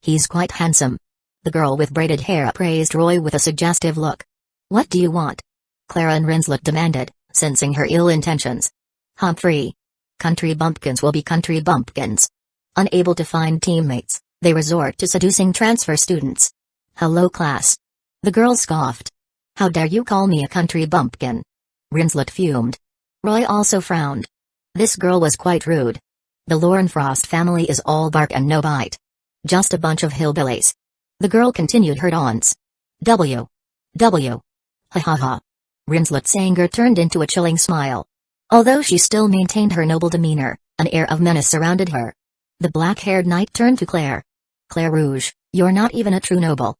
he's quite handsome. The girl with braided hair appraised Roy with a suggestive look. What do you want? Claire and Rinslet demanded, sensing her ill intentions. Humphrey. Country bumpkins will be country bumpkins. Unable to find teammates, they resort to seducing transfer students. Hello class. The girl scoffed. How dare you call me a country bumpkin? Rinslet fumed. Roy also frowned. This girl was quite rude. The Lauren Frost family is all bark and no bite. Just a bunch of hillbillies. The girl continued her taunts. W. Ha ha ha. Rinslet's anger turned into a chilling smile. Although she still maintained her noble demeanor, an air of menace surrounded her. The black-haired knight turned to Claire. Claire Rouge, you're not even a true noble.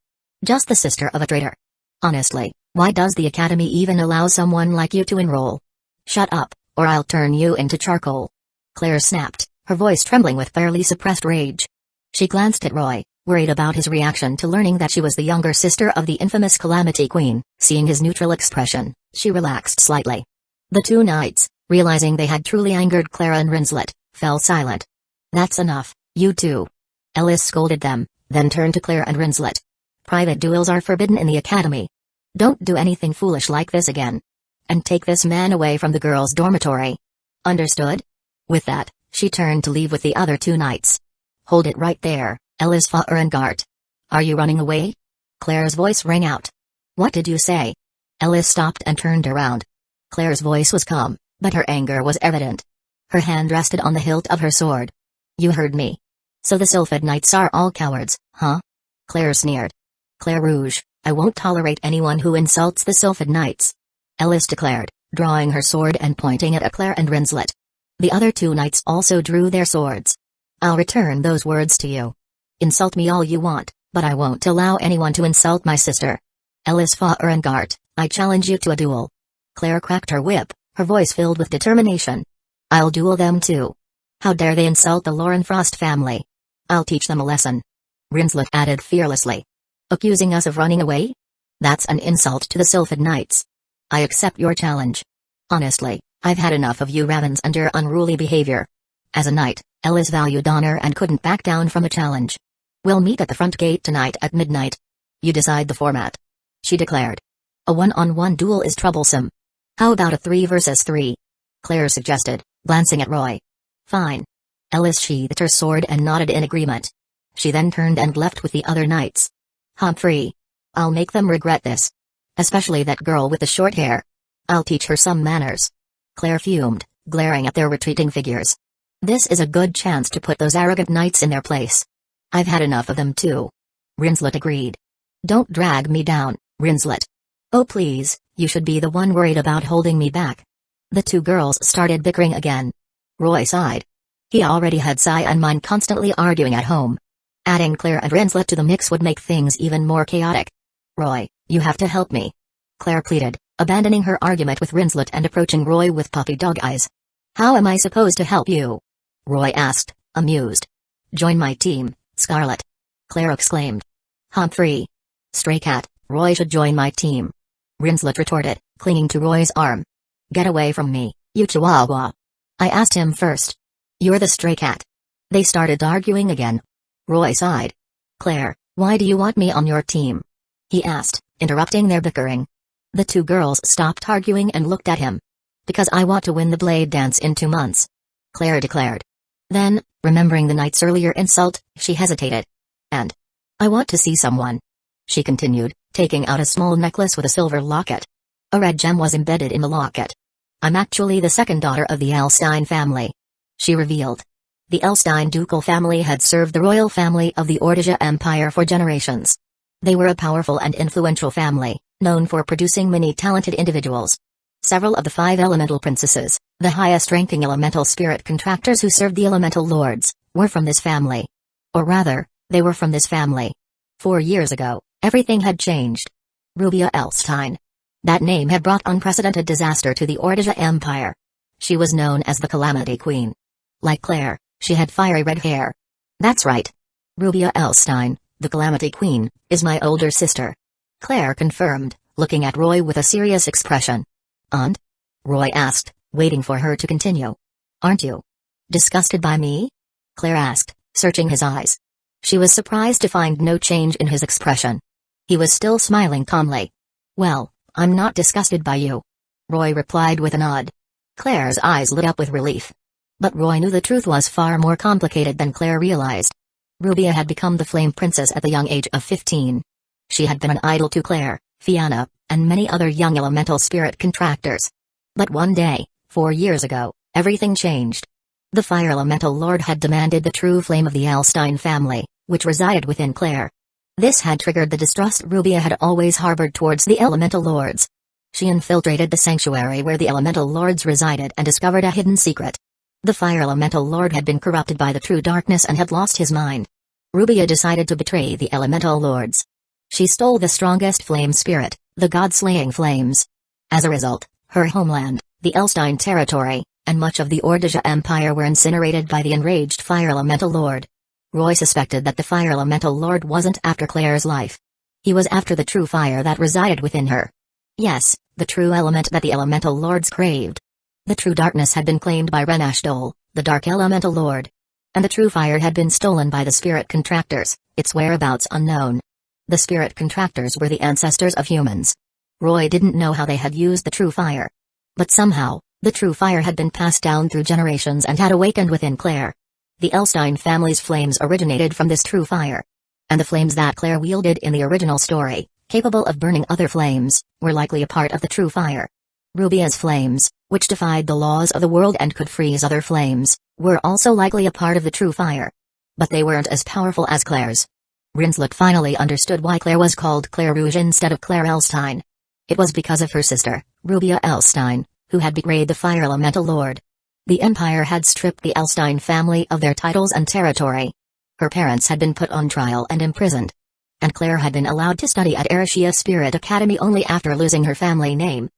Just the sister of a traitor. Honestly, why does the academy even allow someone like you to enroll? Shut up, or I'll turn you into charcoal. Claire snapped, her voice trembling with fairly suppressed rage. She glanced at Roy, worried about his reaction to learning that she was the younger sister of the infamous Calamity Queen. Seeing his neutral expression, she relaxed slightly. The two knights, realizing they had truly angered Claire and Rinslet, fell silent. That's enough, you two. Ellis scolded them, then turned to Claire and Rinslet. Private duels are forbidden in the academy. Don't do anything foolish like this again. And take this man away from the girls' dormitory. Understood? With that, she turned to leave with the other two knights. Hold it right there, Ellis Fahrengart. Are you running away? Claire's voice rang out. What did you say? Ellis stopped and turned around. Claire's voice was calm, but her anger was evident. Her hand rested on the hilt of her sword. You heard me. So the Sylphid Knights are all cowards, huh? Claire sneered. Claire Rouge, I won't tolerate anyone who insults the Sylphid Knights. Ellis declared, drawing her sword and pointing it at Claire and Rinslet. The other two knights also drew their swords. I'll return those words to you. Insult me all you want, but I won't allow anyone to insult my sister. Ellis Fahrengart, I challenge you to a duel. Claire cracked her whip, her voice filled with determination. I'll duel them too. How dare they insult the Lauren Frost family? I'll teach them a lesson. Rinslet added fearlessly. Accusing us of running away? That's an insult to the Sylphid Knights. I accept your challenge. Honestly, I've had enough of you ravens and your unruly behavior. As a knight, Ellis valued honor and couldn't back down from a challenge. We'll meet at the front gate tonight at midnight. You decide the format. She declared. A one-on-one duel is troublesome. How about a 3 versus 3? Claire suggested, glancing at Roy. Fine. Ellis sheathed her sword and nodded in agreement. She then turned and left with the other knights. Humphrey. I'll make them regret this. Especially that girl with the short hair. I'll teach her some manners. Claire fumed, glaring at their retreating figures. This is a good chance to put those arrogant knights in their place. I've had enough of them too. Rinslet agreed. Don't drag me down, Rinslet. Oh please, you should be the one worried about holding me back. The two girls started bickering again. Roy sighed. He already had Sai and mine constantly arguing at home. Adding Claire and Rinslet to the mix would make things even more chaotic. Roy, you have to help me. Claire pleaded, abandoning her argument with Rinslet and approaching Roy with puppy dog eyes. How am I supposed to help you? Roy asked, amused. Join my team, Scarlet. Claire exclaimed. Humphrey. Stray cat, Roy should join my team. Rinslet retorted, clinging to Roy's arm. Get away from me, you chihuahua. I asked him first. You're the stray cat. They started arguing again. Roy sighed. Claire, why do you want me on your team? He asked, interrupting their bickering. The two girls stopped arguing and looked at him. Because I want to win the blade dance in 2 months. Claire declared. Then, remembering the knight's earlier insult, she hesitated. And I want to see someone. She continued, taking out a small necklace with a silver locket. A red gem was embedded in the locket. I'm actually the second daughter of the Elstein family. She revealed. The Elstein ducal family had served the royal family of the Ordija Empire for generations. They were a powerful and influential family, known for producing many talented individuals. Several of the 5 elemental princesses, the highest-ranking elemental spirit contractors who served the elemental lords, were from this family. Or rather, they were from this family. 4 years ago, everything had changed. Rubia Elstein. That name had brought unprecedented disaster to the Ordija Empire. She was known as the Calamity Queen. Like Claire, she had fiery red hair. That's right. Rubia Elstein, the Calamity Queen, is my older sister. Claire confirmed, looking at Roy with a serious expression. Aunt? Roy asked, waiting for her to continue. Aren't you disgusted by me? Claire asked, searching his eyes. She was surprised to find no change in his expression. He was still smiling calmly. Well, I'm not disgusted by you. Roy replied with a nod. Claire's eyes lit up with relief. But Roy knew the truth was far more complicated than Claire realized. Rubia had become the Flame Princess at the young age of 15. She had been an idol to Claire, Fianna, and many other young elemental spirit contractors. But one day, 4 years ago, everything changed. The Fire Elemental Lord had demanded the true flame of the Elstein family, which resided within Claire. This had triggered the distrust Rubia had always harbored towards the Elemental Lords. She infiltrated the sanctuary where the Elemental Lords resided and discovered a hidden secret. The Fire Elemental Lord had been corrupted by the true darkness and had lost his mind. Rubia decided to betray the Elemental Lords. She stole the strongest flame spirit, the god-slaying flames. As a result, her homeland, the Elstein territory, and much of the Ordija Empire were incinerated by the enraged Fire Elemental Lord. Roy suspected that the Fire Elemental Lord wasn't after Claire's life. He was after the true fire that resided within her. Yes, the true element that the Elemental Lords craved. The true darkness had been claimed by Renashdol, the Dark Elemental Lord. And the true fire had been stolen by the spirit contractors, its whereabouts unknown. The spirit contractors were the ancestors of humans. Roy didn't know how they had used the true fire. But somehow, the true fire had been passed down through generations and had awakened within Claire. The Elstein family's flames originated from this true fire. And the flames that Claire wielded in the original story, capable of burning other flames, were likely a part of the true fire. Rubia's flames, which defied the laws of the world and could freeze other flames, were also likely a part of the true fire. But they weren't as powerful as Claire's. Rinslet finally understood why Claire was called Claire Rouge instead of Claire Elstein. It was because of her sister, Rubia Elstein, who had betrayed the Fire Elemental Lord. The Empire had stripped the Elstein family of their titles and territory. Her parents had been put on trial and imprisoned. And Claire had been allowed to study at Erishia Spirit Academy only after losing her family name.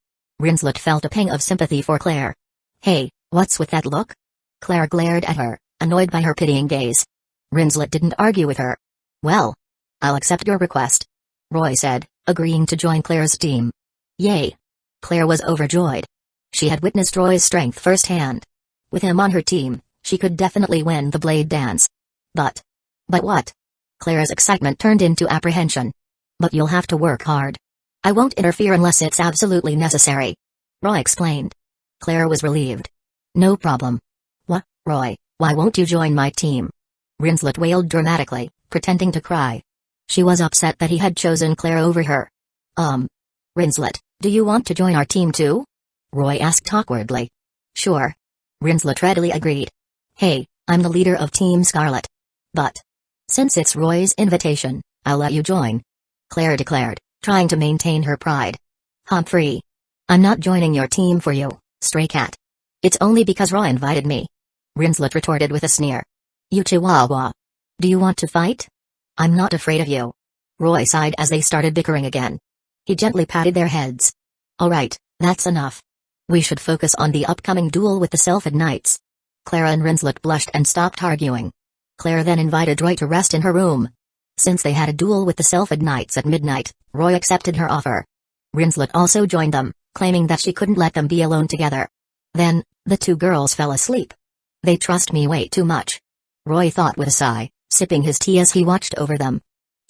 Rinslet felt a pang of sympathy for Claire. Hey, what's with that look? Claire glared at her, annoyed by her pitying gaze. Rinslet didn't argue with her. Well, I'll accept your request, Roy said, agreeing to join Claire's team. Yay! Claire was overjoyed. She had witnessed Roy's strength firsthand. With him on her team, she could definitely win the blade dance. But what? Claire's excitement turned into apprehension. But you'll have to work hard. I won't interfere unless it's absolutely necessary, Roy explained. Claire was relieved. No problem. What, Roy, why won't you join my team? Rinslet wailed dramatically, pretending to cry. She was upset that he had chosen Claire over her. Rinslet, do you want to join our team too? Roy asked awkwardly. Sure. Rinslet readily agreed. Hey, I'm the leader of Team Scarlet. But since it's Roy's invitation, I'll let you join, Claire declared, trying to maintain her pride. Humphrey. I'm not joining your team for you, stray cat. It's only because Roy invited me. Rinslet retorted with a sneer. You chihuahua. Do you want to fight? I'm not afraid of you. Roy sighed as they started bickering again. He gently patted their heads. Alright, that's enough. We should focus on the upcoming duel with the Sylphid Knights. Clara and Rinslet blushed and stopped arguing. Claire then invited Roy to rest in her room. Since they had a duel with the Sylphid Knights at midnight, Roy accepted her offer. Rinslet also joined them, claiming that she couldn't let them be alone together. Then, the two girls fell asleep. They trust me way too much, Roy thought with a sigh, sipping his tea as he watched over them.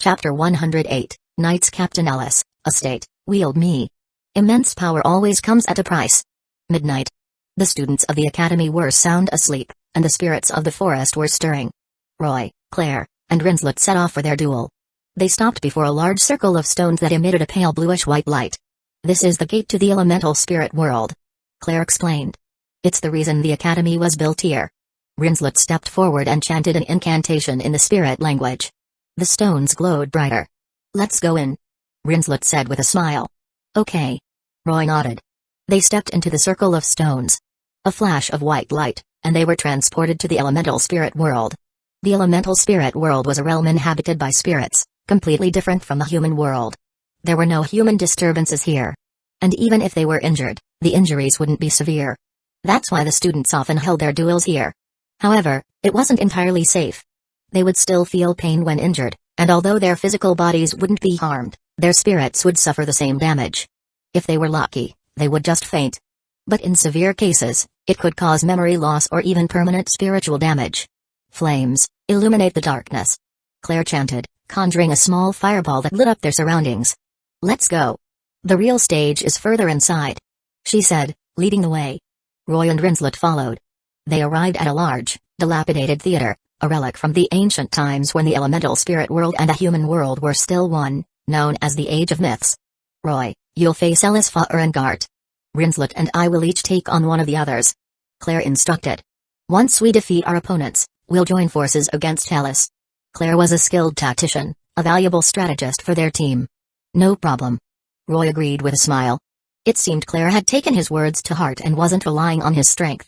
Chapter 108, Knights Captain Ellis, Estate, Wield Me. Immense power always comes at a price. Midnight. The students of the academy were sound asleep, and the spirits of the forest were stirring. Roy, Claire, and Rinslet set off for their duel. They stopped before a large circle of stones that emitted a pale bluish-white light. This is the gate to the elemental spirit world, Claire explained. It's the reason the academy was built here. Rinslet stepped forward and chanted an incantation in the spirit language. The stones glowed brighter. Let's go in, Rinslet said with a smile. Okay. Roy nodded. They stepped into the circle of stones. A flash of white light, and they were transported to the elemental spirit world. The elemental spirit world was a realm inhabited by spirits, completely different from the human world. There were no human disturbances here. And even if they were injured, the injuries wouldn't be severe. That's why the students often held their duels here. However, it wasn't entirely safe. They would still feel pain when injured, and although their physical bodies wouldn't be harmed, their spirits would suffer the same damage. If they were lucky, they would just faint. But in severe cases, it could cause memory loss or even permanent spiritual damage. Flames, illuminate the darkness, Claire chanted, conjuring a small fireball that lit up their surroundings. Let's go. The real stage is further inside, she said, leading the way. Roy and Rinslet followed. They arrived at a large, dilapidated theater, a relic from the ancient times when the elemental spirit world and the human world were still one, known as the Age of Myths. Roy, you'll face Ellis and Gart. Rinslet and I will each take on one of the others, Claire instructed. Once we defeat our opponents, we'll join forces against Ellis. Claire was a skilled tactician, a valuable strategist for their team. No problem. Roy agreed with a smile. It seemed Claire had taken his words to heart and wasn't relying on his strength.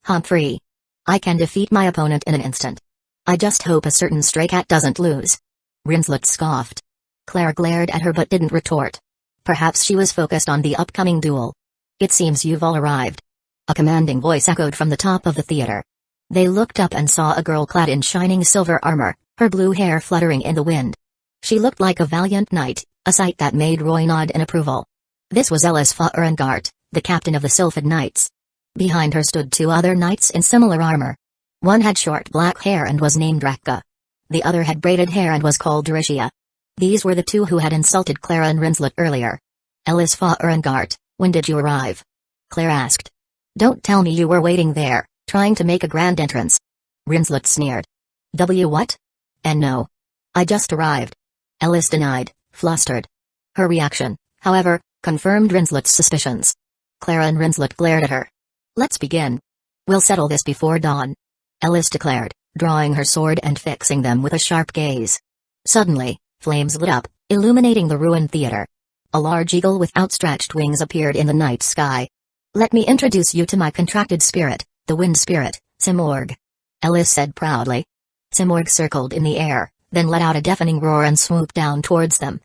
Humphrey. I can defeat my opponent in an instant. I just hope a certain stray cat doesn't lose. Rinslet scoffed. Claire glared at her but didn't retort. Perhaps she was focused on the upcoming duel. It seems you've all arrived. A commanding voice echoed from the top of the theater. They looked up and saw a girl clad in shining silver armor, her blue hair fluttering in the wind. She looked like a valiant knight, a sight that made Roy nod in approval. This was Ellis Gart, the captain of the Sylphid Knights. Behind her stood two other knights in similar armor. One had short black hair and was named Rakka. The other had braided hair and was called Duricia. These were the two who had insulted Clara and Rinslet earlier. Ellis Gart, when did you arrive? Claire asked. Don't tell me you were waiting there, trying to make a grand entrance. Rinslet sneered. What? And no. I just arrived. Ellis denied, flustered. Her reaction, however, confirmed Rinslet's suspicions. Clara and Rinslet glared at her. Let's begin. We'll settle this before dawn, Ellis declared, drawing her sword and fixing them with a sharp gaze. Suddenly, flames lit up, illuminating the ruined theater. A large eagle with outstretched wings appeared in the night sky. Let me introduce you to my contracted spirit, the wind spirit, Simorg, Ellis said proudly. Simorg circled in the air, then let out a deafening roar and swooped down towards them.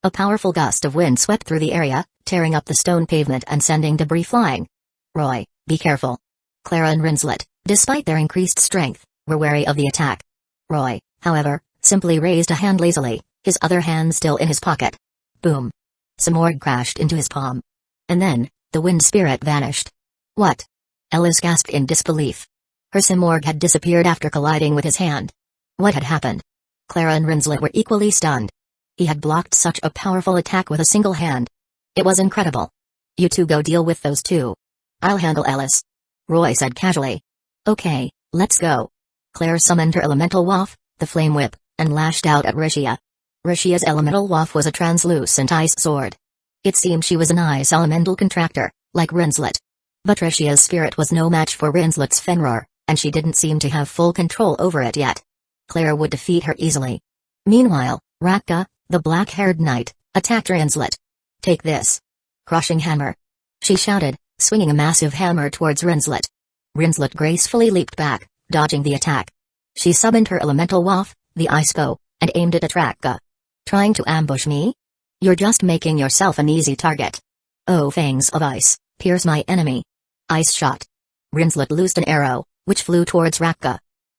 A powerful gust of wind swept through the area, tearing up the stone pavement and sending debris flying. Roy, be careful. Clara and Rinslet, despite their increased strength, were wary of the attack. Roy, however, simply raised a hand lazily, his other hand still in his pocket. Boom. Simorg crashed into his palm. And then, the wind spirit vanished. What? Ellis gasped in disbelief. Her Simorg had disappeared after colliding with his hand. What had happened? Clara and Rinslet were equally stunned. He had blocked such a powerful attack with a single hand. It was incredible. You two go deal with those two. I'll handle Ellis. Roy said casually. Okay, let's go. Claire summoned her elemental waff, the flame whip, and lashed out at Rishia. Rishia's elemental waff was a translucent ice sword. It seemed she was an ice elemental contractor, like Rinslet. But Rishia's spirit was no match for Rinslet's Fenrir, and she didn't seem to have full control over it yet. Claire would defeat her easily. Meanwhile, Rakka, the black-haired knight, attacked Rinslet. Take this. Crushing hammer. She shouted, swinging a massive hammer towards Rinslet. Rinslet gracefully leaped back, dodging the attack. She summoned her elemental waff, the ice bow, and aimed it at Rakka. Trying to ambush me? You're just making yourself an easy target. Oh, fangs of ice, pierce my enemy. Ice shot. Rinslet loosed an arrow, which flew towards Rakka.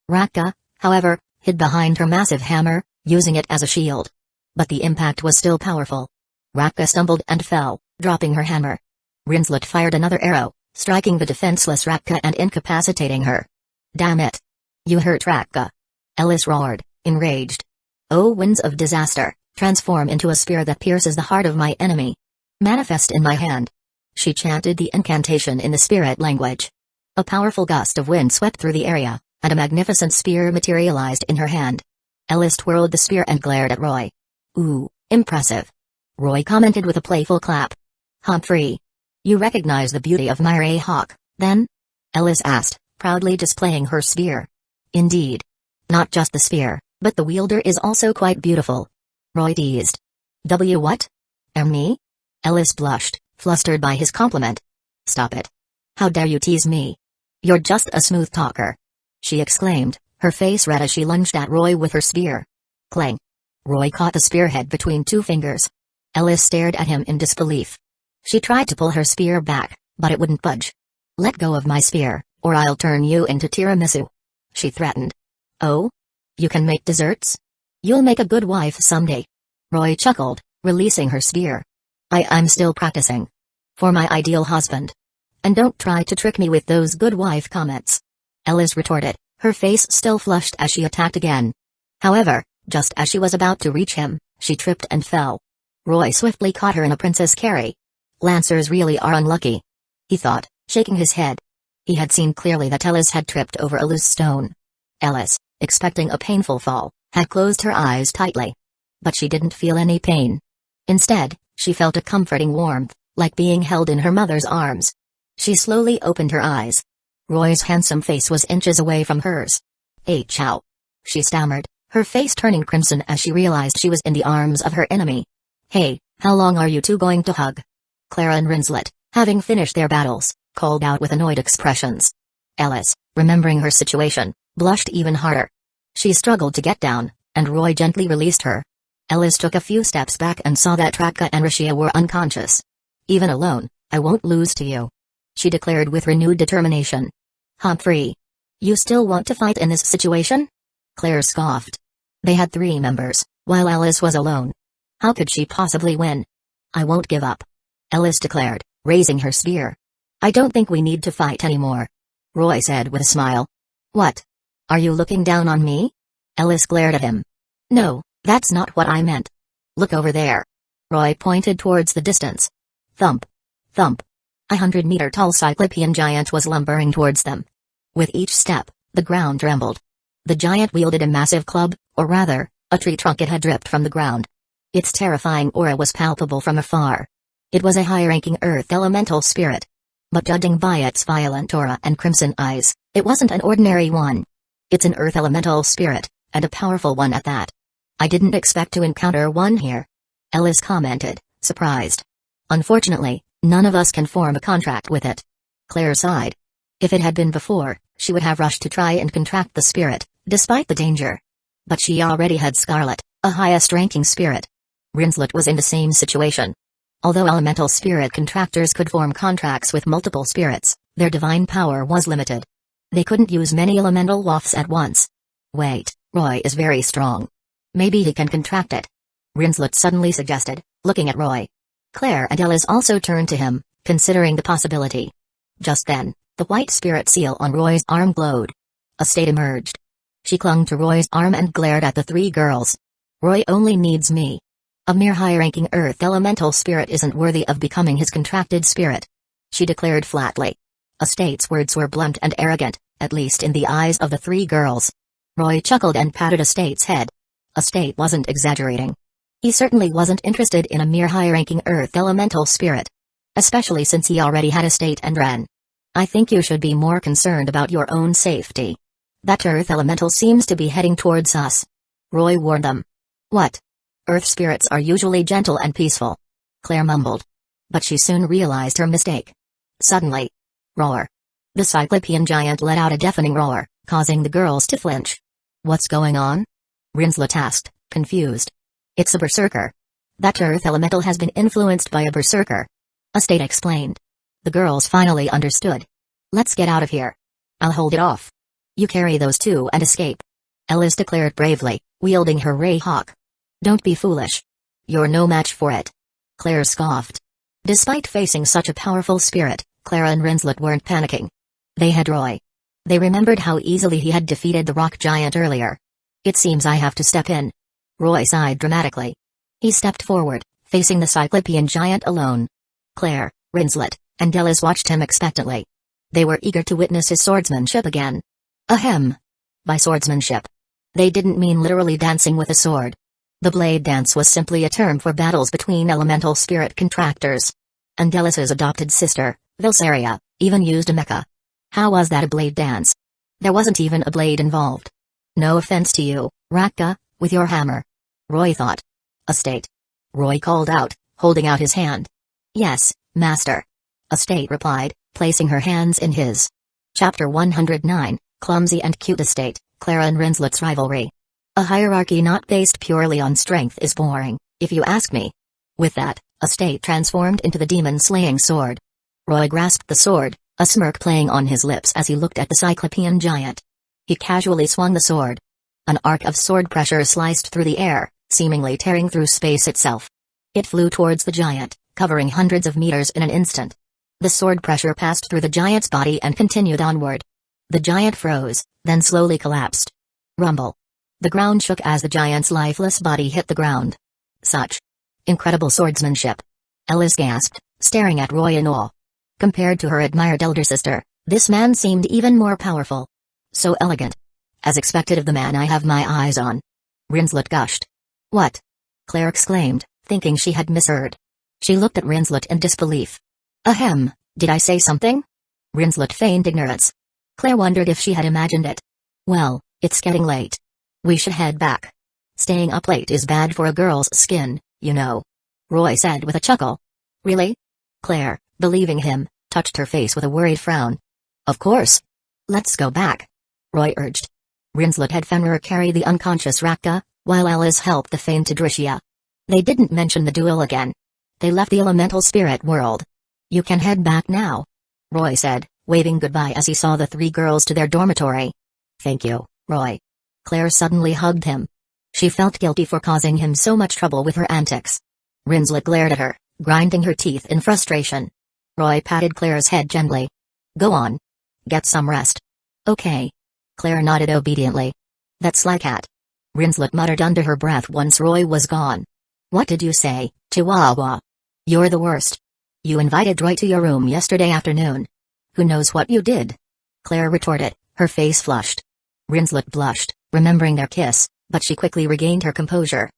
Rakka, however, hid behind her massive hammer, using it as a shield. But the impact was still powerful. Rakka stumbled and fell, dropping her hammer. Rinslet fired another arrow, striking the defenseless Rakka and incapacitating her. Damn it. You hurt Rakka. Ellis roared, enraged. Oh, winds of disaster, transform into a spear that pierces the heart of my enemy. Manifest in my hand. She chanted the incantation in the spirit language. A powerful gust of wind swept through the area, and a magnificent spear materialized in her hand. Ellis twirled the spear and glared at Roy. Ooh, impressive. Roy commented with a playful clap. Humphrey. You recognize the beauty of my ray hawk, then? Ellis asked, proudly displaying her spear. Indeed. Not just the spear, but the wielder is also quite beautiful. Roy teased. What? Me? Ellis blushed, flustered by his compliment. Stop it. How dare you tease me? You're just a smooth talker. She exclaimed, her face red as she lunged at Roy with her spear. Clang. Roy caught the spearhead between two fingers. Ellis stared at him in disbelief. She tried to pull her spear back, but it wouldn't budge. Let go of my spear, or I'll turn you into tiramisu. She threatened. Oh? You can make desserts? You'll make a good wife someday. Roy chuckled, releasing her spear. I'm still practicing. For my ideal husband. And don't try to trick me with those good wife comments. Ellis retorted, her face still flushed as she attacked again. However, just as she was about to reach him, she tripped and fell. Roy swiftly caught her in a princess carry. Lancers really are unlucky, he thought, shaking his head. He had seen clearly that Ellis had tripped over a loose stone. Ellis, expecting a painful fall, had closed her eyes tightly. But she didn't feel any pain. Instead, she felt a comforting warmth, like being held in her mother's arms. She slowly opened her eyes. Roy's handsome face was inches away from hers. Hey chow. She stammered, her face turning crimson as she realized she was in the arms of her enemy. Hey, how long are you two going to hug? Clara and Rinslet, having finished their battles, called out with annoyed expressions. Ellis, remembering her situation, blushed even harder. She struggled to get down, and Roy gently released her. Ellis took a few steps back and saw that Rakka and Rishia were unconscious. Even alone, I won't lose to you. She declared with renewed determination. Humphrey. You still want to fight in this situation? Claire scoffed. They had 3 members, while Ellis was alone. How could she possibly win? I won't give up. Ellis declared, raising her spear. I don't think we need to fight anymore. Roy said with a smile. What? Are you looking down on me? Ellis glared at him. No, that's not what I meant. Look over there. Roy pointed towards the distance. Thump. Thump. 100-meter-tall Cyclopean giant was lumbering towards them. With each step, the ground trembled. The giant wielded a massive club, or rather, a tree trunk it had dripped from the ground. Its terrifying aura was palpable from afar. It was a high-ranking earth elemental spirit. But judging by its violent aura and crimson eyes, it wasn't an ordinary one. It's an earth elemental spirit, and a powerful one at that. I didn't expect to encounter one here. Ellis commented, surprised. Unfortunately, none of us can form a contract with it. Claire sighed. If it had been before, she would have rushed to try and contract the spirit, despite the danger. But she already had Scarlet, a highest-ranking spirit. Rinslet was in the same situation. Although elemental spirit contractors could form contracts with multiple spirits, their divine power was limited. They couldn't use many elemental wafts at once. Wait, Roy is very strong. Maybe he can contract it. Rinslet suddenly suggested, looking at Roy. Claire and Ellis also turned to him, considering the possibility. Just then, the white spirit seal on Roy's arm glowed. A state emerged. She clung to Roy's arm and glared at the 3 girls. Roy only needs me. A mere high-ranking earth elemental spirit isn't worthy of becoming his contracted spirit. She declared flatly. Estate's words were blunt and arrogant, at least in the eyes of the three girls. Roy chuckled and patted Estate's head. Estate wasn't exaggerating. He certainly wasn't interested in a mere high-ranking Earth elemental spirit. Especially since he already had Estate and Ren. I think you should be more concerned about your own safety. That Earth elemental seems to be heading towards us. Roy warned them. What? Earth spirits are usually gentle and peaceful. Claire mumbled. But she soon realized her mistake. Suddenly. Roar. The Cyclopean giant let out a deafening roar, causing the girls to flinch. What's going on? Rinslet asked, confused. It's a berserker. That Earth elemental has been influenced by a berserker. Estate explained. The girls finally understood. Let's get out of here. I'll hold it off. You carry those two and escape. Ellis declared bravely, wielding her ray hawk. Don't be foolish. You're no match for it. Claire scoffed. Despite facing such a powerful spirit, Clara and Rinslet weren't panicking. They had Roy. They remembered how easily he had defeated the rock giant earlier. It seems I have to step in. Roy sighed dramatically. He stepped forward, facing the Cyclopean giant alone. Claire, Rinslet, and Ellis watched him expectantly. They were eager to witness his swordsmanship again. Ahem. By swordsmanship, they didn't mean literally dancing with a sword. The blade dance was simply a term for battles between elemental spirit contractors. And Ellis's adopted sister, Vilsaria, even used a mecha. How was that a blade dance? There wasn't even a blade involved. No offense to you, Rakka, with your hammer. Roy thought. Estate. Roy called out, holding out his hand. Yes, master. Estate replied, placing her hands in his. Chapter 109, Clumsy and Cute Estate, Clara and Rinslet's rivalry. A hierarchy not based purely on strength is boring, if you ask me. With that, Estate transformed into the demon-slaying sword. Roy grasped the sword, a smirk playing on his lips as he looked at the Cyclopean giant. He casually swung the sword. An arc of sword pressure sliced through the air, seemingly tearing through space itself. It flew towards the giant, covering hundreds of meters in an instant. The sword pressure passed through the giant's body and continued onward. The giant froze, then slowly collapsed. Rumble. The ground shook as the giant's lifeless body hit the ground. Such incredible swordsmanship. Ellis gasped, staring at Roy in awe. Compared to her admired elder sister, this man seemed even more powerful. So elegant. As expected of the man I have my eyes on. Rinslet gushed. What? Claire exclaimed, thinking she had misheard. She looked at Rinslet in disbelief. Ahem, did I say something? Rinslet feigned ignorance. Claire wondered if she had imagined it. Well, it's getting late. We should head back. Staying up late is bad for a girl's skin, you know. Roy said with a chuckle. Really? Claire, believing him, touched her face with a worried frown. Of course. Let's go back. Roy urged. Rinslet had Fenrir carry the unconscious Rakka, while Ellis helped the fainted Drishya. They didn't mention the duel again. They left the elemental spirit world. You can head back now. Roy said, waving goodbye as he saw the three girls to their dormitory. Thank you, Roy. Claire suddenly hugged him. She felt guilty for causing him so much trouble with her antics. Rinslet glared at her, grinding her teeth in frustration. Roy patted Claire's head gently. Go on. Get some rest. Okay. Claire nodded obediently. That sly cat. Rinslet muttered under her breath once Roy was gone. What did you say, Chihuahua? You're the worst. You invited Roy to your room yesterday afternoon. Who knows what you did? Claire retorted, her face flushed. Rinslet blushed, remembering their kiss, but she quickly regained her composure.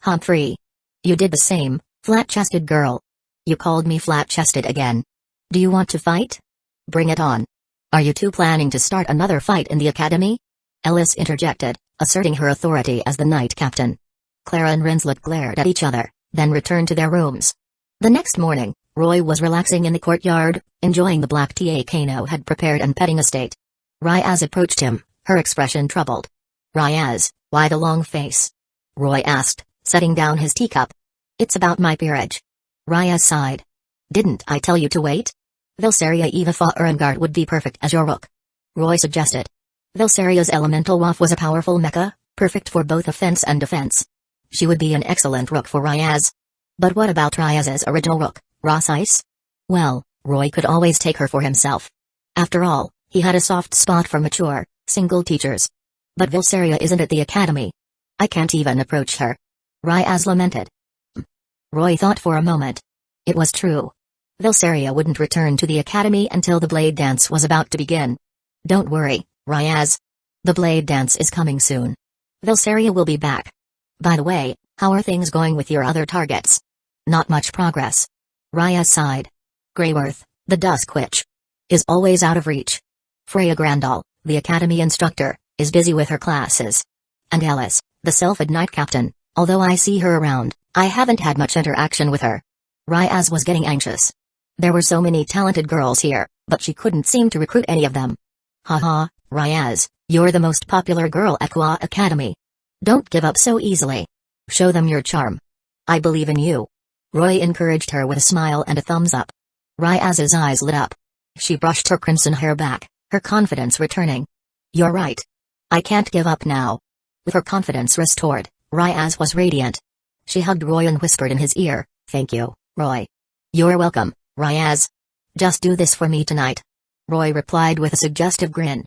Humphrey. You did the same, flat-chested girl. You called me flat-chested again. Do you want to fight? Bring it on. Are you two planning to start another fight in the academy? Ellis interjected, asserting her authority as the knight captain. Clara and Rinslet glared at each other, then returned to their rooms. The next morning, Roy was relaxing in the courtyard, enjoying the black tea Kano had prepared and petting Estate. Ryaz approached him, her expression troubled. Ryaz, why the long face? Roy asked, setting down his teacup. It's about my peerage. Ryaz sighed. Didn't I tell you to wait? Vilsaria Evafa Urangard would be perfect as your rook. Roy suggested. Vilsaria's elemental waff was a powerful mecha, perfect for both offense and defense. She would be an excellent rook for Ryaz. But what about Ryaz's original rook, Ross Ice? Well, Roy could always take her for himself. After all, he had a soft spot for mature, single teachers. But Vilsaria isn't at the academy. I can't even approach her. Ryaz lamented. Roy thought for a moment. It was true. Vilsaria wouldn't return to the academy until the blade dance was about to begin. Don't worry, Ryaz. The blade dance is coming soon. Vilsaria will be back. By the way, how are things going with your other targets? Not much progress. Ryaz sighed. Greyworth, the Dusk Witch, is always out of reach. Freya Grandal, the academy instructor, is busy with her classes. And Ellis, the Sylphid Knight Captain, although I see her around, I haven't had much interaction with her. Ryaz was getting anxious. There were so many talented girls here, but she couldn't seem to recruit any of them. Haha, Ryaz, you're the most popular girl at Qua Academy. Don't give up so easily. Show them your charm. I believe in you. Roy encouraged her with a smile and a thumbs up. Ryaz's eyes lit up. She brushed her crimson hair back, her confidence returning. You're right. I can't give up now. With her confidence restored, Ryaz was radiant. She hugged Roy and whispered in his ear, "Thank you, Roy." "You're welcome, Ryaz. Just do this for me tonight." Roy replied with a suggestive grin.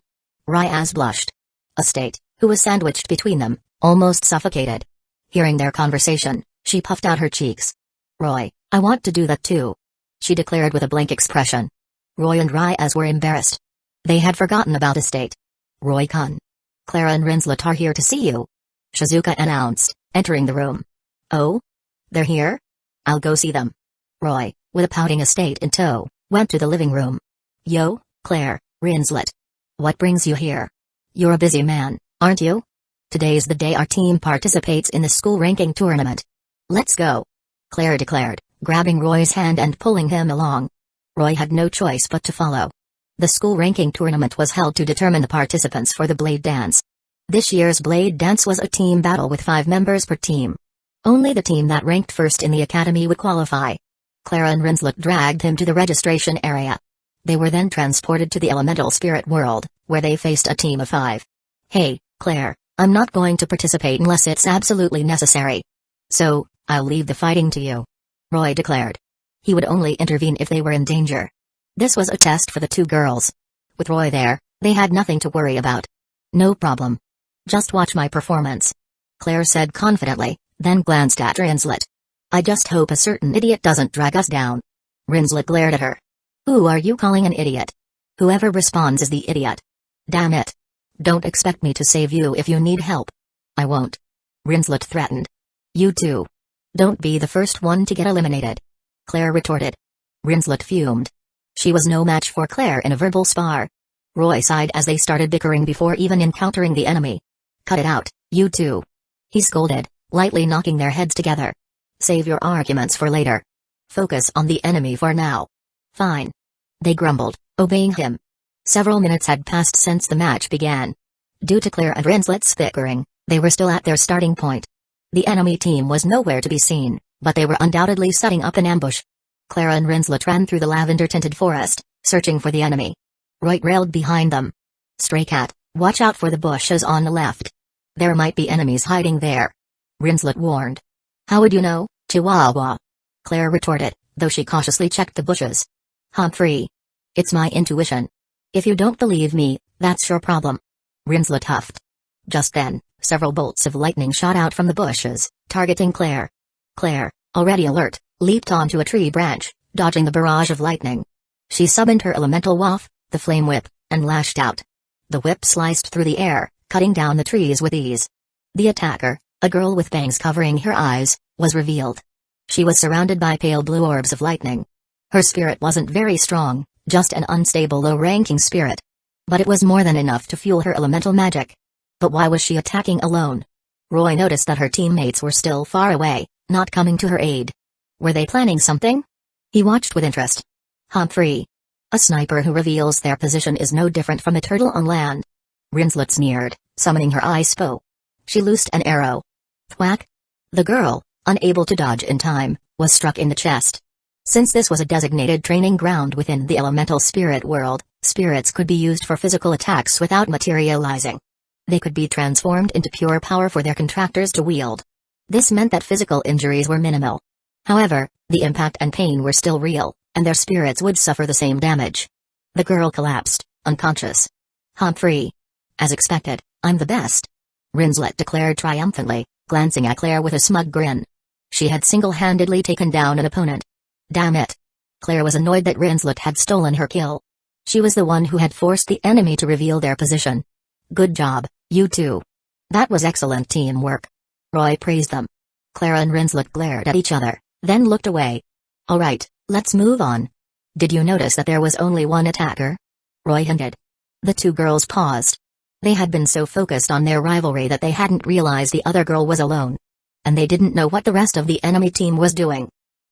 Ryaz blushed. Estate, who was sandwiched between them, almost suffocated. Hearing their conversation, she puffed out her cheeks. "Roy, I want to do that too," she declared with a blank expression. Roy and Ryaz were embarrassed. They had forgotten about Estate. "Roy-kun. Clara and Rinslet are here to see you," Shizuka announced, entering the room. "Oh? They're here? I'll go see them." Roy, with a pouting Estate in tow, went to the living room. "Yo, Claire, Rinslet. What brings you here? You're a busy man, aren't you? Today's the day our team participates in the school ranking tournament. Let's go," Claire declared, grabbing Roy's hand and pulling him along. Roy had no choice but to follow. The school ranking tournament was held to determine the participants for the blade dance. This year's blade dance was a team battle with 5 members per team. Only the team that ranked first in the academy would qualify. Clara and Rinslet dragged him to the registration area. They were then transported to the elemental spirit world, where they faced a team of 5. "Hey, Claire, I'm not going to participate unless it's absolutely necessary. So, I'll leave the fighting to you," Roy declared. He would only intervene if they were in danger. This was a test for the 2 girls. With Roy there, they had nothing to worry about. "No problem. Just watch my performance," Claire said confidently, then glanced at Rinslet. "I just hope a certain idiot doesn't drag us down." Rinslet glared at her. "Who are you calling an idiot? Whoever responds is the idiot. Damn it. Don't expect me to save you if you need help." "I won't," Rinslet threatened. "You too. Don't be the first one to get eliminated," Claire retorted. Rinslet fumed. She was no match for Claire in a verbal spar. Roy sighed as they started bickering before even encountering the enemy. "Cut it out, you two," he scolded, lightly knocking their heads together. "Save your arguments for later. Focus on the enemy for now." "Fine," they grumbled, obeying him. Several minutes had passed since the match began. Due to Claire and Rinslet's bickering, they were still at their starting point. The enemy team was nowhere to be seen, but they were undoubtedly setting up an ambush. Clara and Rinslet ran through the lavender-tinted forest, searching for the enemy. Roy railed behind them. "Stray cat, watch out for the bushes on the left. There might be enemies hiding there," Rinslet warned. "How would you know, Chihuahua?" Claire retorted, though she cautiously checked the bushes. "Humphrey. It's my intuition. If you don't believe me, that's your problem," Rinslet huffed. Just then, several bolts of lightning shot out from the bushes, targeting Claire. Claire, already alert, leaped onto a tree branch, dodging the barrage of lightning. She summoned her elemental waff, the flame whip, and lashed out. The whip sliced through the air, cutting down the trees with ease. The attacker, a girl with bangs covering her eyes, was revealed. She was surrounded by pale blue orbs of lightning. Her spirit wasn't very strong, just an unstable low-ranking spirit. But it was more than enough to fuel her elemental magic. But why was she attacking alone? Roy noticed that her teammates were still far away, not coming to her aid. Were they planning something? He watched with interest. Humphrey. A sniper who reveals their position is no different from a turtle on land. Rinslet sneered, summoning her ice bow. She loosed an arrow. Thwack! The girl, unable to dodge in time, was struck in the chest. Since this was a designated training ground within the elemental spirit world, spirits could be used for physical attacks without materializing. They could be transformed into pure power for their contractors to wield. This meant that physical injuries were minimal. However, the impact and pain were still real, and their spirits would suffer the same damage. The girl collapsed, unconscious. Humphrey. As expected, I'm the best, Rinslet declared triumphantly, glancing at Claire with a smug grin. She had single-handedly taken down an opponent. Damn it. Claire was annoyed that Rinslet had stolen her kill. She was the one who had forced the enemy to reveal their position. Good job, you two. That was excellent teamwork. Roy praised them. Claire and Rinslet glared at each other, then looked away. Alright, let's move on. Did you notice that there was only one attacker? Roy hinted. The two girls paused. They had been so focused on their rivalry that they hadn't realized the other girl was alone. And they didn't know what the rest of the enemy team was doing.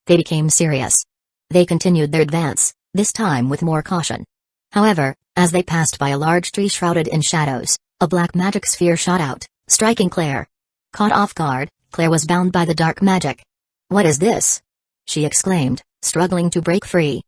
They became serious. They continued their advance, this time with more caution. However, as they passed by a large tree shrouded in shadows, a black magic sphere shot out, striking Claire. Caught off guard, Claire was bound by the dark magic. What is this? She exclaimed, struggling to break free.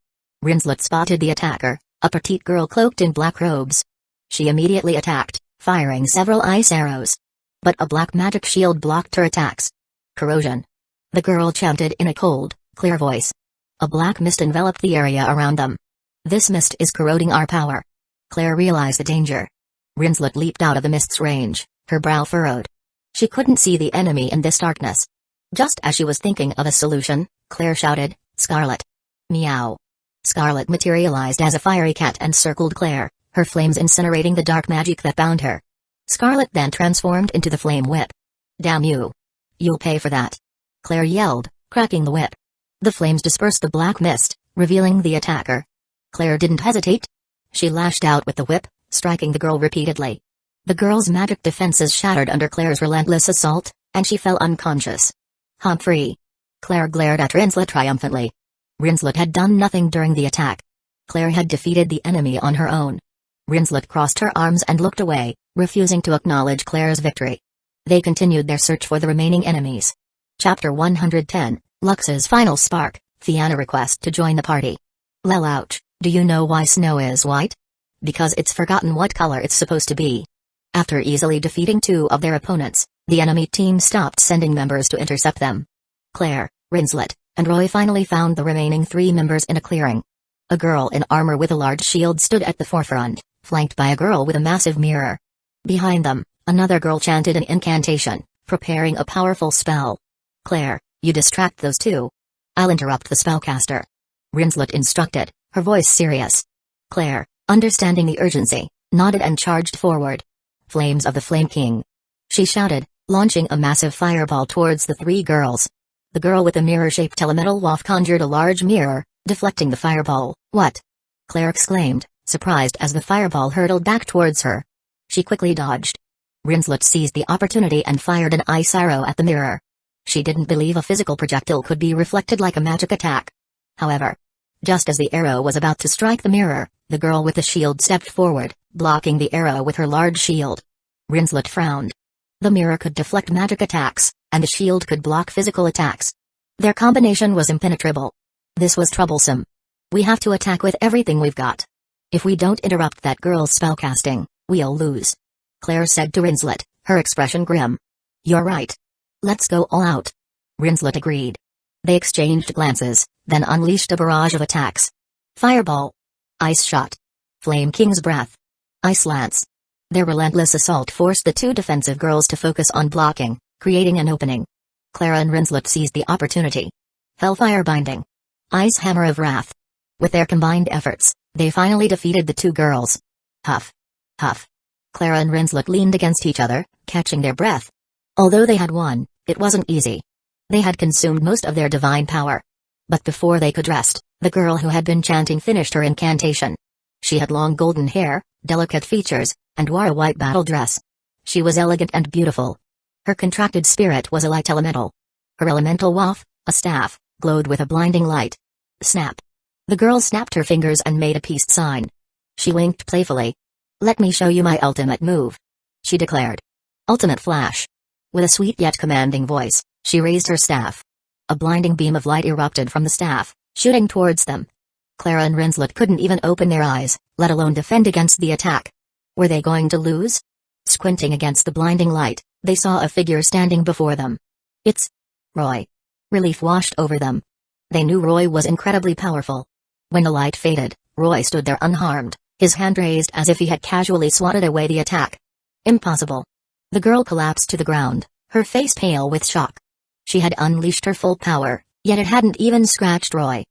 Rinslet spotted the attacker, a petite girl cloaked in black robes. She immediately attacked, firing several ice arrows. But a black magic shield blocked her attacks. Corrosion. The girl chanted in a cold, clear voice. A black mist enveloped the area around them. This mist is corroding our power. Claire realized the danger. Rinslet leaped out of the mist's range, her brow furrowed. She couldn't see the enemy in this darkness. Just as she was thinking of a solution, Claire shouted, Scarlet. Meow. Scarlet materialized as a fiery cat and circled Claire, her flames incinerating the dark magic that bound her. Scarlet then transformed into the flame whip. Damn you. You'll pay for that. Claire yelled, cracking the whip. The flames dispersed the black mist, revealing the attacker. Claire didn't hesitate. She lashed out with the whip, striking the girl repeatedly. The girl's magic defenses shattered under Claire's relentless assault, and she fell unconscious. Humphrey. Claire glared at Rinslet triumphantly. Rinslet had done nothing during the attack. Claire had defeated the enemy on her own. Rinslet crossed her arms and looked away, refusing to acknowledge Claire's victory. They continued their search for the remaining enemies. Chapter 110, Lux's Final Spark, Fianna request to join the party. Lel ouch, do you know why snow is white? Because it's forgotten what color it's supposed to be. After easily defeating two of their opponents, the enemy team stopped sending members to intercept them. Claire, Rinslet, and Roy finally found the remaining three members in a clearing. A girl in armor with a large shield stood at the forefront, flanked by a girl with a massive mirror. Behind them, another girl chanted an incantation, preparing a powerful spell. Claire, you distract those two. I'll interrupt the spellcaster. Rinslet instructed, her voice serious. Claire, understanding the urgency, nodded and charged forward. Flames of the Flame King. She shouted, launching a massive fireball towards the three girls. The girl with the mirror-shaped telemetal waff conjured a large mirror, deflecting the fireball. What? Claire exclaimed, surprised as the fireball hurtled back towards her. She quickly dodged. Rinslet seized the opportunity and fired an ice arrow at the mirror. She didn't believe a physical projectile could be reflected like a magic attack. However, just as the arrow was about to strike the mirror, the girl with the shield stepped forward, blocking the arrow with her large shield. Rinslet frowned. The mirror could deflect magic attacks, and the shield could block physical attacks. Their combination was impenetrable. This was troublesome. We have to attack with everything we've got. If we don't interrupt that girl's spellcasting, we'll lose. Claire said to Rinslet, her expression grim. You're right. Let's go all out. Rinslet agreed. They exchanged glances, then unleashed a barrage of attacks. Fireball. Ice shot. Flame King's breath. Ice lance. Their relentless assault forced the two defensive girls to focus on blocking, creating an opening. Claire and Rinslet seized the opportunity. Hellfire binding. Ice hammer of wrath. With their combined efforts, they finally defeated the two girls. Huff. Huff. Claire and Rinslet leaned against each other, catching their breath. Although they had won, it wasn't easy. They had consumed most of their divine power. But before they could rest, the girl who had been chanting finished her incantation. She had long golden hair, delicate features, and wore a white battle dress. She was elegant and beautiful. Her contracted spirit was a light elemental. Her elemental waff, a staff, glowed with a blinding light. Snap. The girl snapped her fingers and made a peace sign. She winked playfully. Let me show you my ultimate move. She declared. Ultimate flash. With a sweet yet commanding voice, she raised her staff. A blinding beam of light erupted from the staff, shooting towards them. Claire and Rinslet couldn't even open their eyes, let alone defend against the attack. Were they going to lose? Squinting against the blinding light, they saw a figure standing before them. It's Roy. Relief washed over them. They knew Roy was incredibly powerful. When the light faded, Roy stood there unharmed, his hand raised as if he had casually swatted away the attack. Impossible. The girl collapsed to the ground, her face pale with shock. She had unleashed her full power, yet it hadn't even scratched Roy.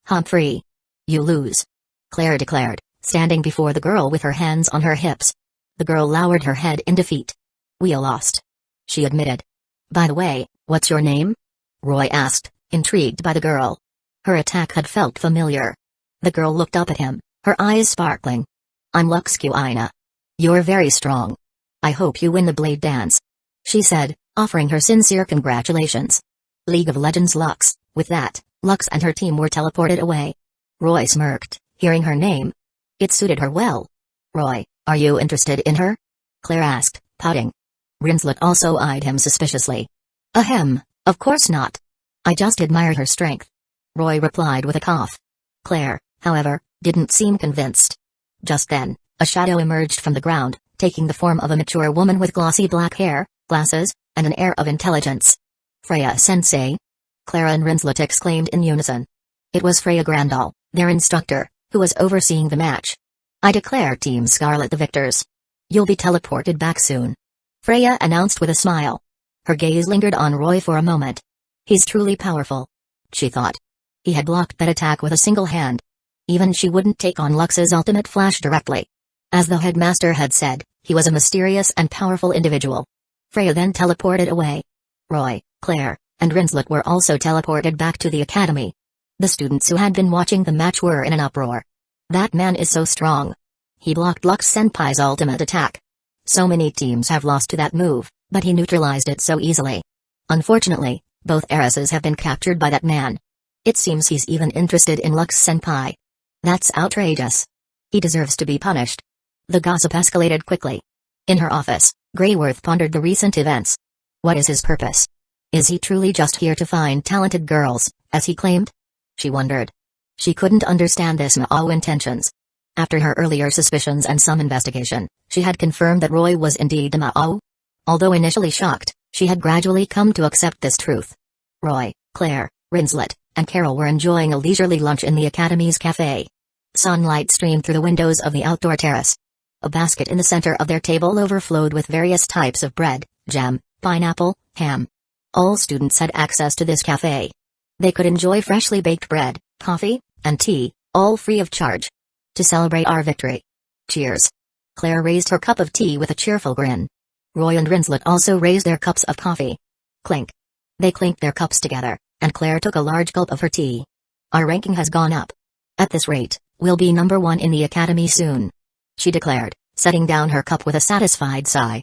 Humphrey. You lose," Claire declared, standing before the girl with her hands on her hips. The girl lowered her head in defeat. "We lost," she admitted. "By the way, what's your name?" Roy asked, intrigued by the girl. Her attack had felt familiar. The girl looked up at him, her eyes sparkling. "I'm Lucifuge. You're very strong. I hope you win the blade dance," she said, offering her sincere congratulations. League of Legends Lux. With that, Lux and her team were teleported away. Roy smirked, hearing her name. It suited her well. "Roy, are you interested in her?" Claire asked, pouting. Rinslet also eyed him suspiciously. "Ahem, of course not. I just admire her strength," Roy replied with a cough. Claire, however, didn't seem convinced. Just then, a shadow emerged from the ground, taking the form of a mature woman with glossy black hair, glasses, and an air of intelligence. "Freya-sensei?" Claire and Rinslet exclaimed in unison. It was Freya Grandal, their instructor, who was overseeing the match. "I declare Team Scarlet the victors. You'll be teleported back soon," Freya announced with a smile. Her gaze lingered on Roy for a moment. "He's truly powerful," she thought. He had blocked that attack with a single hand. Even she wouldn't take on Lux's ultimate flash directly. As the headmaster had said, he was a mysterious and powerful individual. Freya then teleported away. Roy, Claire, and Rinslet were also teleported back to the academy. The students who had been watching the match were in an uproar. "That man is so strong. He blocked Lux-senpai's ultimate attack. So many teams have lost to that move, but he neutralized it so easily. Unfortunately, both heiresses have been captured by that man. It seems he's even interested in Lux-senpai. That's outrageous. He deserves to be punished." The gossip escalated quickly. In her office, Greyworth pondered the recent events. What is his purpose? Is he truly just here to find talented girls, as he claimed? She wondered. She couldn't understand this Mao intentions. After her earlier suspicions and some investigation, she had confirmed that Roy was indeed the Mao. Although initially shocked, she had gradually come to accept this truth. Roy, Claire, Rinslet, and Carol were enjoying a leisurely lunch in the Academy's cafe. Sunlight streamed through the windows of the outdoor terrace. A basket in the center of their table overflowed with various types of bread, jam, pineapple, ham. All students had access to this cafe. They could enjoy freshly baked bread, coffee, and tea, all free of charge. To celebrate our victory. Cheers. Claire raised her cup of tea with a cheerful grin. Roy and Rinslet also raised their cups of coffee. Clink. They clinked their cups together, and Claire took a large gulp of her tea. "Our ranking has gone up. At this rate, we'll be #1 in the academy soon," she declared, setting down her cup with a satisfied sigh.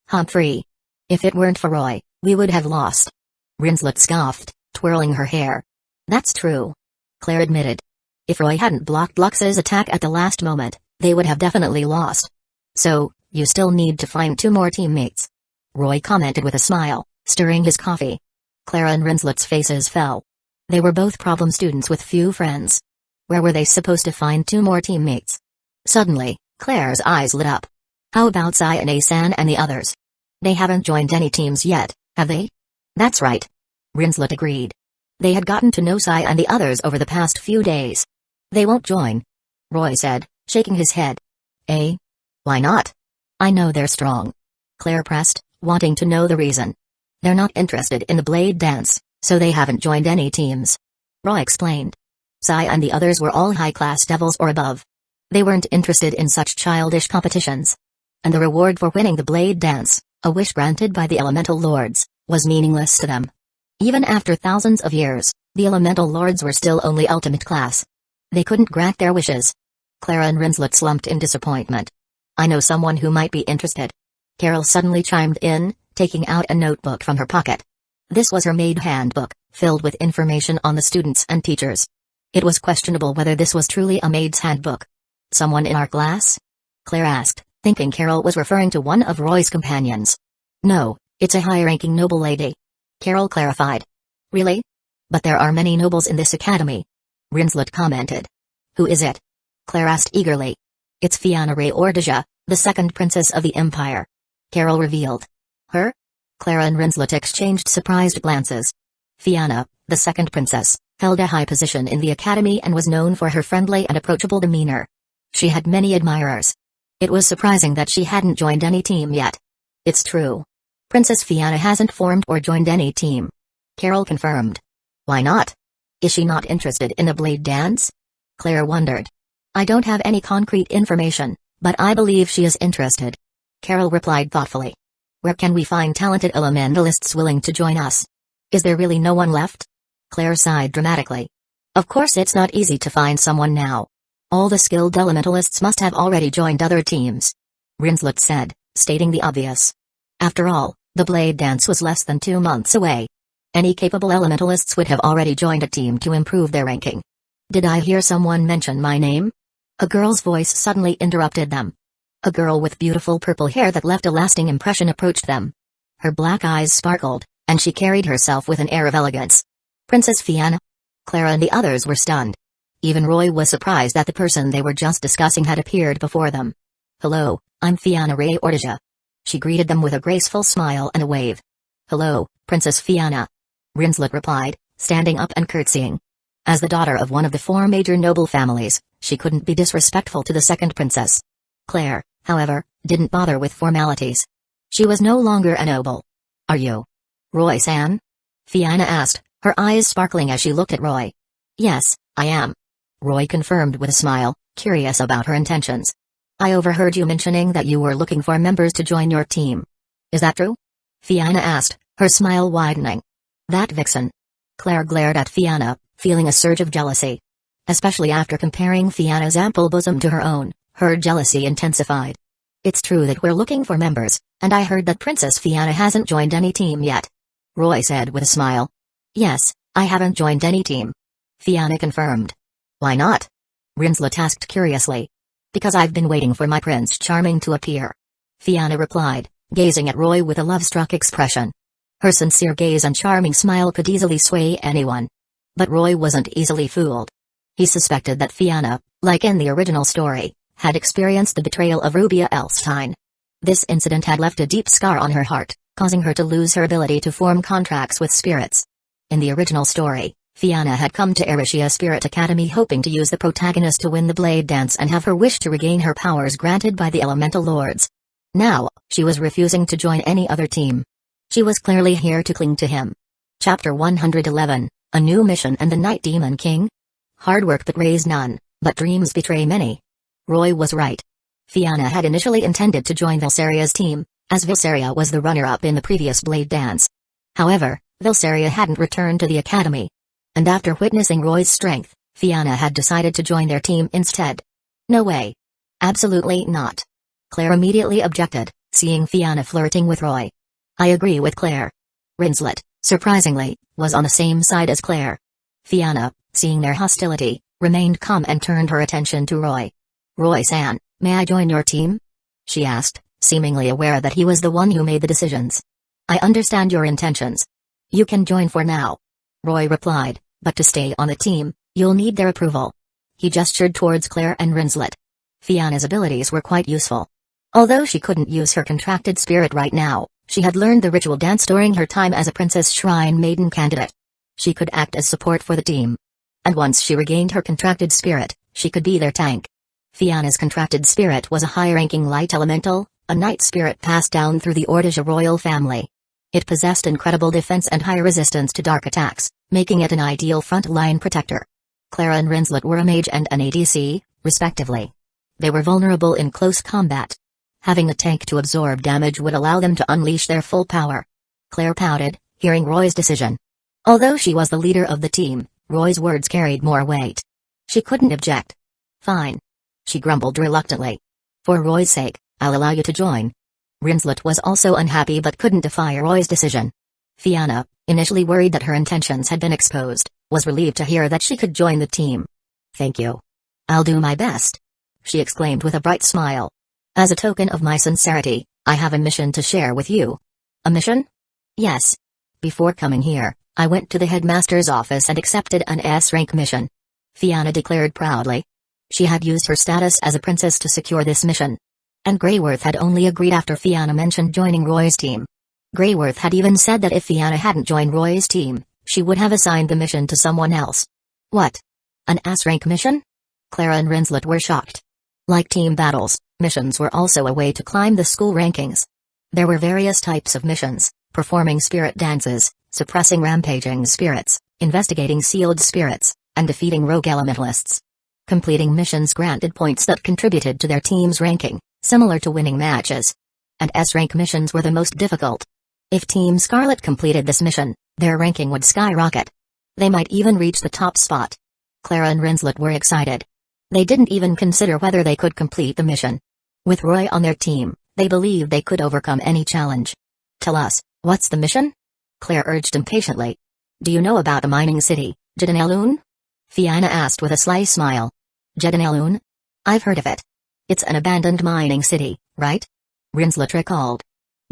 "Humphrey. If it weren't for Roy, we would have lost." Rinslet scoffed, twirling her hair. "That's true," Claire admitted. "If Roy hadn't blocked Lux's attack at the last moment, they would have definitely lost. So, you still need to find 2 more teammates," Roy commented with a smile, stirring his coffee. Claire and Rinslet's faces fell. They were both problem students with few friends. Where were they supposed to find 2 more teammates? Suddenly, Claire's eyes lit up. "How about Sayane-san and the others? They haven't joined any teams yet, have they?" "That's right," Rinslet agreed. "They had gotten to know Sai and the others over the past few days. They won't join," Roy said, shaking his head. "Eh? Why not?" "I know they're strong," Claire pressed, wanting to know the reason. "They're not interested in the blade dance, so they haven't joined any teams," Roy explained. Sai and the others were all high-class devils or above. They weren't interested in such childish competitions. And the reward for winning the blade dance, a wish granted by the elemental lords, was meaningless to them. Even after thousands of years, the elemental lords were still only ultimate class. They couldn't grant their wishes. Clara and Rinslet slumped in disappointment. "I know someone who might be interested." Carol suddenly chimed in, taking out a notebook from her pocket. This was her maid handbook, filled with information on the students and teachers. It was questionable whether this was truly a maid's handbook. "Someone in our class?" Claire asked, thinking Carol was referring to one of Roy's companions. "No, it's a high-ranking noble lady," Carol clarified. "Really? But there are many nobles in this academy," Rinslet commented. "Who is it?" Claire asked eagerly. "It's Fianna Raordija, the second princess of the Empire," Carol revealed. "Her?" Clara and Rinslet exchanged surprised glances. Fianna, the second princess, held a high position in the academy and was known for her friendly and approachable demeanor. She had many admirers. It was surprising that she hadn't joined any team yet. "It's true. Princess Fianna hasn't formed or joined any team," Carol confirmed. "Why not? Is she not interested in a blade dance?" Claire wondered. I don't have any concrete information, but I believe she is interested. Carol replied thoughtfully. Where can we find talented elementalists willing to join us? Is there really no one left? Claire sighed dramatically. Of course it's not easy to find someone now. All the skilled elementalists must have already joined other teams. Rinslet said, stating the obvious. After all, the blade dance was less than 2 months away. Any capable elementalists would have already joined a team to improve their ranking. Did I hear someone mention my name? A girl's voice suddenly interrupted them. A girl with beautiful purple hair that left a lasting impression approached them. Her black eyes sparkled, and she carried herself with an air of elegance. Princess Fianna? Clara and the others were stunned. Even Roy was surprised that the person they were just discussing had appeared before them. Hello, I'm Fianna Ray Ortega. She greeted them with a graceful smile and a wave. Hello, Princess Fianna. Rinslet replied, standing up and curtsying. As the daughter of one of the 4 major noble families, she couldn't be disrespectful to the second princess. Claire, however, didn't bother with formalities. She was no longer a noble. Are you Roy-san? Fianna asked, her eyes sparkling as she looked at Roy. Yes, I am. Roy confirmed with a smile, curious about her intentions. I overheard you mentioning that you were looking for members to join your team. Is that true? Fianna asked, her smile widening. That vixen. Claire glared at Fianna, feeling a surge of jealousy. Especially after comparing Fianna's ample bosom to her own, her jealousy intensified. It's true that we're looking for members, and I heard that Princess Fianna hasn't joined any team yet. Roy said with a smile. Yes, I haven't joined any team. Fianna confirmed. Why not? Rinslet asked curiously. Because I've been waiting for my Prince Charming to appear. Fianna replied, gazing at Roy with a love-struck expression. Her sincere gaze and charming smile could easily sway anyone. But Roy wasn't easily fooled. He suspected that Fianna, like in the original story, had experienced the betrayal of Rubia Elstein. This incident had left a deep scar on her heart, causing her to lose her ability to form contracts with spirits. In the original story, Fianna had come to Erishia Spirit Academy hoping to use the protagonist to win the blade dance and have her wish to regain her powers granted by the elemental lords. Now, she was refusing to join any other team. She was clearly here to cling to him. Chapter 111, A New Mission and the Night Demon King? Hard work that raise none, but dreams betray many. Roy was right. Fianna had initially intended to join Vilseria's team, as Vilseria was the runner-up in the previous blade dance. However, Vilseria hadn't returned to the academy. And after witnessing Roy's strength, Fianna had decided to join their team instead. No way. Absolutely not. Claire immediately objected, seeing Fianna flirting with Roy. I agree with Claire. Rinslet, surprisingly, was on the same side as Claire. Fianna, seeing their hostility, remained calm and turned her attention to Roy. Roy-san, may I join your team? She asked, seemingly aware that he was the one who made the decisions. I understand your intentions. You can join for now. Roy replied, but to stay on the team, you'll need their approval. He gestured towards Claire and Rinslet. Fianna's abilities were quite useful. Although she couldn't use her contracted spirit right now, she had learned the ritual dance during her time as a Princess Shrine Maiden candidate. She could act as support for the team. And once she regained her contracted spirit, she could be their tank. Fianna's contracted spirit was a high-ranking light elemental, a night spirit passed down through the Ortesia royal family. It possessed incredible defense and high resistance to dark attacks, making it an ideal front-line protector. Clara and Rinslet were a mage and an ADC, respectively. They were vulnerable in close combat. Having a tank to absorb damage would allow them to unleash their full power. Claire pouted, hearing Roy's decision. Although she was the leader of the team, Roy's words carried more weight. She couldn't object. Fine. She grumbled reluctantly. For Roy's sake, I'll allow you to join. Rinslet was also unhappy but couldn't defy Roy's decision. Fianna, initially worried that her intentions had been exposed, was relieved to hear that she could join the team. Thank you. I'll do my best. She exclaimed with a bright smile. As a token of my sincerity, I have a mission to share with you. A mission? Yes. Before coming here, I went to the headmaster's office and accepted an S-rank mission. Fianna declared proudly. She had used her status as a princess to secure this mission. And Greyworth had only agreed after Fianna mentioned joining Roy's team. Greyworth had even said that if Fianna hadn't joined Roy's team, she would have assigned the mission to someone else. What? An S-rank mission? Clara and Rinslet were shocked. Like team battles, missions were also a way to climb the school rankings. There were various types of missions: performing spirit dances, suppressing rampaging spirits, investigating sealed spirits, and defeating rogue elementalists. Completing missions granted points that contributed to their team's ranking, similar to winning matches. And S-rank missions were the most difficult. If Team Scarlet completed this mission, their ranking would skyrocket. They might even reach the top spot. Clara and Rinslet were excited. They didn't even consider whether they could complete the mission. With Roy on their team, they believed they could overcome any challenge. "Tell us, what's the mission?" Claire urged impatiently. "Do you know about the mining city, Jeddanelloon?" Fianna asked with a sly smile. "Jeddanelloon? I've heard of it. It's an abandoned mining city, right?" Rinslet recalled.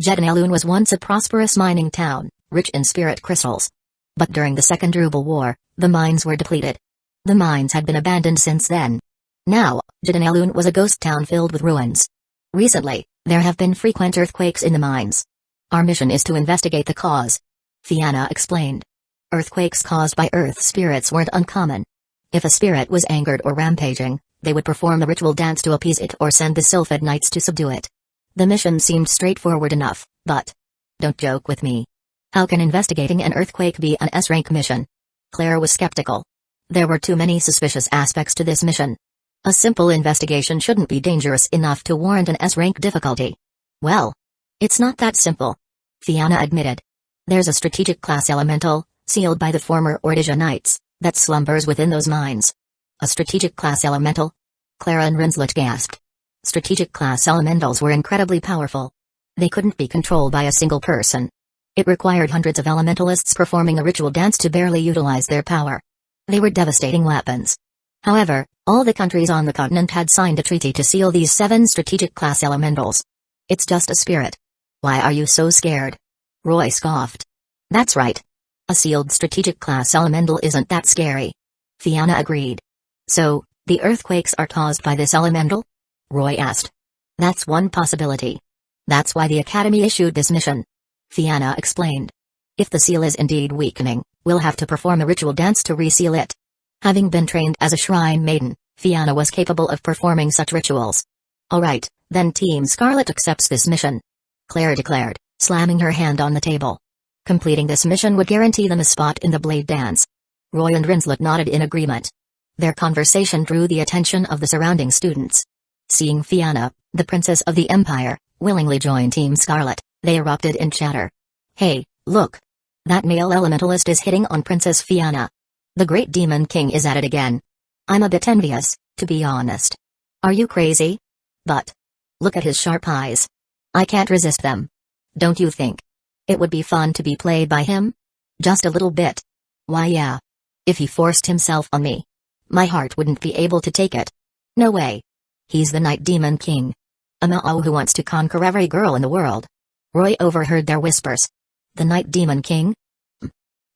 Jeddanelloon was once a prosperous mining town, rich in spirit crystals. But during the Second Drupal War, the mines were depleted. The mines had been abandoned since then. Now, Jeddanelloon was a ghost town filled with ruins. Recently, there have been frequent earthquakes in the mines. Our mission is to investigate the cause. Fianna explained. Earthquakes caused by earth spirits weren't uncommon. If a spirit was angered or rampaging, they would perform a ritual dance to appease it or send the Sylphid Knights to subdue it. The mission seemed straightforward enough, but... Don't joke with me. How can investigating an earthquake be an S-rank mission? Claire was skeptical. There were too many suspicious aspects to this mission. A simple investigation shouldn't be dangerous enough to warrant an S-rank difficulty. Well, it's not that simple. Fianna admitted. There's a strategic class elemental, sealed by the former Ordisia Knights, that slumbers within those mines. A strategic class elemental? Clara and Rinslet gasped. Strategic class elementals were incredibly powerful. They couldn't be controlled by a single person. It required hundreds of elementalists performing a ritual dance to barely utilize their power. They were devastating weapons. However, all the countries on the continent had signed a treaty to seal these 7 strategic class elementals. It's just a spirit. Why are you so scared? Roy scoffed. That's right. A sealed strategic class elemental isn't that scary. Fianna agreed. So, the earthquakes are caused by this elemental? Roy asked. That's one possibility. That's why the Academy issued this mission. Fianna explained. If the seal is indeed weakening, we'll have to perform a ritual dance to reseal it. Having been trained as a shrine maiden, Fianna was capable of performing such rituals. Alright, then Team Scarlet accepts this mission. Claire declared, slamming her hand on the table. Completing this mission would guarantee them a spot in the blade dance. Roy and Rinslet nodded in agreement. Their conversation drew the attention of the surrounding students. Seeing Fianna, the Princess of the Empire, willingly join Team Scarlet, they erupted in chatter. Hey, look! That male elementalist is hitting on Princess Fianna. The Great Demon King is at it again. I'm a bit envious, to be honest. Are you crazy? But... look at his sharp eyes. I can't resist them. Don't you think? It would be fun to be played by him? Just a little bit. Why yeah. If he forced himself on me, my heart wouldn't be able to take it. No way. He's the Night Demon King. A Mao who wants to conquer every girl in the world. Roy overheard their whispers. The Night Demon King?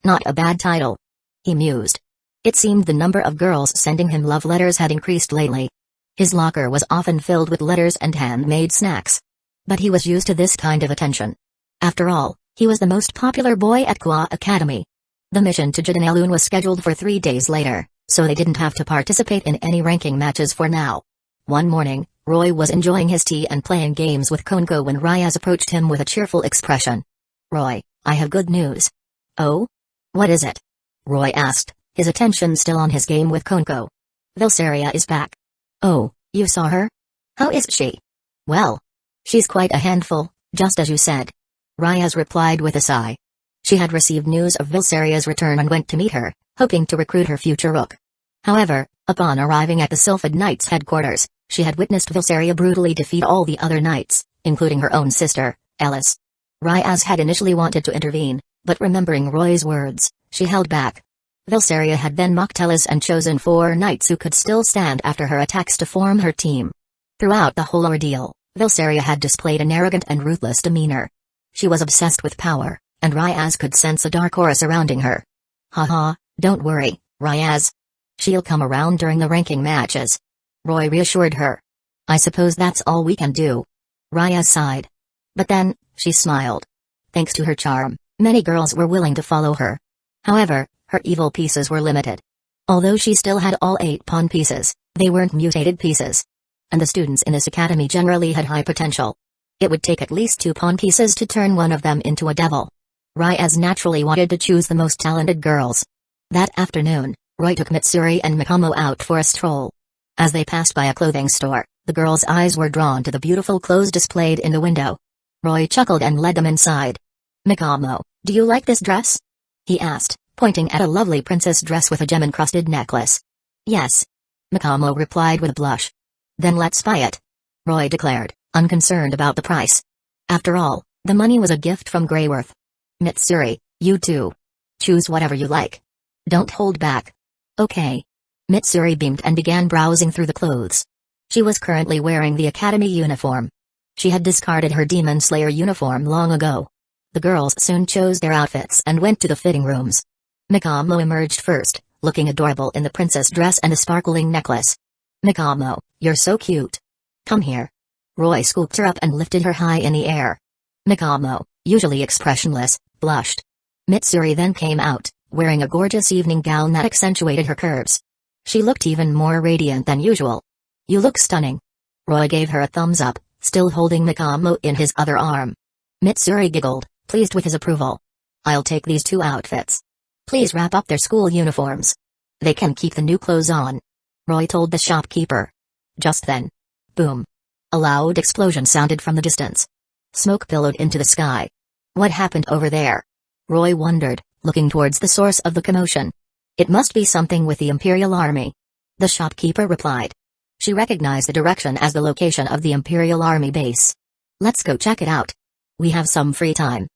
Not a bad title. He mused. It seemed the number of girls sending him love letters had increased lately. His locker was often filled with letters and handmade snacks. But he was used to this kind of attention. After all, he was the most popular boy at Kwa Academy. The mission to Jeddanelloon was scheduled for 3 days later, so they didn't have to participate in any ranking matches for now. One morning, Roy was enjoying his tea and playing games with Konko when Ryaz approached him with a cheerful expression. Roy, I have good news. Oh? What is it? Roy asked, his attention still on his game with Konko. Vilsaria is back. Oh, you saw her? How is she? Well, she's quite a handful, just as you said. Ryaz replied with a sigh. She had received news of Vilsaria's return and went to meet her, hoping to recruit her future rook. However, upon arriving at the Sylphid Knights' headquarters, she had witnessed Vilsaria brutally defeat all the other knights, including her own sister, Ellis. Ryaz had initially wanted to intervene, but remembering Roy's words, she held back. Vilsaria had then mocked Ellis and chosen 4 knights who could still stand after her attacks to form her team. Throughout the whole ordeal, Vilsaria had displayed an arrogant and ruthless demeanor. She was obsessed with power, and Ryaz could sense a dark aura surrounding her. Haha, don't worry, Ryaz. She'll come around during the ranking matches. Roy reassured her. I suppose that's all we can do. Ryaz sighed. But then, she smiled. Thanks to her charm, many girls were willing to follow her. However, her evil pieces were limited. Although she still had all 8 pawn pieces, they weren't mutated pieces. And the students in this academy generally had high potential. It would take at least 2 pawn pieces to turn one of them into a devil. Ryaz naturally wanted to choose the most talented girls. That afternoon, Roy took Mitsuri and Mikamo out for a stroll. As they passed by a clothing store, the girls' eyes were drawn to the beautiful clothes displayed in the window. Roy chuckled and led them inside. "Mikamo, do you like this dress?" he asked, pointing at a lovely princess dress with a gem-encrusted necklace. "Yes," Mikamo replied with a blush. "Then let's buy it," Roy declared, unconcerned about the price. After all, the money was a gift from Greyworth. "Mitsuri, you too. Choose whatever you like. Don't hold back." "Okay." Mitsuri beamed and began browsing through the clothes. She was currently wearing the academy uniform. She had discarded her Demon Slayer uniform long ago. The girls soon chose their outfits and went to the fitting rooms. Mikamo emerged first, looking adorable in the princess dress and the sparkling necklace. "Mikamo, you're so cute. Come here." Roy scooped her up and lifted her high in the air. Mikamo, usually expressionless, blushed. Mitsuri then came out, wearing a gorgeous evening gown that accentuated her curves. She looked even more radiant than usual. "You look stunning." Roy gave her a thumbs up, still holding Mikamo in his other arm. Mitsuri giggled, pleased with his approval. "I'll take these two outfits. Please wrap up their school uniforms. They can keep the new clothes on," Roy told the shopkeeper. Just then, boom! A loud explosion sounded from the distance. Smoke billowed into the sky. What happened over there? Roy wondered, looking towards the source of the commotion. "It must be something with the Imperial Army," the shopkeeper replied. She recognized the direction as the location of the Imperial Army base. "Let's go check it out. We have some free time,"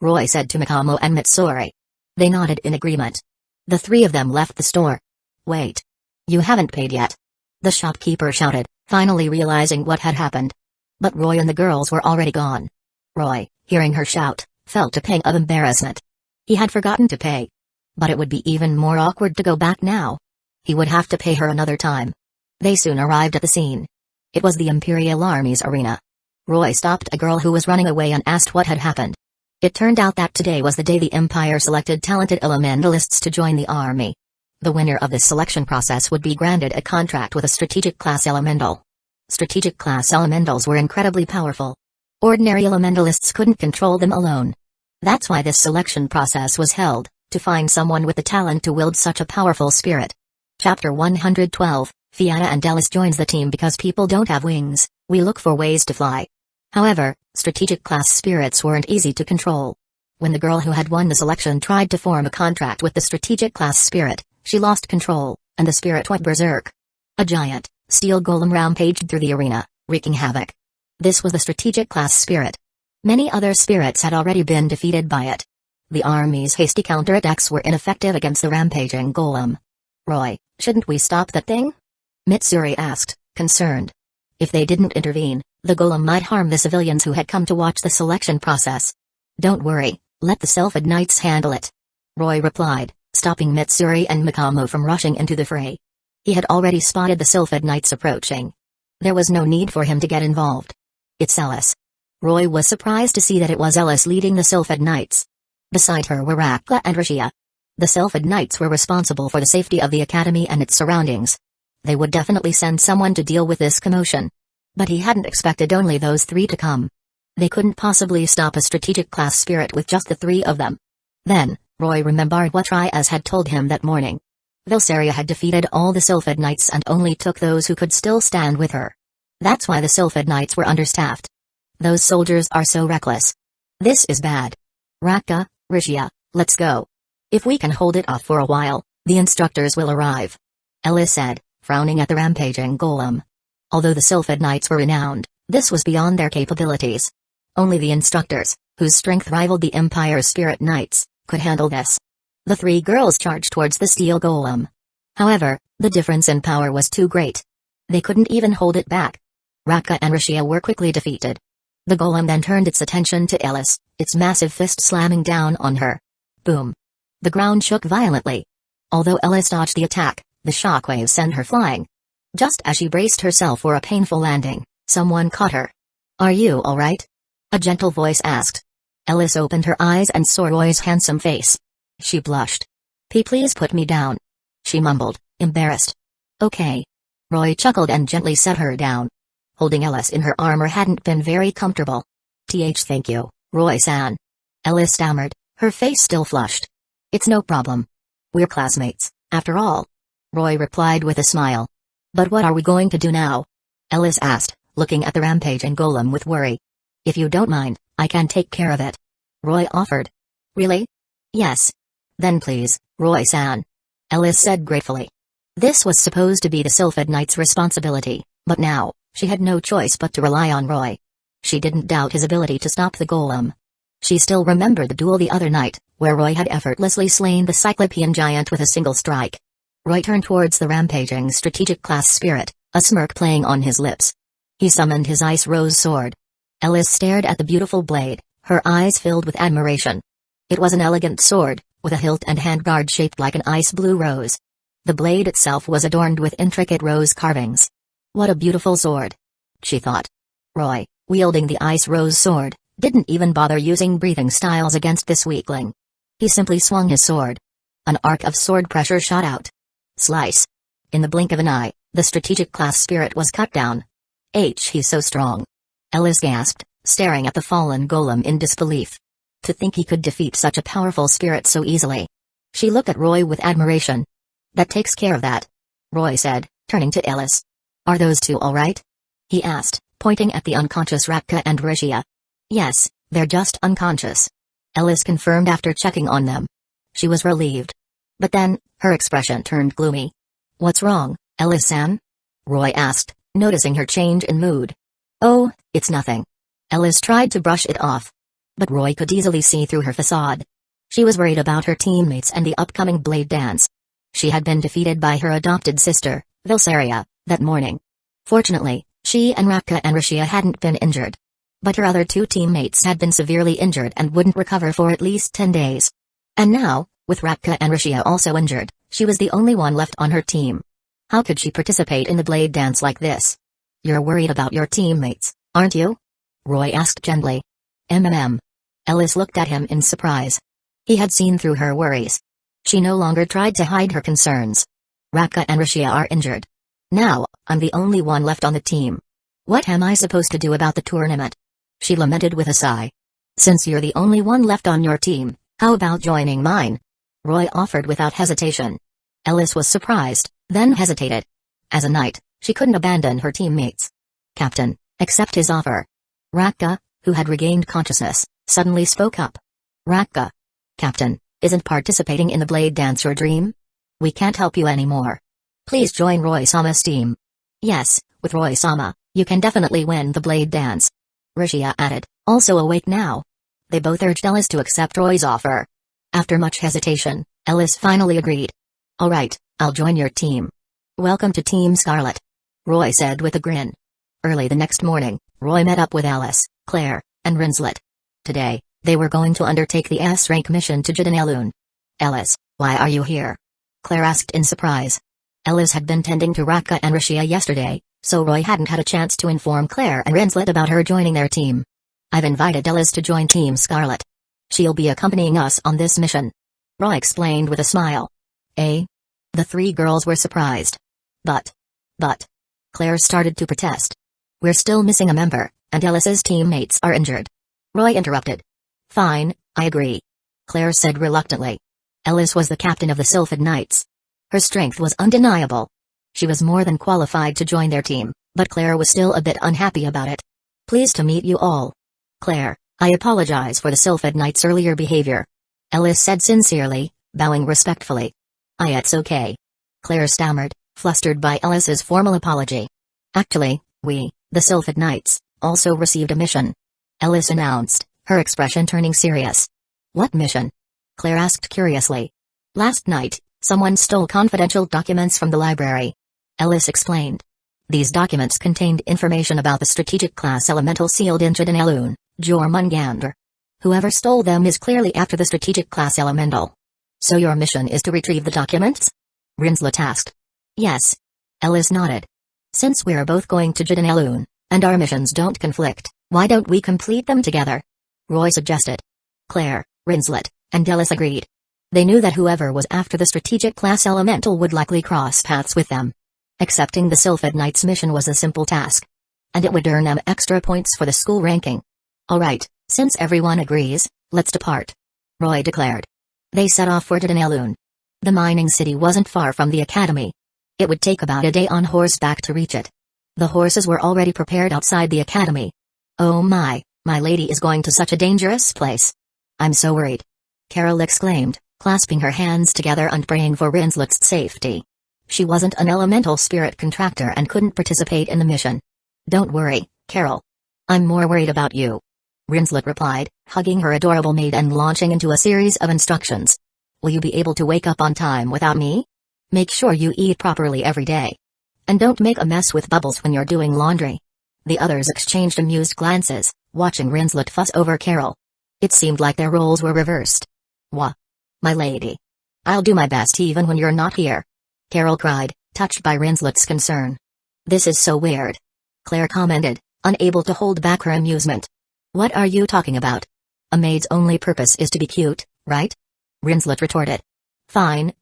Roy said to Mikamo and Mitsuri. They nodded in agreement. The three of them left the store. "Wait. You haven't paid yet," the shopkeeper shouted, finally realizing what had happened. But Roy and the girls were already gone. Roy, hearing her shout, felt a pang of embarrassment. He had forgotten to pay. But it would be even more awkward to go back now. He would have to pay her another time. They soon arrived at the scene. It was the Imperial Army's arena. Roy stopped a girl who was running away and asked what had happened. It turned out that today was the day the Empire selected talented elementalists to join the army. The winner of this selection process would be granted a contract with a strategic class elemental. Strategic class elementals were incredibly powerful. Ordinary elementalists couldn't control them alone. That's why this selection process was held, to find someone with the talent to wield such a powerful spirit. Chapter 112, Fiona and Ellis joins the team. Because people don't have wings, we look for ways to fly. However, strategic class spirits weren't easy to control. When the girl who had won the selection tried to form a contract with the strategic class spirit, she lost control, and the spirit went berserk. A giant, steel golem rampaged through the arena, wreaking havoc. This was the strategic class spirit. Many other spirits had already been defeated by it. The army's hasty counterattacks were ineffective against the rampaging golem. "Roy, shouldn't we stop that thing?" Mitsuri asked, concerned. If they didn't intervene, the golem might harm the civilians who had come to watch the selection process. "Don't worry, let the Sylphid Knights handle it," Roy replied, stopping Mitsuri and Mikamo from rushing into the fray. He had already spotted the Sylphid Knights approaching. There was no need for him to get involved. "It's Ellis." Roy was surprised to see that it was Ellis leading the Sylphid Knights. Beside her were Raka and Rishia. The Sylphid Knights were responsible for the safety of the academy and its surroundings. They would definitely send someone to deal with this commotion. But he hadn't expected only those three to come. They couldn't possibly stop a strategic class spirit with just the three of them. Then, Roy remembered what Ryaz had told him that morning. Vilsaria had defeated all the Sylphid Knights and only took those who could still stand with her. That's why the Sylphid Knights were understaffed. Those soldiers are so reckless. This is bad. "Raka, Rishia, let's go. If we can hold it off for a while, the instructors will arrive," Ellis said, frowning at the rampaging golem. Although the Sylphid Knights were renowned, this was beyond their capabilities. Only the instructors, whose strength rivaled the Empire's Spirit Knights, could handle this. The three girls charged towards the steel golem. However, the difference in power was too great. They couldn't even hold it back. Raka and Rishia were quickly defeated. The golem then turned its attention to Ellis, its massive fist slamming down on her. Boom! The ground shook violently. Although Ellis dodged the attack, the shockwaves sent her flying. Just as she braced herself for a painful landing, someone caught her. "Are you all right?" a gentle voice asked. Ellis opened her eyes and saw Roy's handsome face. She blushed. Please put me down," she mumbled, embarrassed. "Okay." Roy chuckled and gently set her down. Holding Ellis in her armor hadn't been very comfortable. Thank you, Roy-san," Ellis stammered, her face still flushed. "It's no problem. We're classmates, after all," Roy replied with a smile. But what are we going to do now? Ellis asked, looking at the rampaging golem with worry. If you don't mind, I can take care of it. Roy offered. Really? Yes. Then please, Roy-san. Ellis said gratefully. This was supposed to be the Sylphid Knight's responsibility, but now, she had no choice but to rely on Roy. She didn't doubt his ability to stop the golem. She still remembered the duel the other night, where Roy had effortlessly slain the Cyclopean giant with a single strike. Roy turned towards the rampaging strategic class spirit, a smirk playing on his lips. He summoned his ice rose sword. Ellis stared at the beautiful blade, her eyes filled with admiration. It was an elegant sword, with a hilt and handguard shaped like an ice blue rose. The blade itself was adorned with intricate rose carvings. What a beautiful sword, she thought. Roy, wielding the ice rose sword, didn't even bother using breathing styles against this weakling. He simply swung his sword. An arc of sword pressure shot out. Slice. In the blink of an eye, the strategic class spirit was cut down. He's so strong. Ellis gasped, staring at the fallen golem in disbelief. To think he could defeat such a powerful spirit so easily. She looked at Roy with admiration. That takes care of that, Roy said, turning to Ellis. Are those two all right? He asked, pointing at the unconscious Ratka and Rishia. Yes, they're just unconscious. Ellis confirmed after checking on them. She was relieved. But then, her expression turned gloomy. What's wrong, Ellis-san? Roy asked, noticing her change in mood. Oh, it's nothing. Ellis tried to brush it off. But Roy could easily see through her facade. She was worried about her teammates and the upcoming blade dance. She had been defeated by her adopted sister, Vilsaria, that morning. Fortunately, she and Ratka and Rishia hadn't been injured. But her other two teammates had been severely injured and wouldn't recover for at least 10 days. And now, with Ratka and Rishia also injured, she was the only one left on her team. How could she participate in the blade dance like this? You're worried about your teammates, aren't you? Roy asked gently. Ellis looked at him in surprise. He had seen through her worries. She no longer tried to hide her concerns. Ratka and Rishia are injured. Now, I'm the only one left on the team. What am I supposed to do about the tournament? She lamented with a sigh. Since you're the only one left on your team, how about joining mine? Roy offered without hesitation. Ellis was surprised, then hesitated. As a knight, she couldn't abandon her teammates. Captain, accept his offer. Ratka, who had regained consciousness, suddenly spoke up. Ratka. Captain, isn't participating in the blade dance your dream? We can't help you anymore. Please join Roy-sama's team. Yes, with Roy-sama, you can definitely win the blade dance. Rishia added, also awake now. They both urged Ellis to accept Roy's offer. After much hesitation, Ellis finally agreed. All right, I'll join your team. Welcome to Team Scarlet, Roy said with a grin. Early the next morning, Roy met up with Alice, Claire, and Rinslet. Today, they were going to undertake the S-rank mission to Jidanelun. Ellis, why are you here? Claire asked in surprise. Ellis had been tending to Ratka and Rishia yesterday, so Roy hadn't had a chance to inform Claire and Rinslet about her joining their team. I've invited Ellis to join Team Scarlet. She'll be accompanying us on this mission. Roy explained with a smile. Eh? The three girls were surprised. But, Claire started to protest. We're still missing a member, and Ellis's teammates are injured. Roy interrupted. Fine, I agree. Claire said reluctantly. Ellis was the captain of the Sylphid Knights. Her strength was undeniable. She was more than qualified to join their team, but Claire was still a bit unhappy about it. Pleased to meet you all. Claire, I apologize for the Sylphid Knights' earlier behavior. Ellis said sincerely, bowing respectfully. It's okay. Claire stammered, flustered by Ellis's formal apology. Actually, we, the Sylphid Knights, also received a mission. Ellis announced, her expression turning serious. What mission? Claire asked curiously. Last night, someone stole confidential documents from the library. Ellis explained. These documents contained information about the strategic class elemental sealed in Jidanelun, Jormungandr. Whoever stole them is clearly after the strategic class elemental. So your mission is to retrieve the documents? Rinslet asked. Yes. Ellis nodded. Since we're both going to Jidanelun, and our missions don't conflict, why don't we complete them together? Roy suggested. Claire, Rinslet, and Ellis agreed. They knew that whoever was after the strategic class elemental would likely cross paths with them. Accepting the Sylphid Knights' mission was a simple task. And it would earn them extra points for the school ranking. Alright, since everyone agrees, let's depart. Roy declared. They set off for Jidanelun. The mining city wasn't far from the academy. It would take about a day on horseback to reach it. The horses were already prepared outside the academy. "Oh my lady is going to such a dangerous place. I'm so worried," Carol exclaimed, clasping her hands together and praying for Rinslet's safety. She wasn't an elemental spirit contractor and couldn't participate in the mission. "Don't worry, Carol. I'm more worried about you," Rinslet replied, hugging her adorable maid and launching into a series of instructions. "Will you be able to wake up on time without me? Make sure you eat properly every day. And don't make a mess with Bubbles when you're doing laundry." The others exchanged amused glances, watching Rinslet fuss over Carol. It seemed like their roles were reversed. "Wah! My lady. I'll do my best even when you're not here," Carol cried, touched by Rinslet's concern. "This is so weird," Claire commented, unable to hold back her amusement. "What are you talking about? A maid's only purpose is to be cute, right?" Rinslet retorted. Fine,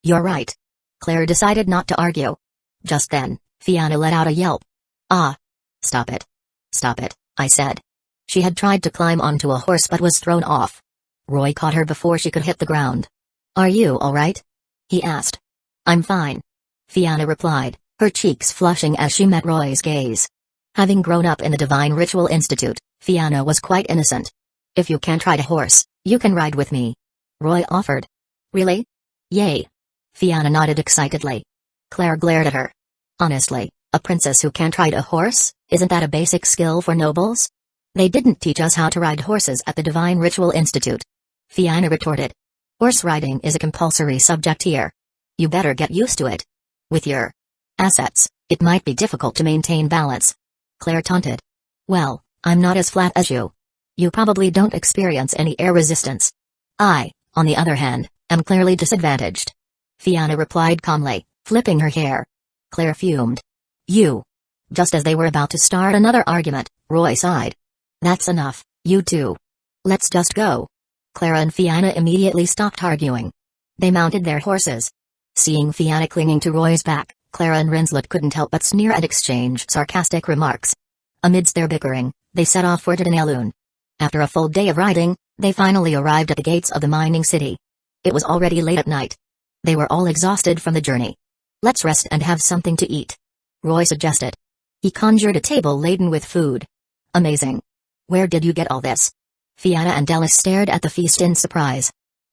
you're right." Claire decided not to argue. Just then, Fiona let out a yelp. "Ah! Stop it. Stop it," I said. She had tried to climb onto a horse but was thrown off. Roy caught her before she could hit the ground. "Are you all right?" he asked. "I'm fine," Fiona replied, her cheeks flushing as she met Roy's gaze. Having grown up in the Divine Ritual Institute, Fiona was quite innocent. "If you can't ride a horse, you can ride with me," Roy offered. "Really?" "Yay." Fiona nodded excitedly. Claire glared at her. "Honestly, a princess who can't ride a horse, isn't that a basic skill for nobles? They didn't teach us how to ride horses at the Divine Ritual Institute," Fiona retorted. "Horse riding is a compulsory subject here. You better get used to it. With your assets, it might be difficult to maintain balance," Claire taunted. "Well, I'm not as flat as you. You probably don't experience any air resistance. I, on the other hand, am clearly disadvantaged," Fiona replied calmly, flipping her hair. Claire fumed. "You." Just as they were about to start another argument, Roy sighed. "That's enough, you two. Let's just go." Claire and Fiona immediately stopped arguing. They mounted their horses. Seeing Fiona clinging to Roy's back, Claire and Rinslet couldn't help but sneer and exchange sarcastic remarks. Amidst their bickering, they set off for Jdanalun. After a full day of riding, they finally arrived at the gates of the mining city. It was already late at night. They were all exhausted from the journey. "Let's rest and have something to eat," Roy suggested. He conjured a table laden with food. "Amazing. Where did you get all this?" Fiona and Dallas stared at the feast in surprise.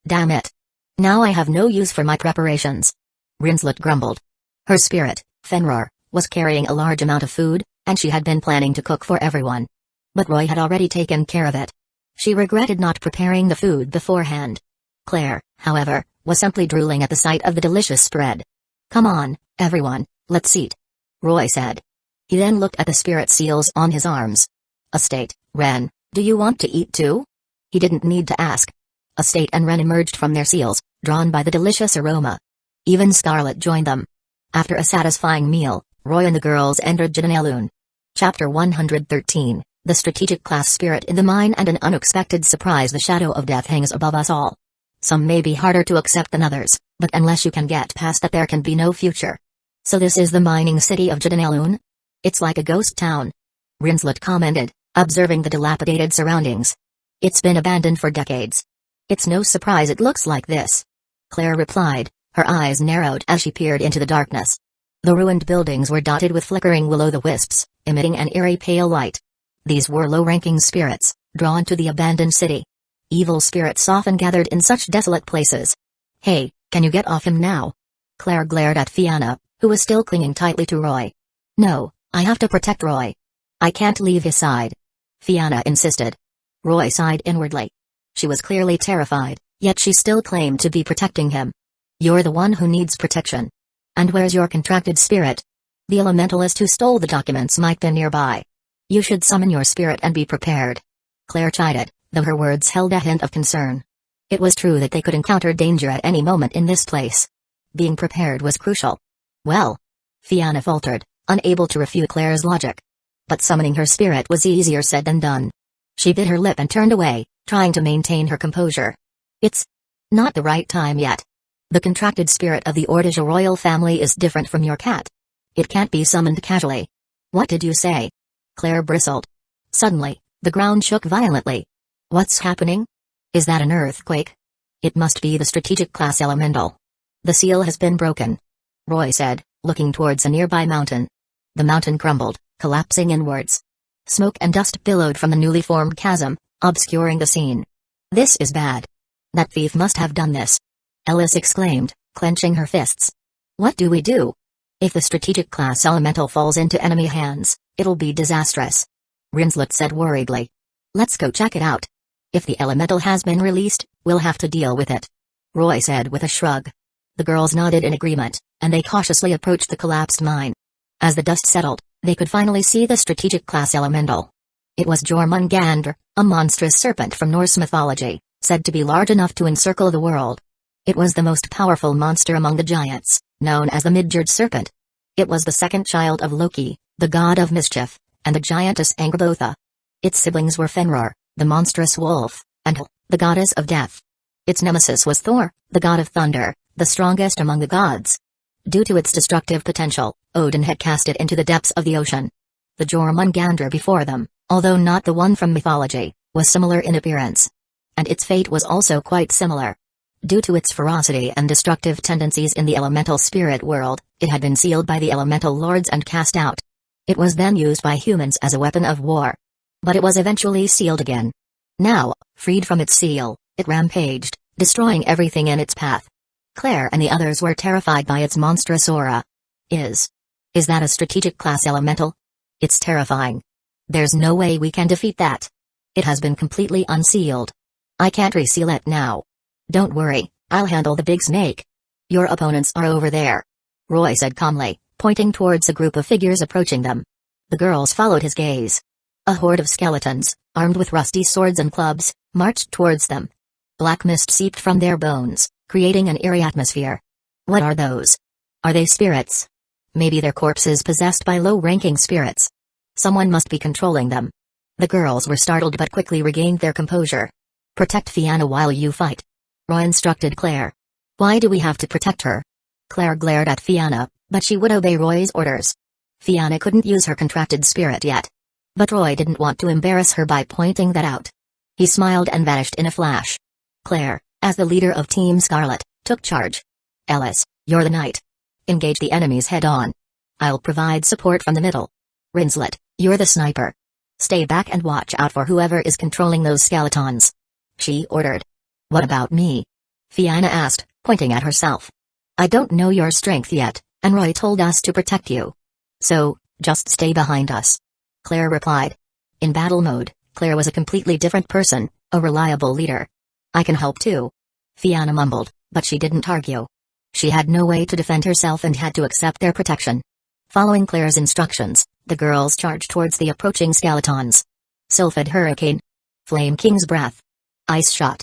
"Damn it. Now I have no use for my preparations," Rinslet grumbled. Her spirit, Fenrir, was carrying a large amount of food, and she had been planning to cook for everyone. But Roy had already taken care of it. She regretted not preparing the food beforehand. Claire, however, was simply drooling at the sight of the delicious spread. "Come on, everyone, let's eat," Roy said. He then looked at the spirit seals on his arms. "Estate, Ren, do you want to eat too?" He didn't need to ask. Estate and Ren emerged from their seals, drawn by the delicious aroma. Even Scarlet joined them. After a satisfying meal, Roy and the girls entered Jdanalun. Chapter 113, The Strategic Class Spirit in the Mine and an Unexpected Surprise. The shadow of death hangs above us all. Some may be harder to accept than others, but unless you can get past that there can be no future. "So this is the mining city of Jdanalun? It's like a ghost town," Rinslet commented, observing the dilapidated surroundings. "It's been abandoned for decades. It's no surprise it looks like this," Claire replied, her eyes narrowed as she peered into the darkness. The ruined buildings were dotted with flickering will-o'-the-wisps, emitting an eerie pale light. These were low-ranking spirits, drawn to the abandoned city. Evil spirits often gathered in such desolate places. "Hey, can you get off him now?" Claire glared at Fiona, who was still clinging tightly to Roy. "No, I have to protect Roy. I can't leave his side," Fiona insisted. Roy sighed inwardly. She was clearly terrified, yet she still claimed to be protecting him. "You're the one who needs protection. And where's your contracted spirit? The elementalist who stole the documents might be nearby. You should summon your spirit and be prepared," Claire chided, though her words held a hint of concern. It was true that they could encounter danger at any moment in this place. Being prepared was crucial. "Well," Fiona faltered, unable to refute Claire's logic. But summoning her spirit was easier said than done. She bit her lip and turned away, trying to maintain her composure. "It's not the right time yet. The contracted spirit of the Ordija royal family is different from your cat. It can't be summoned casually." "What did you say?" Claire bristled. Suddenly, the ground shook violently. "What's happening? Is that an earthquake?" "It must be the strategic class elemental. The seal has been broken." Roy said, looking towards a nearby mountain. The mountain crumbled, collapsing inwards. Smoke and dust billowed from the newly formed chasm, obscuring the scene. This is bad. That thief must have done this. Ellis exclaimed, clenching her fists. What do we do? If the strategic class elemental falls into enemy hands, it'll be disastrous. Rinslet said worriedly. Let's go check it out. If the elemental has been released, we'll have to deal with it. Roy said with a shrug. The girls nodded in agreement, and they cautiously approached the collapsed mine. As the dust settled, they could finally see the strategic class elemental. It was Jormungandr, a monstrous serpent from Norse mythology, said to be large enough to encircle the world. It was the most powerful monster among the giants, known as the Midgard serpent. It was the second child of Loki, the god of mischief, and the giantess Angrboda. Its siblings were Fenrir, the monstrous wolf, and Hel, the goddess of death. Its nemesis was Thor, the god of thunder, the strongest among the gods. Due to its destructive potential, Odin had cast it into the depths of the ocean. The Jormungandr before them, although not the one from mythology, was similar in appearance. And its fate was also quite similar. Due to its ferocity and destructive tendencies in the elemental spirit world, it had been sealed by the elemental lords and cast out. It was then used by humans as a weapon of war. But it was eventually sealed again. Now, freed from its seal, it rampaged, destroying everything in its path. Claire and the others were terrified by its monstrous aura. Is that a strategic class elemental? It's terrifying. There's no way we can defeat that. It has been completely unsealed. I can't reseal it now. Don't worry, I'll handle the big snake. Your opponents are over there. Roy said calmly, pointing towards a group of figures approaching them. The girls followed his gaze. A horde of skeletons, armed with rusty swords and clubs, marched towards them. Black mist seeped from their bones, creating an eerie atmosphere. What are those? Are they spirits? Maybe they're corpses possessed by low-ranking spirits. Someone must be controlling them. The girls were startled but quickly regained their composure. Protect Fianna while you fight. Roy instructed Claire. Why do we have to protect her? Claire glared at Fianna, but she would obey Roy's orders. Fianna couldn't use her contracted spirit yet. But Roy didn't want to embarrass her by pointing that out. He smiled and vanished in a flash. Claire, as the leader of Team Scarlet, took charge. Ellis, you're the knight. Engage the enemies head-on. I'll provide support from the middle. Rinslet, you're the sniper. Stay back and watch out for whoever is controlling those skeletons. She ordered. What about me? Fianna asked, pointing at herself. I don't know your strength yet, and Roy told us to protect you. So, just stay behind us. Claire replied. In battle mode, Claire was a completely different person, a reliable leader. I can help too. Fianna mumbled, but she didn't argue. She had no way to defend herself and had to accept their protection. Following Claire's instructions, the girls charged towards the approaching skeletons. Sylphid Hurricane. Flame King's Breath. Ice Shot.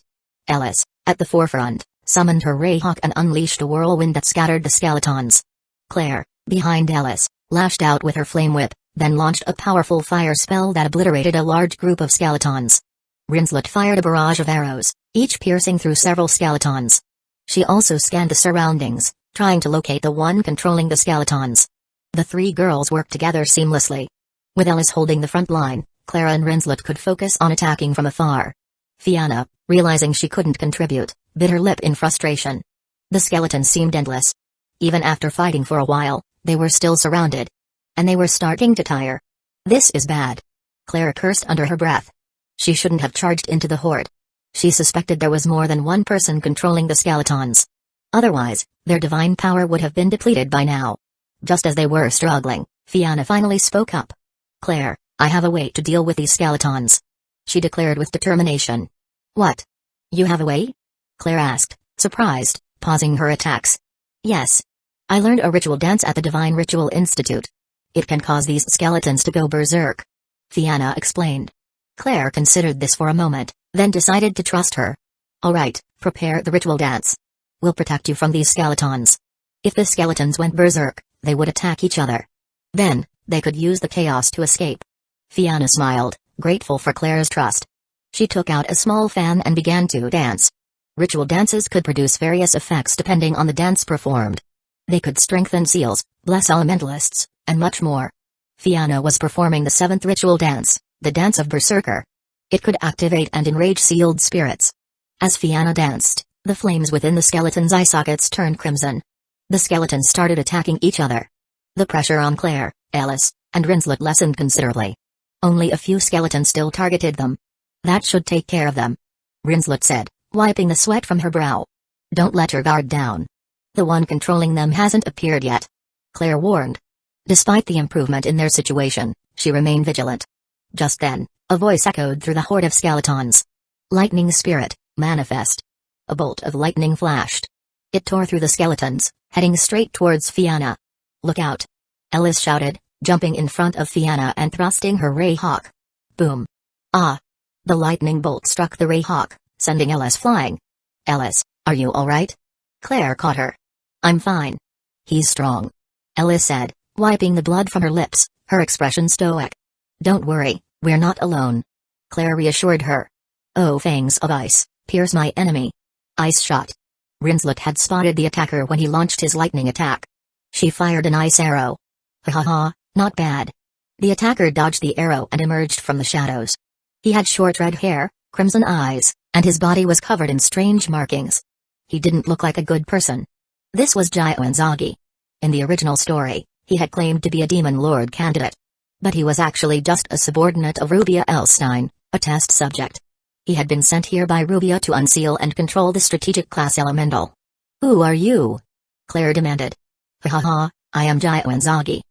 Ellis, at the forefront, summoned her Rayhawk and unleashed a whirlwind that scattered the skeletons. Claire, behind Ellis, lashed out with her flame whip, then launched a powerful fire spell that obliterated a large group of skeletons. Rinslet fired a barrage of arrows, each piercing through several skeletons. She also scanned the surroundings, trying to locate the one controlling the skeletons. The three girls worked together seamlessly. With Ellis holding the front line, Clara and Rinslet could focus on attacking from afar. Fianna, realizing she couldn't contribute, bit her lip in frustration. The skeletons seemed endless. Even after fighting for a while, they were still surrounded. And they were starting to tire. This is bad. Clara cursed under her breath. She shouldn't have charged into the horde. She suspected there was more than one person controlling the skeletons. Otherwise, their divine power would have been depleted by now. Just as they were struggling, Fianna finally spoke up. Claire, I have a way to deal with these skeletons. She declared with determination. What? You have a way? Claire asked, surprised, pausing her attacks. Yes. I learned a ritual dance at the Divine Ritual Institute. It can cause these skeletons to go berserk. Fianna explained. Claire considered this for a moment, then decided to trust her. All right, prepare the ritual dance. We'll protect you from these skeletons. If the skeletons went berserk, they would attack each other. Then, they could use the chaos to escape. Fianna smiled, grateful for Claire's trust. She took out a small fan and began to dance. Ritual dances could produce various effects depending on the dance performed. They could strengthen seals, bless elementalists, and much more. Fianna was performing the seventh ritual dance, the Dance of Berserker. It could activate and enrage sealed spirits. As Fianna danced, the flames within the skeleton's eye sockets turned crimson. The skeletons started attacking each other. The pressure on Claire, Ellis, and Rinslet lessened considerably. Only a few skeletons still targeted them. That should take care of them, Rinslet said, wiping the sweat from her brow. Don't let your guard down. The one controlling them hasn't appeared yet, Claire warned. Despite the improvement in their situation, she remained vigilant. Just then, a voice echoed through the horde of skeletons. Lightning spirit, manifest. A bolt of lightning flashed. It tore through the skeletons, heading straight towards Fianna. Look out! Ellis shouted, jumping in front of Fianna and thrusting her ray hawk. Boom! Ah! The lightning bolt struck the ray hawk, sending Ellis flying. Ellis, are you alright? Claire caught her. I'm fine. He's strong, Ellis said, wiping the blood from her lips, her expression stoic. Don't worry, we're not alone, Claire reassured her. Oh, fangs of ice, pierce my enemy. Ice shot. Rinslet had spotted the attacker when he launched his lightning attack. She fired an ice arrow. Ha ha ha, not bad. The attacker dodged the arrow and emerged from the shadows. He had short red hair, crimson eyes, and his body was covered in strange markings. He didn't look like a good person. This was Gio Inzaghi. In the original story, he had claimed to be a demon lord candidate. But he was actually just a subordinate of Rubia Elstein, a test subject. He had been sent here by Rubia to unseal and control the strategic class elemental. Who are you? Claire demanded. Ha ha ha, I am Gio Inzaghi.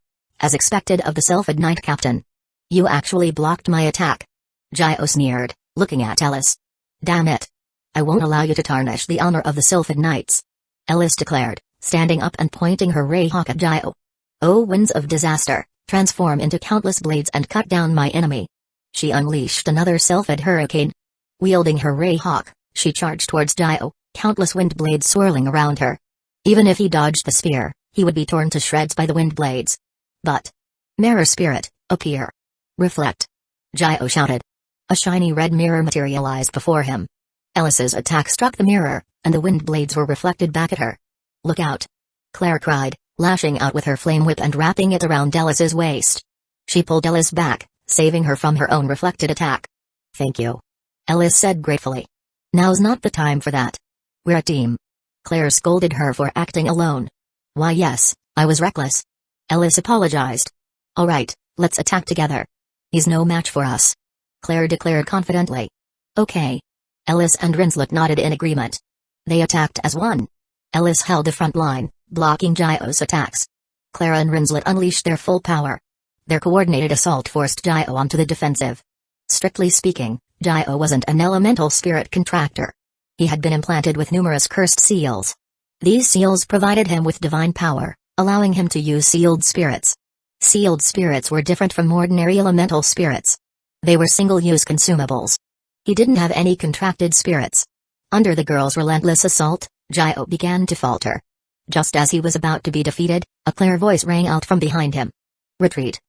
As expected of the Sylphid Knight captain. You actually blocked my attack. Gio sneered, looking at Ellis. Damn it. I won't allow you to tarnish the honor of the Sylphid Knights, Ellis declared, standing up and pointing her ray hawk at Gio. Oh, winds of disaster, transform into countless blades and cut down my enemy. She unleashed another Sylphid hurricane. Wielding her ray hawk, she charged towards Gio, countless wind blades swirling around her. Even if he dodged the spear, he would be torn to shreds by the wind blades. But mirror spirit, appear. Reflect. Gio shouted. A shiny red mirror materialized before him. Ellis's attack struck the mirror, and the wind blades were reflected back at her. Look out! Claire cried, lashing out with her flame whip and wrapping it around Ellis's waist. She pulled Ellis back, saving her from her own reflected attack. Thank you, Ellis said gratefully. Now's not the time for that. We're a team. Claire scolded her for acting alone. Why yes, I was reckless. Ellis apologized. All right, let's attack together. He's no match for us, Claire declared confidently. Okay. Ellis and Rinslet nodded in agreement. They attacked as one. Ellis held the front line, blocking Gio's attacks. Claire and Rinslet unleashed their full power. Their coordinated assault forced Gio onto the defensive. Strictly speaking, Gio wasn't an elemental spirit contractor. He had been implanted with numerous cursed seals. These seals provided him with divine power, allowing him to use sealed spirits. Sealed spirits were different from ordinary elemental spirits. They were single-use consumables. He didn't have any contracted spirits. Under the girl's relentless assault, Gio began to falter. Just as he was about to be defeated, a clear voice rang out from behind him. Retreat.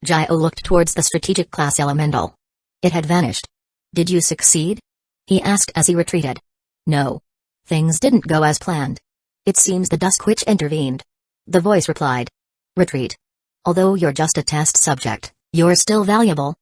Gio looked towards the strategic class elemental. It had vanished. Did you succeed? He asked as he retreated. No. Things didn't go as planned. It seems the Dusk Witch intervened. The voice replied. Retreat. Although you're just a test subject, you're still valuable.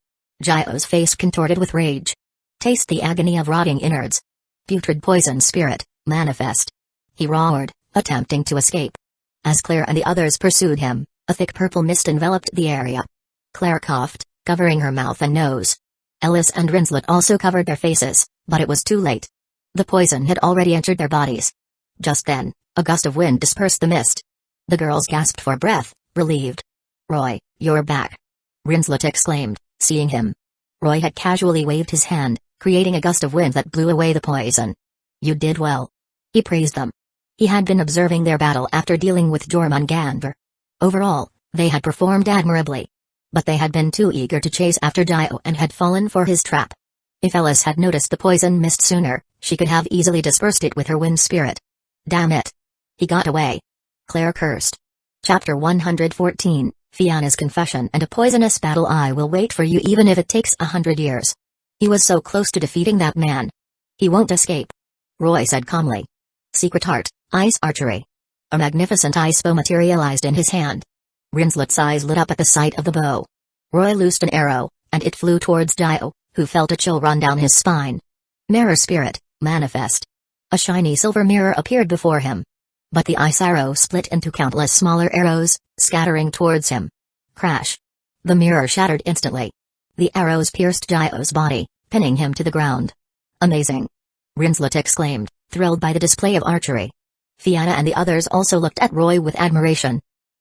Gio's face contorted with rage. Taste the agony of rotting innards. Putrid poison spirit, manifest. He roared, attempting to escape. As Claire and the others pursued him, a thick purple mist enveloped the area. Claire coughed, covering her mouth and nose. Ellis and Rinslet also covered their faces, but it was too late. The poison had already entered their bodies. Just then, a gust of wind dispersed the mist. The girls gasped for breath, relieved. Roy, you're back. Rinslet exclaimed, seeing him. Roy had casually waved his hand, creating a gust of wind that blew away the poison. You did well. He praised them. He had been observing their battle after dealing with Jormungandr. Overall, they had performed admirably. But they had been too eager to chase after Gio and had fallen for his trap. If Ellis had noticed the poison mist sooner, she could have easily dispersed it with her wind spirit. Damn it. He got away. Claire cursed. Chapter 114, Fianna's Confession and a Poisonous Battle. I will wait for you even if it takes 100 years. He was so close to defeating that man. He won't escape. Roy said calmly. Secret art, ice archery. A magnificent ice bow materialized in his hand. Rinslet's eyes lit up at the sight of the bow. Roy loosed an arrow, and it flew towards Gio, who felt a chill run down his spine. Mirror spirit, manifest. A shiny silver mirror appeared before him. but the ice arrow split into countless smaller arrows, scattering towards him. Crash! The mirror shattered instantly. The arrows pierced Gio's body, pinning him to the ground. Amazing! Rinslet exclaimed, thrilled by the display of archery. Fianna and the others also looked at Roy with admiration.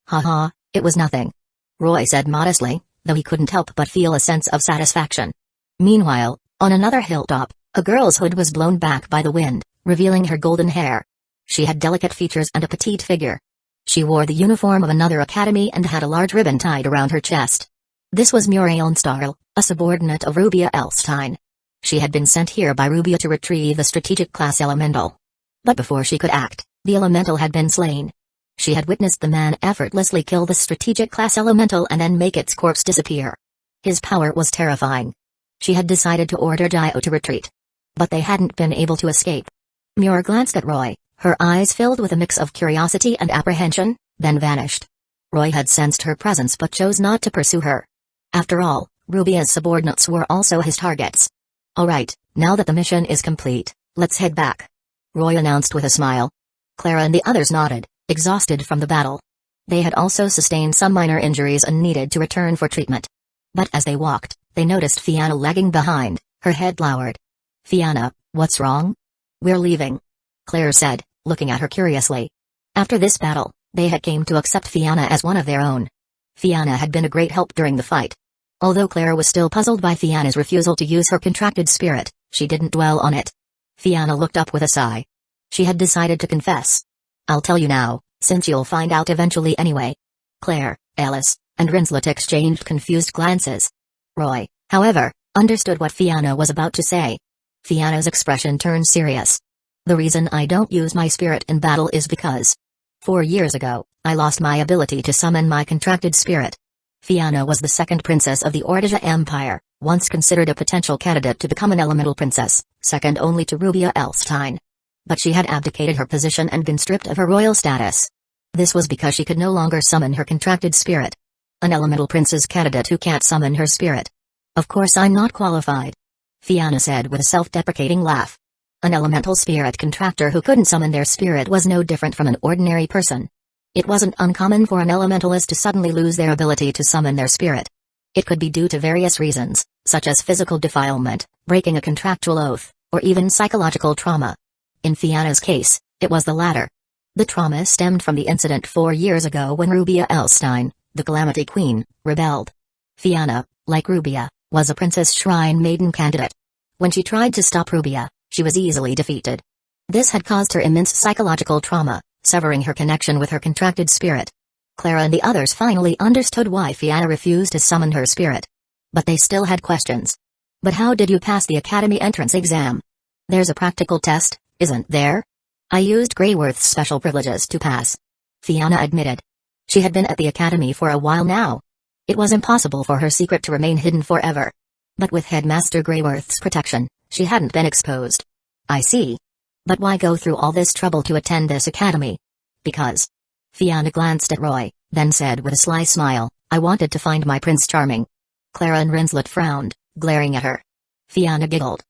"Ha, it was nothing," Roy said modestly, though he couldn't help but feel a sense of satisfaction. Meanwhile, on another hilltop, a girl's hood was blown back by the wind, revealing her golden hair. She had delicate features and a petite figure. She wore the uniform of another academy and had a large ribbon tied around her chest. This was Muriel Starl, a subordinate of Rubia Elstein. She had been sent here by Rubia to retrieve the strategic class elemental. But before she could act, the elemental had been slain. She had witnessed the man effortlessly kill the strategic class elemental and then make its corpse disappear. His power was terrifying. She had decided to order Gio to retreat. But they hadn't been able to escape. Muir glanced at Roy, her eyes filled with a mix of curiosity and apprehension, then vanished. Roy had sensed her presence but chose not to pursue her. After all, Rubia's subordinates were also his targets. "All right, now that the mission is complete, let's head back," Roy announced with a smile. Clara and the others nodded, exhausted from the battle. They had also sustained some minor injuries and needed to return for treatment. But as they walked, they noticed Fianna lagging behind, her head lowered. "Fianna, what's wrong?" "We're leaving," Claire said, looking at her curiously. After this battle, they had come to accept Fianna as one of their own. Fianna had been a great help during the fight. Although Claire was still puzzled by Fianna's refusal to use her contracted spirit, she didn't dwell on it. Fianna looked up with a sigh. She had decided to confess. "I'll tell you now, since you'll find out eventually anyway." Claire, Alice, and Rinslet exchanged confused glances. Roy, however, understood what Fianna was about to say. Fianna's expression turned serious. "The reason I don't use my spirit in battle is because 4 years ago, I lost my ability to summon my contracted spirit." Fianna was the second princess of the Ordija Empire, once considered a potential candidate to become an elemental princess, second only to Rubia Elstein. But she had abdicated her position and been stripped of her royal status. This was because she could no longer summon her contracted spirit. An elemental princess candidate who can't summon her spirit. "Of course I'm not qualified," Fianna said with a self-deprecating laugh. An elemental spirit contractor who couldn't summon their spirit was no different from an ordinary person. It wasn't uncommon for an elementalist to suddenly lose their ability to summon their spirit. It could be due to various reasons, such as physical defilement, breaking a contractual oath, or even psychological trauma. In Fianna's case, it was the latter. The trauma stemmed from the incident 4 years ago when Rubia Elstein, the Calamity Queen, rebelled. Fianna, like Rubia, was a Princess Shrine Maiden candidate. When she tried to stop Rubia, she was easily defeated. This had caused her immense psychological trauma, severing her connection with her contracted spirit. Clara and the others finally understood why Fianna refused to summon her spirit. But they still had questions. "But how did you pass the Academy entrance exam?" "There's a practical test, isn't there?" "I used Greyworth's special privileges to pass," Fianna admitted. She had been at the Academy for a while now. It was impossible for her secret to remain hidden forever. But with Headmaster Greyworth's protection, she hadn't been exposed. "I see. But why go through all this trouble to attend this academy?" "Because." Fianna glanced at Roy, then said with a sly smile, "I wanted to find my Prince Charming." Clara and Rinslet frowned, glaring at her. Fianna giggled.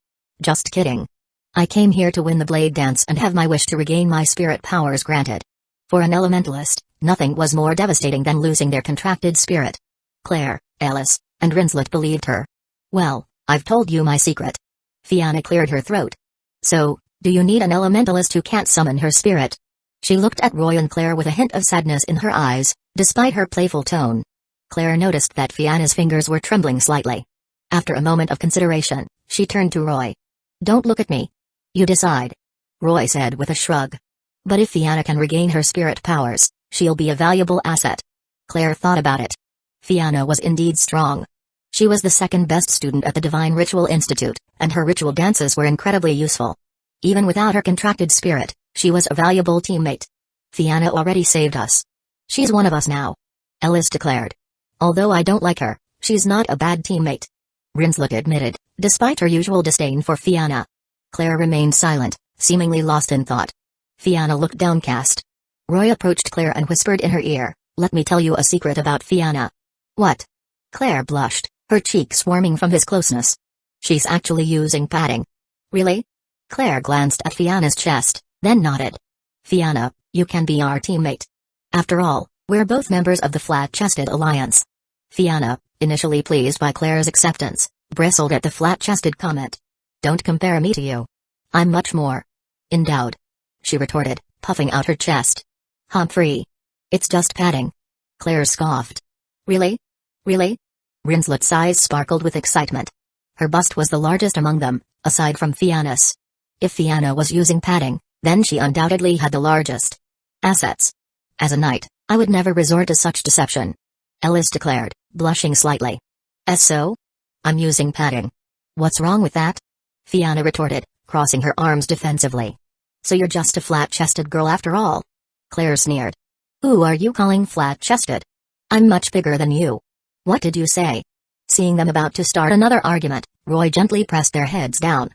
"Just kidding. I came here to win the blade dance and have my wish to regain my spirit powers granted." For an elementalist, nothing was more devastating than losing their contracted spirit. Claire, Alice, and Rinslet believed her. "Well, I've told you my secret." Fianna cleared her throat. "So, do you need an elementalist who can't summon her spirit?" She looked at Roy and Claire with a hint of sadness in her eyes, despite her playful tone. Claire noticed that Fianna's fingers were trembling slightly. After a moment of consideration, she turned to Roy. "Don't look at me. You decide," Roy said with a shrug. "But if Fianna can regain her spirit powers, she'll be a valuable asset." Claire thought about it. Fianna was indeed strong. She was the second best student at the Divine Ritual Institute, and her ritual dances were incredibly useful. Even without her contracted spirit, she was a valuable teammate. "Fianna already saved us. She's one of us now," Alice declared. "Although I don't like her, she's not a bad teammate," Rinslet admitted, despite her usual disdain for Fianna. Claire remained silent, seemingly lost in thought. Fianna looked downcast. Roy approached Claire and whispered in her ear, "Let me tell you a secret about Fianna." "What?" Claire blushed, her cheeks warming from his closeness. "She's actually using padding." "Really?" Claire glanced at Fianna's chest, then nodded. "Fianna, You can be our teammate. After all, we're both members of the Flat-Chested Alliance. Fiona, initially pleased by Claire's acceptance, bristled at the flat-chested comment. Don't compare me to you. I'm much more endowed, she retorted, puffing out her chest. Humphrey. It's just padding. Claire scoffed. Really? Really? Rinslet's eyes sparkled with excitement. Her bust was the largest among them, aside from Fiona's. If Fiona was using padding, then she undoubtedly had the largest assets. As a knight, I would never resort to such deception, Ellis declared, blushing slightly. So? I'm using padding. What's wrong with that? Fiona retorted, crossing her arms defensively. So you're just a flat-chested girl after all? Claire sneered. Who are you calling flat-chested? I'm much bigger than you. What did you say? Seeing them about to start another argument, Roy gently pressed their heads down.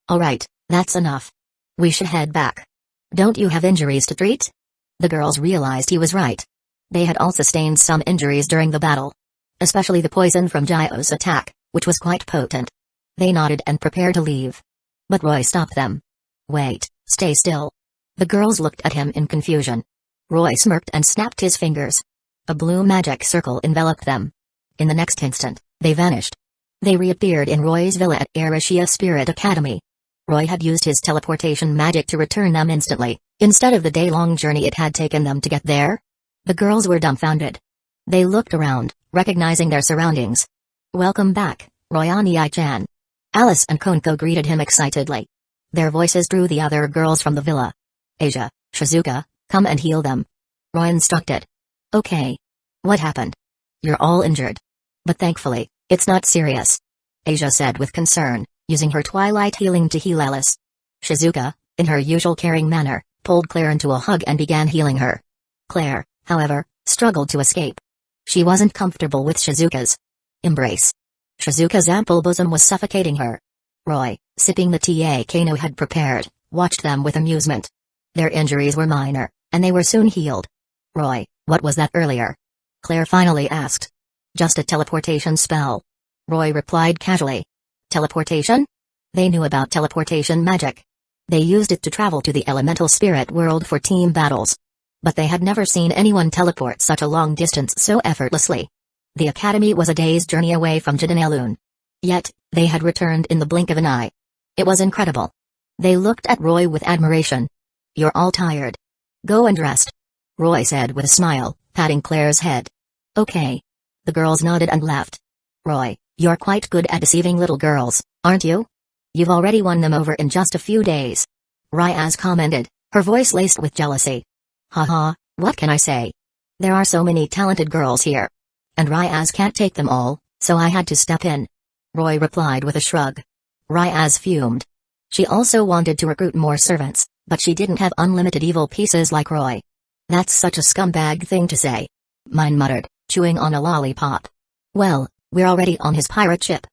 All right, that's enough. We should head back. Don't you have injuries to treat? The girls realized he was right. They had all sustained some injuries during the battle. Especially the poison from Gio's attack, which was quite potent. They nodded and prepared to leave. But Roy stopped them. Wait, stay still. The girls looked at him in confusion. Roy smirked and snapped his fingers. A blue magic circle enveloped them. In the next instant, they vanished. They reappeared in Roy's villa at Erishia Spirit Academy. Roy had used his teleportation magic to return them instantly, instead of the day-long journey it had taken them to get there. The girls were dumbfounded. They looked around, recognizing their surroundings. Welcome back, Royani-chan. Alice and Konko greeted him excitedly. Their voices drew the other girls from the villa. Asia, Shizuka, come and heal them. Roy instructed. Okay. What happened? You're all injured. But thankfully, it's not serious, Asia said with concern, using her twilight healing to heal Alice. Shizuka, in her usual caring manner, pulled Claire into a hug and began healing her. Claire, however, struggled to escape. She wasn't comfortable with Shizuka's embrace. Shizuka's ample bosom was suffocating her. Roy, sipping the tea Kano had prepared, watched them with amusement. Their injuries were minor, and they were soon healed. Roy, what was that earlier? Claire finally asked. Just a teleportation spell. Roy replied casually. Teleportation? They knew about teleportation magic. They used it to travel to the elemental spirit world for team battles. But they had never seen anyone teleport such a long distance so effortlessly. The academy was a day's journey away from Jidanelun. Yet, they had returned in the blink of an eye. It was incredible. They looked at Roy with admiration. You're all tired. Go and rest, Roy said with a smile, patting Claire's head. Okay. The girls nodded and laughed. Roy, you're quite good at deceiving little girls, aren't you? You've already won them over in just a few days. Ryaz commented, her voice laced with jealousy. Haha, what can I say? There are so many talented girls here. And Ryaz can't take them all, so I had to step in. Roy replied with a shrug. Ryaz fumed. She also wanted to recruit more servants, but she didn't have unlimited evil pieces like Roy. That's such a scumbag thing to say. Mine muttered, chewing on a lollipop. Well, we're already on his pirate ship.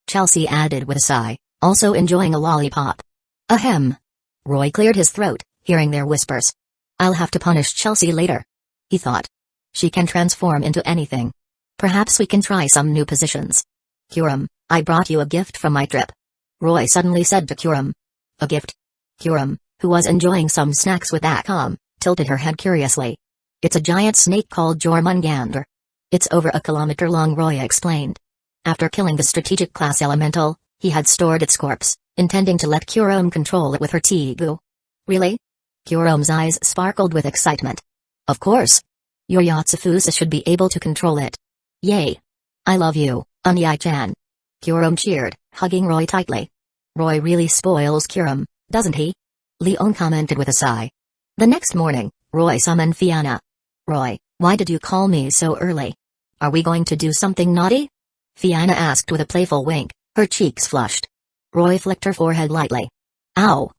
Chelsea added with a sigh, also enjoying a lollipop. Ahem. Roy cleared his throat, hearing their whispers. I'll have to punish Chelsea later, he thought. She can transform into anything. Perhaps we can try some new positions. Kuram, I brought you a gift from my trip, Roy suddenly said to Kuram. A gift? Kuram, who was enjoying some snacks with Akam, tilted her head curiously. It's a giant snake called Jormungandr. It's over a kilometer long, Roy explained. After killing the strategic class elemental, he had stored its corpse, intending to let Kuram control it with her Tegu. Really? Kuram's eyes sparkled with excitement. Of course. Your Yatsufusa should be able to control it. Yay. I love you, Unyai-chan. Kuram cheered, hugging Roy tightly. Roy really spoils Kuram, doesn't he? Leon commented with a sigh. The next morning, Roy summoned Fiona. Roy, why did you call me so early? Are we going to do something naughty? Fiona asked with a playful wink, her cheeks flushed. Roy flicked her forehead lightly. Ow!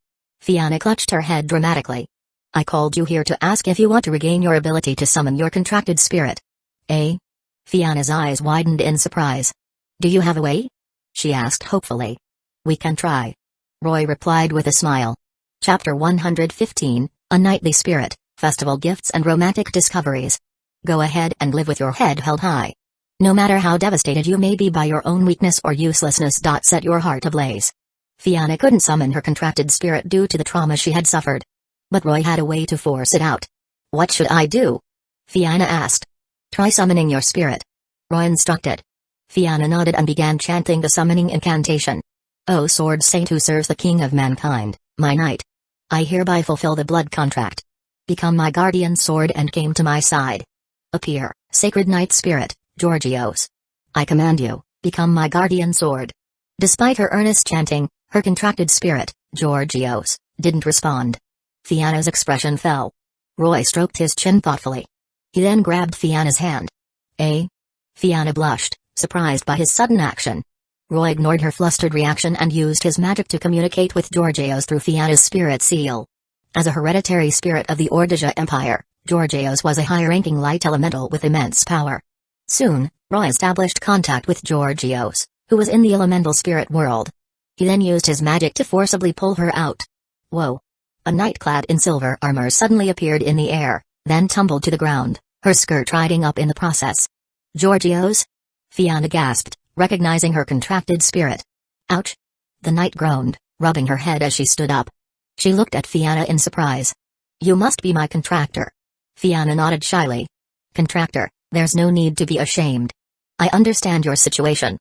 Fiona clutched her head dramatically. I called you here to ask if you want to regain your ability to summon your contracted spirit. Eh? Fiona's eyes widened in surprise. Do you have a way? She asked hopefully. We can try. Roy replied with a smile. Chapter 115, A Knightly Spirit, Festival Gifts and Romantic Discoveries. Go ahead and live with your head held high. No matter how devastated you may be by your own weakness or uselessness. Set your heart ablaze. Fiona couldn't summon her contracted spirit due to the trauma she had suffered. But Roy had a way to force it out. What should I do? Fianna asked. Try summoning your spirit. Roy instructed. Fianna nodded and began chanting the summoning incantation. O sword saint who serves the king of mankind, my knight. I hereby fulfill the blood contract. Become my guardian sword and came to my side. Appear, sacred knight spirit, Georgios. I command you, become my guardian sword. Despite her earnest chanting, her contracted spirit, Georgios, didn't respond. Fianna's expression fell. Roy stroked his chin thoughtfully. He then grabbed Fianna's hand. Eh? Fianna blushed, surprised by his sudden action. Roy ignored her flustered reaction and used his magic to communicate with Georgios through Fianna's spirit seal. As a hereditary spirit of the Ordija Empire, Georgios was a high-ranking light elemental with immense power. Soon, Roy established contact with Georgios, who was in the elemental spirit world. He then used his magic to forcibly pull her out. Whoa! A knight clad in silver armor suddenly appeared in the air, then tumbled to the ground, her skirt riding up in the process. Georgios? Fianna gasped, recognizing her contracted spirit. Ouch! The knight groaned, rubbing her head as she stood up. She looked at Fianna in surprise. You must be my contractor. Fianna nodded shyly. Contractor, there's no need to be ashamed. I understand your situation.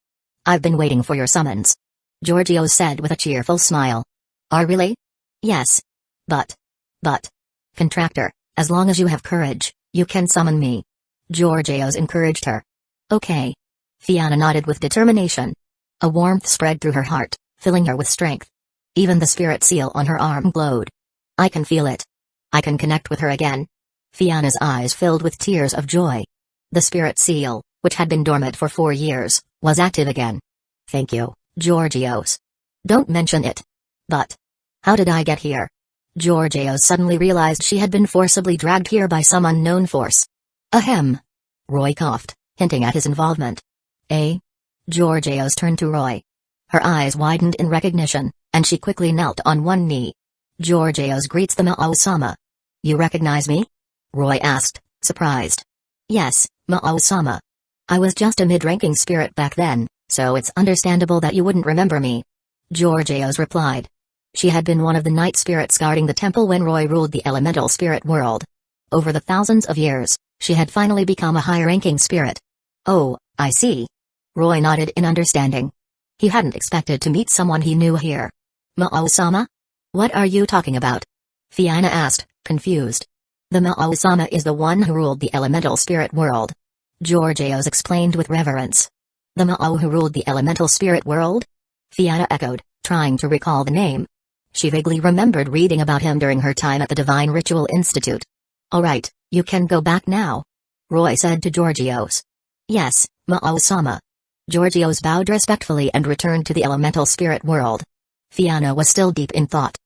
I've been waiting for your summons. Georgios said with a cheerful smile. Are really? Yes. But. Contractor, as long as you have courage, you can summon me. Georgios encouraged her. Okay. Fianna nodded with determination. A warmth spread through her heart, filling her with strength. Even the spirit seal on her arm glowed. I can feel it. I can connect with her again. Fianna's eyes filled with tears of joy. The spirit seal, which had been dormant for 4 years, was active again. Thank you, Georgios. Don't mention it. But. How did I get here? Georgios suddenly realized she had been forcibly dragged here by some unknown force. Ahem. Roy coughed, hinting at his involvement. Eh? Georgios turned to Roy. Her eyes widened in recognition, and she quickly knelt on one knee. Georgios greets the Ma'o-sama. You recognize me? Roy asked, surprised. Yes, Ma'o-sama. I was just a mid-ranking spirit back then, so it's understandable that you wouldn't remember me. Georgios replied. She had been one of the night spirits guarding the temple when Roy ruled the elemental spirit world. Over the thousands of years, she had finally become a high-ranking spirit. Oh, I see. Roy nodded in understanding. He hadn't expected to meet someone he knew here. Ma'o-sama? What are you talking about? Fianna asked, confused. The Ma'o-sama is the one who ruled the elemental spirit world. Georgios explained with reverence. The Ma'o who ruled the elemental spirit world? Fianna echoed, trying to recall the name. She vaguely remembered reading about him during her time at the Divine Ritual Institute. All right, you can go back now. Roy said to Georgios. Yes, Ma'o-sama. Georgios bowed respectfully and returned to the elemental spirit world. Fianna was still deep in thought.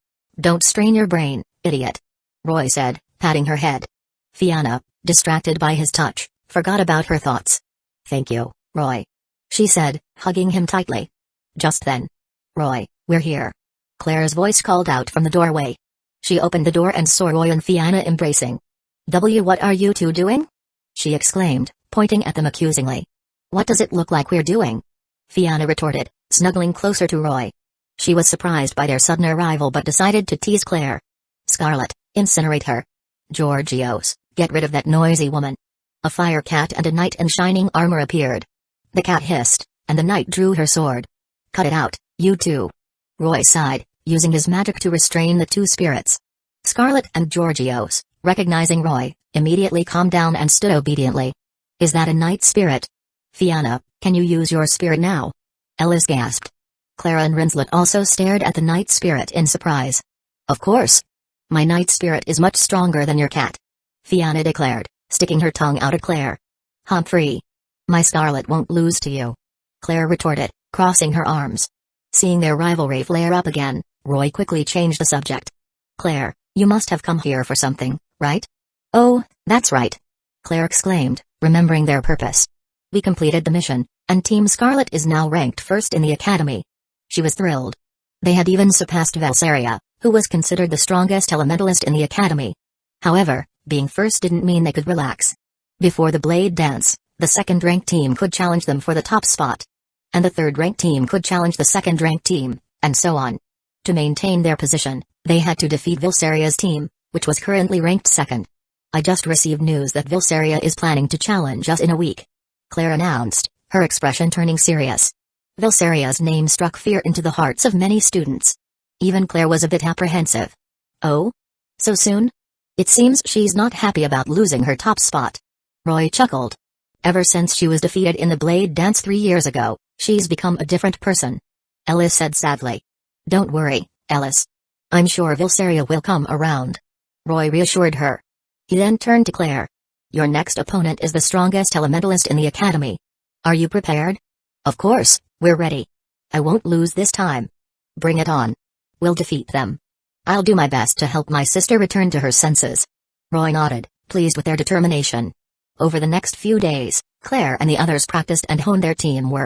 Don't strain your brain, idiot. Roy said, patting her head. Fianna, distracted by his touch, forgot about her thoughts. Thank you, Roy. She said, hugging him tightly. Just then. Roy, we're here. Claire's voice called out from the doorway. She opened the door and saw Roy and Fianna embracing. What are you two doing? She exclaimed, pointing at them accusingly. What does it look like we're doing? Fianna retorted, snuggling closer to Roy. She was surprised by their sudden arrival but decided to tease Claire. Scarlet, incinerate her. Georgios, get rid of that noisy woman. A fire cat and a knight in shining armor appeared. The cat hissed, and the knight drew her sword. Cut it out, you two. Roy sighed, using his magic to restrain the two spirits. Scarlet and Georgios, recognizing Roy, immediately calmed down and stood obediently. Is that a night spirit? Fianna, can you use your spirit now? Ellis gasped. Clara and Rinslet also stared at the night spirit in surprise. Of course. My night spirit is much stronger than your cat. Fianna declared, sticking her tongue out at Claire. Humphrey. My Scarlet won't lose to you. Claire retorted, crossing her arms. Seeing their rivalry flare up again, Roy quickly changed the subject. Claire, you must have come here for something, right? Oh, that's right. Claire exclaimed, remembering their purpose. We completed the mission, and Team Scarlet is now ranked first in the academy. She was thrilled. They had even surpassed Valsaria, who was considered the strongest elementalist in the academy. However, being first didn't mean they could relax. Before the blade dance, the second-ranked team could challenge them for the top spot. And the third-ranked team could challenge the second-ranked team, and so on. To maintain their position, they had to defeat Valsaria's team, which was currently ranked second. I just received news that Vilsaria is planning to challenge us in a week," Claire announced, her expression turning serious. Vilsaria's name struck fear into the hearts of many students. Even Claire was a bit apprehensive. "Oh? So soon? It seems she's not happy about losing her top spot." Roy chuckled. "Ever since she was defeated in the Blade Dance 3 years ago, she's become a different person," Ellis said sadly. "Don't worry, Ellis. I'm sure Vilsaria will come around," Roy reassured her. He then turned to Claire. "Your next opponent is the strongest elementalist in the academy. Are you prepared?" "Of course, we're ready. I won't lose this time." "Bring it on. We'll defeat them. I'll do my best to help my sister return to her senses." Roy nodded, pleased with their determination. Over the next few days, Claire and the others practiced and honed their teamwork.